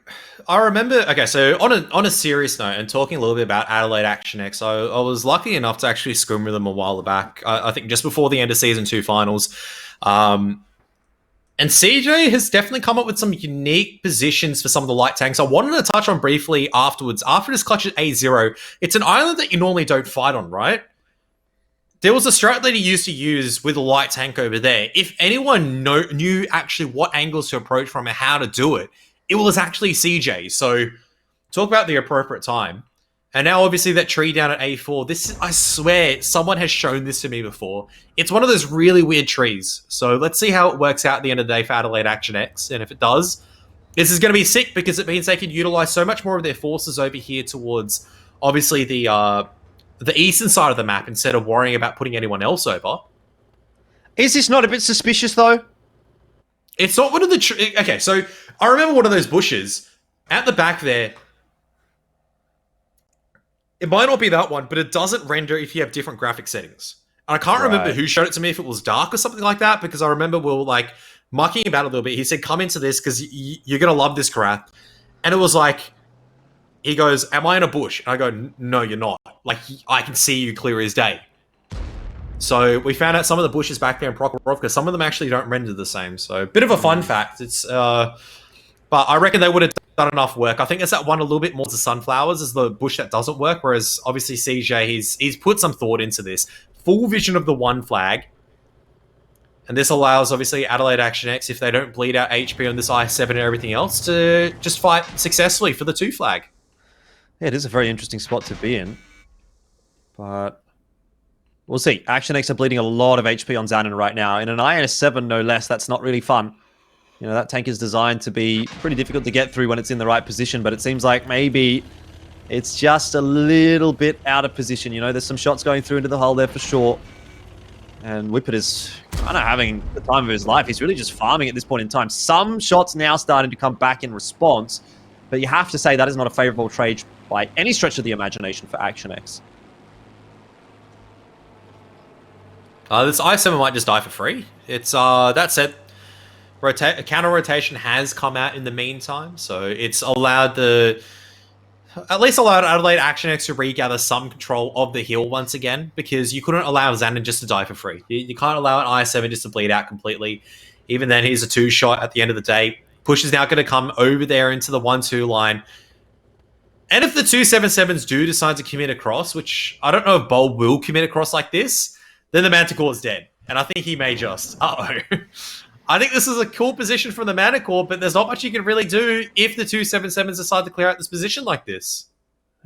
remember, okay, so on a serious note, and talking a little bit about Adelaide Action X, I was lucky enough to actually scrim with them a while back. I think just before the end of Season 2 finals. And CJ has definitely come up with some unique positions for some of the light tanks. I wanted to touch on briefly afterwards. After this clutch at A0, it's an island that you normally don't fight on, right? There was a strat that he used to use with a light tank over there. If anyone knew actually what angles to approach from and how to do it, it was actually CJ. So talk about the appropriate time. And now obviously that tree down at A4, I swear someone has shown this to me before. It's one of those really weird trees. So let's see how it works out at the end of the day for Adelaide Action X. And if it does, this is going to be sick, because it means they can utilize so much more of their forces over here towards obviously the eastern side of the map, instead of worrying about putting anyone else over. Is this not a bit suspicious though? It's not one of the... Okay, so I remember one of those bushes at the back there. It might not be that one, but it doesn't render if you have different graphic settings. And I can't remember who showed it to me, if it was Dark or something like that, because I remember we were like mucking about it a little bit. He said, come into this because you're going to love this crap. And it was like, he goes, am I in a bush? And I go, no, you're not. Like, I can see you clear as day. So we found out some of the bushes back there in Prokhorovka, some of them actually don't render the same. So bit of a fun fact. It's, but I reckon they would have done enough work. I think it's that one a little bit more to sunflowers is the bush that doesn't work. Whereas obviously CJ, he's put some thought into this. Full vision of the one flag. And this allows, obviously, Adelaide Action X, if they don't bleed out HP on this I7 and everything else, to just fight successfully for the 2 flag. Yeah, it is a very interesting spot to be in. But we'll see. Action X are bleeding a lot of HP on Xanon right now. In an IS7, no less, that's not really fun. You know, that tank is designed to be pretty difficult to get through when it's in the right position, but it seems like maybe it's just a little bit out of position. You know, there's some shots going through into the hull there for sure. And Whippet is kind of having the time of his life. He's really just farming at this point in time. Some shots now starting to come back in response, but you have to say that is not a favorable trade by any stretch of the imagination for Action X. This I7 might just die for free. It's that said, counter rotation has come out in the meantime, so it's allowed at least allowed Adelaide Action X to regather some control of the hill once again, because you couldn't allow Xanon just to die for free. You can't allow an I7 just to bleed out completely. Even then, he's a 2-shot at the end of the day. Push is now going to come over there into the 1-2 line. And if the 277s do decide to commit across, which I don't know if Bold will commit across like this, then the Manticore is dead. And I think he may just. I think this is a cool position from the Manticore, but there's not much you can really do if the 277s decide to clear out this position like this.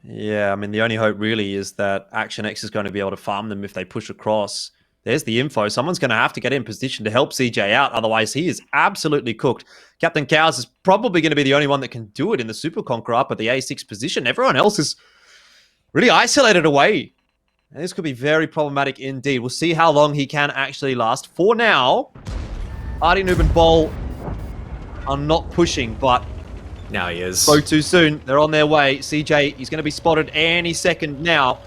Yeah, I mean, the only hope really is that Action X is going to be able to farm them if they push across. There's the info. Someone's going to have to get in position to help CJ out. Otherwise, he is absolutely cooked. Captain Cows is probably going to be the only one that can do it in the Super Conqueror up at the A6 position. Everyone else is really isolated away. And this could be very problematic indeed. We'll see how long he can actually last. For now, Artie Noob and Bol are not pushing, but Now he is. so too soon. They're on their way. CJ, he's going to be spotted any second now.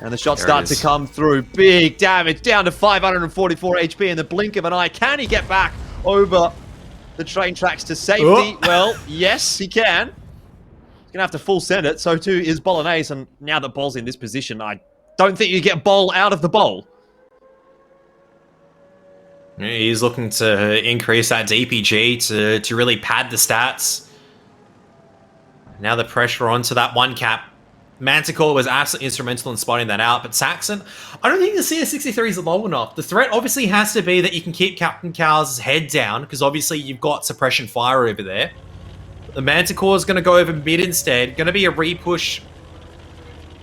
And the shots There start it to is. come through. Big damage, down to 544 HP in the blink of an eye. Can he get back over the train tracks to safety? Oh. Well, yes, he can. He's going to have to full send it. So too is Bolognese. And now that Bol's in this position, I don't think you get Bol out of the bowl. He's looking to increase that DPG to really pad the stats. Now the pressure onto that 1 cap. Manticore was absolutely instrumental in spotting that out, but Saxon, I don't think the CS63 is low enough. The threat obviously has to be that you can keep Captain Cow's head down, because obviously you've got suppression fire over there. But the Manticore is going to go over mid instead. Going to be a repush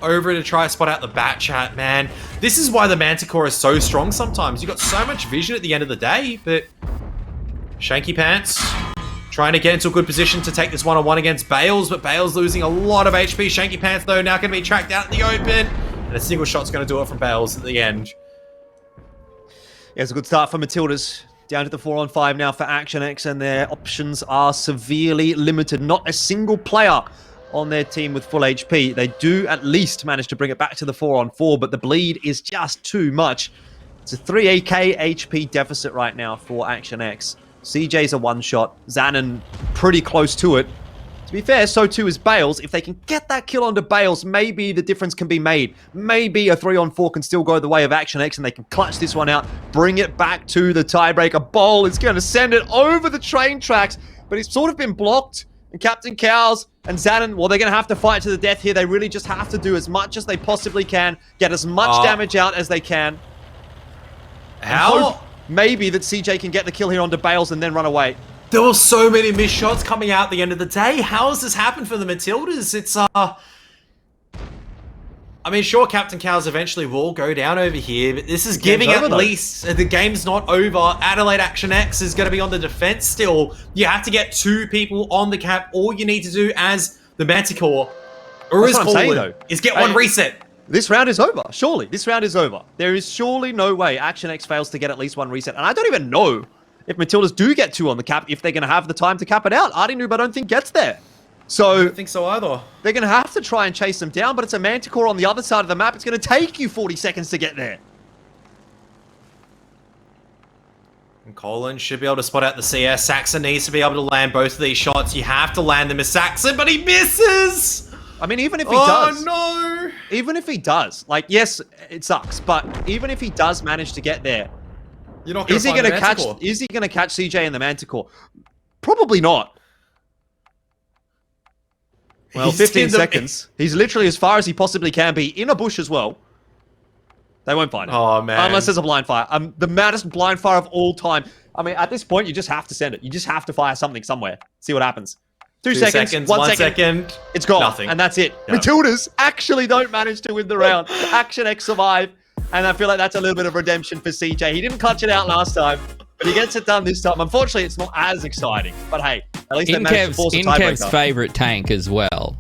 over to try to spot out the bat chat, man. This is why the Manticore is so strong sometimes. You've got so much vision at the end of the day, but Shanky Pants trying to get into a good position to take this one-on-one against Bales, but Bales losing a lot of HP. Shanky Pants, though, now going to be tracked out in the open, and a single shot's going to do it from Bales at the end. Yeah, it's a good start for Matildas. Down to the 4-on-5 now for Action X, and their options are severely limited. Not a single player on their team with full HP. They do at least manage to bring it back to the 4-on-4, but the bleed is just too much. It's a 3AK HP deficit right now for Action X. CJ's a 1-shot. Xanon pretty close to it. To be fair, so too is Bales. If they can get that kill onto Bales, maybe the difference can be made. Maybe a 3-on-4 can still go the way of Action X and they can clutch this one out, bring it back to the tiebreaker. Bol is going to send it over the train tracks, but it's sort of been blocked. And Captain Cows and Xanon, well, they're going to have to fight to the death here. They really just have to do as much as they possibly can, get as much damage out as they can. How? Maybe that CJ can get the kill here onto Bales and then run away. There were so many missed shots coming out at the end of the day. How has this happened for the Matildas? It's, I mean, sure, Captain Cows eventually will go down over here, but this is giving at least... The game's not over. Adelaide Action X is going to be on the defense still. You have to get 2 people on the cap. All you need to do as the Manticore, or That's what I'm saying, though. is get 1 reset. This round is over. Surely. This round is over. There is surely no way Action X fails to get at least 1 reset. And I don't even know if Matildas do get 2 on the cap, if they're going to have the time to cap it out. Artie Noob, I don't think, gets there. So I don't think so either. They're going to have to try and chase them down, but it's a Manticore on the other side of the map. It's going to take you 40 seconds to get there. And Colin should be able to spot out the CS. Saxon needs to be able to land both of these shots. You have to land them as Saxon, but he misses! I mean, even if he does... Oh, no! Even if he does, like, yes, it sucks, but even if he does manage to get there, You're not going to is he going to catch CJ in the Manticore? Probably not. Well, He's 15 in the- seconds. He's literally as far as he possibly can be, in a bush as well. They won't find it. Oh, man. Unless there's a blind fire. The maddest blind fire of all time. I mean, at this point, you just have to send it. You just have to fire something somewhere. See what happens. 2 seconds, 1 second. It's gone. Nothing. And that's it. No. Matildas actually don't manage to win the round. Action X survive. And I feel like that's a little bit of redemption for CJ. He didn't clutch it out last time, but he gets it done this time. Unfortunately, it's not as exciting. But hey, at least they managed to force a Kev's tiebreaker. favorite tank as well.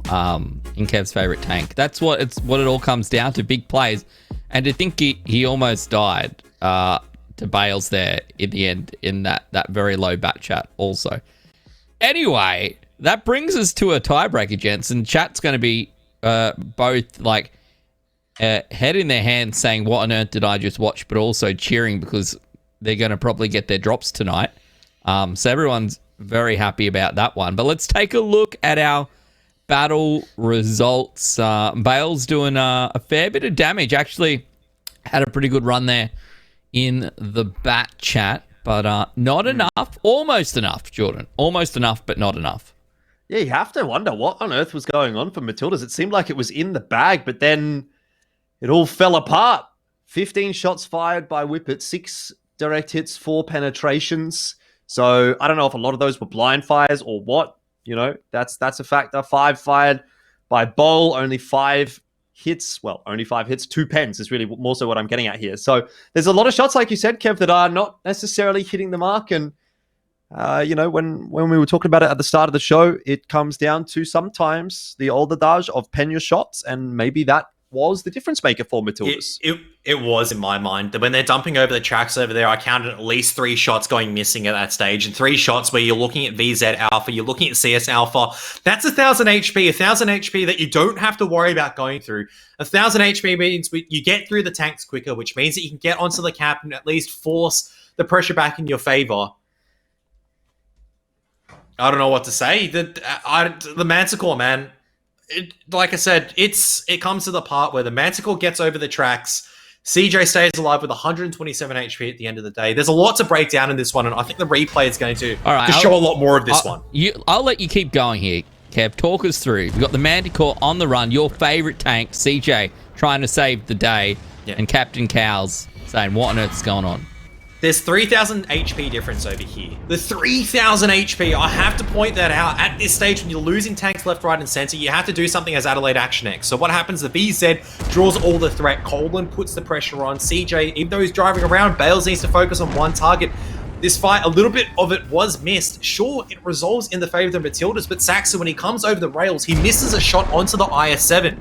In Kev's favorite tank. That's what it all comes down to. Big plays. And to think he almost died to Bales there in the end in that very low bat chat also. Anyway, that brings us to a tiebreaker, gents, and chat's going to be both like head in their hands saying, what on earth did I just watch, but also cheering because they're going to probably get their drops tonight. So everyone's very happy about that one. But let's take a look at our battle results. Bale's doing a fair bit of damage. Actually had a pretty good run there in the bat chat, but not enough. Almost enough, Jordan. Almost enough, but not enough. Yeah, you have to wonder what on earth was going on for Matildas. It seemed like it was in the bag, but then it all fell apart. 15 shots fired by Whippet, 6 direct hits, 4 penetrations. So I don't know if a lot of those were blind fires or what. You know, that's a factor. 5 fired by Bowl, only 5 hits. Well, only 5 hits, 2 pens is really more so what I'm getting at here. So there's a lot of shots, like you said, Kev, that are not necessarily hitting the mark. And you know, when we were talking about it at the start of the show, it comes down to sometimes the old adage of pen your shots, and maybe that was the difference maker for Matildas. It was in my mind. When they're dumping over the tracks over there, I counted at least 3 shots going missing at that stage, and 3 shots where you're looking at VZ Alpha, you're looking at CS Alpha. That's 1,000 HP, 1,000 HP that you don't have to worry about going through. 1,000 HP means you get through the tanks quicker, which means that you can get onto the cap and at least force the pressure back in your favor. I don't know what to say. The Manticore, man. Like I said, it comes to the part where the Manticore gets over the tracks. CJ stays alive with 127 HP at the end of the day. There's a lot to break down in this one, and I think the replay is going to show a lot more of this one. I'll let you keep going here, Kev. Talk us through. We've got the Manticore on the run, your favorite tank, CJ, trying to save the day, and Captain Cows saying, what on earth is going on? There's 3,000 HP difference over here. The 3,000 HP, I have to point that out. At this stage, when you're losing tanks left, right, and center, you have to do something as Adelaide Action X. So what happens, the VZ draws all the threat. Colin puts the pressure on. CJ, even though he's driving around, Bales needs to focus on one target. This fight, a little bit of it was missed. Sure, it resolves in the favor of the Matildas, but Saxon, when he comes over the rails, he misses a shot onto the IS-7.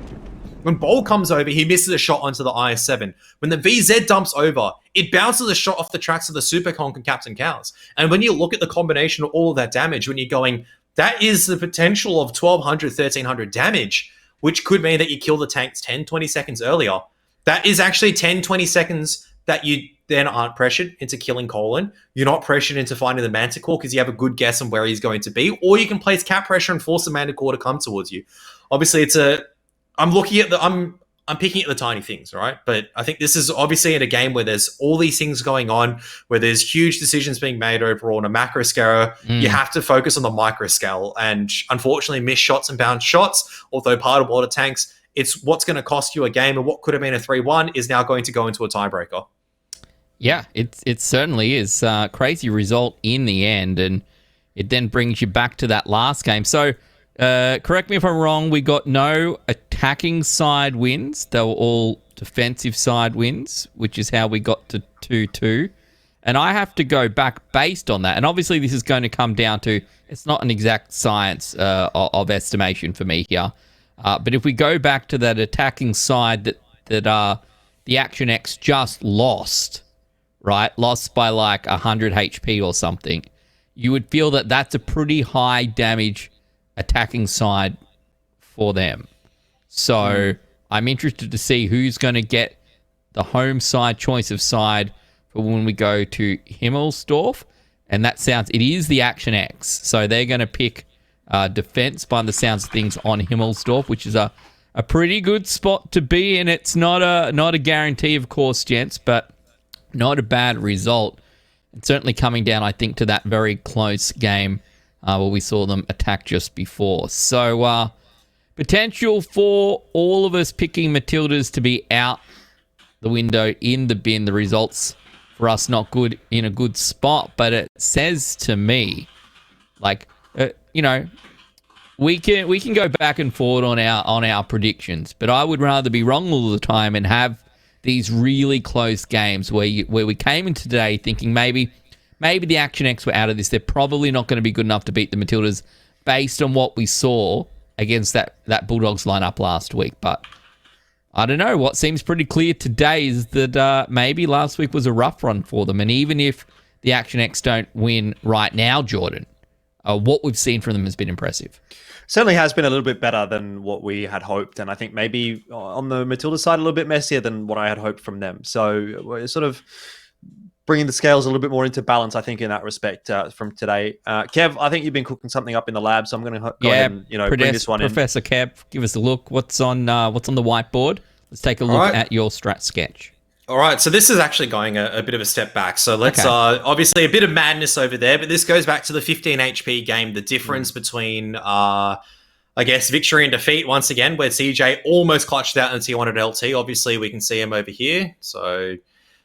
When Bowl comes over, he misses a shot onto the IS-7. When the VZ dumps over, it bounces a shot off the tracks of the Super Conk and Captain Cows. And when you look at the combination of all of that damage, when you're going, that is the potential of 1,200, 1,300 damage, which could mean that you kill the tanks 10, 20 seconds earlier. That is actually 10, 20 seconds that you then aren't pressured into killing Colin. You're not pressured into finding the Manticore because you have a good guess on where he's going to be. Or you can place cap pressure and force the Manticore to come towards you. Obviously, I'm picking at the tiny things, right? But I think this is obviously in a game where there's all these things going on, where there's huge decisions being made overall on a macro scale. You have to focus on the micro scale. And unfortunately, missed shots and bounce shots, although part of water tanks, it's what's going to cost you a game, and what could have been a 3-1 is now going to go into a tiebreaker. Yeah, it certainly is a crazy result in the end, and it then brings you back to that last game. So, correct me if I'm wrong, we got no attacking side wins. They were all defensive side wins, which is how we got to 2-2. And I have to go back based on that. And obviously this is going to come down to, it's not an exact science of estimation for me here. But if we go back to that attacking side that the Action X just lost, right? Lost by like 100 HP or something. You would feel that that's a pretty high damage attacking side for them. So I'm interested to see who's going to get the home side choice of side for when we go to Himmelsdorf. And that sounds, it is the Action X. So they're going to pick defense by the sounds of things on Himmelsdorf, which is a pretty good spot to be in. It's not a guarantee, of course, gents, but not a bad result. And certainly coming down, I think, to that very close game where we saw them attack just before. So potential for all of us picking Matildas to be out the window in the bin. The results for us not good in a good spot, but it says to me, like, we can go back and forward on our predictions, but I would rather be wrong all the time and have these really close games where we came in today thinking maybe the Action X were out of this. They're probably not going to be good enough to beat the Matildas based on what we saw against that Bulldogs lineup last week. But I don't know. What seems pretty clear today is that maybe last week was a rough run for them. And even if the Action X don't win right now, Jordan, what we've seen from them has been impressive. Certainly has been a little bit better than what we had hoped. And I think maybe on the Matilda side, a little bit messier than what I had hoped from them. So we're sort of bringing the scales a little bit more into balance, I think, in that respect from today. Kev, I think you've been cooking something up in the lab, so I'm going to go ahead and bring this one in. Professor Kev, give us a look. What's on the whiteboard? Let's take a look at your strat sketch. All right, so this is actually going a bit of a step back. So let's obviously a bit of madness over there, but this goes back to the 15 HP game, the difference between, I guess, victory and defeat once again, where CJ almost clutched out in the T1 at LT. Obviously, we can see him over here. So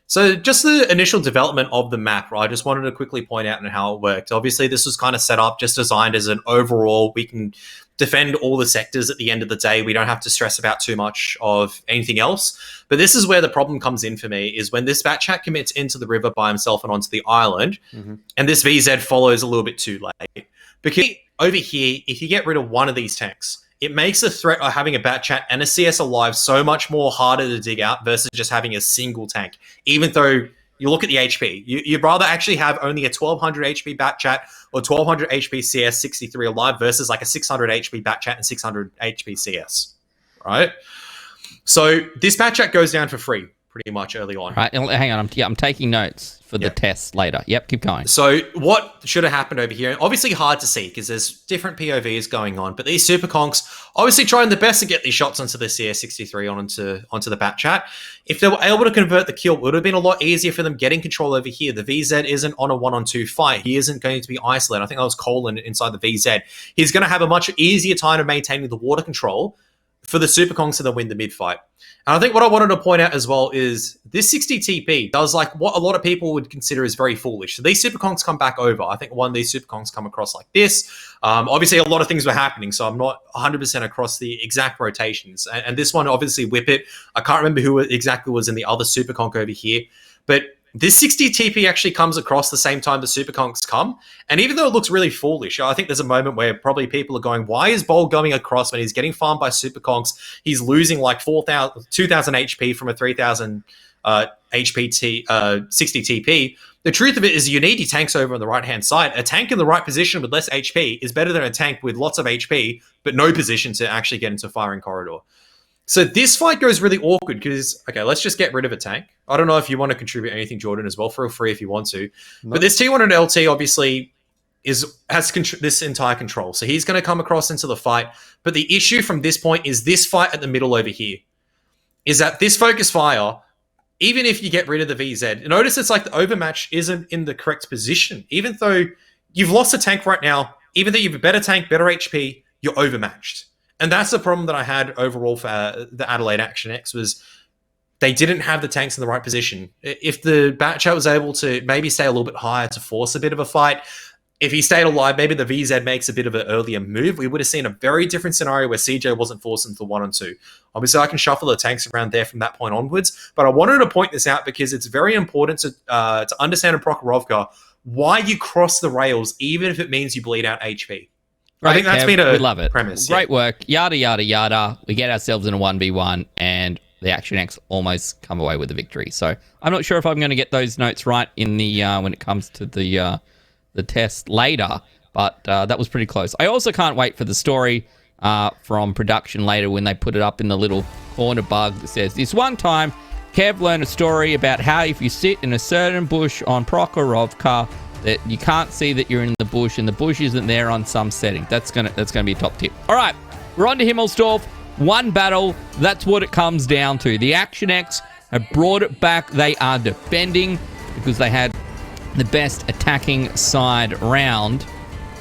just the initial development of the map, right? I just wanted to quickly point out how it worked. Obviously, this was kind of set up, just designed as an overall, we can defend all the sectors at the end of the day. We don't have to stress about too much of anything else. But this is where the problem comes in for me, is when this Batchat commits into the river by himself and onto the island, and this VZ follows a little bit too late. Because over here, if you get rid of one of these tanks, it makes the threat of having a Batchat and a CS alive so much more harder to dig out versus just having a single tank. Even though you look at the HP, you'd rather actually have only a 1200 HP Batchat or 1200 HP CS 63 alive versus like a 600 HP Batchat and 600 HP CS, right? So this Batchat goes down for free pretty much early on. Right, hang on. I'm taking notes for the test later. Yep, keep going. So what should have happened over here? Obviously hard to see because there's different POVs going on, but these Super Conks obviously trying the best to get these shots onto the CS63 onto the Batchat. If they were able to convert the kill, it would have been a lot easier for them getting control over here. The VZ isn't on a 1-on-2 fight. He isn't going to be isolated. I think that was Colin inside the VZ. He's going to have a much easier time of maintaining the water control for the Super Kongs to then win the mid-fight. And I think what I wanted to point out as well is this 60 TP does like what a lot of people would consider is very foolish. So these Super Kongs come back over. I think one of these Super Kongs come across like this. Obviously, a lot of things were happening, so I'm not 100% across the exact rotations. And this one, obviously, Whip It. I can't remember who exactly was in the other Super Konk over here. But this 60 TP actually comes across the same time the Super Konks come. And even though it looks really foolish, I think there's a moment where probably people are going, why is Bold going across when he's getting farmed by Super Konks? He's losing like 2,000 HP from a 3,000 HP 60 TP. The truth of it is you need your tanks over on the right-hand side. A tank in the right position with less HP is better than a tank with lots of HP, but no position to actually get into a firing corridor. So this fight goes really awkward because, okay, let's just get rid of a tank. I don't know if you want to contribute anything, Jordan, as well. Feel free if you want to. No. But this T1 and LT obviously has this entire control. So he's going to come across into the fight. But the issue from this point is this fight at the middle over here. Is that this focus fire, even if you get rid of the VZ, notice it's like the overmatch isn't in the correct position. Even though you've lost a tank right now, even though you have a better tank, better HP, you're overmatched. And that's the problem that I had overall for the Adelaide Action X was they didn't have the tanks in the right position. If the Batchat was able to maybe stay a little bit higher to force a bit of a fight, if he stayed alive, maybe the VZ makes a bit of an earlier move, we would have seen a very different scenario where CJ wasn't forced into the 1-on-2. Obviously, I can shuffle the tanks around there from that point onwards, but I wanted to point this out because it's very important to understand in Prokhorovka why you cross the rails, even if it means you bleed out HP. Right, I think that's been we love it. Premise. Great work. Yada, yada, yada. We get ourselves in a 1v1 and the Action X almost come away with the victory. So I'm not sure if I'm going to get those notes right in the when it comes to the test later, but that was pretty close. I also can't wait for the story from production later when they put it up in the little corner bug that says, this one time, Kev learned a story about how if you sit in a certain bush on Prokhorovka, that you can't see that you're in the bush and the bush isn't there on some setting. That's gonna be a top tip. All right, we're on to Himmelsdorf. One battle, that's what it comes down to. The Action X have brought it back. They are defending because they had the best attacking side round.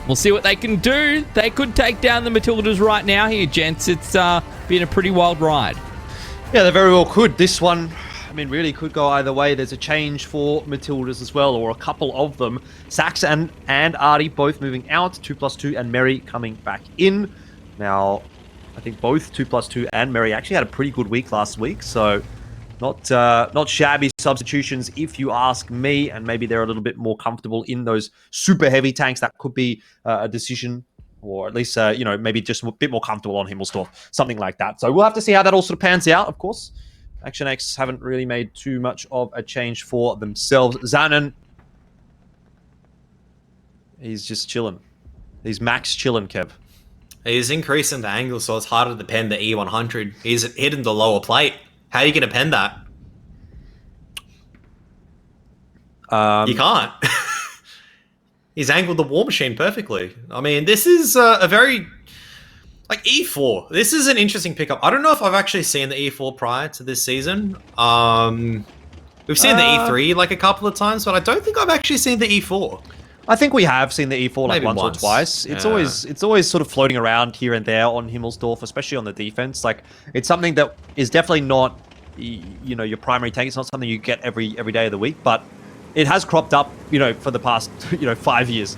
We'll see what they can do. They could take down the Matildas right now here, gents. It's been a pretty wild ride. Yeah, they very well could. This one, I mean, really could go either way. There's a change for Matildas as well, or a couple of them. Sax and Artie both moving out, 2+2, and Merry coming back in. Now, I think both 2+2 and Merry actually had a pretty good week last week, so not shabby substitutions if you ask me, and maybe they're a little bit more comfortable in those super heavy tanks. That could be a decision, or at least, maybe just a bit more comfortable on Himmelsdorf, something like that. So we'll have to see how that all sort of pans out, of course. Action X haven't really made too much of a change for themselves. Zanen, he's just chilling. He's max chilling, Kev. He's increasing the angle, so it's harder to pen the E100. He's hitting the lower plate. How are you going to pen that? You can't. He's angled the War Machine perfectly. I mean, this is a very... Like, E4. This is an interesting pickup. I don't know if I've actually seen the E4 prior to this season. We've seen the E3 like a couple of times, but I don't think I've actually seen the E4. I think we have seen the E4 like Maybe once or twice. It's always sort of floating around here and there on Himmelsdorf, especially on the defense. Like, it's something that is definitely not, your primary tank. It's not something you get every day of the week, but it has cropped up, for the past, 5 years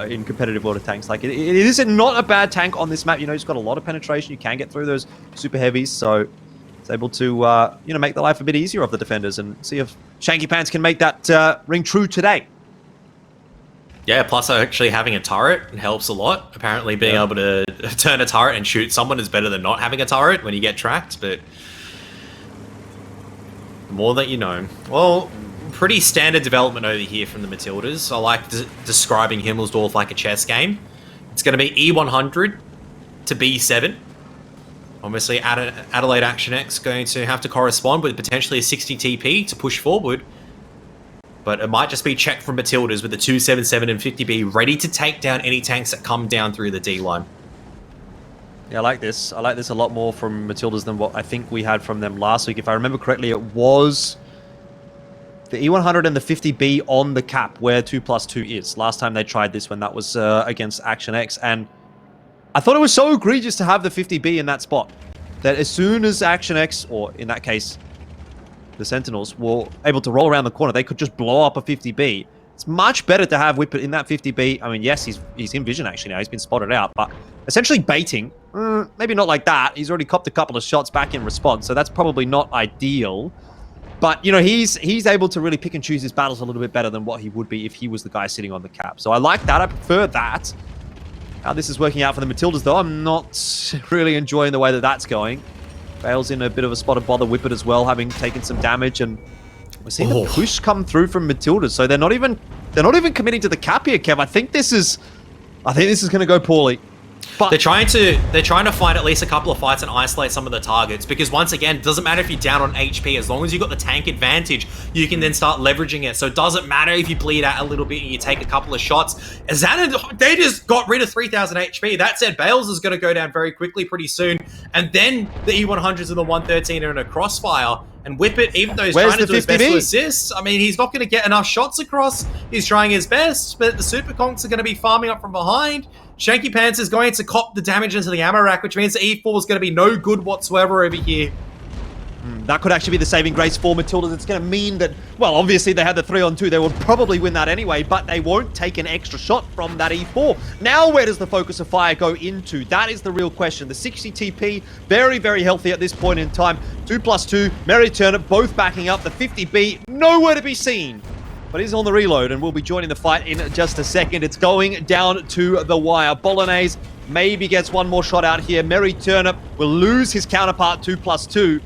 in competitive World of Tanks. Like, it is not a bad tank on this map. It's got a lot of penetration. You can get through those super heavies, so it's able to, make the life a bit easier of the defenders, and see if Shanky Pants can make that ring true today. Yeah, plus actually having a turret helps a lot. Apparently being able to turn a turret and shoot someone is better than not having a turret when you get tracked, but the more that you know. Well, pretty standard development over here from the Matildas. I like describing Himmelsdorf like a chess game. It's going to be E100 to B7. Obviously, Adelaide Action X going to have to correspond with potentially a 60 TP to push forward. But it might just be checked from Matildas with the 277 and 50B ready to take down any tanks that come down through the D line. Yeah, I like this. I like this a lot more from Matildas than what I think we had from them last week. If I remember correctly, it was the E100 and the 50B on the cap where 2+2 is. Last time they tried this when that was against Action X. And I thought it was so egregious to have the 50B in that spot that as soon as Action X, or in that case, the Sentinels, were able to roll around the corner, they could just blow up a 50B. It's much better to have Whippet in that 50B. I mean, yes, he's in vision actually now. He's been spotted out, but essentially baiting. Maybe not like that. He's already copped a couple of shots back in response, so that's probably not ideal. But, he's able to really pick and choose his battles a little bit better than what he would be if he was the guy sitting on the cap. So I like that. I prefer that. How this is working out for the Matildas, though, I'm not really enjoying the way that that's going. Bale's in a bit of a spot of bother. Whippet as well, having taken some damage, and we're seeing the push come through from Matildas. So they're not even committing to the cap here, Kev. I think this is going to go poorly. But they're trying to find at least a couple of fights and isolate some of the targets, because once again, it doesn't matter if you're down on HP. As long as you've got the tank advantage, you can then start leveraging it. So it doesn't matter if you bleed out a little bit and you take a couple of shots. Zanen, they just got rid of 3,000 HP. That said, Bales is going to go down very quickly pretty soon. And then the E100s and the 113 are in a crossfire. And Whippet, even though he's trying to do his best to assist, I mean, he's not going to get enough shots across. He's trying his best, but the Super Conks are going to be farming up from behind. Shanky Pants is going to cop the damage into the ammo rack, which means the E4 is going to be no good whatsoever over here. That could actually be the saving grace for Matildas. It's going to mean that, well, obviously they had the 3-on-2. They would probably win that anyway, but they won't take an extra shot from that E4. Now, where does the focus of fire go into? That is the real question. The 60 TP, very, very healthy at this point in time. 2+2, Merry Turnip, both backing up. The 50B, nowhere to be seen. But he's on the reload, and we'll be joining the fight in just a second. It's going down to the wire. Bolognese maybe gets one more shot out here. Merry Turnip will lose his counterpart 2+2.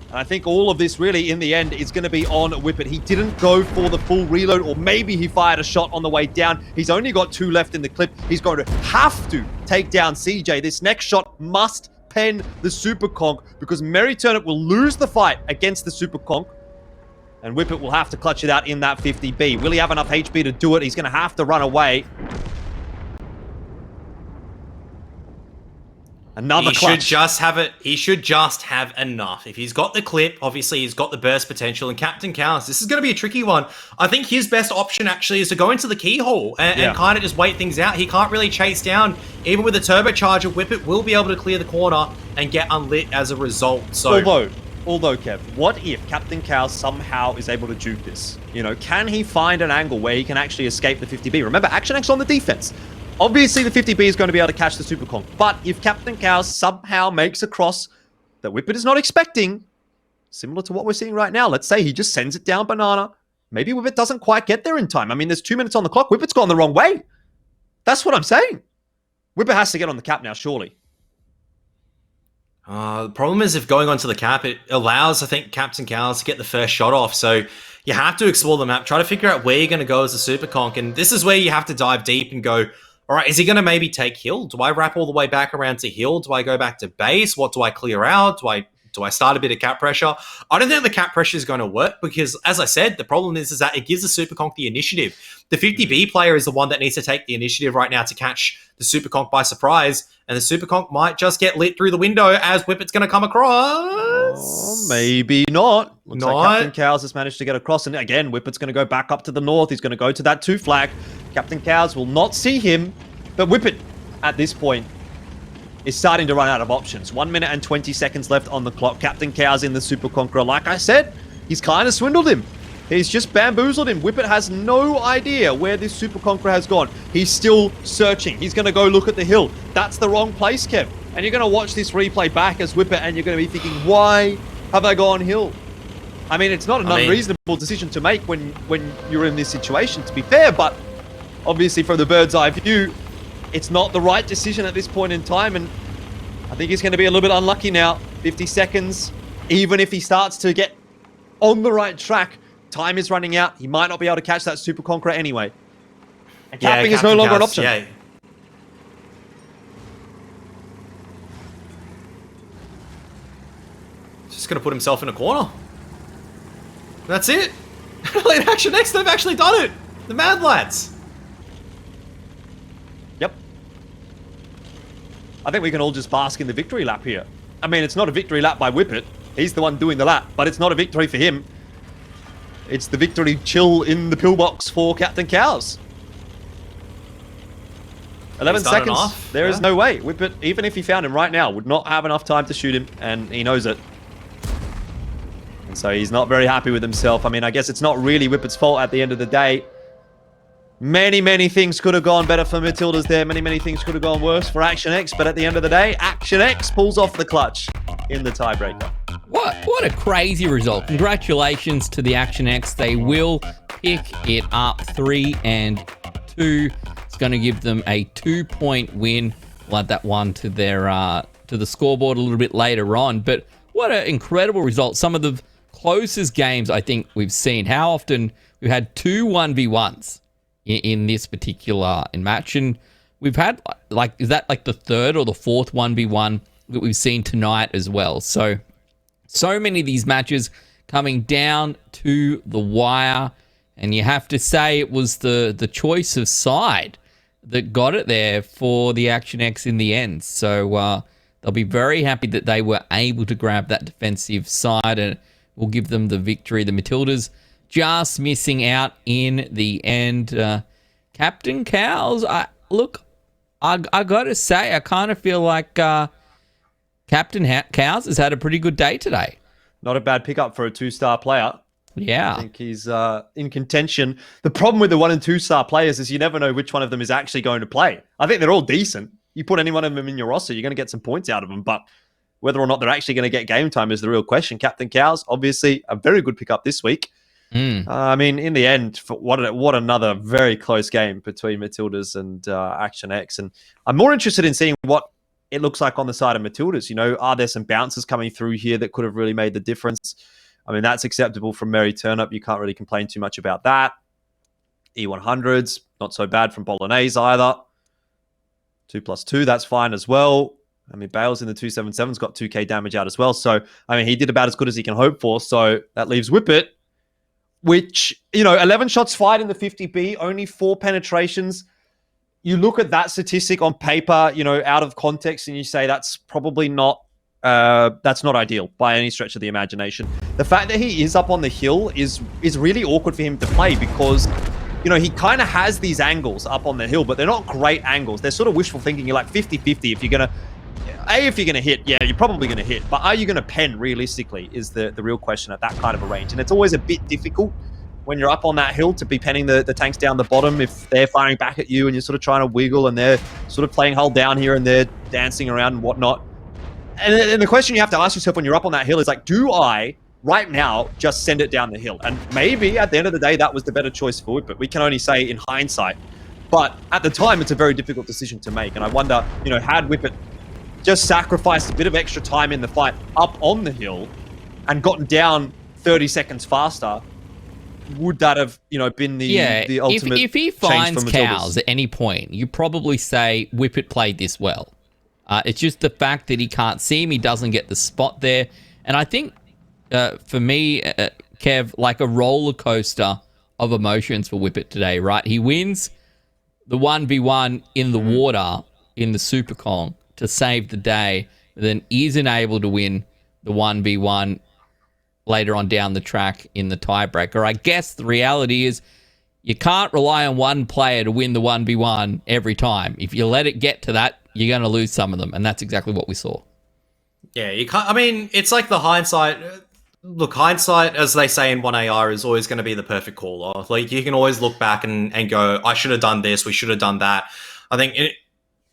And I think all of this really, in the end, is going to be on Whippet. He didn't go for the full reload, or maybe he fired a shot on the way down. He's only got 2 left in the clip. He's going to have to take down CJ. This next shot must pen the Super Conk, because Merry Turnip will lose the fight against the Super Conk. And Whippet will have to clutch it out in that 50B. Will he have enough HP to do it? He's going to have to run away. Another clutch. He should just have enough. If he's got the clip, obviously he's got the burst potential. And Captain Cows, this is going to be a tricky one. I think his best option actually is to go into the keyhole and kind of just wait things out. He can't really chase down. Even with the turbocharger, Whippet will be able to clear the corner and get unlit as a result. So, although, Kev, what if Captain Cow somehow is able to juke this? You know, can he find an angle where he can actually escape the 50B? Remember, Action X on the defense. Obviously, the 50B is going to be able to catch the Super Conk. But if Captain Cow somehow makes a cross that Whippet is not expecting, similar to what we're seeing right now, let's say he just sends it down banana. Maybe Whippet doesn't quite get there in time. I mean, there's 2 minutes on the clock. Whippet's gone the wrong way. That's what I'm saying. Whippet has to get on the cap now, surely. The problem is if going onto the cap, it allows, I think, Captain Cows to get the first shot off. So you have to explore the map, try to figure out where you're going to go as a Super Conk. And this is where you have to dive deep and go, all right, is he going to maybe take hill? Do I wrap all the way back around to hill? Do I go back to base? What do I clear out? Do I start a bit of cap pressure? I don't think the cap pressure is going to work because, as I said, the problem is that it gives the Super Conk the initiative. The 50B player is the one that needs to take the initiative right now to catch the Super Conk by surprise, and the Super Conk might just get lit through the window as Whippet's going to come across. Oh, maybe not. Looks like Captain Cows has managed to get across, and again, Whippet's going to go back up to the north. He's going to go to that 2 flag. Captain Cows will not see him, but Whippet, at this point, is starting to run out of options. 1 minute and 20 seconds left on the clock. Captain Cows in the Super Conqueror. Like I said, he's kind of swindled him. He's just bamboozled him. Whippet has no idea where this Super Conqueror has gone. He's still searching. He's going to go look at the hill. That's the wrong place, Kev. And you're going to watch this replay back as Whippet, and you're going to be thinking, why have I gone hill? I mean, it's not an unreasonable decision to make when you're in this situation, to be fair, but obviously from the bird's eye view, it's not the right decision at this point in time, and I think he's going to be a little bit unlucky now. 50 seconds, even if he starts to get on the right track, time is running out. He might not be able to catch that Super Conqueror anyway. And capping is no longer an option. Yeah. Just going to put himself in a corner. That's it. In Action X, they've actually done it. The Mad Lads. Yep. I think we can all just bask in the victory lap here. I mean, it's not a victory lap by Whippet. He's the one doing the lap, but it's not a victory for him. It's the victory chill in the pillbox for Captain Cows. 11 seconds. There is no way. Whippet, even if he found him right now, would not have enough time to shoot him, and he knows it. And so he's not very happy with himself. I mean, I guess it's not really Whippet's fault at the end of the day. Many things could have gone better for Matildas there. Many things could have gone worse for Action X, but at the end of the day, Action X pulls off the clutch in the tiebreaker. What a crazy result. Congratulations to the Action X. They will pick it up 3-2. It's going to give them a 2-point win. We'll add that one to their to the scoreboard a little bit later on. But what an incredible result. Some of the closest games I think we've seen. How often we've had 2 1v1s in this particular match, and we've had is that like the 3rd or the 4th 1v1 that we've seen tonight as well. So many of these matches coming down to the wire, and you have to say it was the choice of side that got it there for the Action X in the end. So they'll be very happy that they were able to grab that defensive side, and will give them the victory. The Matildas just missing out in the end. Captain Cows, I gotta say, I kind of feel like Captain Cows has had a pretty good day today. Not a bad pickup for a 2-star player. Yeah. I think he's in contention. The problem with the 1 and 2-star players is you never know which one of them is actually going to play. I think they're all decent. You put any one of them in your roster, you're going to get some points out of them, but whether or not they're actually going to get game time is the real question. Captain Cows, obviously, a very good pickup this week. I mean, in the end, what another very close game between Matildas and Action X. And I'm more interested in seeing what it looks like on the side of Matildas. You know, are there some bounces coming through here that could have really made the difference? I mean, that's acceptable from Mary Turnup. You can't really complain too much about that. E100s, not so bad from Bolognese either. 2+2, that's fine as well. I mean, Bales in the 277's got 2k damage out as well. So, I mean, he did about as good as he can hope for. So that leaves Whippet, which, 11 shots fired in the 50B, only 4 penetrations. You look at that statistic on paper, out of context, and you say that's probably not ideal by any stretch of the imagination. The fact that he is up on the hill is really awkward for him to play because, he kind of has these angles up on the hill, but they're not great angles. They're sort of wishful thinking. You're like 50-50 if you're going to... if you're going to hit, yeah, you're probably going to hit. But are you going to pen realistically is the real question at that kind of a range. And it's always a bit difficult when you're up on that hill to be penning the tanks down the bottom if they're firing back at you and you're sort of trying to wiggle and they're sort of playing hull down here and they're dancing around and whatnot. And the question you have to ask yourself when you're up on that hill is like, do I, right now, just send it down the hill? And maybe at the end of the day, that was the better choice for it, but we can only say in hindsight. But at the time, it's a very difficult decision to make. And I wonder, had Whippet just sacrificed a bit of extra time in the fight up on the hill and gotten down 30 seconds faster, would that have, been the ultimate if he change finds for Matildas? cows at any point, you probably say Whippet played this well. It's just the fact that he can't see him, he doesn't get the spot there. And I think, for me, Kev, like a roller coaster of emotions for Whippet today, right? He wins the 1v1 in the water in the Super Kong to save the day, then isn't able to win the 1v1 later on down the track in the tiebreaker. I guess the reality is you can't rely on one player to win the 1v1 every time. If you let it get to that, you're going to lose some of them, and that's exactly what we saw. Yeah, you can't. I mean, it's like the hindsight. Look, hindsight, as they say in 1AR, is always going to be the perfect call. Like, you can always look back and go, I should have done this, we should have done that. I think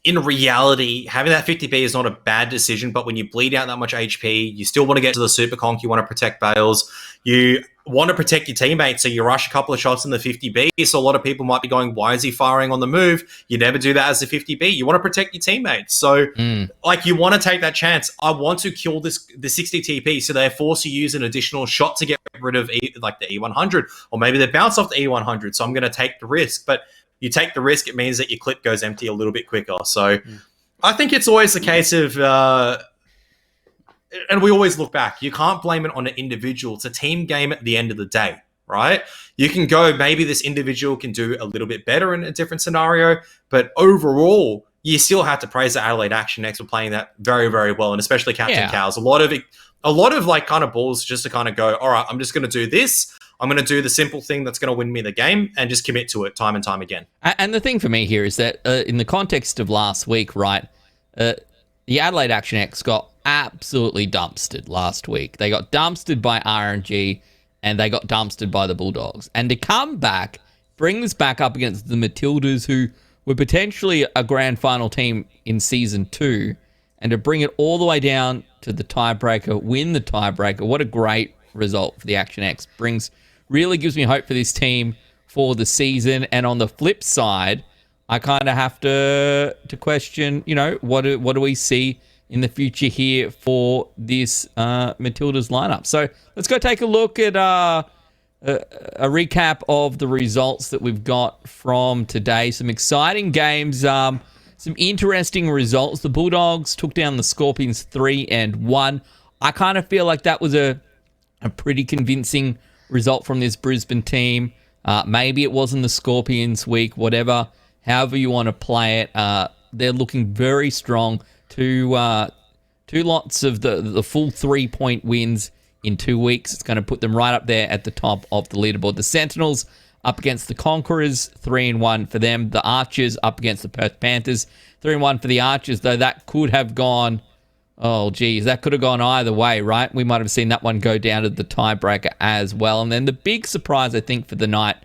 in reality, having that 50B is not a bad decision, but when you bleed out that much HP, you still want to get to the Super Conk, you want to protect Bales, you want to protect your teammates, so you rush a couple of shots in the 50B. So a lot of people might be going, why is he firing on the move? You never do that as a 50B. You want to protect your teammates. So, you want to take that chance. I want to kill the 60 TP, so they force you to use an additional shot to get rid of the E100, or maybe they bounce off the E100, so I'm going to take the risk. But you take the risk, it means that your clip goes empty a little bit quicker. So I think it's always a case of, and we always look back, you can't blame it on an individual. It's a team game at the end of the day, right? You can go, maybe this individual can do a little bit better in a different scenario, but overall, you still have to praise the Adelaide Action X for playing that very, very well, and especially Captain Cows. A lot of like kind of balls just to kind of go, all right, I'm just going to do this. I'm going to do the simple thing that's going to win me the game and just commit to it time and time again. And the thing for me here is that in the context of last week, right, the Adelaide Action X got absolutely dumpstered last week. They got dumpstered by RNG and they got dumpstered by the Bulldogs. And to come back, bring this back up against the Matildas, who were potentially a grand final team in Season 2, and to bring it all the way down to the tiebreaker, win the tiebreaker, what a great result for the Action X. Really gives me hope for this team for the season. And on the flip side, I kind of have to question, what do we see in the future here for this Matildas lineup. So let's go take a look at a recap of the results that we've got from today. Some exciting games, some interesting results. The Bulldogs took down the Skorpions 3-1. I kind of feel like that was a pretty convincing result from this Brisbane team. Maybe it wasn't the Skorpions week, however you want to play it. They're looking very strong. Two lots of the full 3-point wins in 2 weeks. It's going to put them right up there at the top of the leaderboard. The Sentinels up against the Conquerors, 3-1 for them. The Archers up against the Perth Panthers, 3-1 for the Archers, though that could have gone, that could have gone either way, right? We might have seen that one go down to the tiebreaker as well. And then the big surprise, I think, for the night,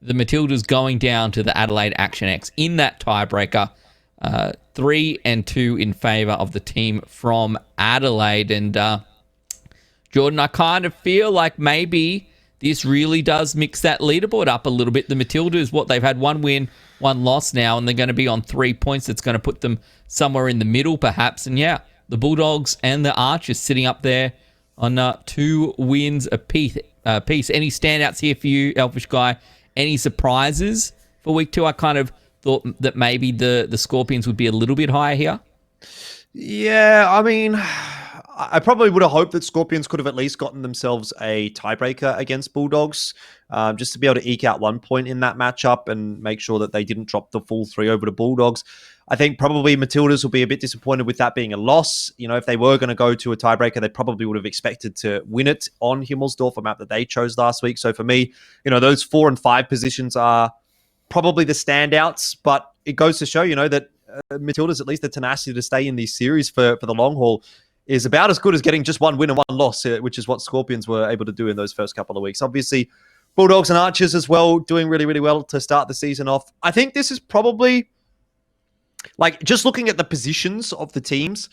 the Matildas going down to the Adelaide Action X in that tiebreaker, 3-2 in favour of the team from Adelaide. And Jordan, I kind of feel like maybe this really does mix that leaderboard up a little bit. The Matildas, they've had 1 win, 1 loss now, and they're going to be on 3 points. It's going to put them somewhere in the middle, perhaps. And yeah, the Bulldogs and the Archers sitting up there on 2 wins apiece. Any standouts here for you, Elfish Guy? Any surprises for week 2? I kind of thought that maybe the Skorpions would be a little bit higher here. Yeah, I mean, I probably would have hoped that Skorpions could have at least gotten themselves a tiebreaker against Bulldogs, just to be able to eke out 1 point in that matchup and make sure that they didn't drop the full 3 over to Bulldogs. I think probably Matildas will be a bit disappointed with that being a loss. If they were going to go to a tiebreaker, they probably would have expected to win it on Himmelsdorf, a map that they chose last week. So for me, those 4 and 5 positions are probably the standouts, but it goes to show, that Matildas, at least the tenacity to stay in these series for the long haul, is about as good as getting just one win and one loss, which is what Skorpions were able to do in those first couple of weeks. Obviously, Bulldogs and Archers as well, doing really, really well to start the season off. I think this is probably, like, just looking at the positions of the teams,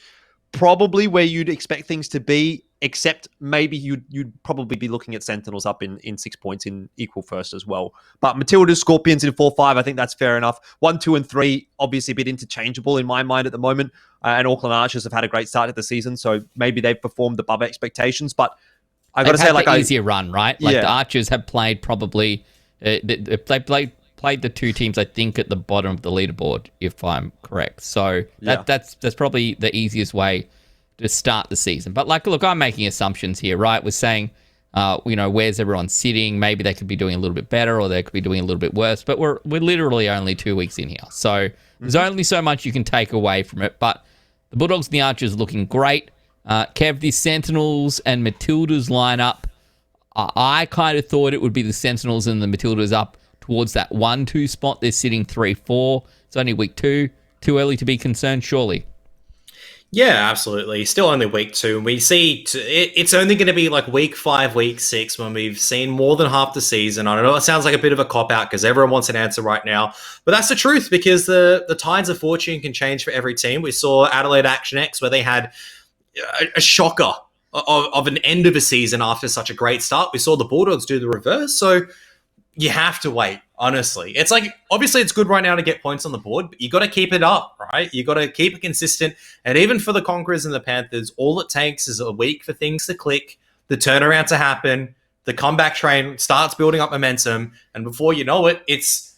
probably where you'd expect things to be, except maybe you'd probably be looking at Sentinels up in 6 points in equal first as well. But Matildas, Skorpions in 4-5, I think that's fair enough. 1, 2, and 3, obviously a bit interchangeable in my mind at the moment. And Auckland Archers have had a great start to the season, so maybe they've performed above expectations. But I got to say, like, easier run, right? Like, the Archers have played probably they played the two teams, I think, at the bottom of the leaderboard, if I'm correct. So that's probably the easiest way to start the season. But, like, look, I'm making assumptions here, right? We're saying, where's everyone sitting? Maybe they could be doing a little bit better, or they could be doing a little bit worse. But we're literally only 2 weeks in here, so there's only so much you can take away from it. But the Bulldogs and the Archers are looking great. Kev, the Sentinels and Matildas lineup, I kind of thought it would be the Sentinels and the Matildas up towards that 1-2 spot. They're sitting 3-4. It's only week 2. Too early to be concerned, surely. Yeah, absolutely. Still only week 2. We see it's only going to be like week 5, week 6 when we've seen more than half the season. I know it sounds like a bit of a cop-out because everyone wants an answer right now, but that's the truth, because the tides of fortune can change for every team. We saw Adelaide Action X where they had a shocker of an end of a season after such a great start. We saw the Bulldogs do the reverse, so you have to wait, honestly. It's like, obviously it's good right now to get points on the board, but you got to keep it up, right? You got to keep it consistent. And even for the Conquerors and the Panthers, all it takes is a week for things to click, the turnaround to happen, the comeback train starts building up momentum, and before you know it, it's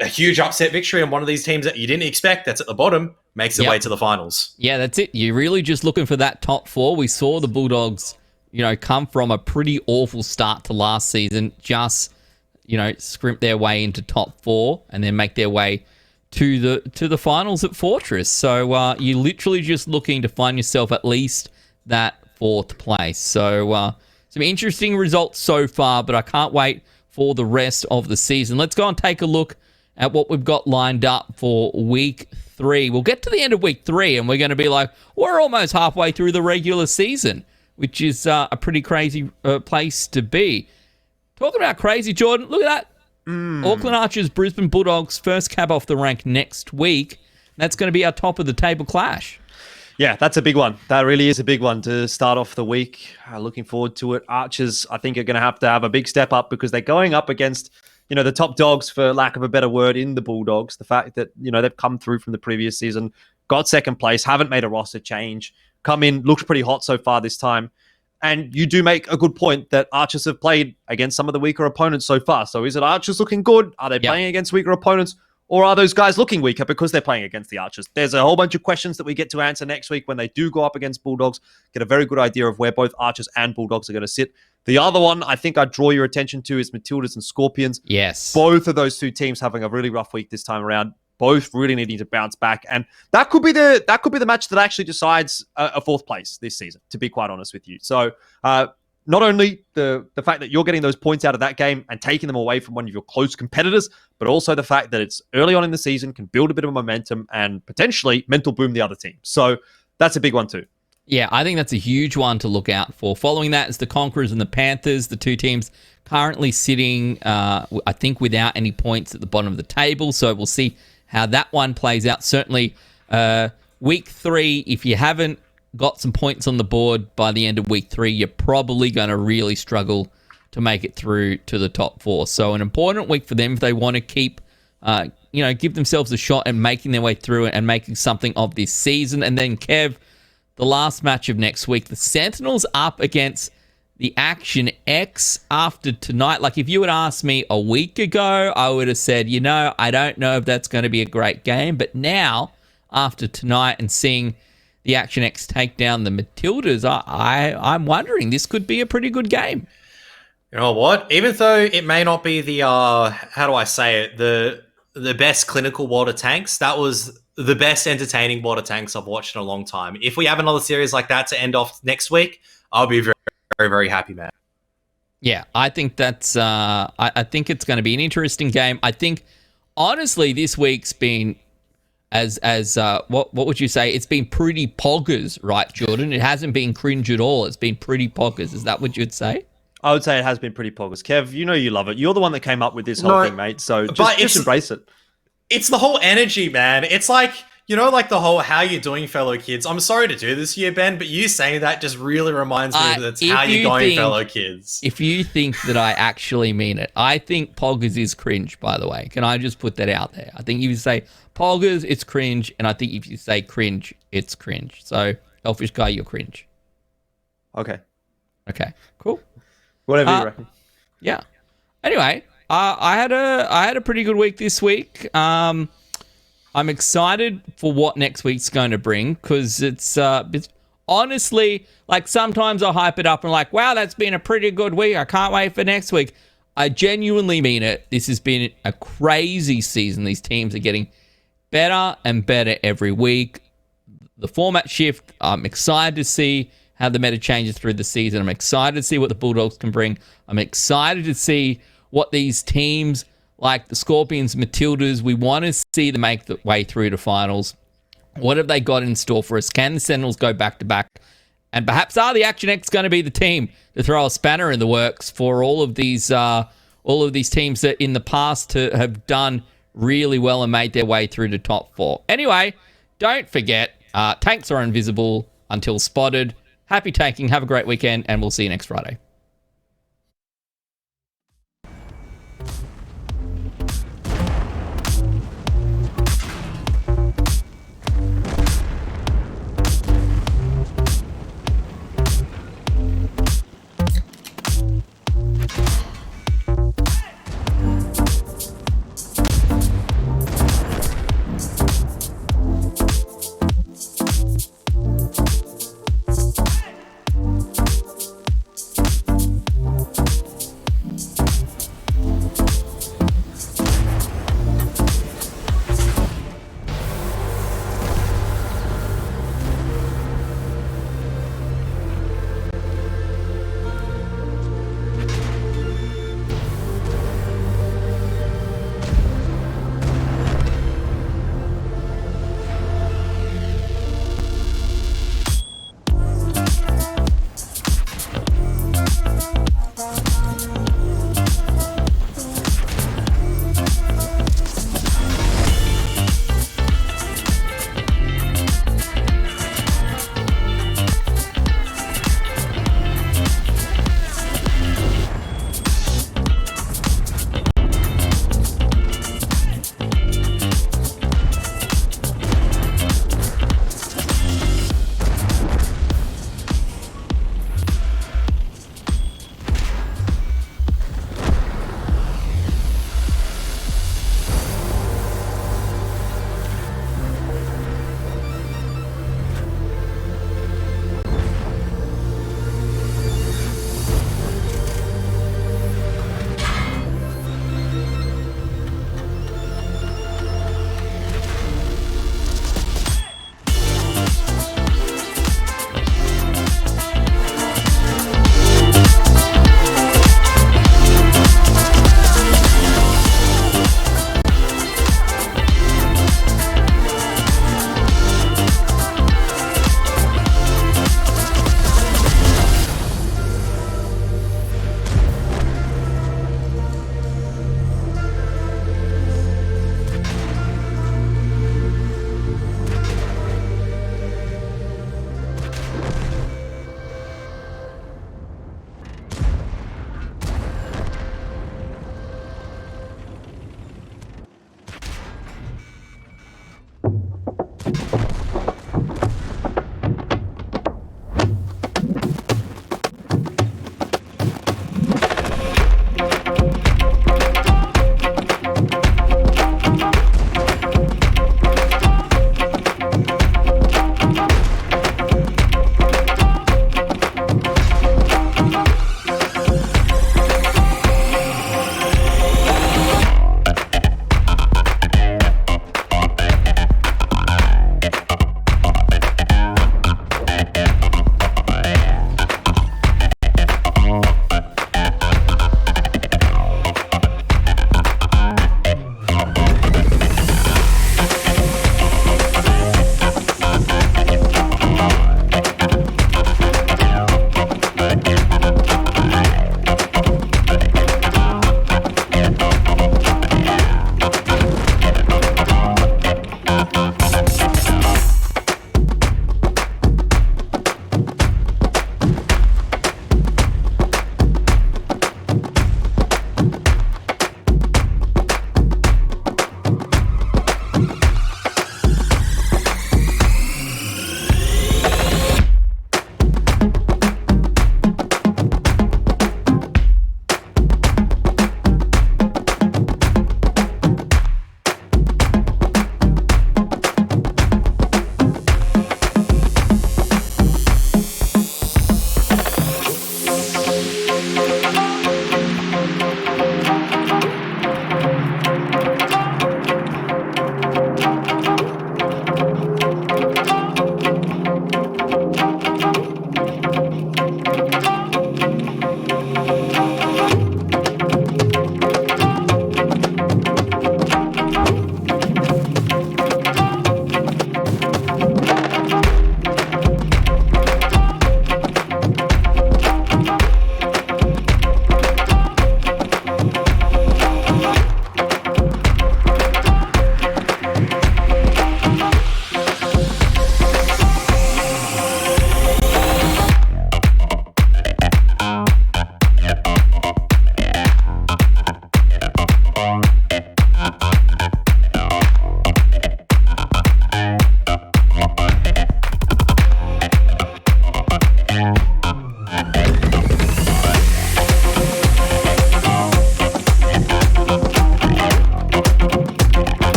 a huge upset victory on one of these teams that you didn't expect that's at the bottom, makes their way to the finals. Yeah, that's it. You're really just looking for that top 4. We saw the Bulldogs, come from a pretty awful start to last season, just scrimp their way into top 4 and then make their way to the finals at Fortress. So you're literally just looking to find yourself at least that 4th place. So some interesting results so far, but I can't wait for the rest of the season. Let's go and take a look at what we've got lined up for week 3. We'll get to the end of week 3 and we're going to be like, we're almost halfway through the regular season, which is a pretty crazy place to be. Talking about crazy, Jordan, look at that. Auckland Archers, Brisbane Bulldogs, first cab off the rank next week. That's going to be our top of the table clash. Yeah, that's a big one. That really is a big one to start off the week. Looking forward to it. Archers, I think, are going to have a big step up because they're going up against, the top dogs, for lack of a better word, in the Bulldogs. The fact that, they've come through from the previous season, got second place, haven't made a roster change, come in, looked pretty hot so far this time. And you do make a good point that Archers have played against some of the weaker opponents so far. So is it Archers looking good? Are they playing against weaker opponents? Or are those guys looking weaker because they're playing against the Archers? There's a whole bunch of questions that we get to answer next week when they do go up against Bulldogs. Get a very good idea of where both Archers and Bulldogs are going to sit. The other one I think I'd draw your attention to is Matildas and Skorpions. Yes. Both of those two teams having a really rough week this time around. Both really needing to bounce back. And that could be the match that actually decides a 4th place this season, to be quite honest with you. So not only the fact that you're getting those points out of that game and taking them away from one of your close competitors, but also the fact that it's early on in the season, can build a bit of momentum and potentially mental boom the other team. So that's a big one too. Yeah, I think that's a huge one to look out for. Following that is the Conquerors and the Panthers, the two teams currently sitting, I think, without any points at the bottom of the table. So we'll see how that one plays out. Certainly, week 3, if you haven't got some points on the board by the end of week 3, you're probably going to really struggle to make it through to the top 4. So an important week for them if they want to keep, give themselves a shot at making their way through it and making something of this season. And then, Kev, the last match of next week, the Sentinels up against the Action X after tonight. Like, if you had asked me a week ago, I would have said, I don't know if that's going to be a great game. But now, after tonight and seeing the Action X take down the Matildas, I'm wondering, this could be a pretty good game. You know what? Even though it may not be the, how do I say it, the best clinical water tanks, that was the best entertaining water tanks I've watched in a long time. If we have another series like that to end off next week, I'll be very, very, very happy, man. Yeah, I think that's. I think it's going to be an interesting game. I think, honestly, this week's been what would you say? It's been pretty poggers, right, Jordan? It hasn't been cringe at all. It's been pretty poggers. Is that what you'd say? I would say it has been pretty poggers. Kev, you know you love it. You're the one that came up with this whole thing, mate. So just embrace it. It's the whole energy, man. It's like, you know, like the whole "how you doing, fellow kids." I'm sorry to do this here, Ben, but you saying that just really reminds me that it's how you going, fellow kids. If you think that I actually mean it, I think poggers is cringe, by the way. Can I just put that out there? I think if you say poggers, it's cringe, and I think if you say cringe, it's cringe. So, Elfish Guy, you're cringe. Okay, cool. Whatever you reckon. Yeah. Anyway, I had a pretty good week this week. I'm excited for what next week's going to bring because it's honestly, like, sometimes I hype it up and like, wow, that's been a pretty good week. I can't wait for next week. I genuinely mean it. This has been a crazy season. These teams are getting better and better every week. The format shift, I'm excited to see how the meta changes through the season. I'm excited to see what the Bulldogs can bring. I'm excited to see what these teams like the Skorpions, Matildas, we want to see them make the way through to finals. What have they got in store for us? Can the Sentinels go back-to-back? And perhaps are the Action X going to be the team to throw a spanner in the works for all of these teams that in the past have done really well and made their way through to top 4? Anyway, don't forget, tanks are invisible until spotted. Happy tanking, have a great weekend, and we'll see you next Friday.